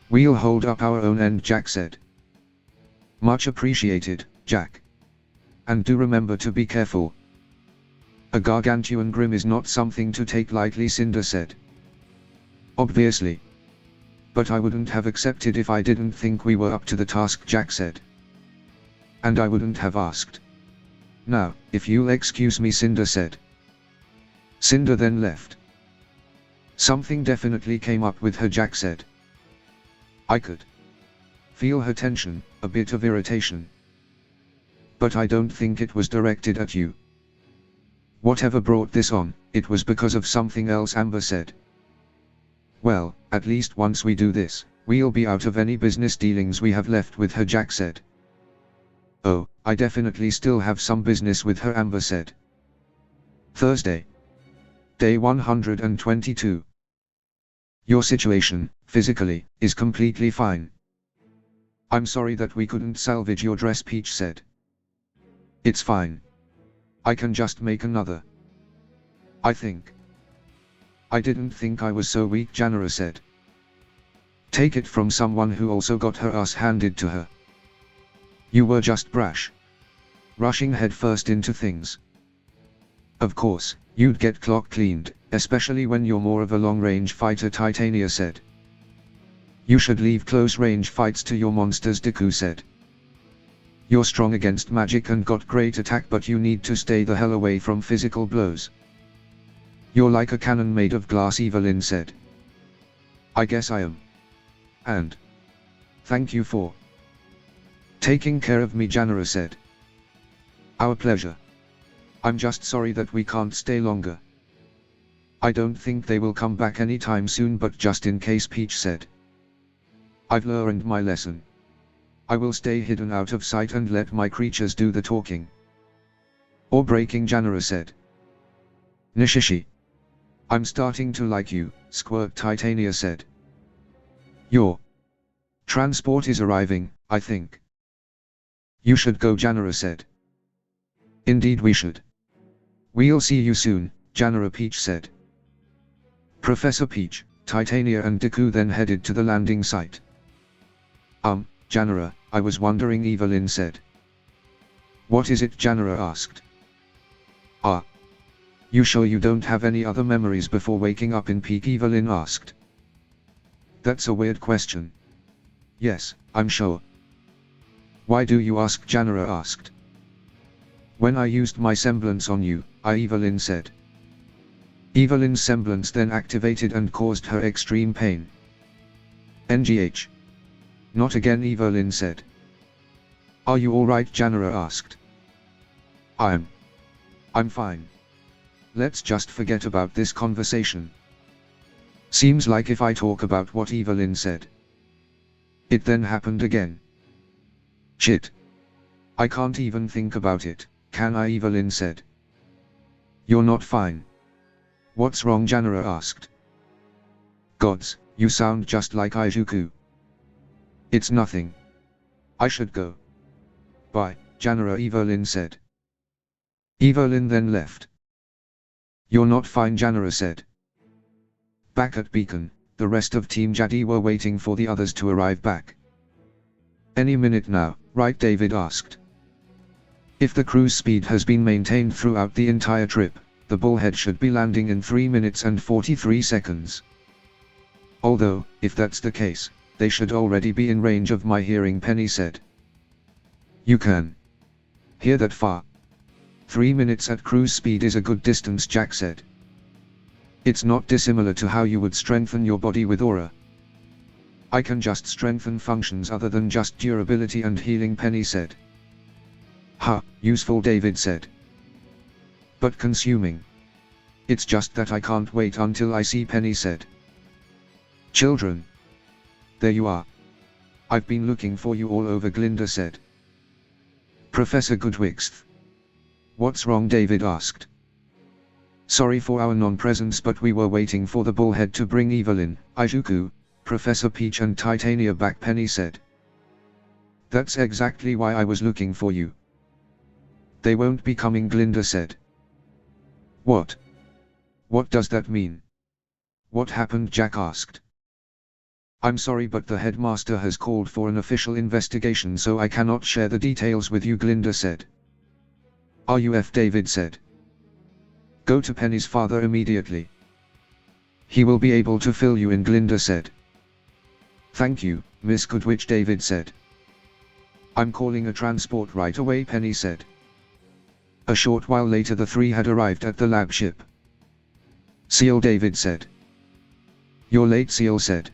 A: We'll hold up our own end, Jack said. Much appreciated, Jack. And do remember to be careful. A gargantuan grim is not something to take lightly, Cinder said. Obviously. But I wouldn't have accepted if I didn't think we were up to the task, Jack said. And I wouldn't have asked. Now, if you'll excuse me, Cinder said. Cinder then left. Something definitely came up with her, Jack said. I could feel her tension, a bit of irritation. But I don't think it was directed at you. Whatever brought this on, it was because of something else, Amber said. Well, at least once we do this, we'll be out of any business dealings we have left with her, Jack said. Oh, I definitely still have some business with her, Amber said. Thursday. Day 122. Your situation, physically, is completely fine. I'm sorry that we couldn't salvage your dress, Peach said. It's fine. I can just make another. I think. I didn't think I was so weak, Janara said. Take it from someone who also got her ass handed to her. You were just brash. Rushing headfirst into things. Of course, you'd get clock cleaned, especially when you're more of a long-range fighter, Titania said. You should leave close-range fights to your monsters, Deku said. You're strong against magic and got great attack, but you need to stay the hell away from physical blows. You're like a cannon made of glass, Evelyn said. I guess I am. And thank you for taking care of me, Janara said. Our pleasure. I'm just sorry that we can't stay longer. I don't think they will come back anytime soon, but just in case, Peach said. I've learned my lesson. I will stay hidden out of sight and let my creatures do the talking. Or breaking, Janara said. Nishishi. I'm starting to like you, Squirt, Titania said. Your transport is arriving, I think. You should go, Janara said. Indeed we should. We'll see you soon, Janara, Peach said. Professor Peach, Titania and Deku then headed to the landing site. Janara, I was wondering, Evelyn said. What is it, Janara asked. You sure you don't have any other memories before waking up in peak, Evelyn asked. That's a weird question. Yes, I'm sure. Why do you ask, Janara asked. When I used my semblance on you, Evelyn said. Evelyn's semblance then activated and caused her extreme pain. NGH. Not again, Evelyn said. Are you alright, Janara asked. I'm fine. Let's just forget about this conversation. Seems like if I talk about what Evelyn said. It then happened again. Shit. I can't even think about it, can I, Evelyn said. You're not fine. What's wrong, Janara asked. Gods, you sound just like Izuku. It's nothing. I should go. Bye, Janara, Evelyn said. Evelyn then left. You're not fine, Janara said. Back at Beacon, the rest of Team Jade were waiting for the others to arrive back. Any minute now, right, David asked. If the cruise speed has been maintained throughout the entire trip, the bullhead should be landing in 3 minutes and 43 seconds. Although, if that's the case, they should already be in range of my hearing, Penny said. You can hear that far? 3 minutes at cruise speed is a good distance, Jack said. It's not dissimilar to how you would strengthen your body with aura. I can just strengthen functions other than just durability and healing, Penny said. Useful, David said. But consuming. It's just that I can't wait until I see, Penny said. Children. There you are. I've been looking for you all over, Glinda said. Professor Goodwixth. What's wrong, David asked. Sorry for our non-presence, but we were waiting for the bullhead to bring Evelyn, Izuku, Professor Peach and Titania back, Penny said. That's exactly why I was looking for you. They won't be coming, Glinda said. What? What does that mean? What happened, Jack asked. I'm sorry, but the headmaster has called for an official investigation, so I cannot share the details with you, Glinda said. RUF, David said. Go to Penny's father immediately. He will be able to fill you in, Glinda said. Thank you, Miss Goodwitch, David said. I'm calling a transport right away, Penny said. A short while later the three had arrived at the lab ship. Seal, David said. You're late, Seal said.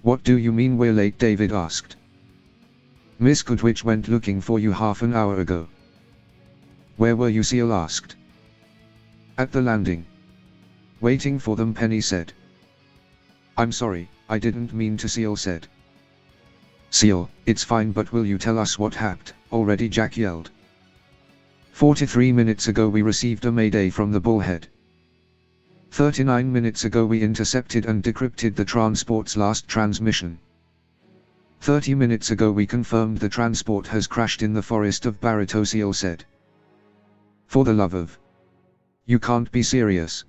A: What do you mean we're late, David asked. Miss Goodwitch went looking for you half an hour ago. Where were you, Seal asked. At the landing. Waiting for them, Penny said. I'm sorry, I didn't mean to, Seal said. Seal, it's fine, but will you tell us what happened already, Jack yelled. 43 minutes ago we received a mayday from the bullhead. 39 minutes ago we intercepted and decrypted the transport's last transmission. 30 minutes ago we confirmed the transport has crashed in the forest of Barito, Seal said. For the love of... You can't be serious.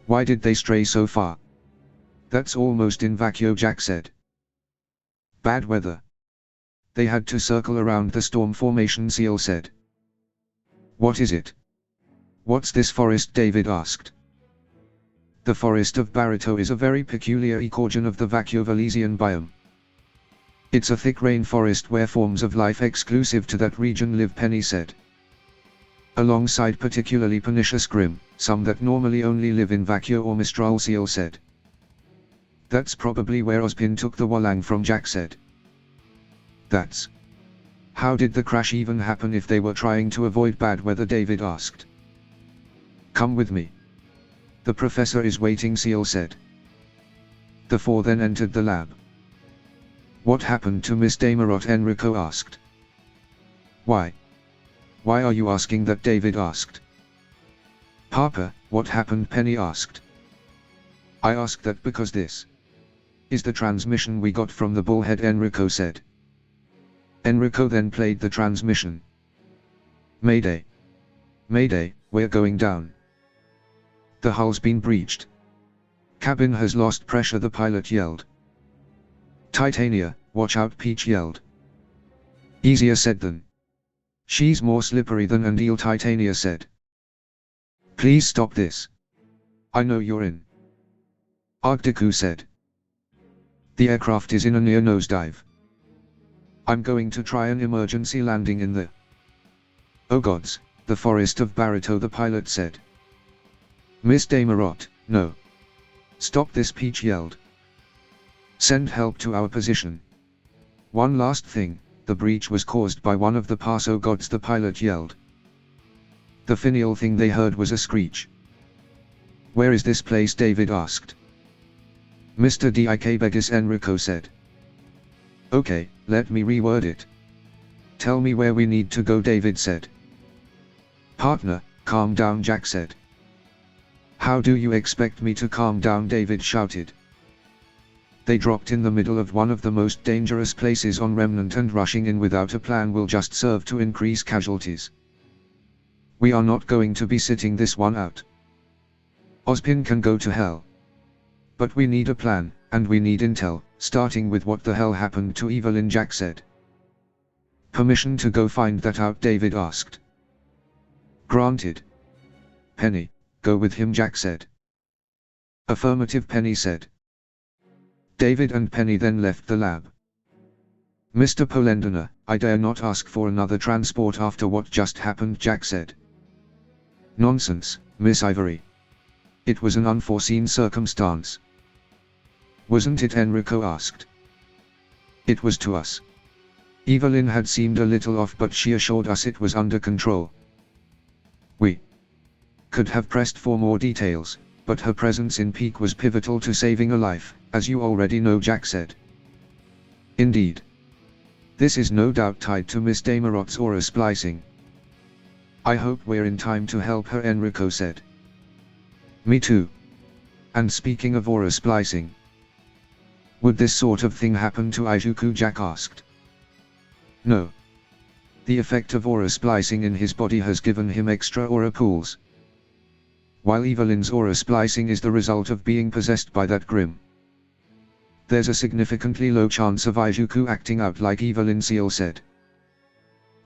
A: Why did they stray so far? That's almost in vacuo, Jack said. Bad weather. They had to circle around the storm formation, Seal said. What is it? What's this forest? David asked. The forest of Barito is a very peculiar ecoregion of the Vacuo-Valesian biome. It's a thick rainforest where forms of life exclusive to that region live, Penny said. Alongside particularly pernicious Grim, some that normally only live in Vacuo or Mistral, Seal said. That's probably where Ozpin took the Walang from, Jack said. That's... How did the crash even happen if they were trying to avoid bad weather? David asked. Come with me. The professor is waiting, Seal said. The four then entered the lab. What happened to Miss Damerot? Enrico asked. Why? Why are you asking that? David asked. Papa, what happened? Penny asked. I ask that because this is the transmission we got from the bullhead, Enrico said. Enrico then played the transmission. Mayday. Mayday, we're going down. The hull's been breached. Cabin has lost pressure, the pilot yelled. Titania, watch out, Peach yelled. Easier said than. She's more slippery than an eel, Titania said. Please stop this. I know you're in. Deku said. The aircraft is in a near nosedive. I'm going to try an emergency landing in the... Oh gods, the forest of Barito, the pilot said. Miss Damerot, no. Stop this, Peach yelled. Send help to our position. One last thing, the breach was caused by one of the Paso gods, the pilot yelled. The finial thing they heard was a screech. Where is this place? David asked. Mr. Dik Begis, Enrico said. Okay, let me reword it. Tell me where we need to go, David said. Partner, calm down, Jack said. How do you expect me to calm down? David shouted. They dropped in the middle of one of the most dangerous places on Remnant, and rushing in without a plan will just serve to increase casualties. We are not going to be sitting this one out. Ozpin can go to hell. But we need a plan, and we need intel, starting with what the hell happened to Evelyn, Jack said. Permission to go find that out? David asked. Granted. Penny, go with him, Jack said. Affirmative, Penny said. David and Penny then left the lab. Mr. Polendina, I dare not ask for another transport after what just happened, Jack said. Nonsense, Miss Ivory. It was an unforeseen circumstance. Wasn't it? Enrico asked. It was to us. Evelyn had seemed a little off, but she assured us it was under control. We could have pressed for more details, but her presence in peak was pivotal to saving a life, as you already know, Jack said. Indeed. This is no doubt tied to Miss Damerot's aura splicing. I hope we're in time to help her, Enrico said. Me too. And speaking of aura splicing, would this sort of thing happen to Izuku? Jack asked. No. The effect of aura splicing in his body has given him extra aura pools. While Evelyn's aura splicing is the result of being possessed by that Grim. There's a significantly low chance of Izuku acting out like Evelyn, Seal said.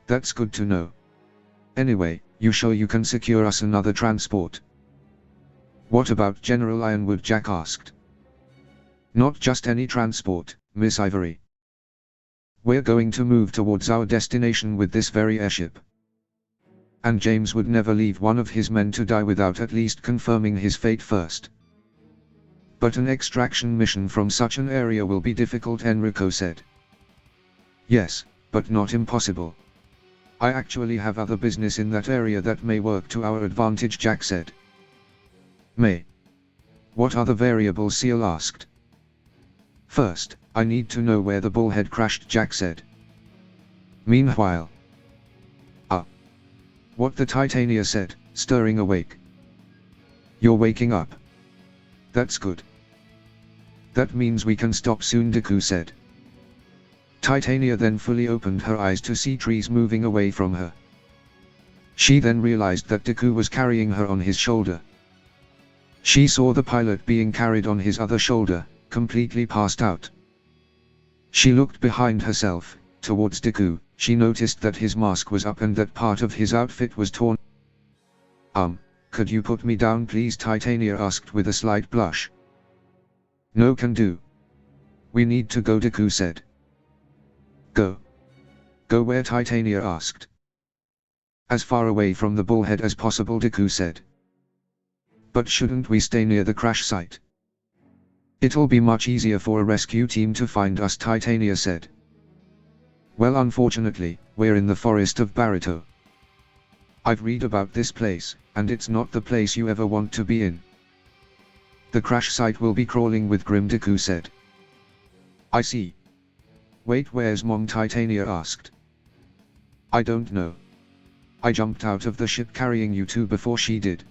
A: That's good to know. Anyway, you sure you can secure us another transport? What about General Ironwood? Jack asked. Not just any transport, Miss Ivory. We're going to move towards our destination with this very airship. And James would never leave one of his men to die without at least confirming his fate first. But an extraction mission from such an area will be difficult, Enrico said. Yes, but not impossible. I actually have other business in that area that may work to our advantage, Jack said. May. What are the variables? Seal asked. First, I need to know where the bullhead crashed, Jack said. Meanwhile. What? The Titania said, stirring awake. You're waking up. That's good. That means we can stop soon, Deku said. Titania then fully opened her eyes to see trees moving away from her. She then realized that Deku was carrying her on his shoulder. She saw the pilot being carried on his other shoulder, completely passed out. She looked behind herself, towards Deku. She noticed that his mask was up and that part of his outfit was torn. Could you put me down please? Titania asked with a slight blush. No, can do. We need to go, Deku said. Go. Go where? Titania asked. As far away from the bullhead as possible, Deku said. But shouldn't we stay near the crash site? It'll be much easier for a rescue team to find us, Titania said. Well, unfortunately, we're in the forest of Barito. I've read about this place, and it's not the place you ever want to be in. The crash site will be crawling with Grim, Deku said. I see. Wait, where's Mom? Titania asked. I don't know. I jumped out of the ship carrying you two before she did.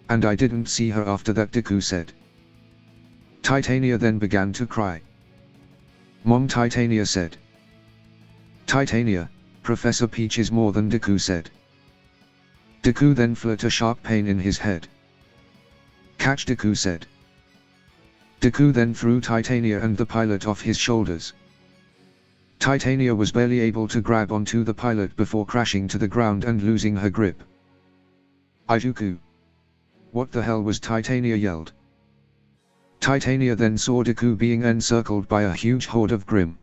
A: And I didn't see her after that, Deku said. Titania then began to cry. Mom, Titania said. Titania, Professor Peach is more than, Deku said. Deku then felt a sharp pain in his head. Catch, Deku said. Deku then threw Titania and the pilot off his shoulders. Titania was barely able to grab onto the pilot before crashing to the ground and losing her grip. Deku. What the hell was? Titania yelled. Titania then saw Deku being encircled by a huge horde of Grim.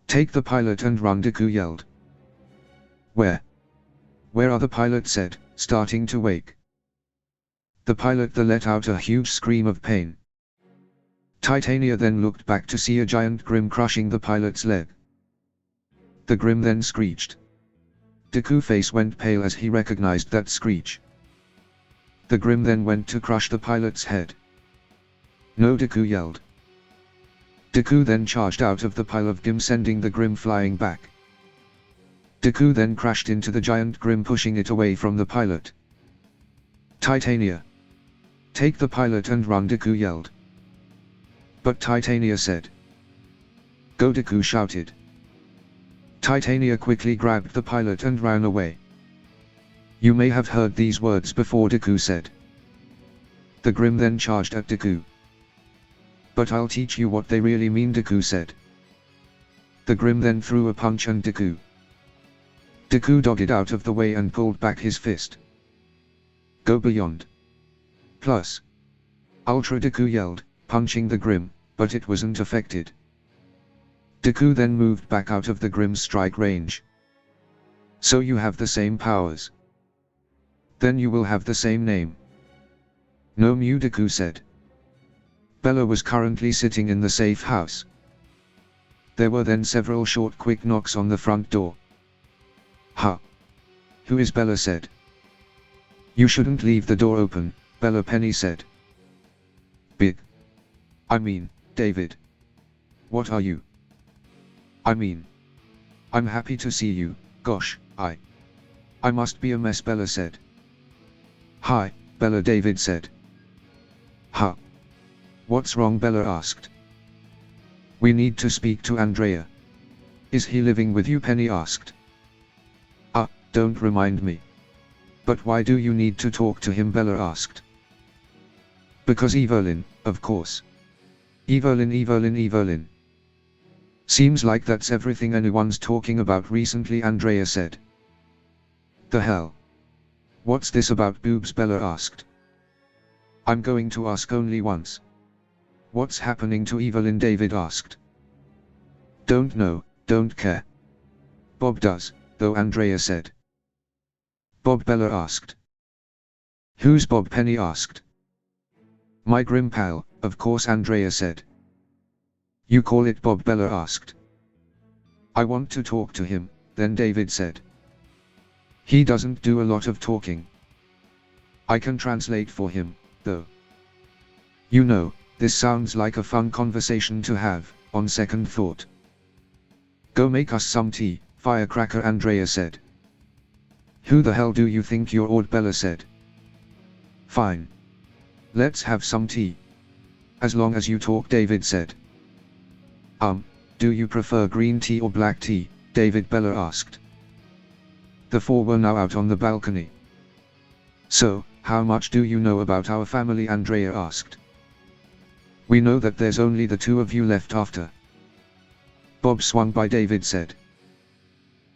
A: Take the pilot and run, Deku yelled. Where? Where are the pilot said, starting to wake. The pilot let out a huge scream of pain. Titania then looked back to see a giant Grim crushing the pilot's leg. The Grim then screeched. Deku's face went pale as he recognized that screech. The Grim then went to crush the pilot's head. No, Deku yelled. Deku then charged out of the pile of Grim, sending the Grim flying back. Deku then crashed into the giant Grim, pushing it away from the pilot. Titania. Take the pilot and run, Deku yelled. But Titania said. Go, Deku shouted. Titania quickly grabbed the pilot and ran away. You may have heard these words before, Deku said. The Grim then charged at Deku. But I'll teach you what they really mean, Deku said. The Grim then threw a punch and Deku dodged out of the way and pulled back his fist. Go beyond. Plus. Ultra, Deku yelled, punching the Grim, but it wasn't affected. Deku then moved back out of the Grim's strike range. So you have the same powers. Then you will have the same name. No, Mew, Deku said. Bella was currently sitting in the safe house. There were then several short quick knocks on the front door. Ha! Who is Bella said. You shouldn't leave the door open, Bella Penny said. Big. I mean, David. What are you? I mean. I'm happy to see you, gosh, I must be a mess, Bella said. Hi, Bella, David said. Ha! What's wrong? Bella asked. We need to speak to Andrea. Is he living with you? Penny asked. Don't remind me. But why do you need to talk to him? Bella asked. Because Evelyn, of course. Evelyn. Seems like that's everything anyone's talking about recently, Andrea said. The hell? What's this about boobs? Bella asked. I'm going to ask only once. What's happening to Evelyn? David asked. Don't know, don't care. Bob does, though, Andrea said. Bob? Bella asked. Who's Bob? Penny asked. My Grim pal, of course, Andrea said. You call it Bob? Bella asked. I want to talk to him, then David said. He doesn't do a lot of talking. I can translate for him, though. You know, this sounds like a fun conversation to have, on second thought. Go make us some tea, Firecracker, Andrea said. Who the hell do you think you're? Bella said. Fine. Let's have some tea. As long as you talk, David said. Do you prefer green tea or black tea? David Bella asked. The four were now out on the balcony. So, how much do you know about our family? Andrea asked. We know that there's only the two of you left after. Bob swung by, David said.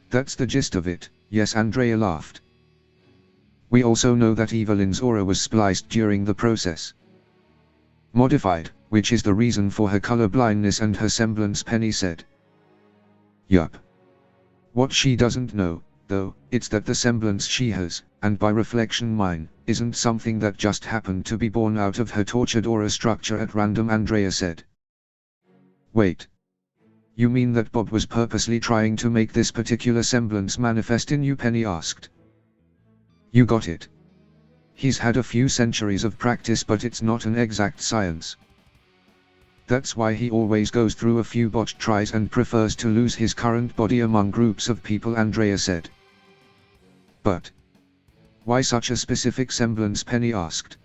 A: That's the gist of it, yes, Andrea laughed. We also know that Evelyn's aura was spliced during the process. Modified, which is the reason for her color blindness and her semblance, Penny said. Yup. What she doesn't know, though, it's that the semblance she has, and by reflection mine, isn't something that just happened to be born out of her tortured aura structure at random, Andrea said. Wait. You mean that Bob was purposely trying to make this particular semblance manifest in you? Penny asked. You got it. He's had a few centuries of practice, but it's not an exact science. That's why he always goes through a few botched tries and prefers to lose his current body among groups of people, Andrea said. But why such a specific semblance? Penny asked.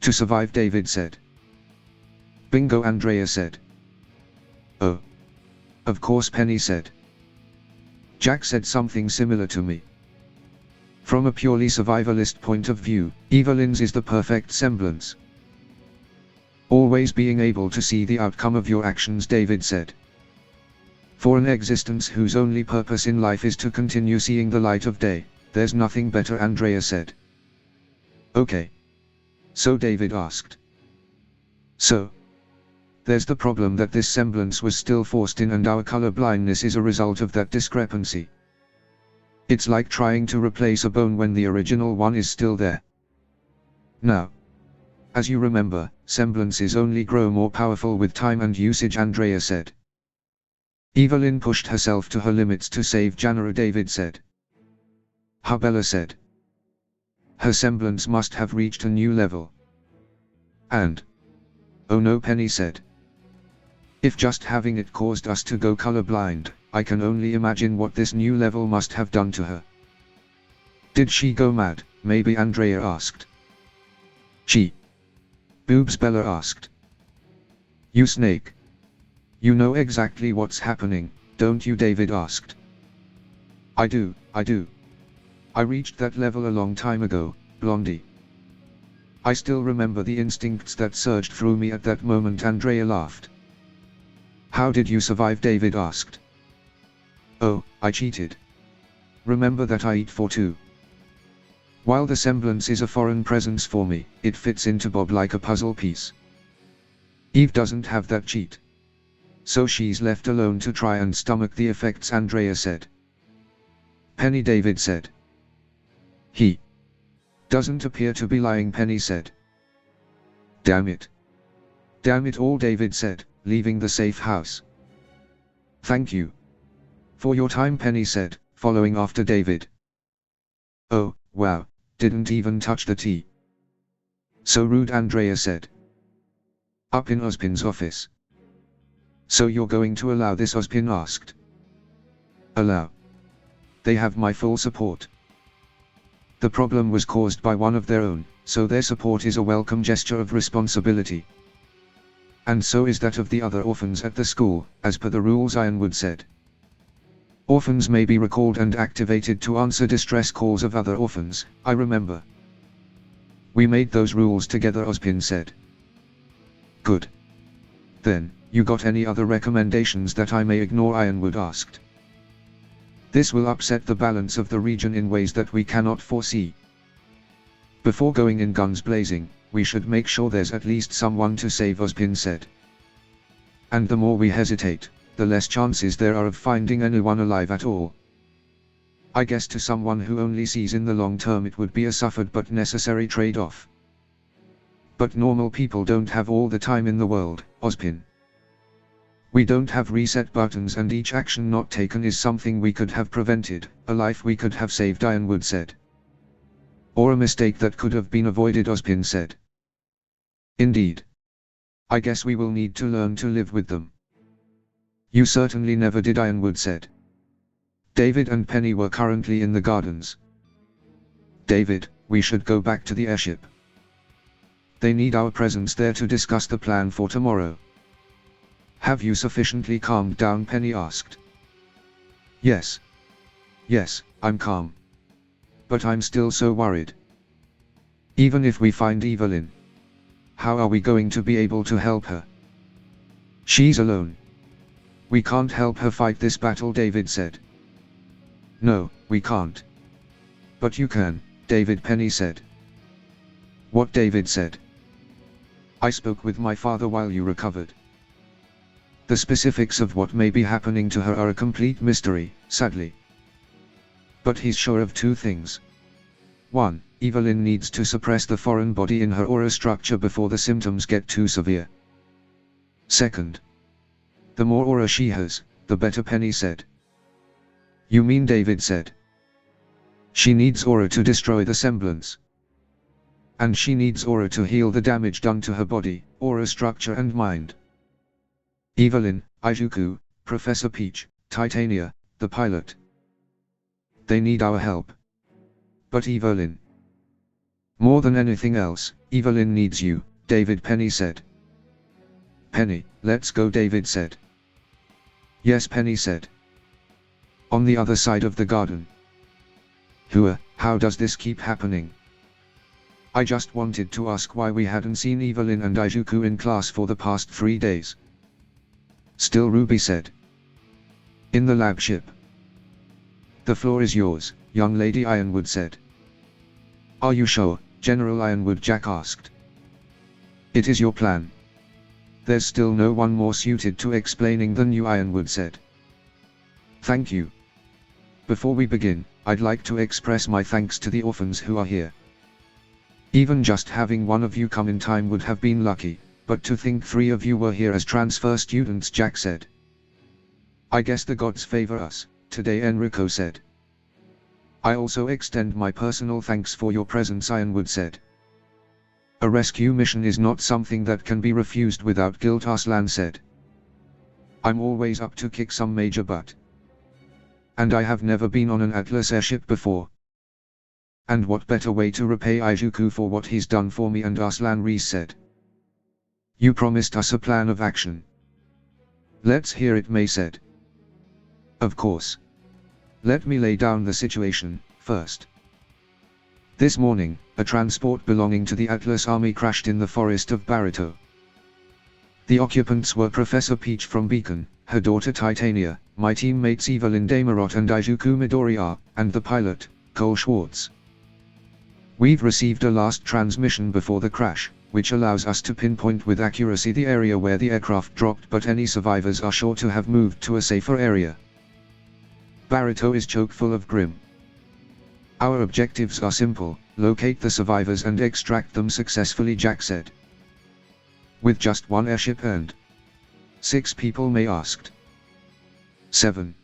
A: To survive, David said. Bingo, Andrea said. Oh. Of course, Penny said. Jack said something similar to me. From a purely survivalist point of view, Evelyn's is the perfect semblance. Always being able to see the outcome of your actions, David said. For an existence whose only purpose in life is to continue seeing the light of day, there's nothing better, Andrea said. Okay. So David asked. So? There's the problem that this semblance was still forced in, and our color blindness is a result of that discrepancy. It's like trying to replace a bone when the original one is still there. Now, as you remember, semblances only grow more powerful with time and usage, Andrea said. Evelyn pushed herself to her limits to save Janara, David said. Bella said. Her semblance must have reached a new level. And? Oh no, Penny said. If just having it caused us to go colorblind, I can only imagine what this new level must have done to her. Did she go mad? Maybe, Andrea asked. She. Boobs, Bella asked. You snake. You know exactly what's happening, don't you? David asked. I do. I reached that level a long time ago, Blondie. I still remember the instincts that surged through me at that moment, Andrea laughed. How did you survive? David asked. Oh, I cheated. Remember that I eat for two. While the semblance is a foreign presence for me, it fits into Bob like a puzzle piece. Eve doesn't have that cheat. So she's left alone to try and stomach the effects, Andrea said. Penny, David said. He doesn't appear to be lying, Penny said. Damn it. Damn it all, David said, leaving the safe house. Thank you for your time, Penny said, following after David. Oh, wow, didn't even touch the tea. So rude, Andrea said. Up in Ozpin's office. So you're going to allow this? Ozpin asked. Allow. They have my full support. The problem was caused by one of their own, so their support is a welcome gesture of responsibility. And so is that of the other orphans at the school, as per the rules, Ironwood said. Orphans may be recalled and activated to answer distress calls of other orphans, I remember. We made those rules together, Ozpin said. Good. Then, you got any other recommendations that I may ignore? Ironwood asked. This will upset the balance of the region in ways that we cannot foresee. Before going in guns blazing, we should make sure there's at least someone to save, Ozpin said. And the more we hesitate, the less chances there are of finding anyone alive at all. I guess to someone who only sees in the long term it would be a suffered but necessary trade-off. But normal people don't have all the time in the world, Ozpin. We don't have reset buttons, and each action not taken is something we could have prevented, a life we could have saved, Ironwood said. Or a mistake that could have been avoided, Ozpin said. Indeed. I guess we will need to learn to live with them. You certainly never did, Ironwood said. David and Penny were currently in the gardens. David, we should go back to the airship. They need our presence there to discuss the plan for tomorrow. Have you sufficiently calmed down? Penny asked. Yes. Yes, I'm calm. But I'm still so worried. Even if we find Evelyn, how are we going to be able to help her? She's alone. We can't help her fight this battle, David said. No, we can't. But you can, David, Penny said. What? David said. I spoke with my father while you recovered. The specifics of what may be happening to her are a complete mystery, sadly. But he's sure of two things. 1. Evelyn needs to suppress the foreign body in her aura structure before the symptoms get too severe. 2. The more aura she has, the better, Penny said. You mean? David said. She needs aura to destroy the semblance. And she needs aura to heal the damage done to her body, aura structure and mind. Evelyn, Izuku, Professor Peach, Titania, the pilot. They need our help. But Evelyn. More than anything else, Evelyn needs you, David, Penny said. Penny, let's go, David said. Yes, Penny said. On the other side of the garden. How does this keep happening? I just wanted to ask why we hadn't seen Evelyn and Izuku in class for the past 3 days. Still, Ruby said. In the lab ship. The floor is yours, young lady, Ironwood said. Are you sure, General Ironwood? Jack asked. It is your plan. There's still no one more suited to explaining than you, Ironwood said. Thank you. Before we begin, I'd like to express my thanks to the orphans who are here. Even just having one of you come in time would have been lucky, but to think 3 of you were here as transfer students, Jack said. I guess the gods favor us, today, Enrico said. I also extend my personal thanks for your presence, Ironwood said. A rescue mission is not something that can be refused without guilt, Arslan said. I'm always up to kick some major butt. And I have never been on an Atlas airship before. And what better way to repay Izuku for what he's done for me? And Arslan Reese said. You promised us a plan of action. Let's hear it, May said. Of course. Let me lay down the situation, first. This morning, a transport belonging to the Atlas Army crashed in the forest of Barito. The occupants were Professor Peach from Beacon, her daughter Titania, my teammates Evelyn Damarot and Izuku Midoriya, and the pilot, Cole Schwartz. We've received a last transmission before the crash, which allows us to pinpoint with accuracy the area where the aircraft dropped, but any survivors are sure to have moved to a safer area. Barito is chock full of grim. Our objectives are simple: locate the survivors and extract them successfully, Jack said. With just 1 airship and 6 people, May asked. 7.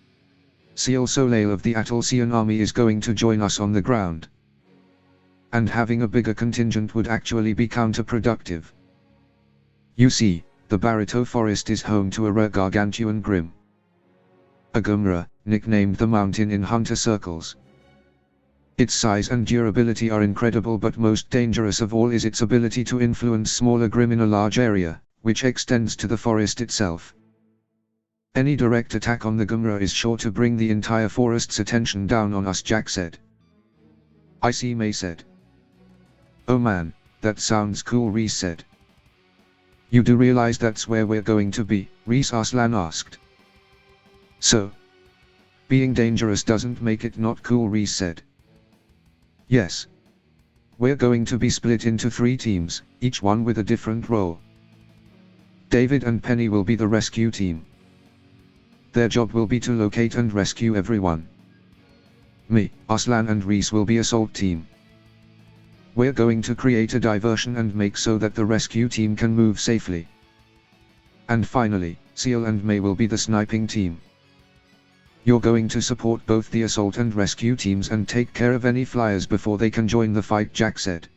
A: Seal Soleil of the Atalcian army is going to join us on the ground. And having a bigger contingent would actually be counterproductive. You see, the Barito forest is home to a rare gargantuan grim. A Gumra, nicknamed the Mountain in hunter circles. Its size and durability are incredible, but most dangerous of all is its ability to influence smaller grim in a large area, which extends to the forest itself. Any direct attack on the Gumra is sure to bring the entire forest's attention down on us, Jack said. I see, May said. Oh man, that sounds cool, Reese said. You do realize that's where we're going to be? Reese Arslan asked. So? Being dangerous doesn't make it not cool, Reese said. Yes. We're going to be split into 3 teams, each one with a different role. David and Penny will be the rescue team. Their job will be to locate and rescue everyone. Me, Arslan and Reese will be assault team. We're going to create a diversion and make so that the rescue team can move safely. And finally, Seal and May will be the sniping team. You're going to support both the assault and rescue teams and take care of any flyers before they can join the fight, Jack said.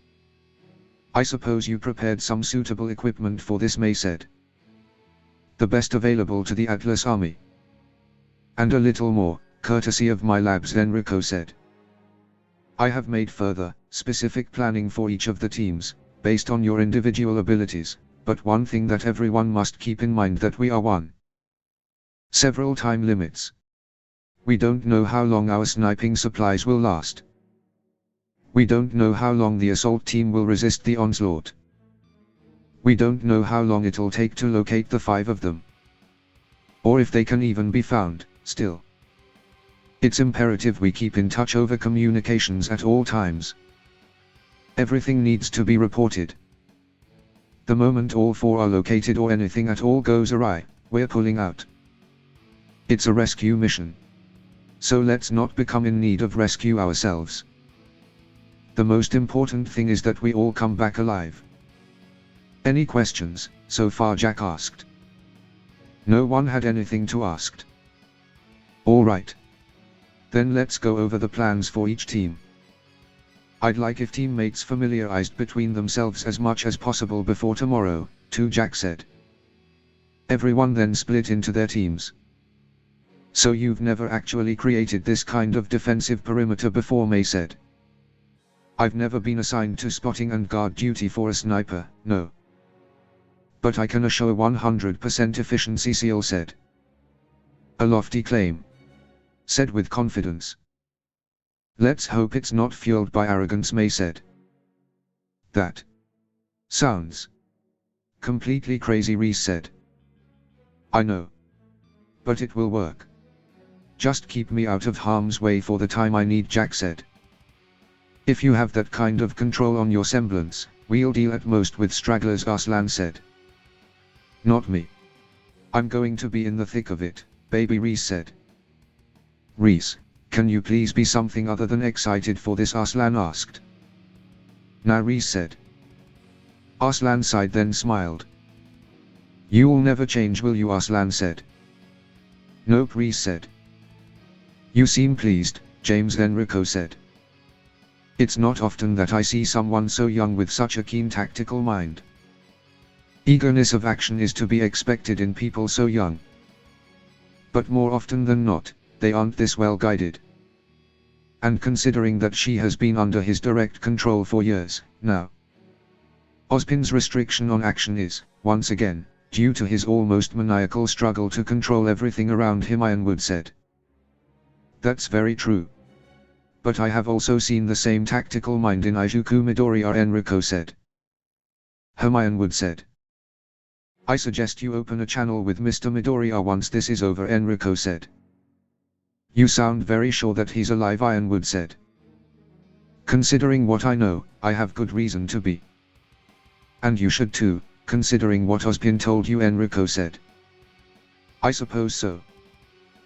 A: I suppose you prepared some suitable equipment for this, May said. The best available to the Atlas Army. And a little more, courtesy of my labs, Enrico said. I have made further, specific planning for each of the teams, based on your individual abilities, but one thing that everyone must keep in mind that we are one. Several time limits. We don't know how long our sniping supplies will last. We don't know how long the assault team will resist the onslaught. We don't know how long it'll take to locate the 5 of them. Or if they can even be found, still. It's imperative we keep in touch over communications at all times. Everything needs to be reported. The moment all 4 are located or anything at all goes awry, we're pulling out. It's a rescue mission. So let's not become in need of rescue ourselves. The most important thing is that we all come back alive. Any questions, so far? Jack asked. No one had anything to ask. All right. Then let's go over the plans for each team. I'd like if teammates familiarized between themselves as much as possible before tomorrow, too, Jack said. Everyone then split into their teams. So you've never actually created this kind of defensive perimeter before, May said. I've never been assigned to spotting and guard duty for a sniper, no. But I can assure 100% efficiency, Seal said. A lofty claim. Said with confidence. Let's hope it's not fueled by arrogance, May said. That sounds completely crazy, Reese said. I know. But it will work. Just keep me out of harm's way for the time I need, Jack said. If you have that kind of control on your semblance, we'll deal at most with stragglers, Arslan said. Not me. I'm going to be in the thick of it, baby, Reese said. Reese, can you please be something other than excited for this, Arslan asked. Nah, Reese said. Arslan sighed then smiled. You'll never change, will you? Arslan said. Nope, Reese said. You seem pleased, James Enrico said. It's not often that I see someone so young with such a keen tactical mind. Eagerness of action is to be expected in people so young. But more often than not, they aren't this well guided. And considering that she has been under his direct control for years, now. Ozpin's restriction on action is, once again, due to his almost maniacal struggle to control everything around him, Ironwood said. That's very true. But I have also seen the same tactical mind in Izuku Midoriya, Enrico said. Ironwood said. I suggest you open a channel with Mr. Midoriya once this is over, Enrico said. You sound very sure that he's alive, Ironwood said. Considering what I know, I have good reason to be. And you should too, considering what Ozpin told you, Enrico said. I suppose so.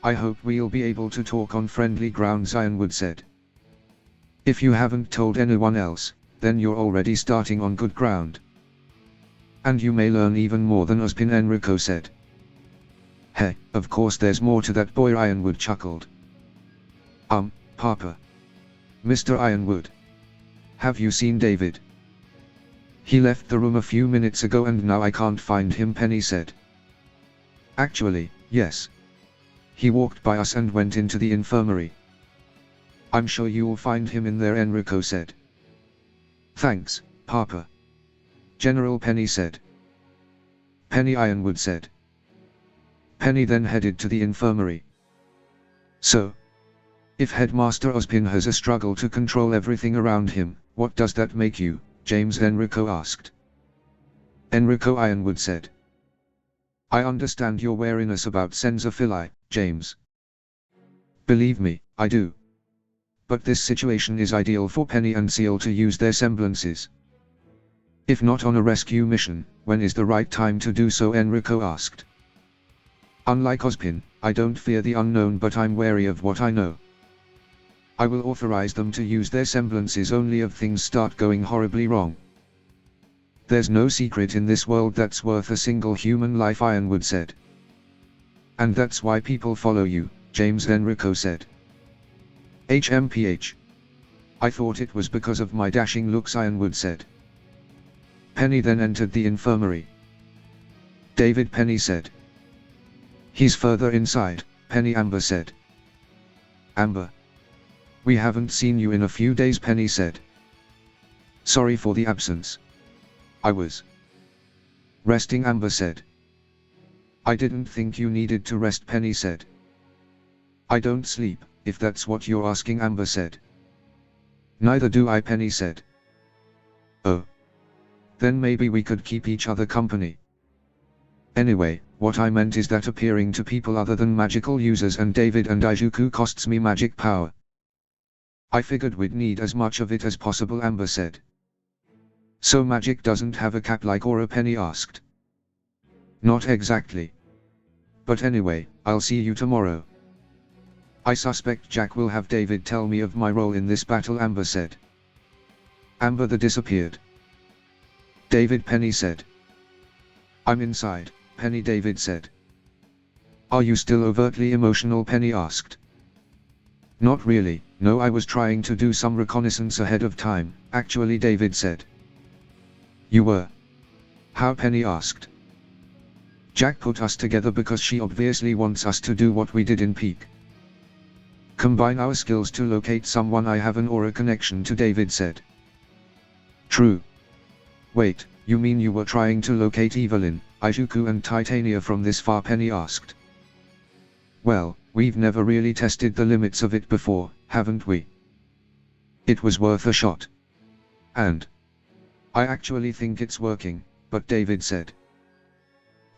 A: I hope we'll be able to talk on friendly grounds, Ironwood said. If you haven't told anyone else, then you're already starting on good ground. And you may learn even more than Ozpin, Enrico said. Hey, of course there's more to that, boy, Ironwood chuckled. Papa. Mr. Ironwood. Have you seen David? He left the room a few minutes ago and now I can't find him, Penny said. Actually, yes. He walked by us and went into the infirmary. I'm sure you'll find him in there, Enrico said. Thanks, Papa. General Penny said. Penny, Ironwood said. Penny then headed to the infirmary. So, if Headmaster Ozpin has a struggle to control everything around him, what does that make you? James Enrico asked. Enrico, Ironwood said. I understand your wariness about sensophili, James. Believe me, I do. But this situation is ideal for Penny and Seal to use their semblances. If not on a rescue mission, when is the right time to do so? Enrico asked. Unlike Ozpin, I don't fear the unknown, but I'm wary of what I know. I will authorize them to use their semblances only if things start going horribly wrong. There's no secret in this world that's worth a single human life, Ironwood said. And that's why people follow you, James Enrico said. HMPH. I thought it was because of my dashing looks, Ironwood said. Penny then entered the infirmary. David, Penny said. He's further inside, Penny, Amber said. Amber. We haven't seen you in a few days, Penny said. Sorry for the absence. I was resting, Amber said. I didn't think you needed to rest, Penny said. I don't sleep, if that's what you're asking, Amber said. Neither do I, Penny said. Oh. Then maybe we could keep each other company. Anyway, what I meant is that appearing to people other than magical users and David and Ijuku costs me magic power. I figured we'd need as much of it as possible, Amber said. So magic doesn't have a cap like aura, Penny asked. Not exactly. But anyway, I'll see you tomorrow. I suspect Jack will have David tell me of my role in this battle, Amber said. Amber the disappeared. David, Penny said. I'm inside, Penny, David said. Are you still overtly emotional, Penny asked. Not really, no, I was trying to do some reconnaissance ahead of time, actually, David said. You were? How, Penny asked. Jack put us together because she obviously wants us to do what we did in Peak. Combine our skills to locate someone I have an aura connection to, David said. True. Wait, you mean you were trying to locate Evelyn, Ijuku and Titania from this far, Penny asked. Well, we've never really tested the limits of it before, haven't we? It was worth a shot. And I actually think it's working, but David said.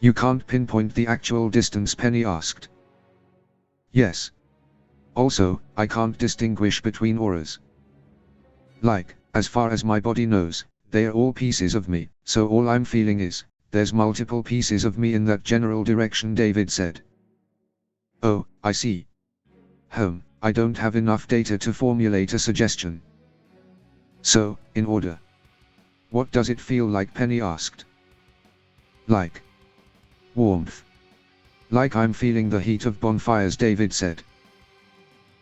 A: You can't pinpoint the actual distance, Penny asked. Yes. Also, I can't distinguish between auras. Like, as far as my body knows, they are all pieces of me, so all I'm feeling is, there's multiple pieces of me in that general direction, David said. Oh, I see. I don't have enough data to formulate a suggestion. So, in order. What does it feel like, Penny asked. Like warmth. Like I'm feeling the heat of bonfires, David said.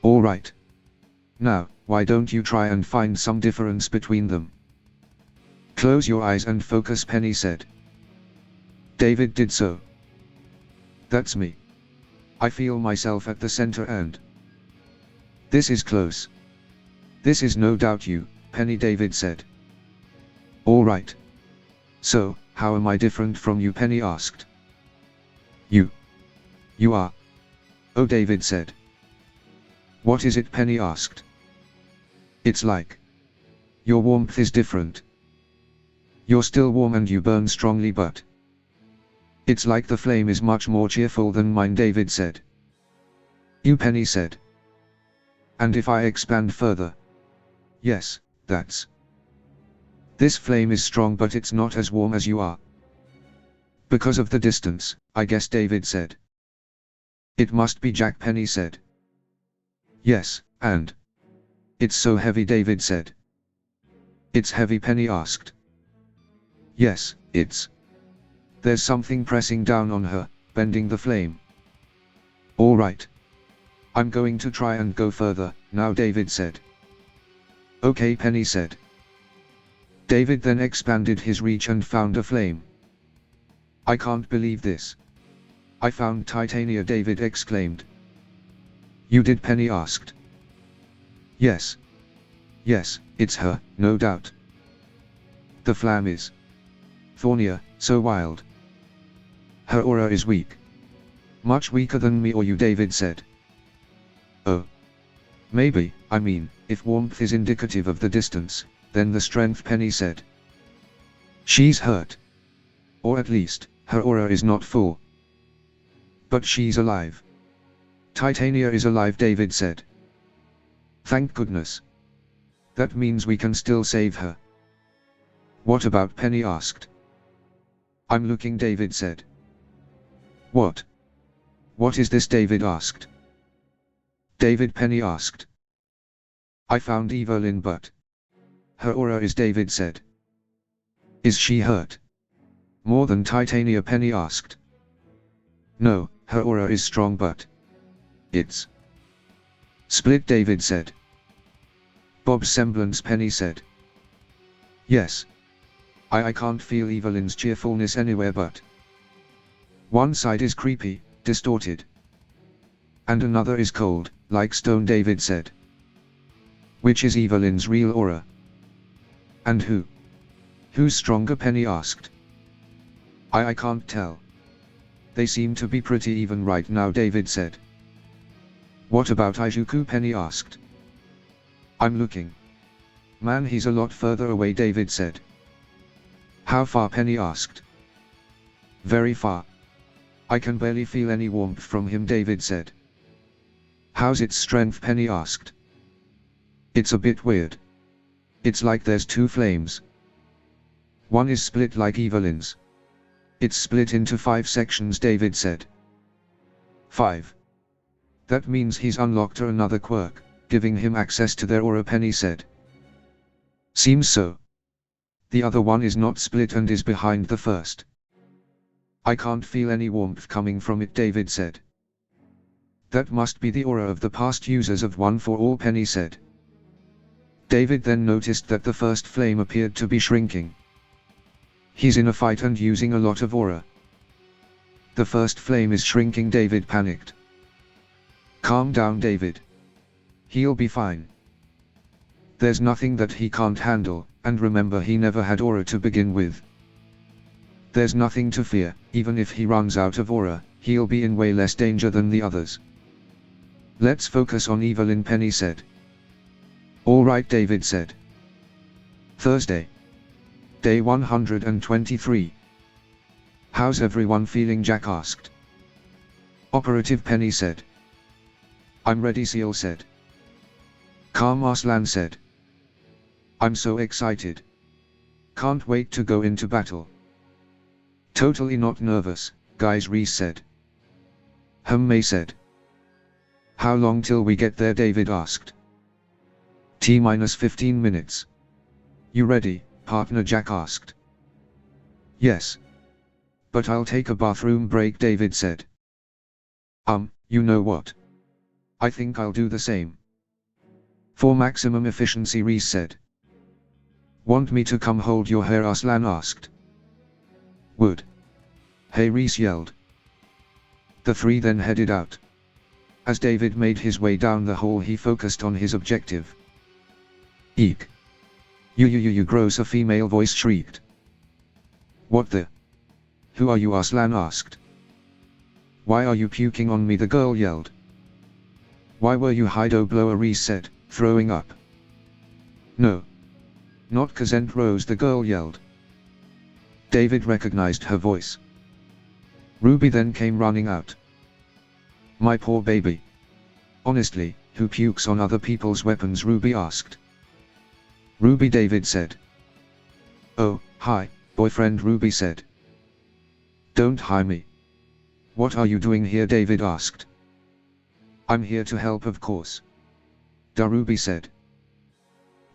A: All right. Now, why don't you try and find some difference between them? Close your eyes and focus, Penny said. David did so. That's me. I feel myself at the center and this is close. This is no doubt you, Penny, David said. All right. So, how am I different from you, Penny asked. You are. Oh, David said. What is it, Penny asked. It's like your warmth is different. You're still warm and you burn strongly, but it's like the flame is much more cheerful than mine, David said. You, Penny said. And if I expand further? Yes, that's. This flame is strong, but it's not as warm as you are. Because of the distance, I guess, David said. It must be Jack, Penny said. Yes, and it's so heavy, David said. It's heavy, Penny asked. Yes, it's. There's something pressing down on her, bending the flame. All right. I'm going to try and go further, now, David said. Okay, Penny said. David then expanded his reach and found a flame. I can't believe this. I found Titania, David exclaimed. You did, Penny asked. Yes. Yes, it's her, no doubt. The flame is thornier, so wild. Her aura is weak. Much weaker than me or you, David said. Oh. Maybe, I mean, if warmth is indicative of the distance, then the strength, Penny said. She's hurt. Or at least, her aura is not full. But she's alive. Titania is alive, David said. Thank goodness. That means we can still save her. What about Penny asked. I'm looking, David said. What? What is this, David asked. David, Penny asked. I found Evelyn, but her aura is, David said. Is she hurt? More than Titania, Penny asked. No, her aura is strong, but it's split, David said. Bob's semblance, Penny said. Yes. I can't feel Evelyn's cheerfulness anywhere, but one side is creepy, distorted. And another is cold, like stone, David said. Which is Evelyn's real aura? And who? Who's stronger? Penny asked. I can't tell. They seem to be pretty even right now, David said. What about Izuku? Penny asked. I'm looking. Man, he's a lot further away, David said. How far? Penny asked. Very far. I can barely feel any warmth from him, David said. How's its strength? Penny asked. It's a bit weird. It's like there's two flames. One is split like Evelyn's. It's split into 5 sections, David said. 5. That means he's unlocked another quirk, giving him access to their aura, Penny said. Seems so. The other one is not split and is behind the first. I can't feel any warmth coming from it, David said. That must be the aura of the past users of One for All, Penny said. David then noticed that the first flame appeared to be shrinking. He's in a fight and using a lot of aura. The first flame is shrinking, David panicked. Calm down, David. He'll be fine. There's nothing that he can't handle, and remember, he never had aura to begin with. There's nothing to fear. Even if he runs out of aura, he'll be in way less danger than the others. Let's focus on Evelyn, Penny said. All right, David said. Thursday. Day 123. How's everyone feeling? Jack asked. Operative, Penny said. I'm ready, Seal said. Calm, Arslan said. I'm so excited. Can't wait to go into battle. Totally not nervous, guys, Reese said. May said. How long till we get there? David asked. T-15 minutes. You ready, partner? Jack asked. Yes. But I'll take a bathroom break, David said. You know what? I think I'll do the same. For maximum efficiency, Reese said. Want me to come hold your hair? Arslan asked. Would. Hey, Reese yelled. The three then headed out. As David made his way down the hall, he focused on his objective. Eek. You gross, a female voice shrieked. What the? Who are you? Arslan asked. Why are you puking on me? The girl yelled. Why were you Hido blower? Reese said, throwing up. No. Not Kazent Rose, the girl yelled. David recognized her voice. Ruby then came running out. My poor baby. Honestly, who pukes on other people's weapons? Ruby asked. Ruby, David said. Oh, hi, boyfriend, Ruby said. Don't hi me. What are you doing here? David asked. I'm here to help, of course. Da, Ruby said.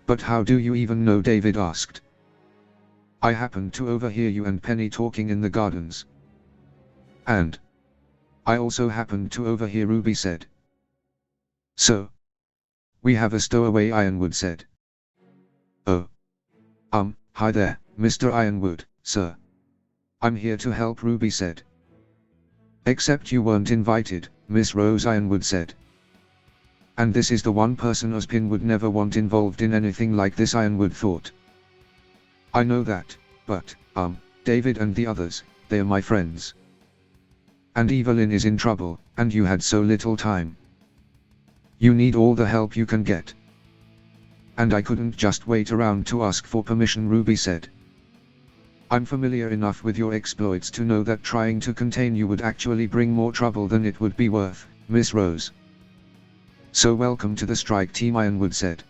A: But how do you even know? David asked. I happened to overhear you and Penny talking in the gardens. And I also happened to overhear, Ruby said. So we have a stowaway, Ironwood said. Oh. Hi there, Mr. Ironwood, sir. I'm here to help, Ruby said. Except you weren't invited, Miss Rose, Ironwood said. And this is the one person Ozpin would never want involved in anything like this, Ironwood thought. I know that, but, David and the others, they're my friends. And Evelyn is in trouble, and you had so little time. You need all the help you can get. And I couldn't just wait around to ask for permission, Ruby said. I'm familiar enough with your exploits to know that trying to contain you would actually bring more trouble than it would be worth, Miss Rose. So welcome to the strike team, Ironwood said.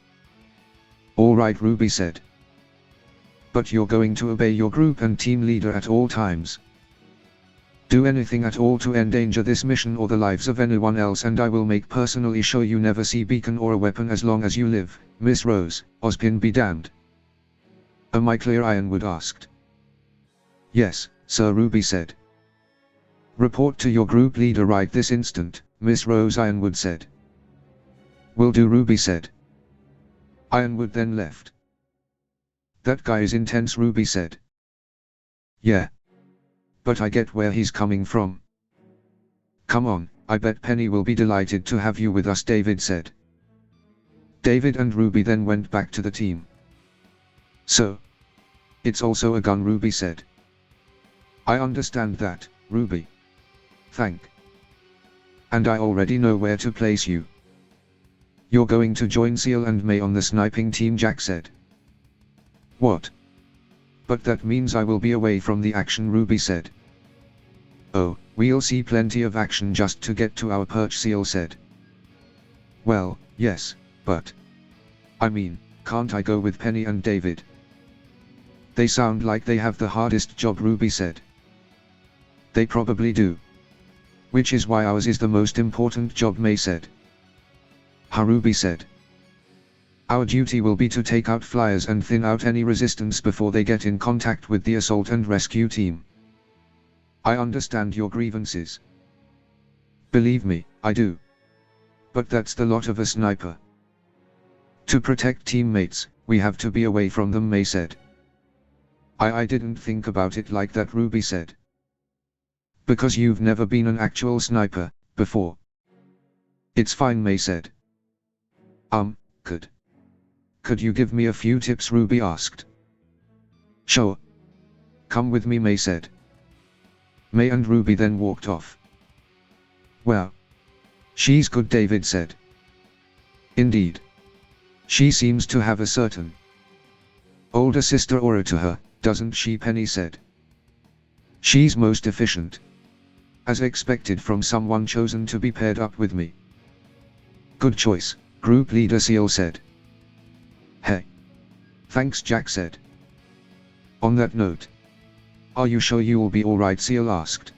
A: All right, Ruby said. But you're going to obey your group and team leader at all times. Do anything at all to endanger this mission or the lives of anyone else, and I will make personally sure you never see beacon or a weapon as long as you live, Miss Rose, Ozpin be damned. Am I clear? Ironwood asked. Yes, sir, Ruby said. Report to your group leader right this instant, Miss Rose, Ironwood said. Will do, Ruby said. Ironwood then left. That guy is intense, Ruby said. Yeah. But I get where he's coming from. Come on, I bet Penny will be delighted to have you with us, David said. David and Ruby then went back to the team. So, it's also a gun, Ruby said. I understand that, Ruby. Thank. And I already know where to place you. You're going to join Seal and May on the sniping team, Jack said. What? But that means I will be away from the action, Ruby said. Oh, we'll see plenty of action just to get to our perch, Seal said. Well, yes, but... I mean, can't I go with Penny and David? They sound like they have the hardest job, Ruby said. They probably do. Which is why ours is the most important job, May said. Ruby said. Our duty will be to take out flyers and thin out any resistance before they get in contact with the assault and rescue team. I understand your grievances. Believe me, I do. But that's the lot of a sniper. To protect teammates, we have to be away from them, May said. I didn't think about it like that, Ruby said. Because you've never been an actual sniper, before. It's fine, May said. Could you give me a few tips, Ruby asked. Sure. Come with me, May said. May and Ruby then walked off. Well. She's good, David said. Indeed. She seems to have a certain older sister aura to her, doesn't she, Penny said. She's most efficient. As expected from someone chosen to be paired up with me. Good choice, group leader Seal said. Hey. Thanks, Jack said. On that note. Are you sure you'll be alright, Seal asked.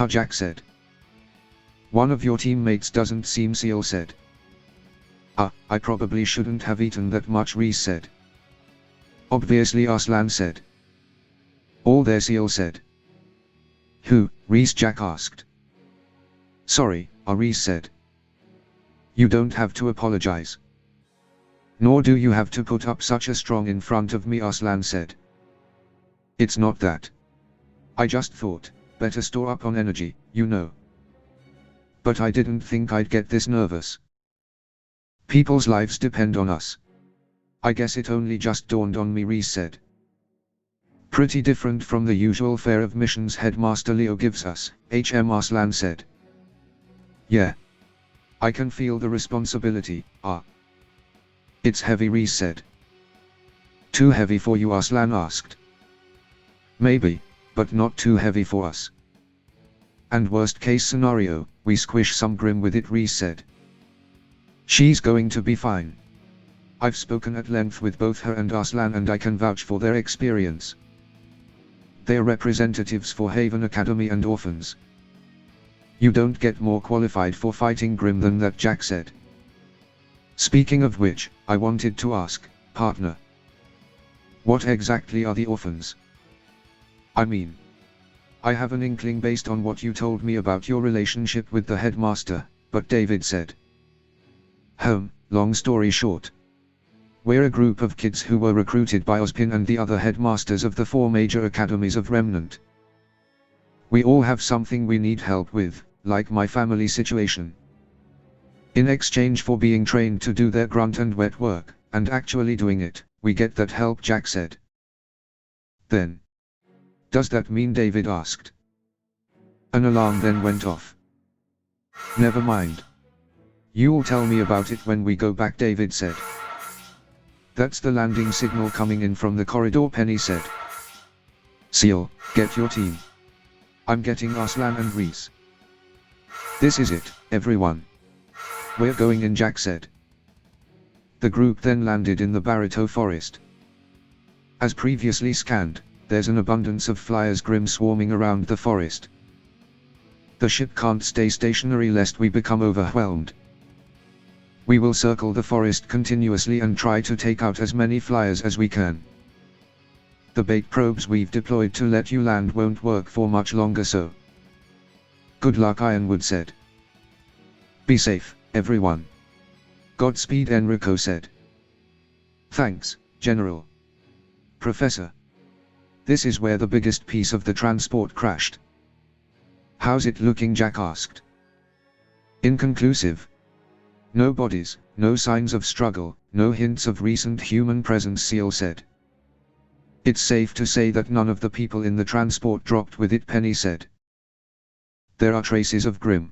A: Jack said. One of your teammates doesn't seem, Seal said. I probably shouldn't have eaten that much, Reese said. Obviously, Arslan said. All there, Seal said. Who, Reese, Jack asked. Sorry, Reese said. You don't have to apologize. Nor do you have to put up such a strong in front of me, Arslan said. It's not that. I just thought, better store up on energy, you know. But I didn't think I'd get this nervous. People's lives depend on us. I guess it only just dawned on me, Reese said. Pretty different from the usual fare of missions Headmaster Leo gives us, Arslan said. Yeah. I can feel the responsibility, It's heavy, Reese said. Too heavy for you, Arslan asked. Maybe, but not too heavy for us. And worst case scenario, we squish some Grim with it, Reese said. She's going to be fine. I've spoken at length with both her and Arslan and I can vouch for their experience. They're representatives for Haven Academy and orphans. You don't get more qualified for fighting Grim than that, Jack said. Speaking of which, I wanted to ask, partner. What exactly are the orphans? I mean, I have an inkling based on what you told me about your relationship with the headmaster, but David said. Long story short. We're a group of kids who were recruited by Ozpin and the other headmasters of the 4 major academies of Remnant. We all have something we need help with, like my family situation. In exchange for being trained to do their grunt and wet work, and actually doing it, we get that help, Jack said. Then. Does that mean, David asked. An alarm then went off. Never mind. You'll tell me about it when we go back, David said. That's the landing signal coming in from the corridor, Penny said. Seal, get your team. I'm getting Arslan and Reese. This is it, everyone. We're going in, Jack said. The group then landed in the Barito forest. As previously scanned, there's an abundance of flyers Grim swarming around the forest. The ship can't stay stationary lest we become overwhelmed. We will circle the forest continuously and try to take out as many flyers as we can. The bait probes we've deployed to let you land won't work for much longer, so good luck, Ironwood said. Be safe, everyone. Godspeed, Enrico said. Thanks, General. Professor. This is where the biggest piece of the transport crashed. How's it looking, Jack asked. Inconclusive. No bodies, no signs of struggle, no hints of recent human presence, Seal said. It's safe to say that none of the people in the transport dropped with it, Penny said. There are traces of Grim.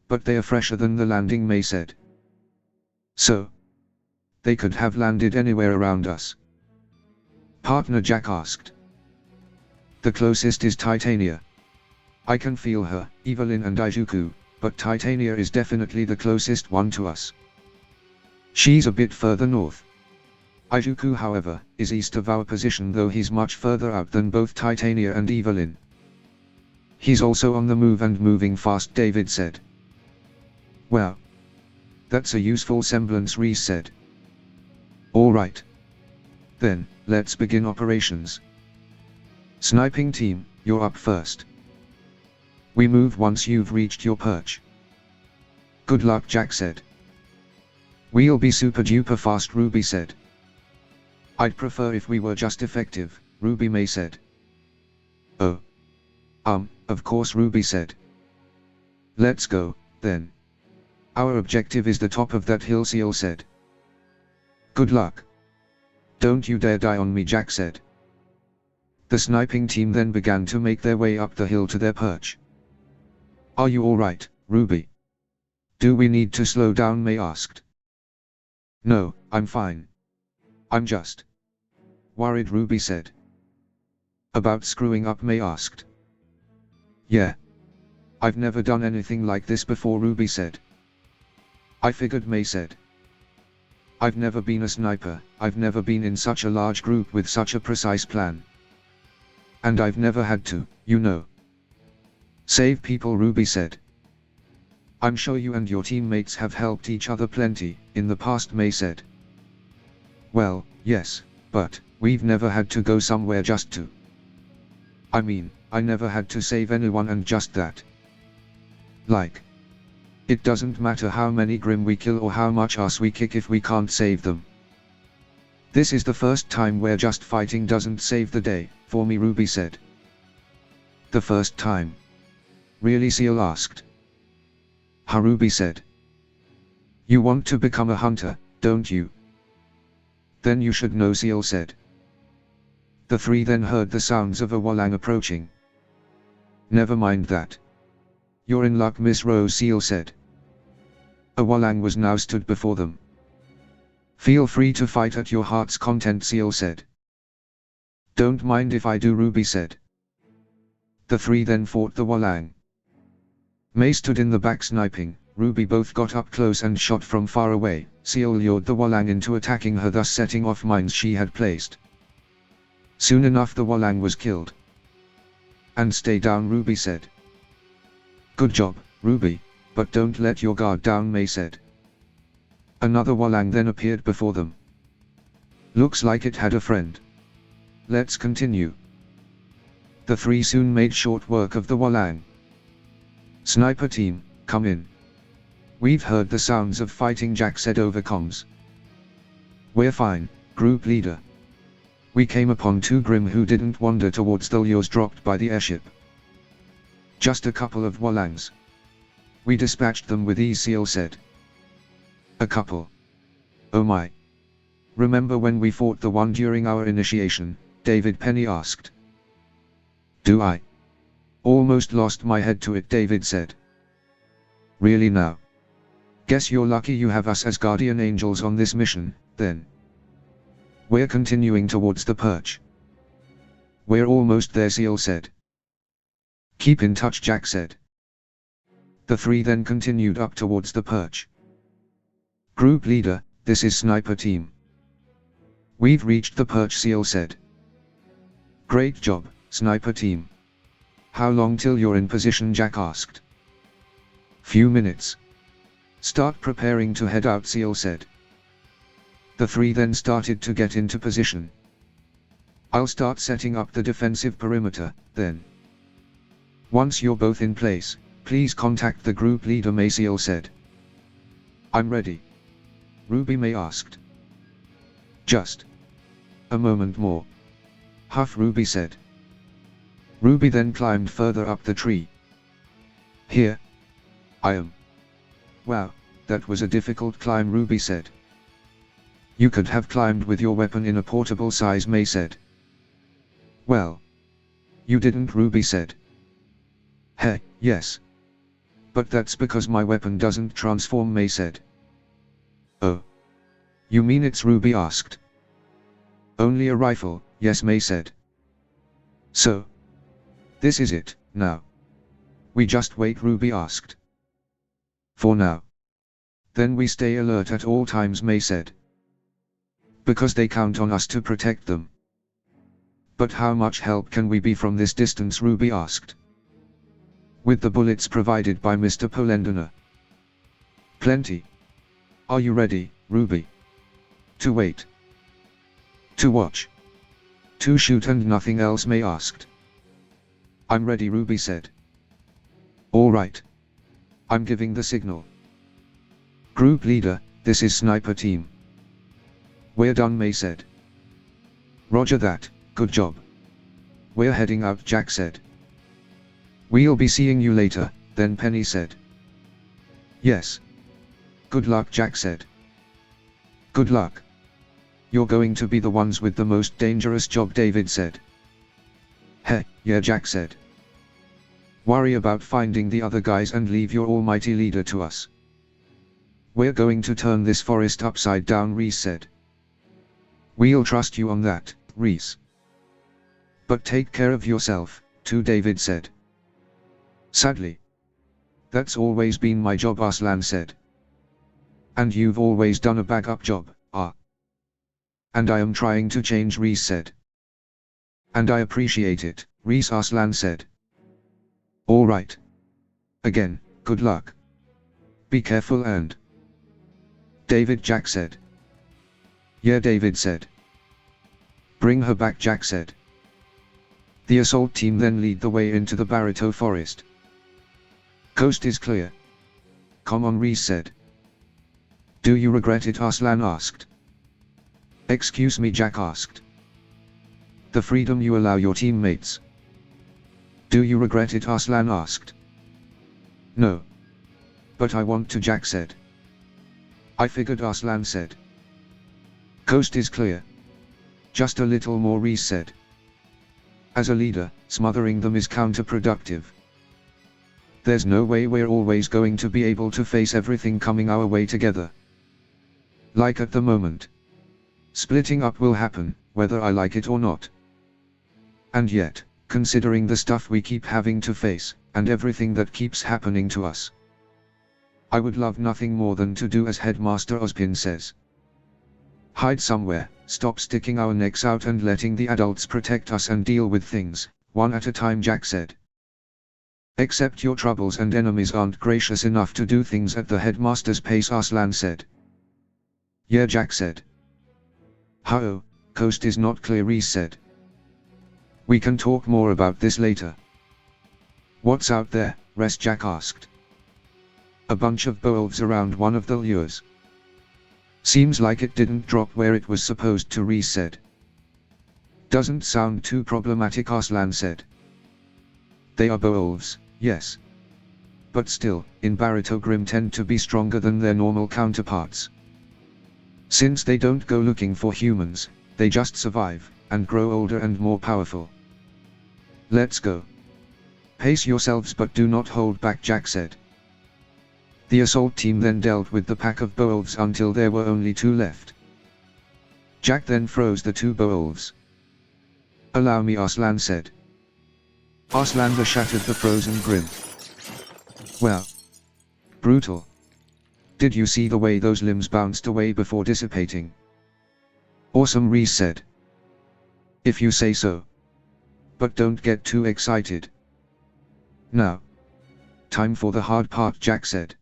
A: But they are fresher than the landing, May said. So? They could have landed anywhere around us. Partner Jack asked. The closest is Titania. I can feel her, Evelyn and Ijuku, but Titania is definitely the closest one to us. She's a bit further north. Ijuku, however, is east of our position, though he's much further out than both Titania and Evelyn. He's also on the move and moving fast, David said. Well, that's a useful semblance, Reese said. All right. Then, let's begin operations. Sniping team, you're up first. We move once you've reached your perch. Good luck, Jack said. We'll be super duper fast, Ruby said. I'd prefer if we were just effective, Ruby May said. Oh. Of course, Ruby said. Let's go, then. Our objective is the top of that hill, Seal said. Good luck. Don't you dare die on me, Jack said. The sniping team then began to make their way up the hill to their perch. Are you alright, Ruby? Do we need to slow down, May asked. No, I'm fine. I'm just worried, Ruby said. About screwing up, May asked. Yeah. I've never done anything like this before, Ruby said. I figured, May said. I've never been a sniper, I've never been in such a large group with such a precise plan. And I've never had to, you know. Save people, Ruby said. I'm sure you and your teammates have helped each other plenty, in the past, May said. Well, yes, but we've never had to go somewhere just to. I mean, I never had to save anyone, and just that. Like. It doesn't matter how many Grim we kill or how much ass we kick if we can't save them. This is the first time where just fighting doesn't save the day, for me, Ruby said. The first time? Really, Seal asked. Ha, Ruby said. You want to become a hunter, don't you? Then you should know, Seal said. The three then heard the sounds of a Walang approaching. Never mind that. You're in luck, Miss Rose, Seal said. A Walang was now stood before them. Feel free to fight at your heart's content, Seal said. Don't mind if I do, Ruby said. The three then fought the Walang. May stood in the back sniping, Ruby both got up close and shot from far away. Seal lured the Walang into attacking her, thus setting off mines she had placed. Soon enough the Walang was killed. And stay down, Ruby said. Good job, Ruby, but don't let your guard down, May said. Another Walang then appeared before them. Looks like it had a friend. Let's continue. The three soon made short work of the Walang. Sniper team, come in. We've heard the sounds of fighting, Jack said over comms. We're fine, group leader. We came upon two Grim who didn't wander towards the lures dropped by the airship. Just a couple of Walangs. We dispatched them with ease, Seal said. A couple. Oh my. Remember when we fought the one during our initiation? David Penny asked. Do I? Almost lost my head to it, David said. Really now? Guess you're lucky you have us as guardian angels on this mission, then. We're continuing towards the perch. We're almost there, Seal said. Keep in touch, Jack said. The three then continued up towards the perch. Group leader, this is sniper team. We've reached the perch, Seal said. Great job, sniper team. How long till you're in position, Jack asked. Few minutes. Start preparing to head out, Seal said. The three then started to get into position. I'll start setting up the defensive perimeter, then. Once you're both in place, please contact the group leader, May, Seal said. I'm ready. Ruby May asked. Just a moment more. Huff, Ruby said. Ruby then climbed further up the tree. Here I am. Wow, That was a difficult climb, Ruby said. You could have climbed with your weapon in a portable size, May said. Well. You didn't, Ruby said. Heh, yes. But that's because my weapon doesn't transform, May said. Oh. You mean it's, Ruby asked. Only a rifle, yes, May said. So. This is it, now. We just wait, Ruby asked. For now. Then we stay alert at all times, May said. Because they count on us to protect them. But how much help can we be from this distance, Ruby asked. With the bullets provided by Mr. Polendona. Plenty. Are you ready, Ruby? To wait. To watch. To shoot and nothing else, May asked. I'm ready, Ruby said. All right. I'm giving the signal. Group leader, this is sniper team. We're done, May said. Roger that, good job. We're heading out, Jack said. We'll be seeing you later, then Penny said. Yes. Good luck, Jack said. Good luck. You're going to be the ones with the most dangerous job, David said. Heh, yeah, Jack said. Worry about finding the other guys and leave your almighty leader to us. We're going to turn this forest upside down, Reese said. We'll trust you on that, Reese. But take care of yourself, too, David said. Sadly. That's always been my job, Arslan said. And you've always done a bag-up job, ah. And I am trying to change, Reese said. And I appreciate it, Reese Arslan said. All right. Again, good luck. Be careful and... David, Jack said. Yeah, David said. Bring her back, Jack said. The assault team then lead the way into the Barito forest. Coast is clear. Come on, Reese said. Do you regret it, Arslan asked. Excuse me, Jack asked. The freedom you allow your teammates. Do you regret it, Arslan asked. No. But I want to, Jack said. I figured, Arslan said. Coast is clear. Just a little more, Reese said. As a leader, smothering them is counterproductive. There's no way we're always going to be able to face everything coming our way together. Like at the moment. Splitting up will happen, whether I like it or not. And yet, considering the stuff we keep having to face, and everything that keeps happening to us, I would love nothing more than to do as Headmaster Ozpin says. Hide somewhere, stop sticking our necks out and letting the adults protect us and deal with things, one at a time, Jack said. Except your troubles and enemies aren't gracious enough to do things at the Headmaster's pace, Arslan said. Yeah, Jack said. Ho, coast is not clear, Reese said. We can talk more about this later. What's out there, Rest, Jack asked. A bunch of beowulfs around one of the lures. Seems like it didn't drop where it was supposed to, Reese said. Doesn't sound too problematic, Arslan said. They are beowulfs, yes. But still, in Barito Grim tend to be stronger than their normal counterparts. Since they don't go looking for humans, they just survive, and grow older and more powerful. Let's go. Pace yourselves but do not hold back, Jack said. The assault team then dealt with the pack of beowulfs until there were only 2 left. Jack then froze the 2 beowulfs. Allow me, Arslan said. Arslan shattered the frozen Grim. Well. Brutal. Did you see the way those limbs bounced away before dissipating? Awesome, Reese said. If you say so. But don't get too excited. Now. Time for the hard part, Jack said.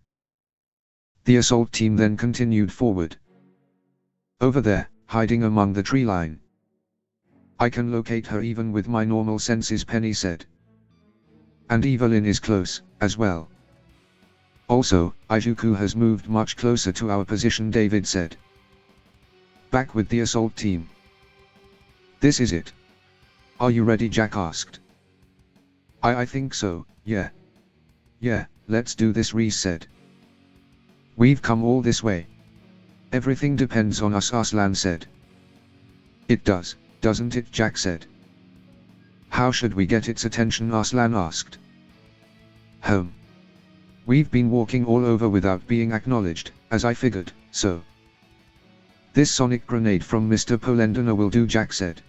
A: The assault team then continued forward. Over there, hiding among the tree line. I can locate her even with my normal senses, Penny said. And Evelyn is close, as well. Also, Izuku has moved much closer to our position, David said. Back with the assault team. This is it. Are you ready, Jack asked. I think so, yeah. Yeah, let's do this, Reese said. We've come all this way. Everything depends on us, Arslan said. It does, doesn't it, Jack said. How should we get its attention, Arslan asked. Home. We've been walking all over without being acknowledged, as I figured, so. This sonic grenade from Mr. Polendina will do, Jack said.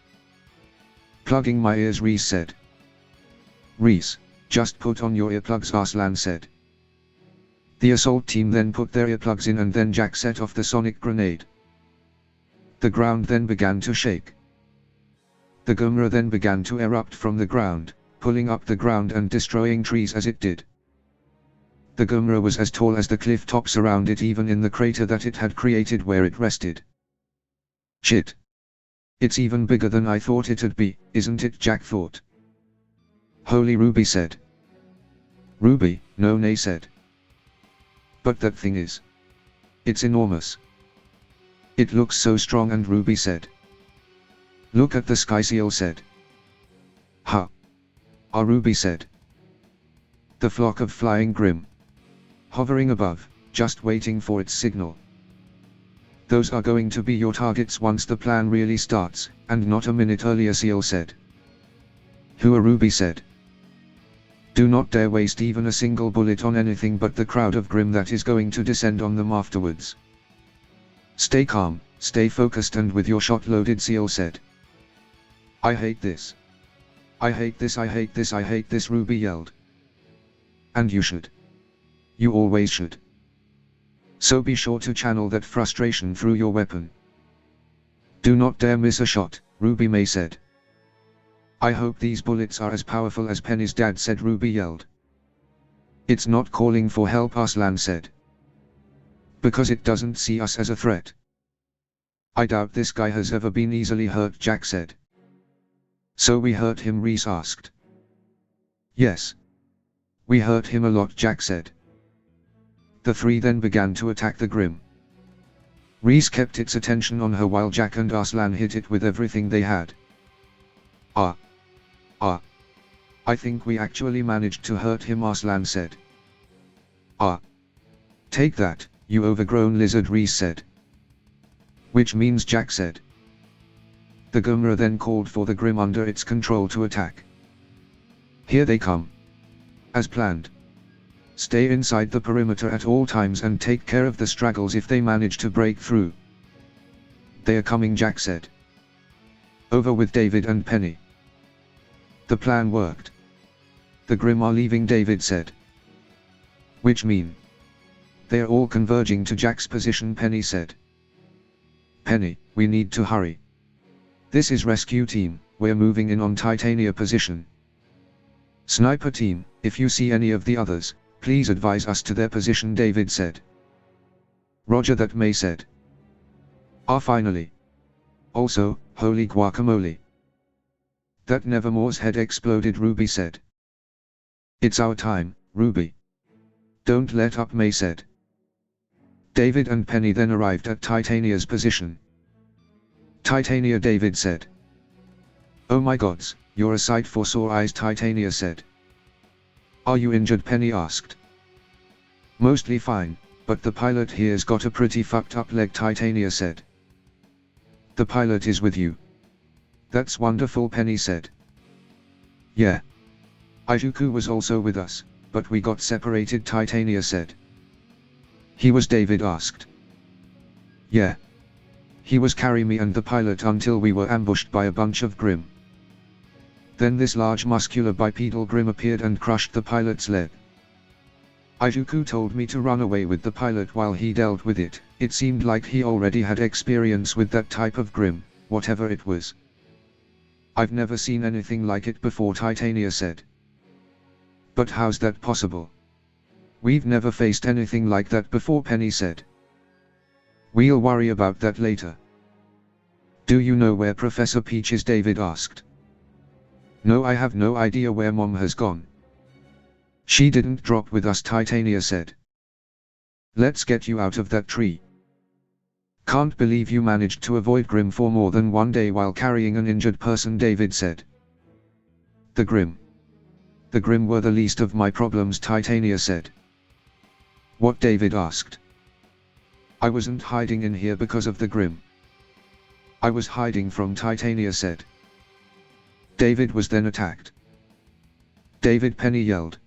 A: Plugging my ears, Reese said. Reese, just put on your earplugs, Arslan said. The assault team then put their earplugs in and then Jack set off the sonic grenade. The ground then began to shake. The Gomra then began to erupt from the ground, pulling up the ground and destroying trees as it did. The Gomra was as tall as the cliff tops around it, even in the crater that it had created where it rested. Shit. It's even bigger than I thought it'd be, isn't it, Jack thought. Holy, Ruby said. Ruby, no, Nay said. But that thing is. It's enormous. It looks so strong, and Ruby said. Look at the sky, Seal said. Ha. Ah, Ruby said. The flock of flying Grim. Hovering above, just waiting for its signal. Those are going to be your targets once the plan really starts, and not a minute earlier, Seal said. Who are, Ruby said. Do not dare waste even a single bullet on anything but the crowd of Grim that is going to descend on them afterwards. Stay calm, stay focused and with your shot loaded, Seal said. I hate this. I hate this, I hate this, I hate this, Ruby yelled. And you should. You always should. So be sure to channel that frustration through your weapon. Do not dare miss a shot, Ruby May said. I hope these bullets are as powerful as Penny's dad said, Ruby yelled. It's not calling for help, Arslan said. Because it doesn't see us as a threat. I doubt this guy has ever been easily hurt, Jack said. So we hurt him, Reese asked. Yes. We hurt him a lot, Jack said. The three then began to attack the Grim. Reese kept its attention on her while Jack and Arslan hit it with everything they had. I think we actually managed to hurt him, Arslan said. Take that, you overgrown lizard, Reese said. Which means, Jack said. The Gomra then called for the Grim under its control to attack. Here they come. As planned. Stay inside the perimeter at all times and take care of the straggles if they manage to break through. They are coming, Jack said. Over with David and Penny. The plan worked. The Grim are leaving, David said. Which mean? They are all converging to Jack's position, Penny said. Penny, we need to hurry. This is rescue team, we're moving in on Titania position. Sniper team, if you see any of the others, please advise us to their position, David said. Roger that, May said. Finally. Also, holy guacamole. That Nevermore's head exploded, Ruby said. It's our time, Ruby. Don't let up, May said. David and Penny then arrived at Titania's position. Titania, David said. Oh my gods, you're a sight for sore eyes, Titania said. Are you injured, Penny asked. Mostly fine, but the pilot here's got a pretty fucked up leg, Titania said. The pilot is with you. That's wonderful, Penny said. Yeah. Ijuku was also with us, but we got separated, Titania said. He was, David asked. Yeah. He was carrying me and the pilot until we were ambushed by a bunch of Grim. Then this large muscular bipedal Grim appeared and crushed the pilot's leg. Ijuku told me to run away with the pilot while he dealt with it. It seemed like he already had experience with that type of Grim, whatever it was. I've never seen anything like it before, Titania said. But how's that possible? We've never faced anything like that before, Penny said. We'll worry about that later. Do you know where Professor Peach is, David asked. No, I have no idea where Mom has gone. She didn't drop with us, Titania said. Let's get you out of that tree. Can't believe you managed to avoid Grim for more than one day while carrying an injured person, David said. The Grim were the least of my problems, Titania said. What, David asked. I wasn't hiding in here because of the Grim. I was hiding from Titania said. David was then attacked. David, Penny yelled.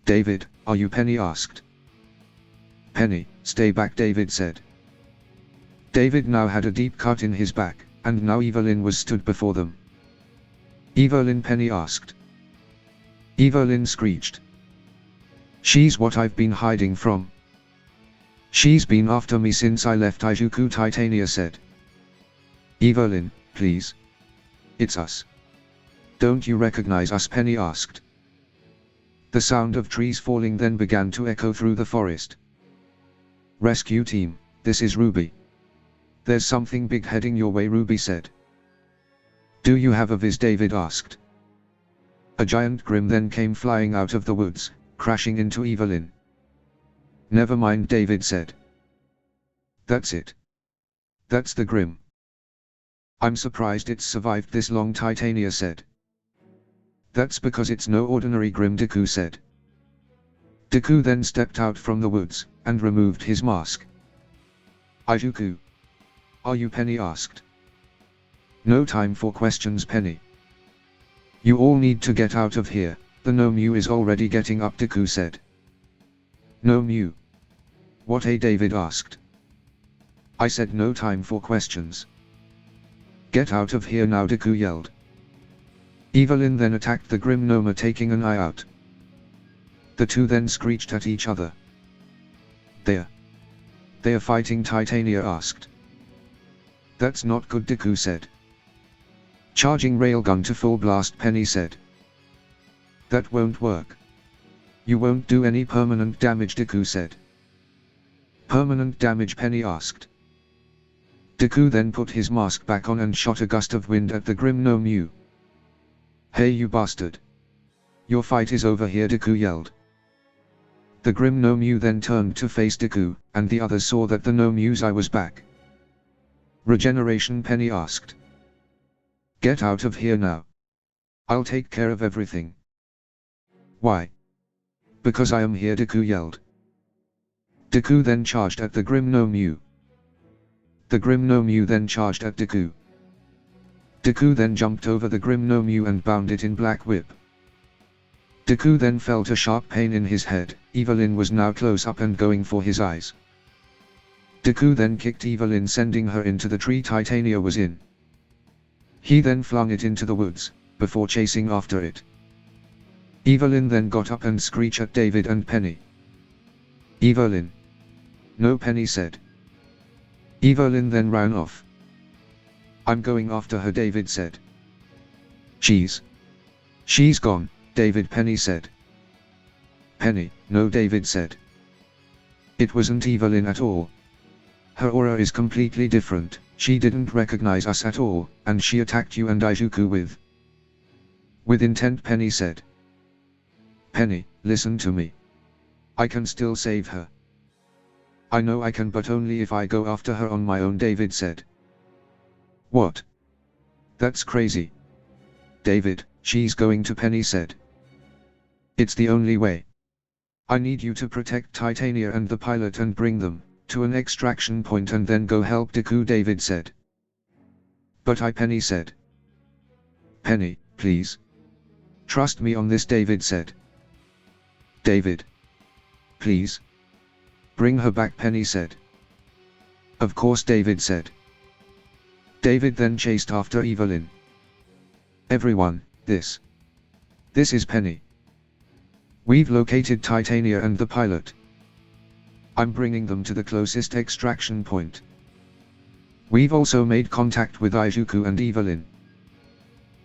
A: David, are you Penny asked. Penny, stay back David said. David now had a deep cut in his back, and now Evelyn was stood before them. Evelyn, Penny asked. Evelyn screeched. She's what I've been hiding from. She's been after me since I left Ijuku, Titania said. Evelyn, please. It's us. Don't you recognize us, Penny asked. The sound of trees falling then began to echo through the forest. Rescue team, this is Ruby. There's something big heading your way, Ruby said. Do you have a vis? David asked. A giant Grim then came flying out of the woods, crashing into Evelyn. Never mind, David said. That's it. That's the Grim. I'm surprised it's survived this long, Titania said. That's because it's no ordinary Grim, Deku said. Deku then stepped out from the woods, and removed his mask. Ijuku. Are you Penny asked. No time for questions, Penny. You all need to get out of here, the Nomu is already getting up, Deku said. Nomu. What? David asked. I said no time for questions. Get out of here now, Deku yelled. Evelyn then attacked the Grim Noma, taking an eye out. The two then screeched at each other. They're fighting, Titania asked. That's not good, Deku said. Charging railgun to full blast, Penny said. That won't work. You won't do any permanent damage, Deku said. Permanent damage, Penny asked. Deku then put his mask back on and shot a gust of wind at the Grim Nomu. Hey you bastard. Your fight is over here, Deku yelled. The Grim Nomu then turned to face Deku, and the others saw that the Nomu's eye was back. Regeneration, Penny asked. Get out of here now. I'll take care of everything. Why? Because I am here, Deku yelled. Deku then charged at the Grim Nomu. The Grim Nomu then charged at Deku. Deku then jumped over the Grim Nomu and bound it in Black Whip. Deku then felt a sharp pain in his head. Evelyn was now close up and going for his eyes. Deku then kicked Evelyn, sending her into the tree Titania was in. He then flung it into the woods, before chasing after it. Evelyn then got up and screeched at David and Penny. Evelyn. No, Penny said. Evelyn then ran off. I'm going after her, David said. She's gone, David, Penny said. Penny, no, David said. It wasn't Evelyn at all. Her aura is completely different, she didn't recognize us at all, and she attacked you and Ijuku with intent, Penny said. Penny, listen to me. I can still save her. I know I can, but only if I go after her on my own, David said. What? That's crazy. David, she's going to, Penny said. It's the only way. I need you to protect Titania and the pilot and bring them to an extraction point and then go help Deku, David said. But Penny said. Penny, please. Trust me on this, David said. David. Please. Bring her back, Penny said. Of course, David said. David then chased after Evelyn. Everyone, this is Penny. We've located Titania and the pilot. I'm bringing them to the closest extraction point. We've also made contact with Ijuku and Evelyn.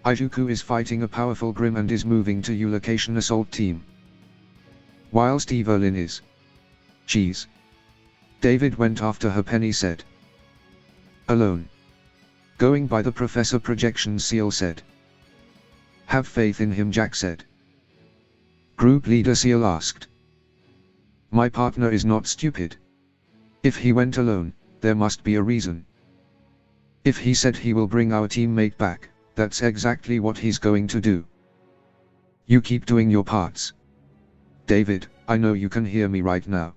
A: Ijuku is fighting a powerful Grim and is moving to your location assault team. Whilst Evelyn is David went after her, Penny said. Alone. Going by the Professor Projection Seal said. Have faith in him, Jack said. Group Leader Seal asked. My partner is not stupid. If he went alone, there must be a reason. If he said he will bring our teammate back, that's exactly what he's going to do. You keep doing your parts. David, I know you can hear me right now.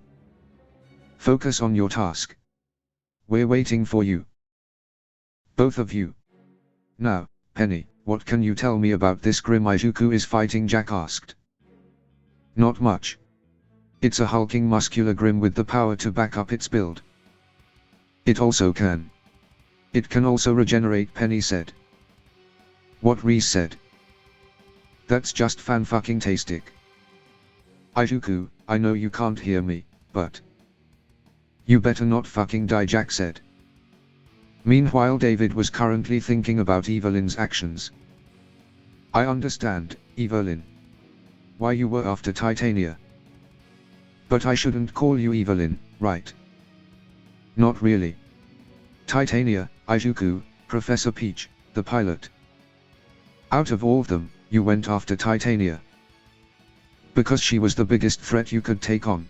A: Focus on your task. We're waiting for you. Both of you. Now, Penny, what can you tell me about this Grim Izuku is fighting? Jack asked. Not much. It's a hulking muscular Grim with the power to back up its build. It can also regenerate, Penny said. What? Reese said. That's just fan-fucking-tastic. Izuku, I know you can't hear me, but... You better not fucking die, Jack said. Meanwhile, David was currently thinking about Evelyn's actions. I understand, Evelyn. Why you were after Titania. But I shouldn't call you Evelyn, right? Not really. Titania, Izuku, Professor Peach, the pilot. Out of all of them, you went after Titania. Because she was the biggest threat you could take on.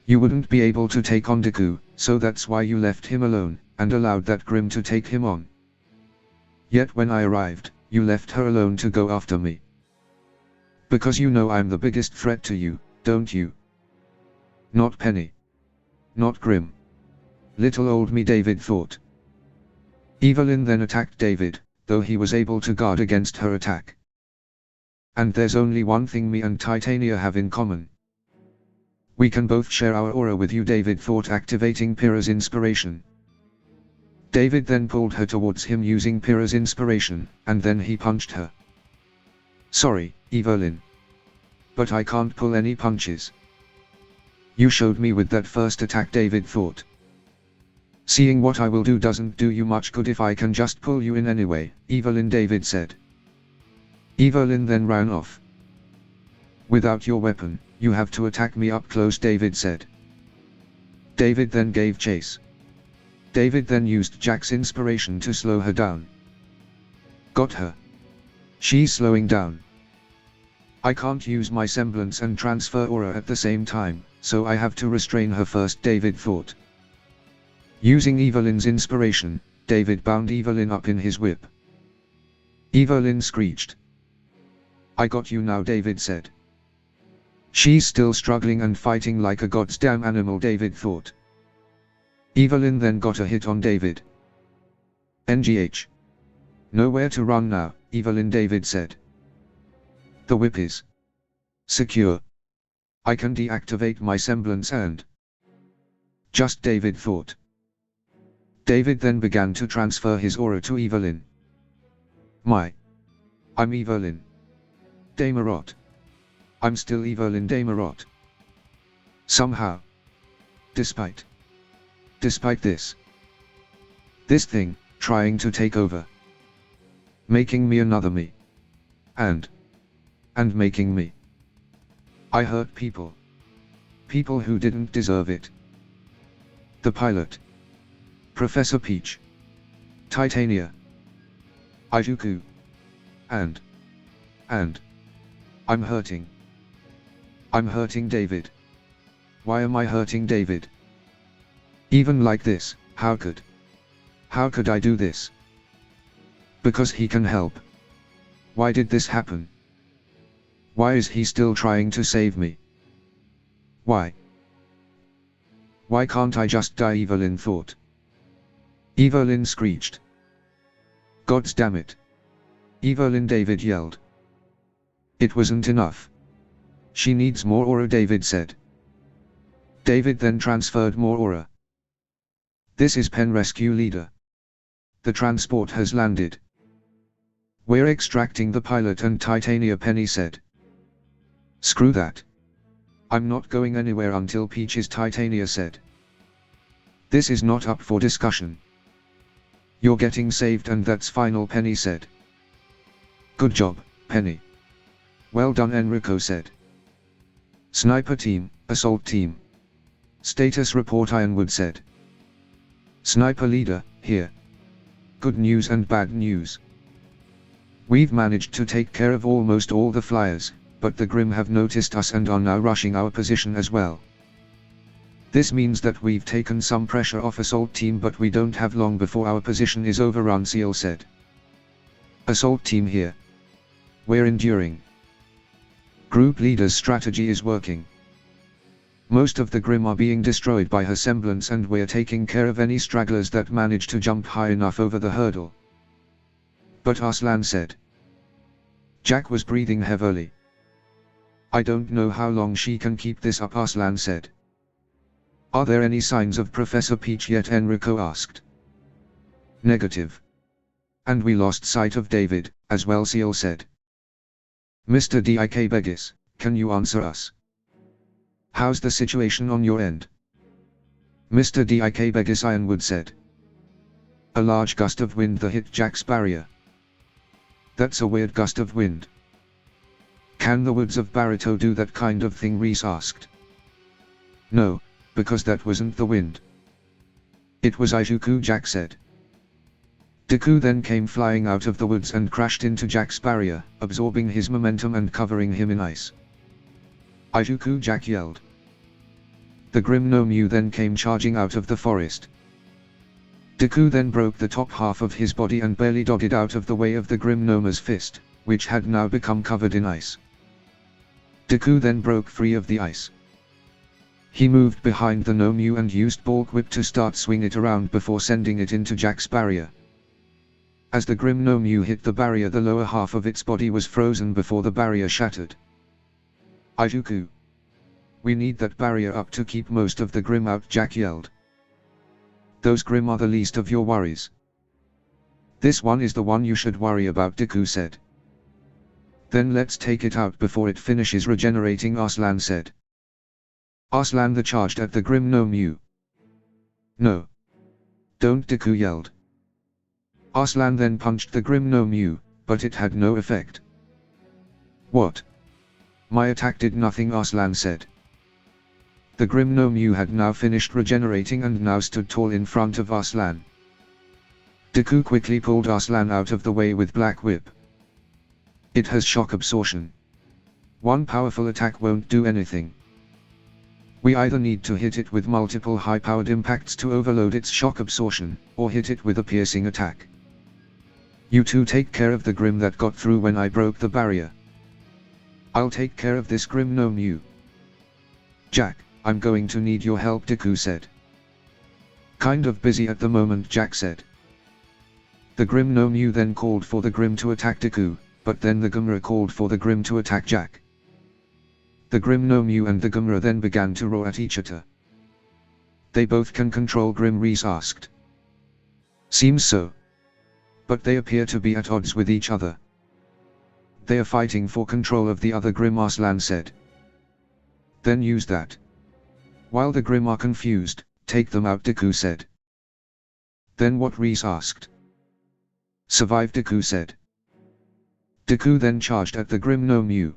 A: You wouldn't be able to take on Deku, so that's why you left him alone, and allowed that Grim to take him on. Yet when I arrived, you left her alone to go after me. Because you know I'm the biggest threat to you, don't you? Not Penny. Not Grim. Little old me, David thought. Evelyn then attacked David, though he was able to guard against her attack. And there's only one thing me and Titania have in common. We can both share our aura with you, David thought, activating Pyrrha's inspiration. David then pulled her towards him using Pyrrha's inspiration, and then he punched her. Sorry, Evelyn. But I can't pull any punches. You showed me with that first attack, David thought. Seeing what I will do doesn't do you much good if I can just pull you in anyway, Evelyn, David said. Evelyn then ran off. Without your weapon, you have to attack me up close, David said. David then gave chase. David then used Jack's inspiration to slow her down. Got her. She's slowing down. I can't use my semblance and transfer aura at the same time, so I have to restrain her first, David thought. Using Evelyn's inspiration, David bound Evelyn up in his whip. Evelyn screeched. I got you now, David said. She's still struggling and fighting like a goddamn animal, David thought. Evelyn then got a hit on David. NGH. Nowhere to run now, Evelyn, David said. The whip is secure. I can deactivate my semblance and... Just, David thought. David then began to transfer his aura to Evelyn. I'm Evelyn Damarot. I'm still Evelyn Damarot. Somehow. Despite this thing, trying to take over. Making me another me. And making me. I hurt people. People who didn't deserve it. The pilot. Professor Peach. Titania. Izuku. And I'm hurting. I'm hurting David. Why am I hurting David? Even like this, how could I do this? Because he can help. Why did this happen? Why is he still trying to save me? Why can't I just die, Evelyn thought. Evelyn screeched. God damn it. Evelyn, David yelled. It wasn't enough. She needs more aura, David said. David then transferred more aura. This is Pen Rescue Leader. The transport has landed. We're extracting the pilot and Titania, Penny said. Screw that. I'm not going anywhere until Peach is, Titania said. This is not up for discussion. You're getting saved and that's final, Penny said. Good job, Penny. Well done, Enrico said. Sniper team, assault team. Status report, Ironwood said. Sniper leader, here. Good news and bad news. We've managed to take care of almost all the flyers, but the Grim have noticed us and are now rushing our position as well. This means that we've taken some pressure off assault team, but we don't have long before our position is overrun, Seal said. Assault team here. We're enduring. Group leader's strategy is working. Most of the Grimm are being destroyed by her semblance, and we're taking care of any stragglers that manage to jump high enough over the hurdle. But Arslan said. Jack was breathing heavily. I don't know how long she can keep this up, Arslan said. Are there any signs of Professor Peach yet? Enrico asked. Negative. And we lost sight of David, as well, Seal said. Mr. Dik Begis, can you answer us? How's the situation on your end? Mr. Dik Begis Ironwood said. A large gust of wind that hit Jack's barrier. That's a weird gust of wind. Can the woods of Barito do that kind of thing? Reese asked. No, because that wasn't the wind. It was Ijuku, Jack said. Deku then came flying out of the woods and crashed into Jack's barrier, absorbing his momentum and covering him in ice. Ijuku, Jack yelled. The Grim no Mew then came charging out of the forest. Deku then broke the top half of his body and barely dodged out of the way of the Grim Noma's fist, which had now become covered in ice. Deku then broke free of the ice. He moved behind the no Mew and used Bulk Whip to start swing it around before sending it into Jack's barrier. As the Grim no Mew hit the barrier, the lower half of its body was frozen before the barrier shattered. Ijuku. We need that barrier up to keep most of the Grim out, Jack yelled. Those Grim are the least of your worries. This one is the one you should worry about, Deku said. Then let's take it out before it finishes regenerating, Arslan said. Arslan the charged at the Grim no Mew. No. Don't, Deku yelled. Arslan then punched the Grim no Mew, but it had no effect. What? My attack did nothing, Arslan said. The Grim no Mew had now finished regenerating and now stood tall in front of Arslan. Deku quickly pulled Arslan out of the way with Black Whip. It has shock absorption. One powerful attack won't do anything. We either need to hit it with multiple high-powered impacts to overload its shock absorption, or hit it with a piercing attack. You two take care of the Grim that got through when I broke the barrier. I'll take care of this Grim no Mew. Jack, I'm going to need your help, Deku said. Kind of busy at the moment, Jack said. The Grim no Mew then called for the Grim to attack Deku, but then the Gumra called for the Grim to attack Jack. The Grim no Mew and the Gumra then began to roar at each other. They both can control Grim, Reese asked. Seems so. But they appear to be at odds with each other. They are fighting for control of the other Grim, Arslan said. Then use that. While the Grim are confused, take them out, Deku said. Then what, Reese asked. Survive, Deku said. Deku then charged at the Grim no Mew.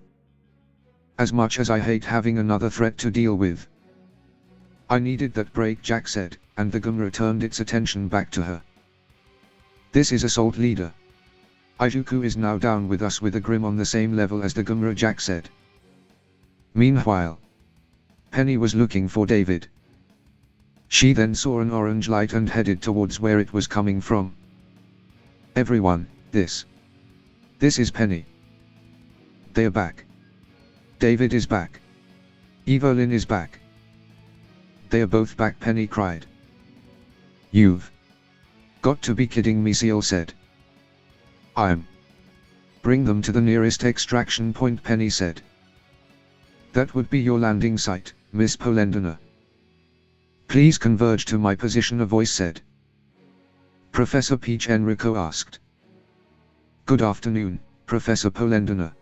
A: As much as I hate having another threat to deal with, I needed that break, Jack said, and the Gumra turned its attention back to her. This is Assault Leader. Ijuku is now down with us with a Grim on the same level as the Gumra, Jack said. Meanwhile, Penny was looking for David. She then saw an orange light and headed towards where it was coming from. Everyone, this is Penny. They are back. David is back. Evelyn is back. They are both back, Penny cried. You've got to be kidding me, Seal said. Bring them to the nearest extraction point, Penny said. That would be your landing site, Miss Polendina. Please converge to my position, a voice said. Professor Peach, Enrico asked. Good afternoon, Professor Polendina.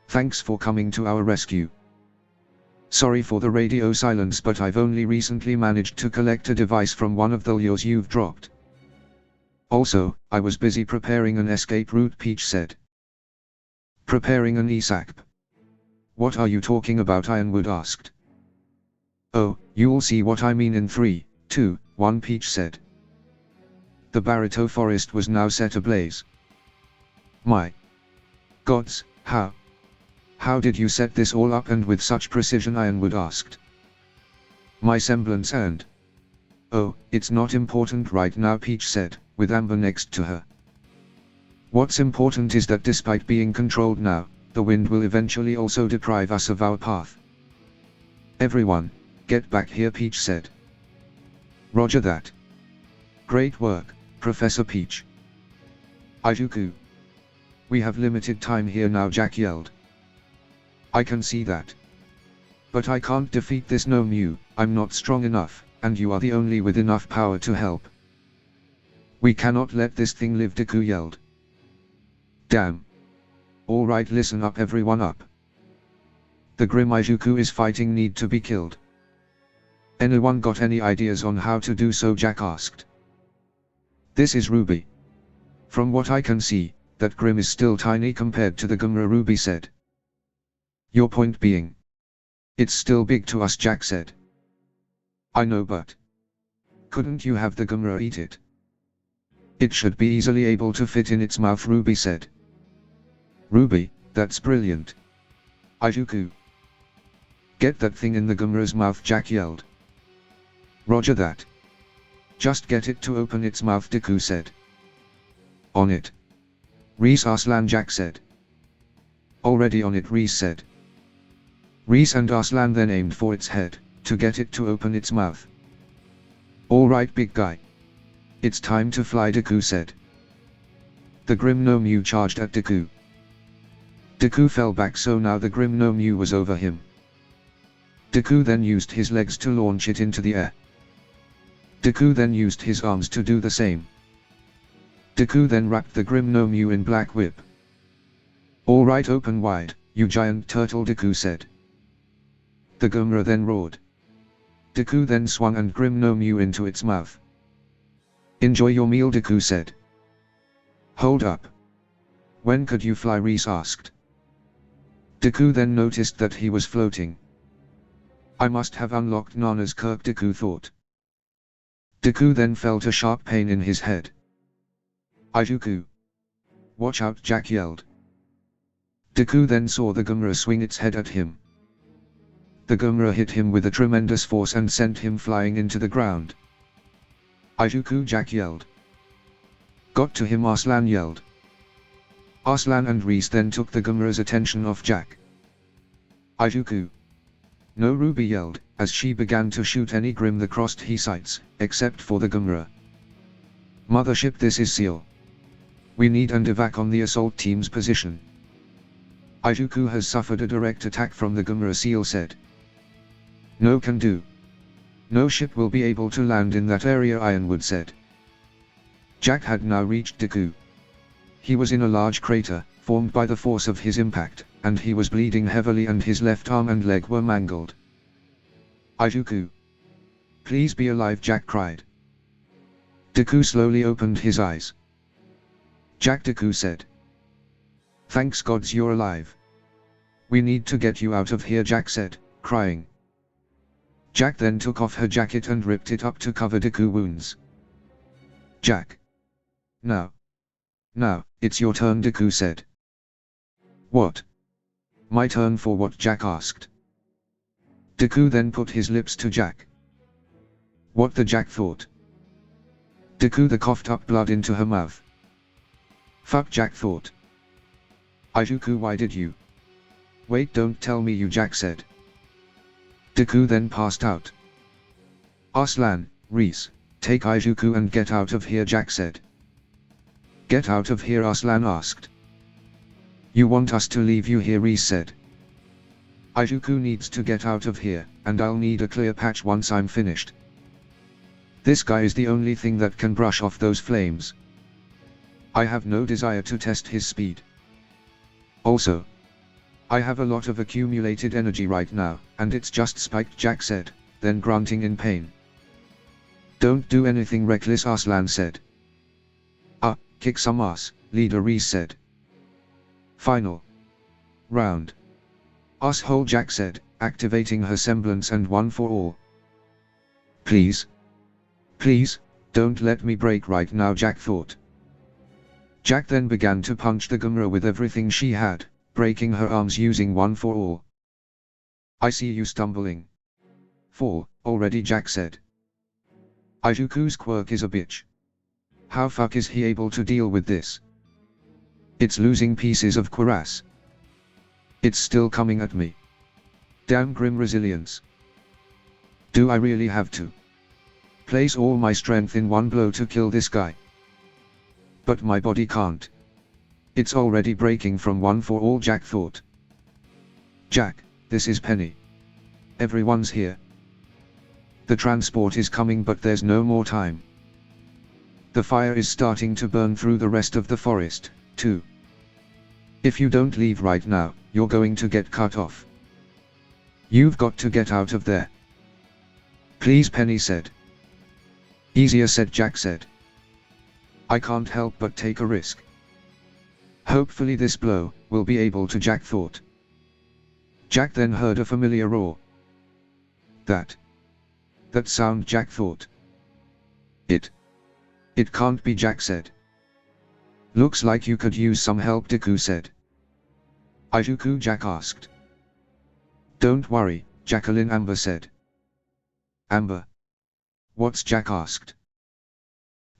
A: Thanks for coming to our rescue. Sorry for the radio silence, but I've only recently managed to collect a device from one of the lures you've dropped. Also, I was busy preparing an escape route, Peach said. Preparing an ESAP? What are you talking about? Ironwood asked. Oh, you'll see what I mean in 3, 2, 1, Peach said. The Barito forest was now set ablaze. My gods, how did you set this all up, and with such precision? Ironwood asked. My semblance and... Oh, it's not important right now, Peach said, with Amber next to her. What's important is that despite being controlled now, the wind will eventually also deprive us of our path. Everyone, get back here, Peach said. Roger that. Great work, Professor Peach. Izuku. We have limited time here now, Jack yelled. I can see that. But I can't defeat this no Mew, I'm not strong enough, and you are the only with enough power to help. We cannot let this thing live, Deku yelled. Damn. Alright, listen up everyone up. The Grim Izuku is fighting need to be killed. Anyone got any ideas on how to do so, Jack asked. This is Ruby. From what I can see, that Grim is still tiny compared to the Gumra, Ruby said. Your point being? It's still big to us, Jack said. I know, but couldn't you have the Gumra eat it? It should be easily able to fit in its mouth, Ruby said. Ruby, that's brilliant. Izuku. Get that thing in the Gumra's mouth, Jack yelled. Roger that. Just get it to open its mouth, Deku said. On it. Reese Arslan, Jack said. Already on it, Reese said. Reese and Arslan then aimed for its head, to get it to open its mouth. Alright, big guy. It's time to fly, Deku said. The Grim no Mew charged at Deku. Deku fell back, so now the Grim no Mew was over him. Deku then used his legs to launch it into the air. Deku then used his arms to do the same. Deku then wrapped the Grim no Mew in Black Whip. Alright, open wide, you giant turtle, Deku said. The Gumra then roared. Deku then swung and Grim no Mew into its mouth. Enjoy your meal, Deku said. Hold up. When could you fly, Reese asked. Deku then noticed that he was floating. I must have unlocked Nana's quirk, Deku thought. Deku then felt a sharp pain in his head. Izuku. Watch out, Jack yelled. Deku then saw the Gumra swing its head at him. The Gumra hit him with a tremendous force and sent him flying into the ground. Izuku, Jack yelled. Got to him, Arslan yelled. Arslan and Reese then took the Gumra's attention off Jack. Izuku. No, Ruby yelled, as she began to shoot any Grim that crossed he sights, except for the Gumra. Mothership, this is Seal. We need an evac on the assault team's position. Izuku has suffered a direct attack from the Gumra, Seal said. No can do. No ship will be able to land in that area, Ironwood said. Jack had now reached Deku. He was in a large crater, formed by the force of his impact, and he was bleeding heavily and his left arm and leg were mangled. Izuku. Please be alive, Jack cried. Deku slowly opened his eyes. Jack, Deku said. Thanks gods you're alive. We need to get you out of here, Jack said, crying. Jack then took off her jacket and ripped it up to cover Deku wounds. Jack. Now, it's your turn, Deku said. What? My turn for what, Jack asked. Deku then put his lips to Jack. What the Jack thought. Deku the coughed up blood into her mouth. Fuck, Jack thought. Izuku, why did you? Wait, don't tell me you, Jack said. Deku then passed out. Arslan, Reese, take Izuku and get out of here, Jack said. Get out of here, Arslan asked. You want us to leave you here, Reese said. Izuku needs to get out of here, and I'll need a clear patch once I'm finished. This guy is the only thing that can brush off those flames. I have no desire to test his speed. Also, I have a lot of accumulated energy right now, and it's just spiked, Jack said, then grunting in pain. Don't do anything reckless, Arslan said. Kick some ass, Leader Reese said. Final round. Asshole, Jack said, activating her semblance and one for all. Please, don't let me break right now, Jack thought. Jack then began to punch the Gumra with everything she had, breaking her arms using one for all. I see you stumbling. Fall, already, Jack said. Izuku's quirk is a bitch. How fuck is he able to deal with this? It's losing pieces of cuirass. It's still coming at me. Damn Grim resilience. Do I really have to place all my strength in one blow to kill this guy? But my body can't. It's already breaking from one for all, Jack thought. Jack, this is Penny. Everyone's here. The transport is coming, but there's no more time. The fire is starting to burn through the rest of the forest, too. If you don't leave right now, you're going to get cut off. You've got to get out of there. Please, Penny said. Easier said, Jack said. I can't help but take a risk. Hopefully this blow will be able to, Jack thought. Jack then heard a familiar roar. That sound, Jack thought. It can't be, Jack said. Looks like you could use some help, Deku said. Izuku, Jack asked. Don't worry, Jacqueline, Amber said. Amber? What's Jack asked.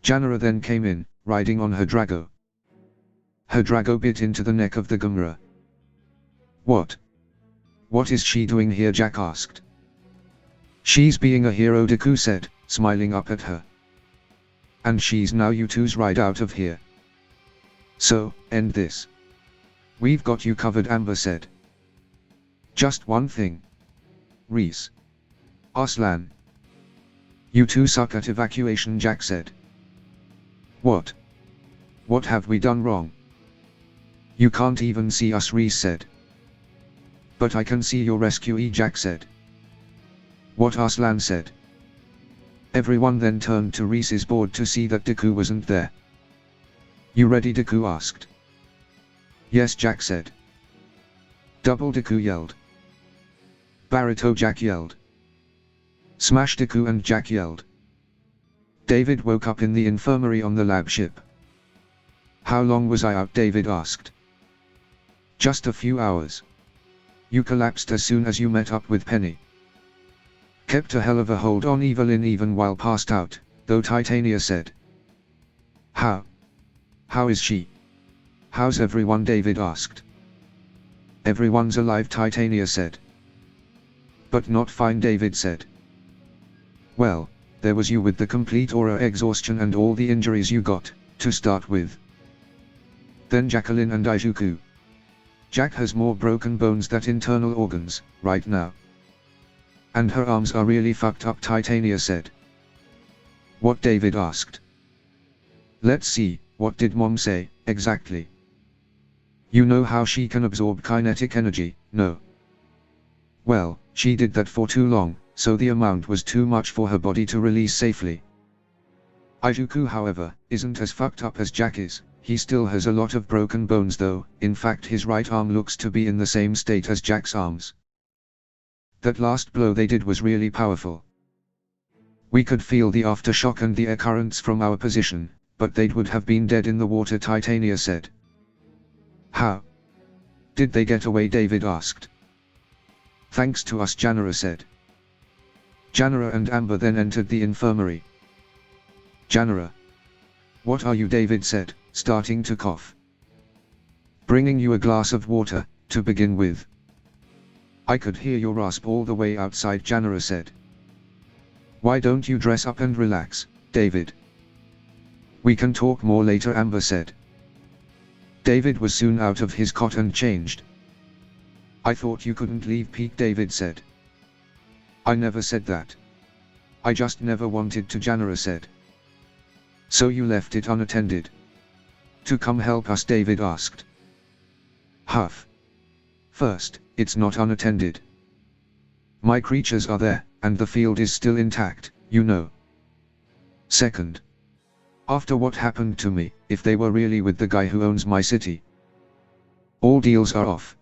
A: Janara then came in, riding on her Drago. Her Drago bit into the neck of the Gamera. What is she doing here, Jack asked. She's being a hero, Deku said, smiling up at her. And she's now you two's ride out of here. So, end this. We've got you covered, Amber said. Just one thing. Reese. Arslan. You two suck at evacuation, Jack said. What have we done wrong? You can't even see us, Reese said. But I can see your rescuee, Jack said. What, Arslan said. Everyone then turned to Reese's board to see that Deku wasn't there. You ready, Deku asked. Yes, Jack said. Double, Deku yelled. Barito, Jack yelled. Smash, Deku and Jack yelled. David woke up in the infirmary on the lab ship. How long was I out, David asked. Just a few hours. You collapsed as soon as you met up with Penny. Kept a hell of a hold on Evelyn even while passed out, though, Titania said. How is she? How's everyone, David asked. Everyone's alive, Titania said. But not fine, David said. Well, there was you with the complete aura exhaustion and all the injuries you got, to start with. Then Jacqueline and Izuku. Jack has more broken bones than internal organs, right now. And her arms are really fucked up, Titania said. What, David asked. Let's see, what did Mom say, exactly? You know how she can absorb kinetic energy, no? Well, she did that for too long, so the amount was too much for her body to release safely. Izuku, however, isn't as fucked up as Jack is. He still has a lot of broken bones though, in fact his right arm looks to be in the same state as Jack's arms. That last blow they did was really powerful. We could feel the aftershock and the air currents from our position, but they would have been dead in the water, Titania said. How did they get away, David asked. Thanks to us, Janara said. Janara and Amber then entered the infirmary. Janara. What are you, David said, starting to cough. Bringing you a glass of water, to begin with. I could hear your rasp all the way outside, Janara said. Why don't you dress up and relax, David? We can talk more later, Amber said. David was soon out of his cot and changed. I thought you couldn't leave Pete, David said. I never said that. I just never wanted to, Janara said. So you left it unattended? To come help us, David asked. Huff. First, it's not unattended. My creatures are there, and the field is still intact, you know. Second. After what happened to me, if they were really with the guy who owns my city, all deals are off.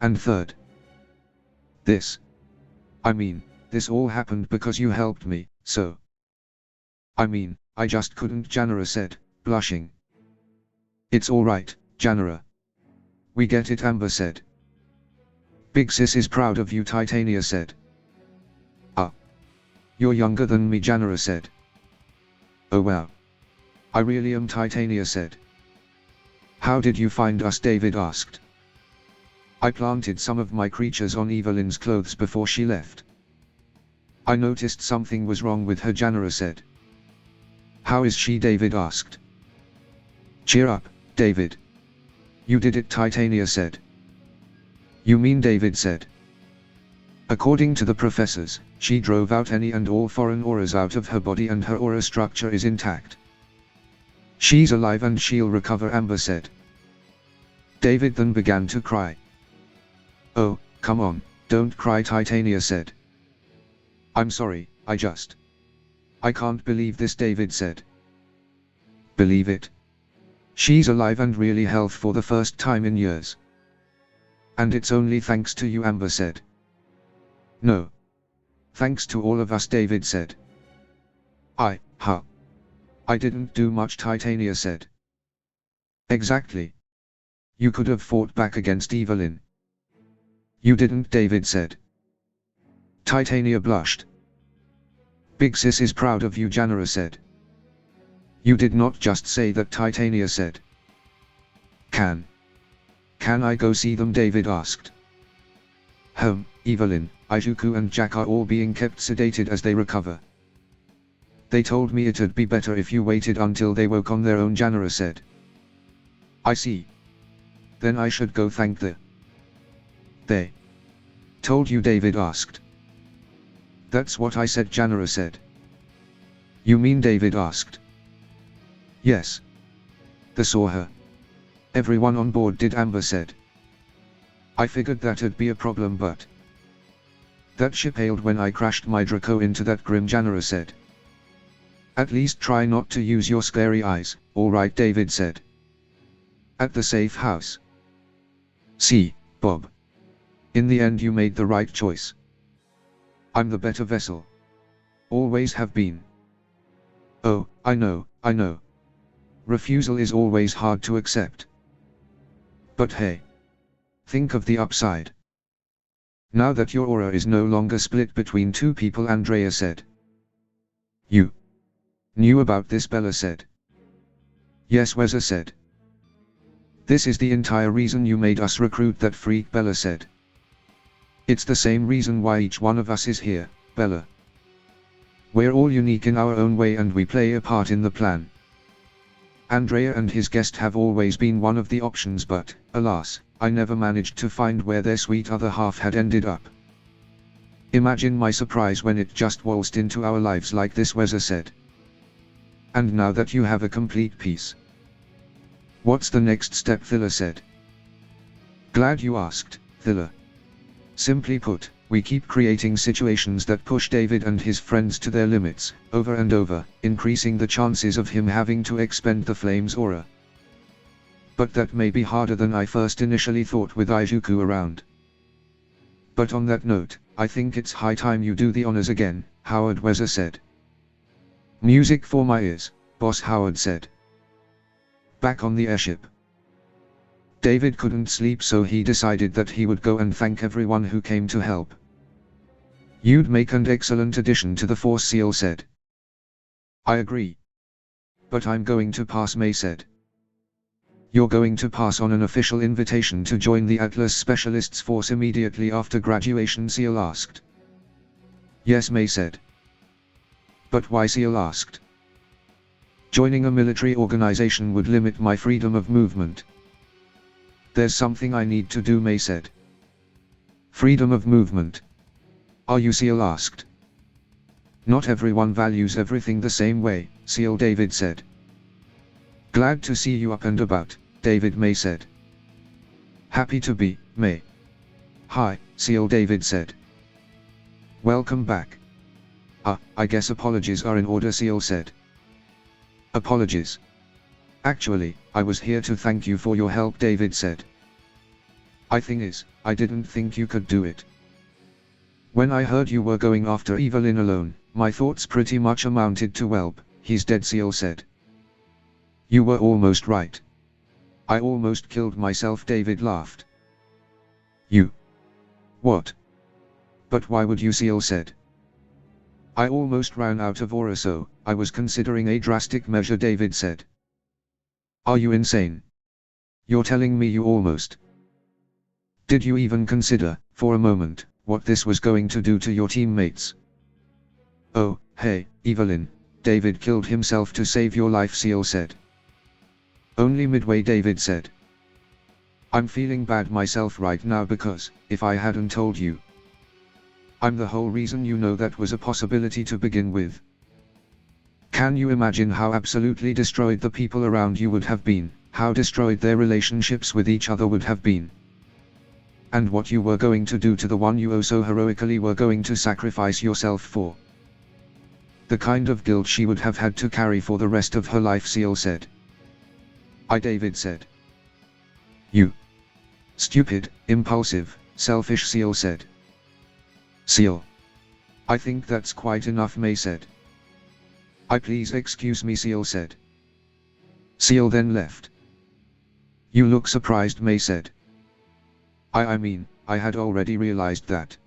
A: And third. This all happened because you helped me, so. I just couldn't, Janara said, blushing. It's alright, Janara. We get it, Amber said. Big Sis is proud of you, Titania said. Ah. You're younger than me, Janara said. Oh wow. I really am, Titania said. How did you find us, David asked. I planted some of my creatures on Evelyn's clothes before she left. I noticed something was wrong with her, Janara said. How is she? David asked. Cheer up, David. You did it, Titania said. You mean? David said. According to the professors, she drove out any and all foreign auras out of her body and her aura structure is intact. She's alive and she'll recover, Amber said. David then began to cry. Oh, come on, don't cry, Titania said. I'm sorry, I can't believe this, David said. Believe it? She's alive and really healthy for the first time in years. And it's only thanks to you, Amber said. No. Thanks to all of us, David said. I didn't do much, Titania said. Exactly. You could have fought back against Evelyn. You didn't, David said. Titania blushed. Big sis is proud of you, Janara said. You did not just say that, Titania said. Can I go see them? David asked. Evelyn, Izuku and Jack are all being kept sedated as they recover. They told me it'd be better if you waited until they woke on their own, Janara said. I see. Then I should go thank They told you? David asked. That's what I said, Janara said. You mean? David asked. Yes. They saw her. Everyone on board did, Amber said. I figured that'd be a problem, but that ship hailed when I crashed my Draco into that grim, Janara said. At least try not to use your scary eyes, alright, David said. At the safe house. See, Bob. In the end you made the right choice. I'm the better vessel. Always have been. Oh, I know. Refusal is always hard to accept. But hey. Think of the upside. Now that your aura is no longer split between two people, Andrea said. You knew about this, Bella said. Yes, Weza said. This is the entire reason you made us recruit that freak, Bella said. It's the same reason why each one of us is here, Bella. We're all unique in our own way and we play a part in the plan. Andrea and his guest have always been one of the options, but, alas, I never managed to find where their sweet other half had ended up. Imagine my surprise when it just waltzed into our lives like this, Weza said. And now that you have a complete piece. What's the next step, Thilla said. Glad you asked, Thilla. Simply put, we keep creating situations that push David and his friends to their limits, over and over, increasing the chances of him having to expend the flame's aura. But that may be harder than I first initially thought with Izuku around. But on that note, I think it's high time you do the honors again, Howard Weza said. Music for my ears, Boss Howard said. Back on the airship. David couldn't sleep, so he decided that he would go and thank everyone who came to help. You'd make an excellent addition to the force, Seal said. I agree. But I'm going to pass, May said. You're going to pass on an official invitation to join the Atlas Specialists Force immediately after graduation, Seal asked. Yes, May said. But why, Seal asked. Joining a military organization would limit my freedom of movement. There's something I need to do, May said. Freedom of movement. Are you, Seal asked. Not everyone values everything the same way, Seal, David said. Glad to see you up and about, David, May said. Happy to be, May. Hi, Seal, David said. Welcome back. I guess apologies are in order, Seal said. Apologies. Actually, I was here to thank you for your help, David said. Thing is, I didn't think you could do it. When I heard you were going after Evelyn alone, my thoughts pretty much amounted to welp, he's dead, Seal said. You were almost right. I almost killed myself, David laughed. You? What? But why would you, Seal said. I almost ran out of aura, so I was considering a drastic measure, David said. Are you insane? You're telling me you almost. Did you even consider, for a moment, what this was going to do to your teammates? "Oh, hey, Evelyn, David killed himself to save your life," Seal said. Only midway David said, "I'm feeling bad myself right now because, if I hadn't told you, I'm the whole reason you know that was a possibility to begin with. Can you imagine how absolutely destroyed the people around you would have been, how destroyed their relationships with each other would have been? And what you were going to do to the one you oh so heroically were going to sacrifice yourself for? The kind of guilt she would have had to carry for the rest of her life," Seal said. David said. "You stupid, impulsive, selfish," Seal said. "Seal, I think that's quite enough," May said. Please excuse me," Seal said. Seal then left. "You look surprised," May said. I mean, I had already realized that.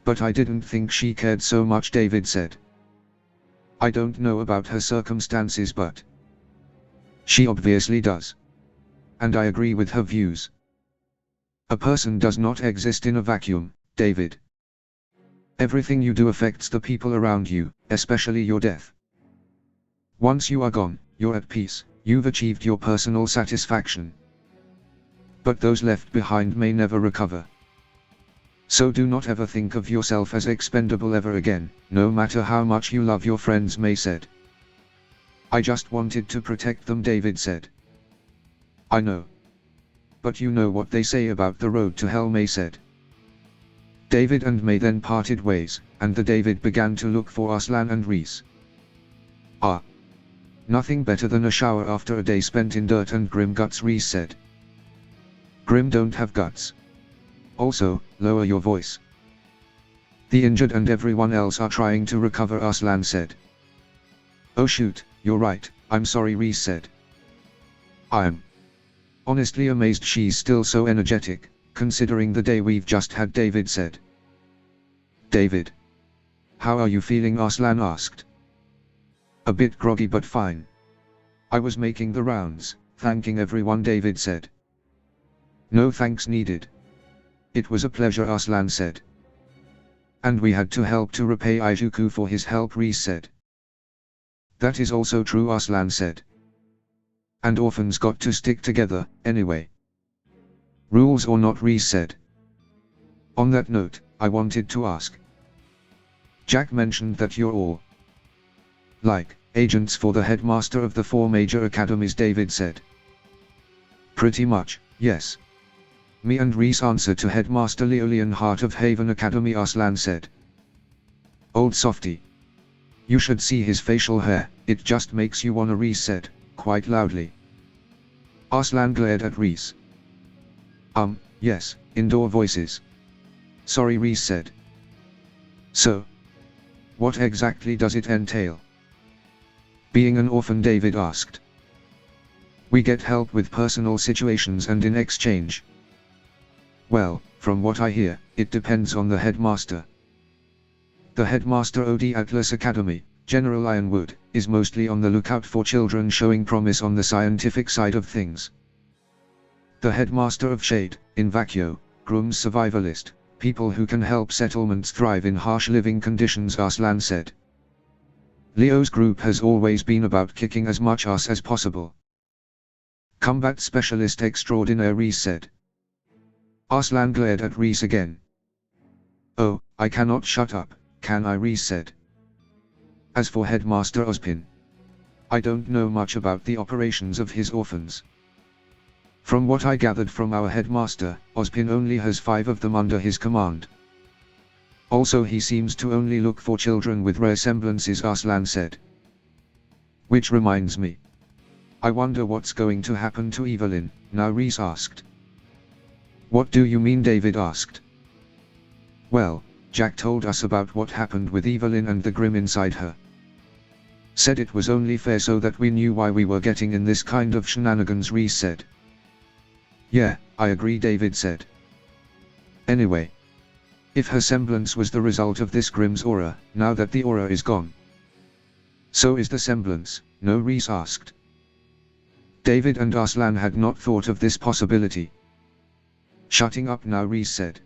A: But I didn't think she cared so much," David said. "I don't know about her circumstances, but she obviously does. And I agree with her views. A person does not exist in a vacuum, David. Everything you do affects the people around you, especially your death. Once you are gone, you're at peace, you've achieved your personal satisfaction. But those left behind may never recover. So do not ever think of yourself as expendable ever again, no matter how much you love your friends," May said. "I just wanted to protect them," David said. "I know. But you know what they say about the road to hell," May said. David and May then parted ways, and David began to look for Arslan and Reese. Nothing better than a shower after a day spent in dirt and grim guts," Reese said. "Grim don't have guts. Also, lower your voice. The injured and everyone else are trying to recover," Arslan said. "Oh shoot, you're right, I'm sorry," Reese said. "I'm honestly amazed she's still so energetic, considering the day we've just had," David said. "David, how are you feeling?" Arslan asked. "A bit groggy but fine. I was making the rounds, thanking everyone," David said. "No thanks needed. It was a pleasure," Arslan said. "And we had to help to repay Izuku for his help," Reese said. "That is also true," Arslan said. "And orphans got to stick together, anyway. Rules or not," Reese said. "On that note, I wanted to ask. Jack mentioned that you're all agents for the headmaster of the 4 major academies," David said. "Pretty much, yes. Me and Reese answer to Headmaster Leolian Heart of Haven Academy," Arslan said. "Old softy. You should see his facial hair, it just makes you wanna," Reese said, quite loudly. Arslan glared at Reese. Yes, indoor voices. Sorry," Reese said. "So, what exactly does it entail?" "Being an orphan," David asked. "We get help with personal situations and in exchange." "Well, from what I hear, it depends on the headmaster. The headmaster of the Atlas Academy, General Ironwood, is mostly on the lookout for children showing promise on the scientific side of things. The headmaster of Shade, in Vacuo, grooms survivalist, people who can help settlements thrive in harsh living conditions," Arslan said. "Leo's group has always been about kicking as much ass as possible." "Combat specialist extraordinaire," Reese said. Arslan glared at Reese again. "Oh, I cannot shut up, can I?" Reese said. "As for Headmaster Ozpin, I don't know much about the operations of his orphans. From what I gathered from our headmaster, Ozpin only has 5 of them under his command. Also he seems to only look for children with rare semblances," Arslan said. "Which reminds me. I wonder what's going to happen to Evelyn, now," Reese asked. "What do you mean?" David asked. "Well, Jack told us about what happened with Evelyn and the Grim inside her. Said it was only fair so that we knew why we were getting in this kind of shenanigans," Reese said. "Yeah, I agree," David said. "Anyway, if her semblance was the result of this Grim's aura, now that the aura is gone, so is the semblance, no?" Reese asked. David and Arslan had not thought of this possibility. "Shutting up now," Reese said.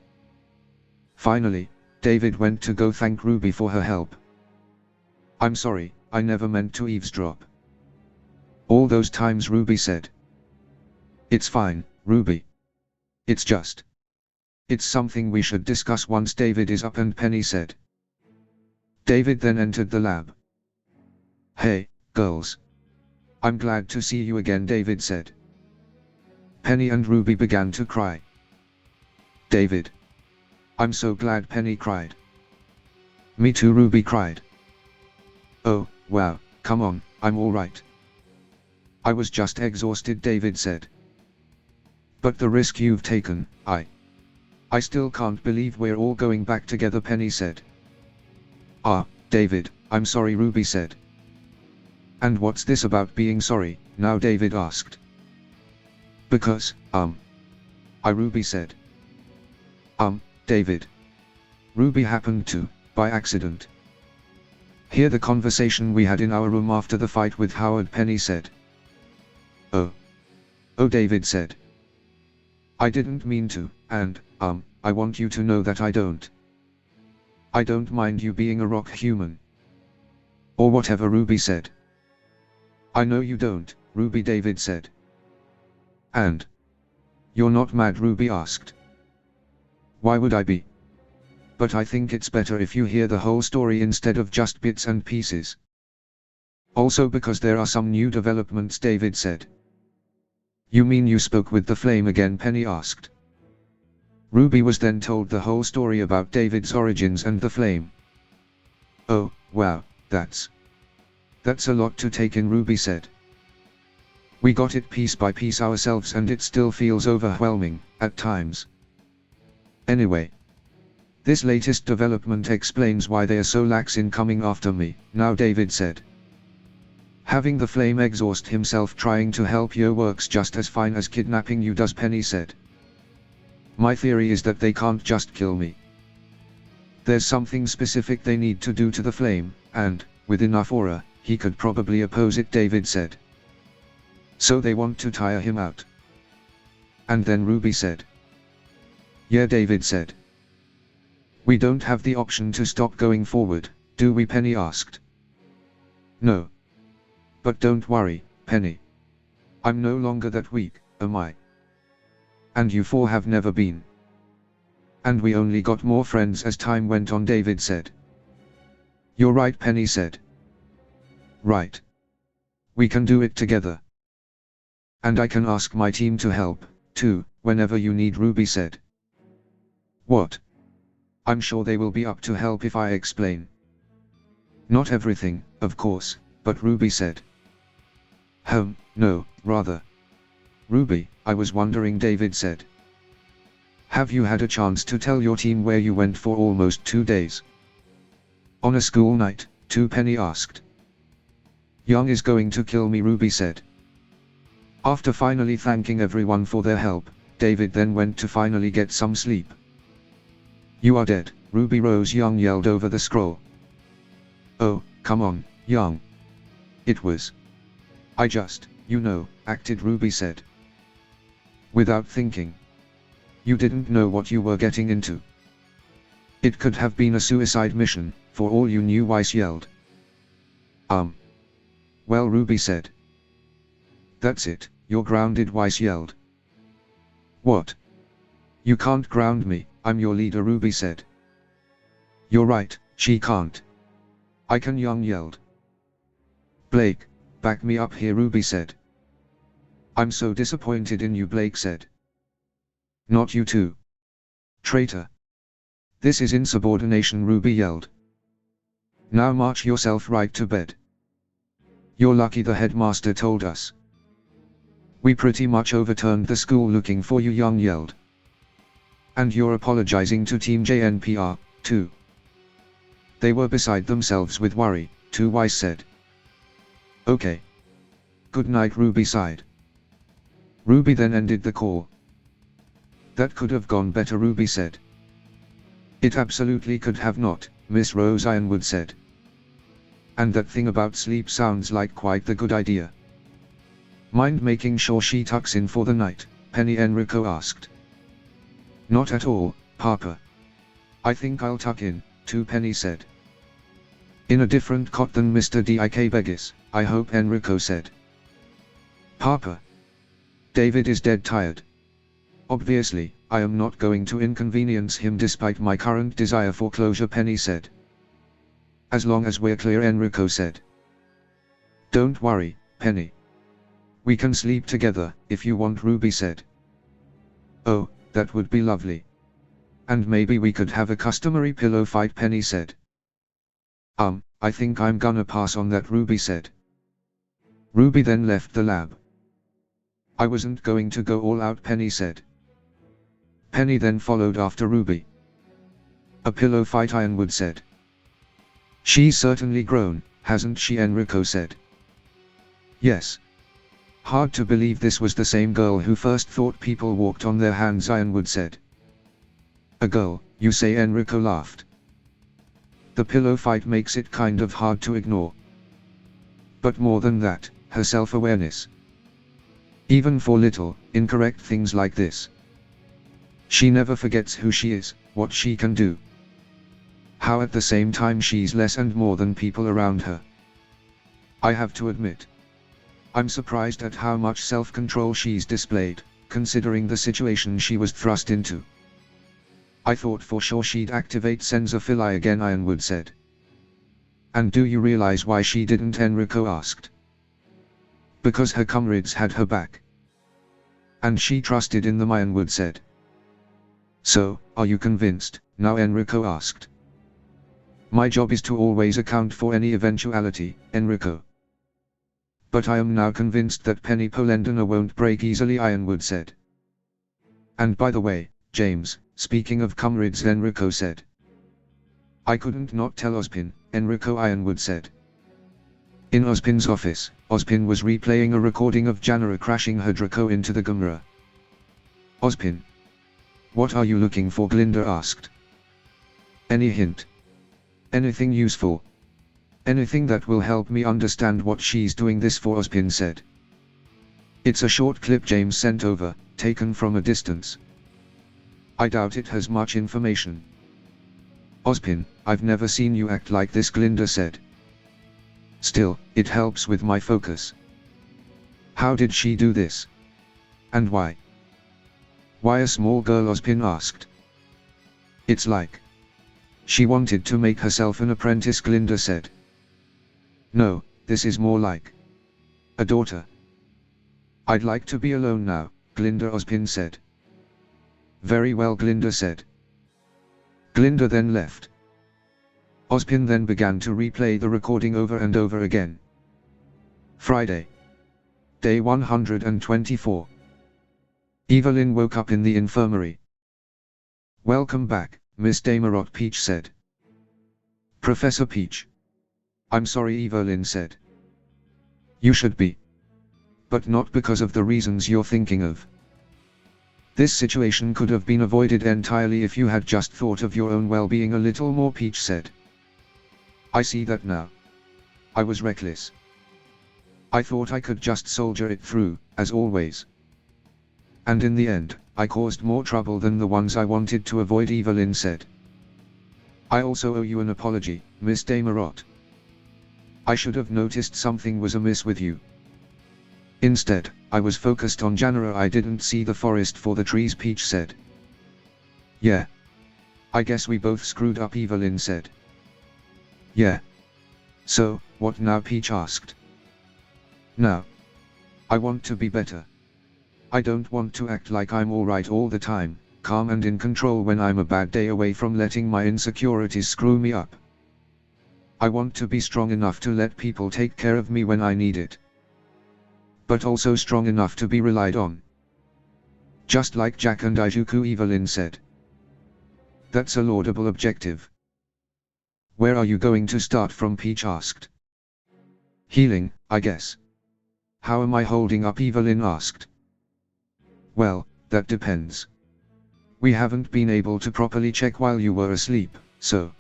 A: Finally, David went to go thank Ruby for her help, I'm sorry, I never meant to eavesdrop. All those times, Ruby said. It's fine, Ruby. It's just. It's something we should discuss once David is up, and Penny said. David then entered the lab. Hey, girls. I'm glad to see you again, David said. Penny and Ruby began to cry. David. I'm so glad, Penny cried. Me too, Ruby cried. Oh, wow, come on, I'm alright. I was just exhausted, David said. But the risk you've taken, I still can't believe we're all going back together, Penny said. Ah, David, I'm sorry, Ruby said. And what's this about being sorry, now, David asked. Because, Ruby said. David. Ruby happened to, by accident, hear the conversation we had in our room after the fight with Howard, Penny said. Oh, David said. I didn't mean to, and, I want you to know that I don't mind you being a rock human. Or whatever, Ruby said. I know you don't, Ruby, David said. And? You're not mad, Ruby asked. Why would I be? But I think it's better if you hear the whole story instead of just bits and pieces. Also because there are some new developments, David said. You mean you spoke with the Flame again, Penny asked. Ruby was then told the whole story about David's origins and the Flame. Oh, wow, that's a lot to take in, Ruby said. We got it piece by piece ourselves and it still feels overwhelming, at times. Anyway. This latest development explains why they are so lax in coming after me, now, David said. Having the Flame exhaust himself trying to help you works just as fine as kidnapping you does, Penny said. My theory is that they can't just kill me. There's something specific they need to do to the Flame, and, with enough aura, he could probably oppose it, David said. So they want to tire him out. And then Ruby said. Yeah, David said. We don't have the option to stop going forward, do we, Penny asked. No. But don't worry, Penny. I'm no longer that weak, am I? And you four have never been. And we only got more friends as time went on, David said. You're right, Penny said. Right. We can do it together. And I can ask my team to help, too, whenever you need, Ruby said. What? I'm sure they will be up to help if I explain. Not everything, of course, but Ruby said. No, rather. Ruby, I was wondering, David said. Have you had a chance to tell your team where you went for almost 2 days? On a school night, too, Penny asked. Young is going to kill me, Ruby said. After finally thanking everyone for their help, David then went to finally get some sleep. You are dead, Ruby Rose Young yelled over the scroll. Oh, come on, Young. It was. I just, acted, Ruby said. Without thinking. You didn't know what you were getting into. It could have been a suicide mission, for all you knew, Weiss yelled. Well, Ruby said. That's it, you're grounded, Weiss yelled. What? You can't ground me, I'm your leader, Ruby said. You're right, she can't. I can, Young yelled. Blake, back me up here, Ruby said. I'm so disappointed in you, Blake said. Not you too. Traitor. This is insubordination, Ruby yelled. Now march yourself right to bed. You're lucky the headmaster told us. We pretty much overturned the school looking for you, Young yelled. And you're apologizing to Team JNPR, too. They were beside themselves with worry, too, Weiss said. Okay. Good night, Ruby sighed. Ruby then ended the call. That could have gone better, Ruby said. It absolutely could have not, Miss Rose Ironwood said. And that thing about sleep sounds like quite the good idea. Mind making sure she tucks in for the night? Penny Enrico asked. Not at all, Papa. I think I'll tuck in, too, Penny said. In a different cot than Mr. Dik Begis, I hope, Enrico said. Papa. David is dead tired. Obviously, I am not going to inconvenience him despite my current desire for closure, Penny said. As long as we're clear, Enrico said. Don't worry, Penny. We can sleep together, if you want, Ruby said. Oh, that would be lovely. And maybe we could have a customary pillow fight, Penny said. I think I'm gonna pass on that, Ruby said. Ruby then left the lab. I wasn't going to go all out, Penny said. Penny then followed after Ruby. A pillow fight, Ironwood said. She's certainly grown, hasn't she, Enrico said. Yes. Hard to believe this was the same girl who first thought people walked on their hands, Ironwood said. A girl, you say, Enrico laughed. The pillow fight makes it kind of hard to ignore. But more than that, her self-awareness. Even for little, incorrect things like this. She never forgets who she is, what she can do. How at the same time she's less and more than people around her. I have to admit. I'm surprised at how much self-control she's displayed, considering the situation she was thrust into. I thought for sure she'd activate Sensophili again, Ironwood said. And do you realize why she didn't, Enrico asked. Because her comrades had her back. And she trusted in them, Ironwood said. So, are you convinced, now, Enrico asked. My job is to always account for any eventuality, Enrico. But I am now convinced that Penny Polendina won't break easily, Ironwood said. And by the way, James, speaking of comrades, Enrico said. I couldn't not tell Ozpin, Enrico, Ironwood said. In Ozpin's office, Ozpin was replaying a recording of Janara crashing her Draco into the Gumra. Ozpin. What are you looking for, Glinda asked. Any hint? Anything useful? Anything that will help me understand what she's doing this for, Ozpin said. It's a short clip James sent over, taken from a distance. I doubt it has much information. Ozpin, I've never seen you act like this, Glinda said. Still, it helps with my focus. How did she do this? And why? Why a small girl, Ozpin asked. It's like she wanted to make herself an apprentice, Glinda said. No, this is more like a daughter. I'd like to be alone now, Glinda, Ozpin said. Very well, Glinda said. Glinda then left. Ozpin then began to replay the recording over and over again. Friday. Day 124. Evelyn woke up in the infirmary. Welcome back, Miss Damerot, Peach said. Professor Peach. I'm sorry, Evelyn said. You should be. But not because of the reasons you're thinking of. This situation could have been avoided entirely if you had just thought of your own well-being a little more, Peach said. I see that now. I was reckless. I thought I could just soldier it through, as always. And in the end, I caused more trouble than the ones I wanted to avoid, Evelyn said. I also owe you an apology, Miss Damerot. I should have noticed something was amiss with you. Instead, I was focused on Janara. I didn't see the forest for the trees, Peach said. Yeah. I guess we both screwed up, Evelyn said. Yeah. So, what now, Peach asked. Now. I want to be better. I don't want to act like I'm alright all the time, calm and in control when I'm a bad day away from letting my insecurities screw me up. I want to be strong enough to let people take care of me when I need it. But also strong enough to be relied on. Just like Jack and Ijuku, Evelyn said. That's a laudable objective. Where are you going to start from, Peach asked. Healing, I guess. How am I holding up, Evelyn asked. Well, that depends. We haven't been able to properly check while you were asleep, so.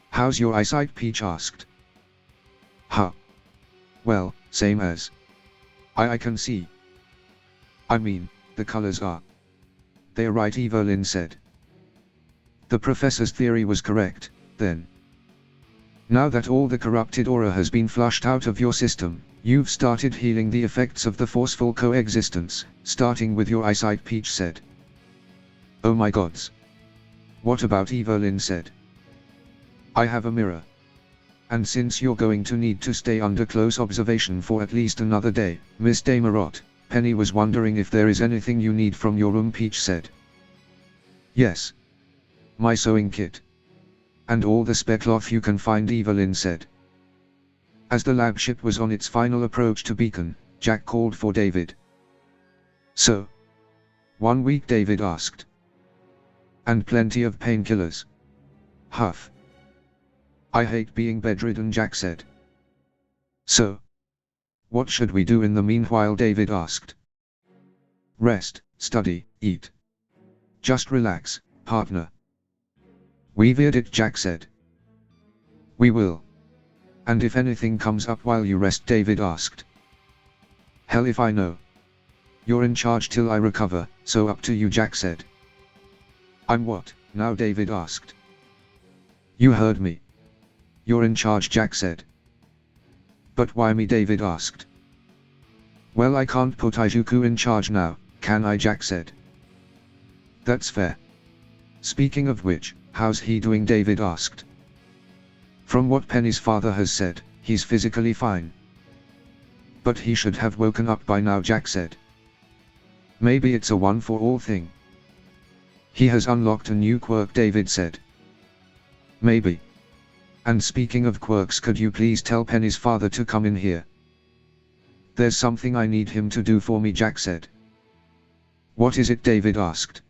A: How's your eyesight, Peach asked. Huh. Well, same as. I can see. I mean, the colors are. They're right, Evelyn said. The professor's theory was correct, then. Now that all the corrupted aura has been flushed out of your system, you've started healing the effects of the forceful coexistence, starting with your eyesight, Peach said. Oh my gods. What about Evelyn said. I have a mirror. And since you're going to need to stay under close observation for at least another day, Miss Damarot, Penny was wondering if there is anything you need from your room, Peach said. Yes. My sewing kit. And all the spare cloth you can find, Evelyn said. As the lab ship was on its final approach to Beacon, Jack called for David. So? 1 week, David asked. And plenty of painkillers. Huff. I hate being bedridden, Jack said. So? What should we do in the meanwhile, David asked. Rest, study, eat. Just relax, partner. We veered it, Jack said. We will. And if anything comes up while you rest, David asked. Hell if I know. You're in charge till I recover, so up to you, Jack said. I'm what, now, David asked. You heard me. You're in charge, Jack said. But why me, David asked. Well, I can't put Izuku in charge now, can I, Jack said. That's fair. Speaking of which, how's he doing, David asked. From what Penny's father has said, he's physically fine. But he should have woken up by now, Jack said. Maybe it's a one-for-all thing. He has unlocked a new quirk, David said. Maybe. And speaking of quirks, could you please tell Penny's father to come in here? There's something I need him to do for me, Jack said. What is it, David asked.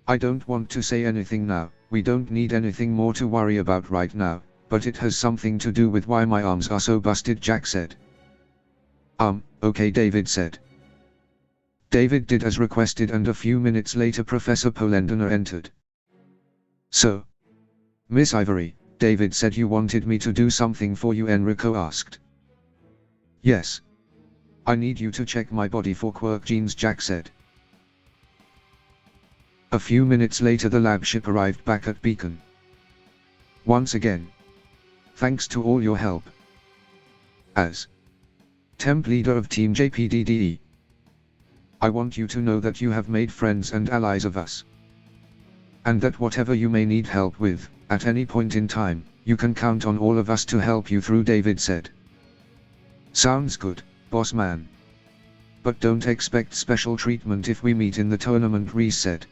A: I don't want to say anything now, we don't need anything more to worry about right now, but it has something to do with why my arms are so busted, Jack said. Okay, David said. David did as requested, and a few minutes later Professor Polendiner entered. So? Miss Ivory, David said you wanted me to do something for you, Enrico asked. Yes. I need you to check my body for quirk genes, Jack said. A few minutes later the lab ship arrived back at Beacon. Once again. Thanks to all your help. As temp leader of Team JPDE, I want you to know that you have made friends and allies of us. And that whatever you may need help with, at any point in time, you can count on all of us to help you through, David said. Sounds good, boss man. But don't expect special treatment if we meet in the tournament, Reese said.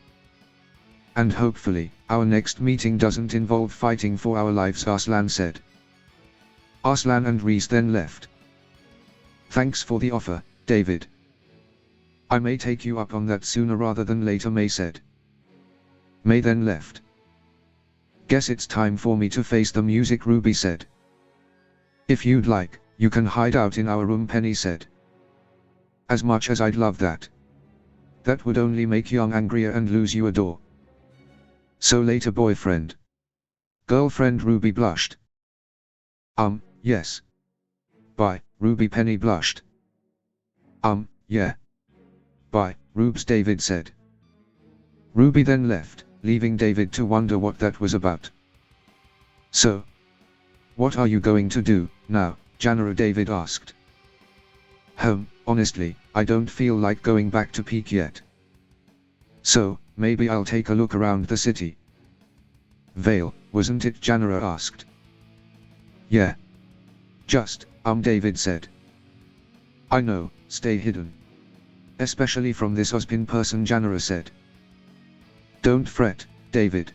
A: And hopefully, our next meeting doesn't involve fighting for our lives, Arslan said. Arslan and Reese then left. Thanks for the offer, David. I may take you up on that sooner rather than later, May said. May then left. Guess it's time for me to face the music, Ruby said. If you'd like, you can hide out in our room, Penny said. As much as I'd love that. That would only make Young angrier and lose you a door. So later, boyfriend. Girlfriend, Ruby blushed. Yes. Bye, Ruby, Penny blushed. Yeah. Bye, Rubes, David said. Ruby then left, leaving David to wonder what that was about. So? What are you going to do, now, Janara, David asked. Honestly, I don't feel like going back to Peak yet. So, maybe I'll take a look around the city. Vale, wasn't it, Janara asked. Yeah. Just, David said. I know, stay hidden. Especially from this Ozpin person, Janara said. Don't fret, David.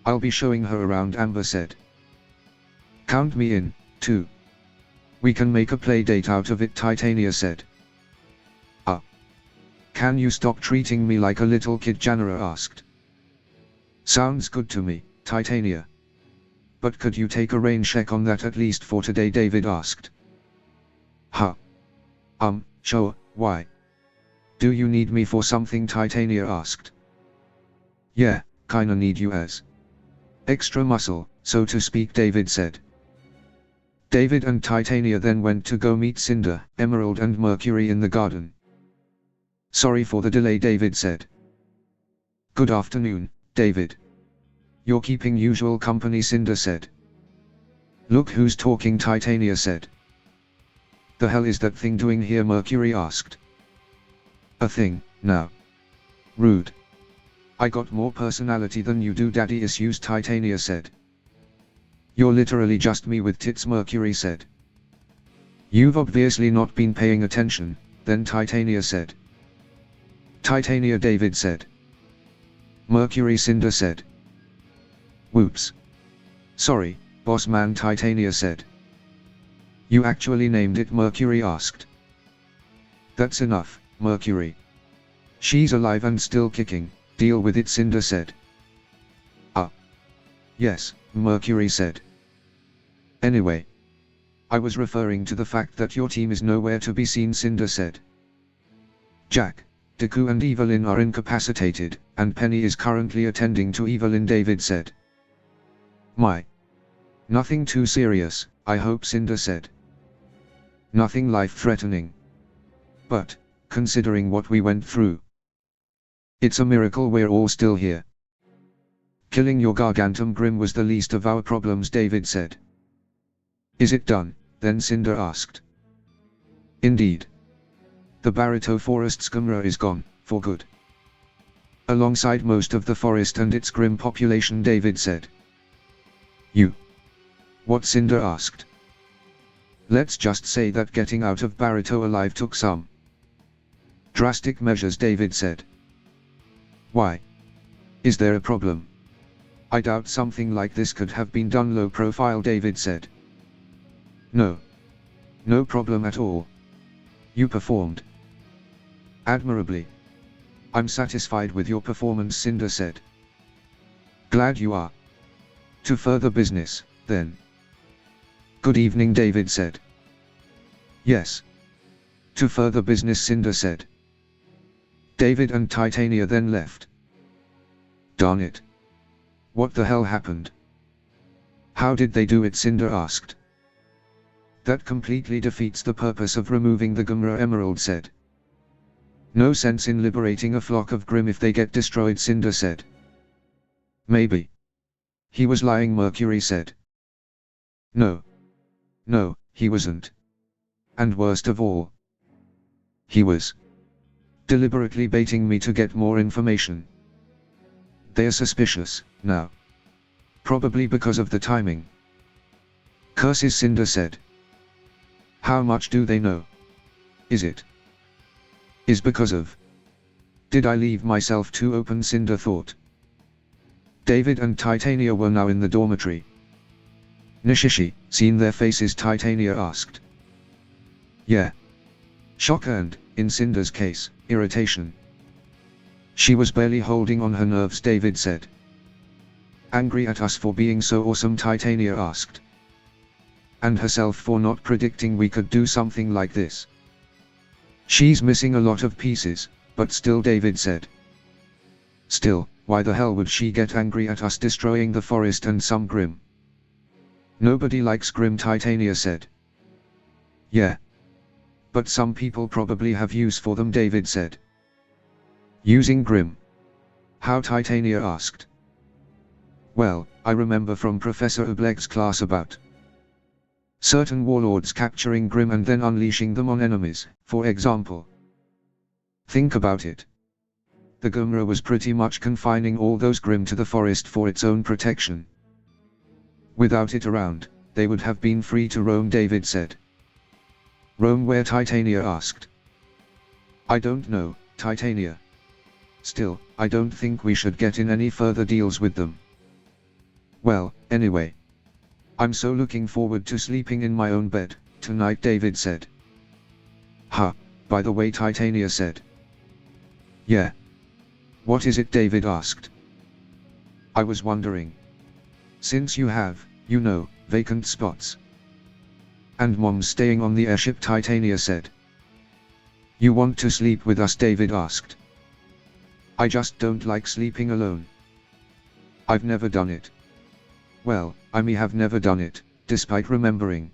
A: I'll be showing her around, Amber said. Count me in, too. We can make a play date out of it, Titania said. Can you stop treating me like a little kid, Janara asked. Sounds good to me, Titania. But could you take a rain check on that at least for today, David asked. Sure, why? Do you need me for something, Titania asked. Yeah, kinda need you as extra muscle, so to speak, David said. David and Titania then went to go meet Cinder, Emerald and Mercury in the garden. Sorry for the delay, David said. Good afternoon, David. You're keeping usual company, Cinder said. Look who's talking, Titania said. The hell is that thing doing here, Mercury asked. A thing, now. Rude. I got more personality than you do, daddy issues, Titania said. You're literally just me with tits, Mercury said. You've obviously not been paying attention, then, Titania said. Titania, David said. Mercury, Cinder said. Whoops. Sorry, boss man, Titania said. You actually named it, Mercury asked. That's enough, Mercury. She's alive and still kicking, deal with it, Cinder said. Ah. Yes, Mercury said. Anyway. I was referring to the fact that your team is nowhere to be seen, Cinder said. Jack, Deku and Evelyn are incapacitated, and Penny is currently attending to Evelyn, David said. My. Nothing too serious, I hope, Cinder said. Nothing life-threatening. But, considering what we went through, it's a miracle we're all still here. Killing your Gargantum Grim was the least of our problems, David said. Is it done, then, Cinder asked. Indeed. The Barito Forest's Gumra is gone, for good. Alongside most of the forest and its grim population, David said. You. What, Cinder asked. Let's just say that getting out of Barito alive took some drastic measures, David said. Why? Is there a problem? I doubt something like this could have been done low profile, David said. No. No problem at all. You performed admirably. I'm satisfied with your performance, Cinder said. Glad you are. To further business, then. Good evening, David said. Yes. To further business, Cinder said. David and Titania then left. Darn it. What the hell happened? How did they do it, Cinder asked. That completely defeats the purpose of removing the Gumra Emerald said. No sense in liberating a flock of Grim if they get destroyed, Cinder said. Maybe. He was lying, Mercury said. No. No, he wasn't. And worst of all, he was deliberately baiting me to get more information. They're suspicious, now. Probably because of the timing. Curses, Cinder said. How much do they know? Is because of. Did I leave myself too open, Cinder thought. David and Titania were now in the dormitory. Nishishi, seen their faces, Titania asked. Yeah. Shock and, in Cinder's case, irritation. She was barely holding on her nerves, David said. Angry at us for being so awesome, Titania asked. And herself for not predicting we could do something like this. She's missing a lot of pieces, but still, David said. Still, why the hell would she get angry at us destroying the forest and some Grim? Nobody likes Grim, Titania said. Yeah. But some people probably have use for them, David said. Using Grim? How, Titania asked. Well, I remember from Professor Obleg's class about certain warlords capturing Grim and then unleashing them on enemies, for example. Think about it. The Gumra was pretty much confining all those Grim to the forest for its own protection. Without it around, they would have been free to roam, David said. Roam where, Titania asked. I don't know, Titania. Still, I don't think we should get in any further deals with them. Well, anyway. I'm so looking forward to sleeping in my own bed, tonight, David said. Huh, by the way, Titania said. Yeah. What is it, David asked. I was wondering. Since you have, you know, vacant spots. And Mom's staying on the airship, Titania said. You want to sleep with us, David asked. I just don't like sleeping alone. I've never done it. Well, I may have never done it, despite remembering.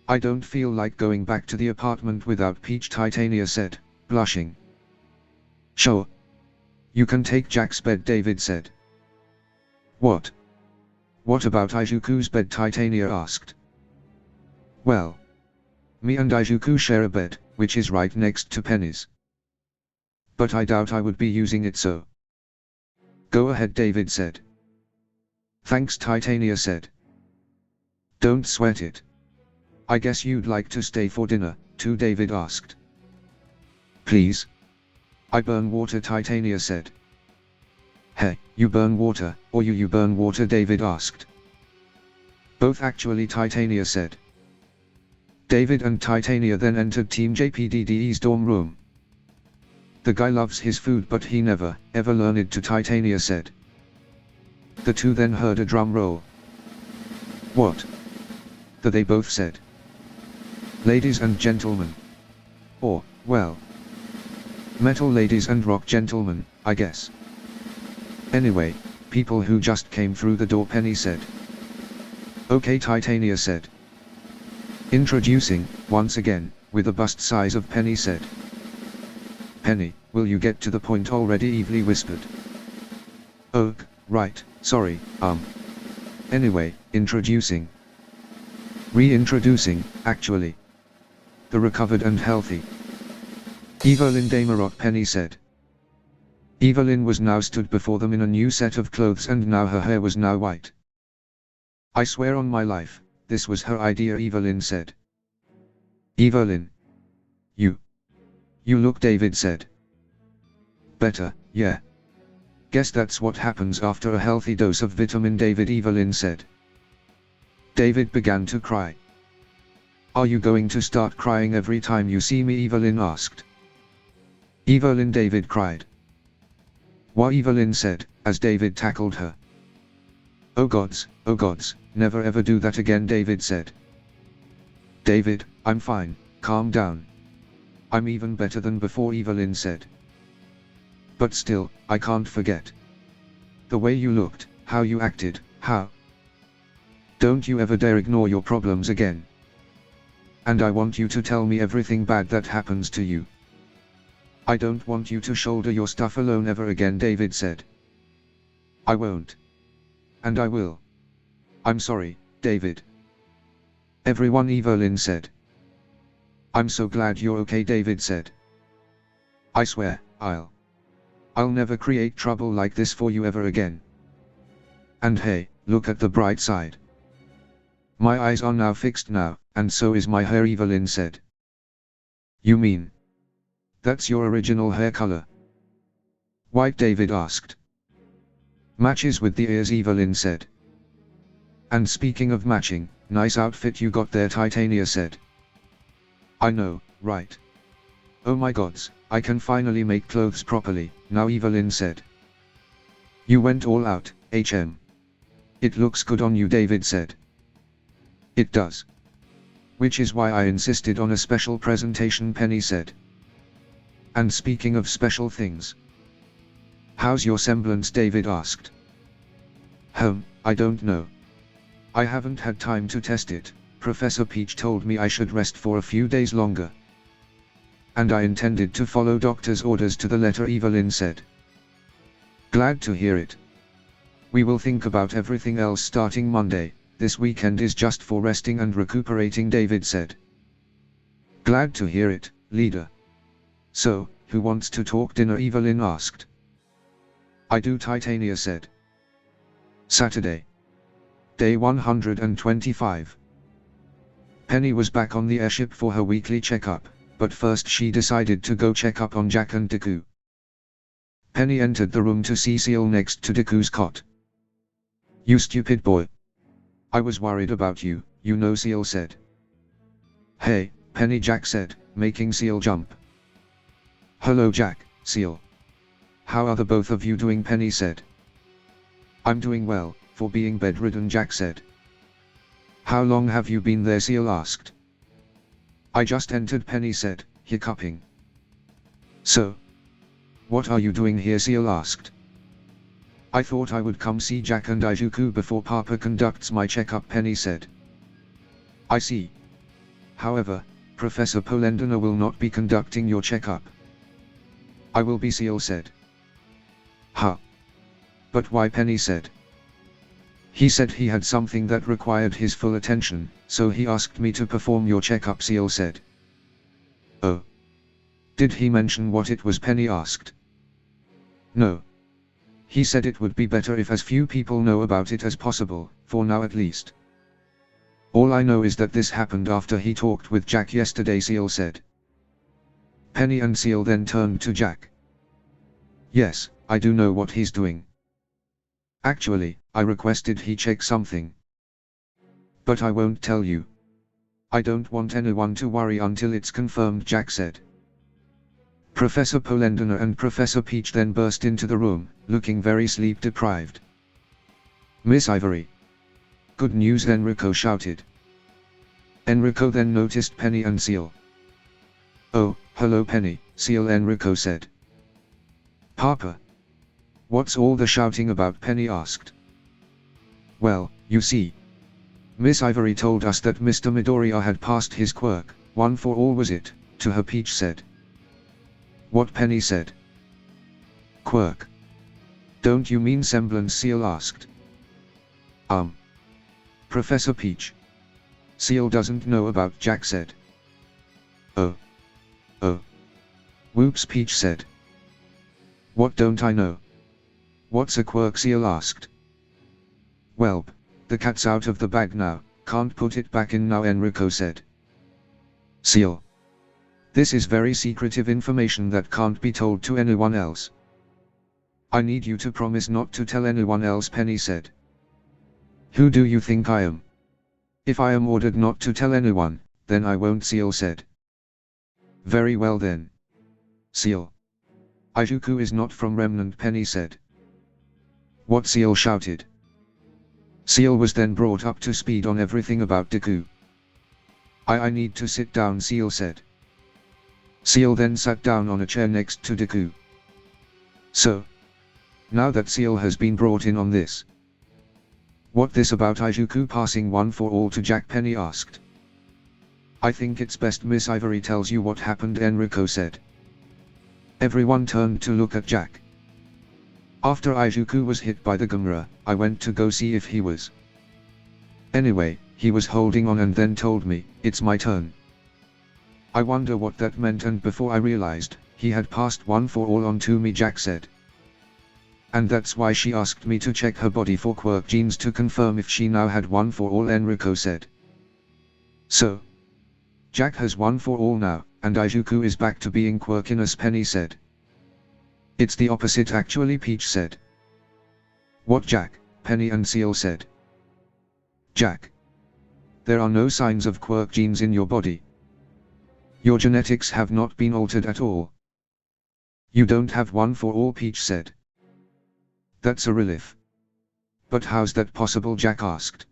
A: I don't feel like going back to the apartment without Peach, Titania said, blushing. Sure. You can take Jack's bed, David said. What? What about Izuku's bed? Titania asked. Well, me and Izuku share a bed, which is right next to Penny's. But I doubt I would be using it, so. Go ahead, David said. Thanks, Titania said. Don't sweat it. I guess you'd like to stay for dinner, too, David asked. Please. I burn water, Titania said. Hey, you burn water, or you burn water, David asked. Both actually, Titania said. David and Titania then entered Team JPDDE's dorm room. The guy loves his food, but he never, ever learned to, Titania said. The two then heard a drum roll. What? They both said. Ladies and gentlemen. Or, well, metal ladies and rock gentlemen, I guess. Anyway, people who just came through the door, Penny said. Okay, Titania said. Introducing, once again, with a bust size of Penny said. Penny, will you get to the point already? Evely whispered. Oh, right, sorry, Anyway, introducing. Reintroducing, actually. The recovered and healthy Evelyn Damarot, Penny said. Evelyn was now stood before them in a new set of clothes, and now her hair was now white. I swear on my life, this was her idea, Evelyn said. Evelyn. You look, David said. Better, yeah. Guess that's what happens after a healthy dose of vitamin, David, Evelyn said. David began to cry. Are you going to start crying every time you see me? Evelyn asked. Evelyn, David cried. Why? Evelyn said, as David tackled her. Oh gods, never ever do that again, David said. David, I'm fine, calm down. I'm even better than before, Evelyn said. But still, I can't forget. The way you looked, how you acted, how. Don't you ever dare ignore your problems again. And I want you to tell me everything bad that happens to you. I don't want you to shoulder your stuff alone ever again, David said. I won't. And I will. I'm sorry, David. Everyone, Evelyn said. I'm so glad you're okay, David said. I swear, I'll never create trouble like this for you ever again. And hey, look at the bright side. My eyes are now fixed now, and so is my hair, Evelyn said. You mean? That's your original hair color? White, David asked. Matches with the ears, Evelyn said. And speaking of matching, nice outfit you got there, Titania said. I know, right? Oh my gods, I can finally make clothes properly, now, Evelyn said. You went all out, HM. It looks good on you, David said. It does. Which is why I insisted on a special presentation, Penny said. And speaking of special things. How's your semblance, David asked. I don't know. I haven't had time to test it. Professor Peach told me I should rest for a few days longer. And I intended to follow doctor's orders to the letter, Evelyn said. Glad to hear it. We will think about everything else starting Monday. This weekend is just for resting and recuperating, David said. Glad to hear it, leader. So, who wants to talk dinner? Evelyn asked. I do, Titania said. Saturday. Day 125. Penny was back on the airship for her weekly checkup, but first she decided to go check up on Jack and Deku. Penny entered the room to see Seal next to Deku's cot. You stupid boy. I was worried about you, you know, Seal said. Hey, Penny, Jack said, making Seal jump. Hello Jack, Seal. How are the both of you doing? Penny said. I'm doing well, for being bedridden, Jack said. How long have you been there? Seal asked. I just entered, Penny said, hiccuping. So? What are you doing here? Seal asked. I thought I would come see Jack and Izuku before Papa conducts my checkup, Penny said. I see. However, Professor Polendina will not be conducting your checkup. I will be, Seal said. Huh. But why? Penny said. He said he had something that required his full attention, so he asked me to perform your checkup, Seal said. Oh. Did he mention what it was? Penny asked. No. He said it would be better if as few people know about it as possible, for now at least. All I know is that this happened after he talked with Jack yesterday, Seal said. Penny and Seal then turned to Jack. Yes, I do know what he's doing. Actually, I requested he check something. But I won't tell you. I don't want anyone to worry until it's confirmed, Jack said. Professor Polendina and Professor Peach then burst into the room, looking very sleep-deprived. Miss Ivory. Good news, Enrico shouted. Enrico then noticed Penny and Seal. Oh, hello Penny, Seal, Enrico said. Papa. What's all the shouting about? Penny asked. Well, you see. Miss Ivory told us that Mr. Midoriya had passed his quirk, one for all was it, to her, Peach said. What? Penny said. Quirk. Don't you mean semblance? Seal asked. Professor Peach. Seal doesn't know about, Jack said. Oh. Oh. Whoops, Peach said. What don't I know? What's a quirk? Seal asked. Well, the cat's out of the bag now, can't put it back in now, Enrico said. Seal. This is very secretive information that can't be told to anyone else. I need you to promise not to tell anyone else, Penny said. Who do you think I am? If I am ordered not to tell anyone, then I won't, Seal said. Very well then. Seal. Izuku is not from Remnant, Penny said. What? Seal shouted. Seal was then brought up to speed on everything about Deku. I need to sit down, Seal said. Seal then sat down on a chair next to Deku. So. Now that Seal has been brought in on this. What this about Izuku passing one for all to Jack? Penny asked. I think it's best Miss Ivory tells you what happened, Enrico said. Everyone turned to look at Jack. After Izuku was hit by the Gamera, I went to go see if he was. Anyway, he was holding on and then told me, it's my turn. I wonder what that meant, and before I realized, he had passed one for all on to me, Jack said. And that's why she asked me to check her body for quirk genes to confirm if she now had one for all, Enrico said. So. Jack has one for all now, and Izuku is back to being quirkiness, Penny said. It's the opposite actually, Peach said. What, Jack? Penny and Seal said. Jack. There are no signs of quirk genes in your body. Your genetics have not been altered at all. You don't have one for all, Peach said. That's a relief. But how's that possible? Jack asked.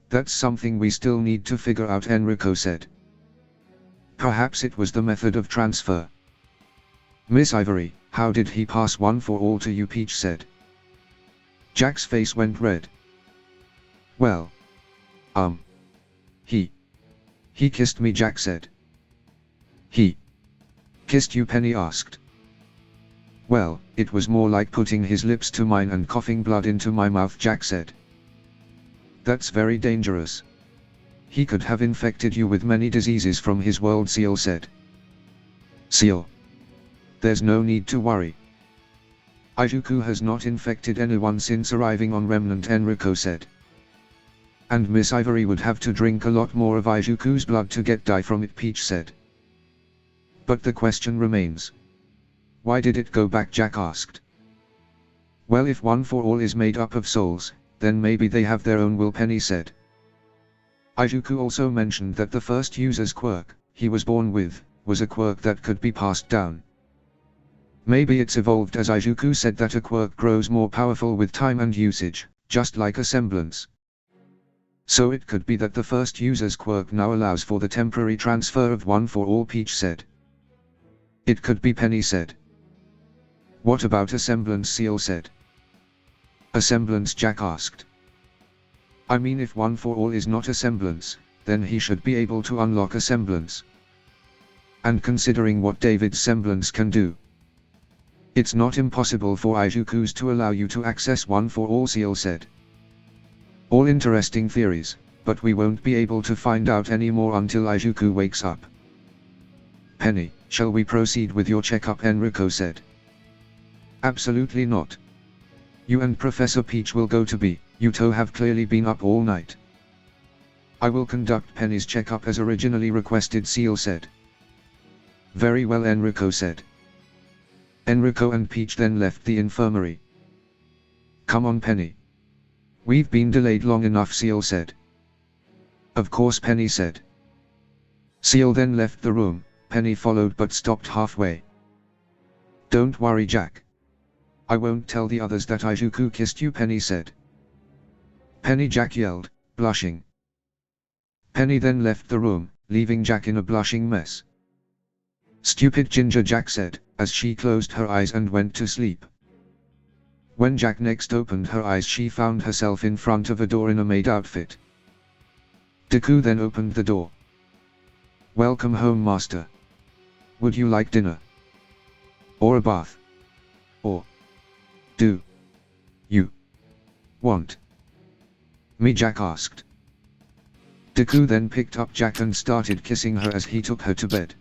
A: That's something we still need to figure out, Enrico said. Perhaps it was the method of transfer. Miss Ivory, how did he pass one for all to you? Peach said. Jack's face went red. Well. He kissed me, Jack said. He kissed you? Penny asked. Well, it was more like putting his lips to mine and coughing blood into my mouth, Jack said. That's very dangerous. He could have infected you with many diseases from his world, Seal said. Seal. There's no need to worry. Izuku has not infected anyone since arriving on Remnant, Enrico said. And Miss Ivory would have to drink a lot more of Izuku's blood to get die from it, Peach said. But the question remains. Why did it go back? Jack asked. Well, if one for all is made up of souls, then maybe they have their own will, Penny said. Izuku also mentioned that the first user's quirk, he was born with, was a quirk that could be passed down. Maybe it's evolved, as Izuku said that a quirk grows more powerful with time and usage, just like a semblance. So it could be that the first user's quirk now allows for the temporary transfer of one for all, Peach said. It could be, Penny said. What about a semblance? Seal said. A semblance? Jack asked. I mean, if one for all is not a semblance, then he should be able to unlock a semblance. And considering what David's semblance can do, it's not impossible for Izuku's to allow you to access one for all, Seal said. All interesting theories, but we won't be able to find out any more until Izuku wakes up. Penny, shall we proceed with your checkup? Enrico said. Absolutely not. You and Professor Peach will go to bed, you two have clearly been up all night. I will conduct Penny's checkup as originally requested, Seal said. Very well, Enrico said. Enrico and Peach then left the infirmary. Come on, Penny. We've been delayed long enough, Seal said. Of course, Penny said. Seal then left the room. Penny followed but stopped halfway. Don't worry, Jack. I won't tell the others that Izuku kissed you, Penny said. Penny, Jack yelled, blushing. Penny then left the room, leaving Jack in a blushing mess. Stupid ginger, Jack said, as she closed her eyes and went to sleep. When Jack next opened her eyes, she found herself in front of a door in a maid outfit. Deku then opened the door. Welcome home, Master. Would you like dinner? Or a bath? Or do you want me? Jack asked. Deku then picked up Jack and started kissing her as he took her to bed.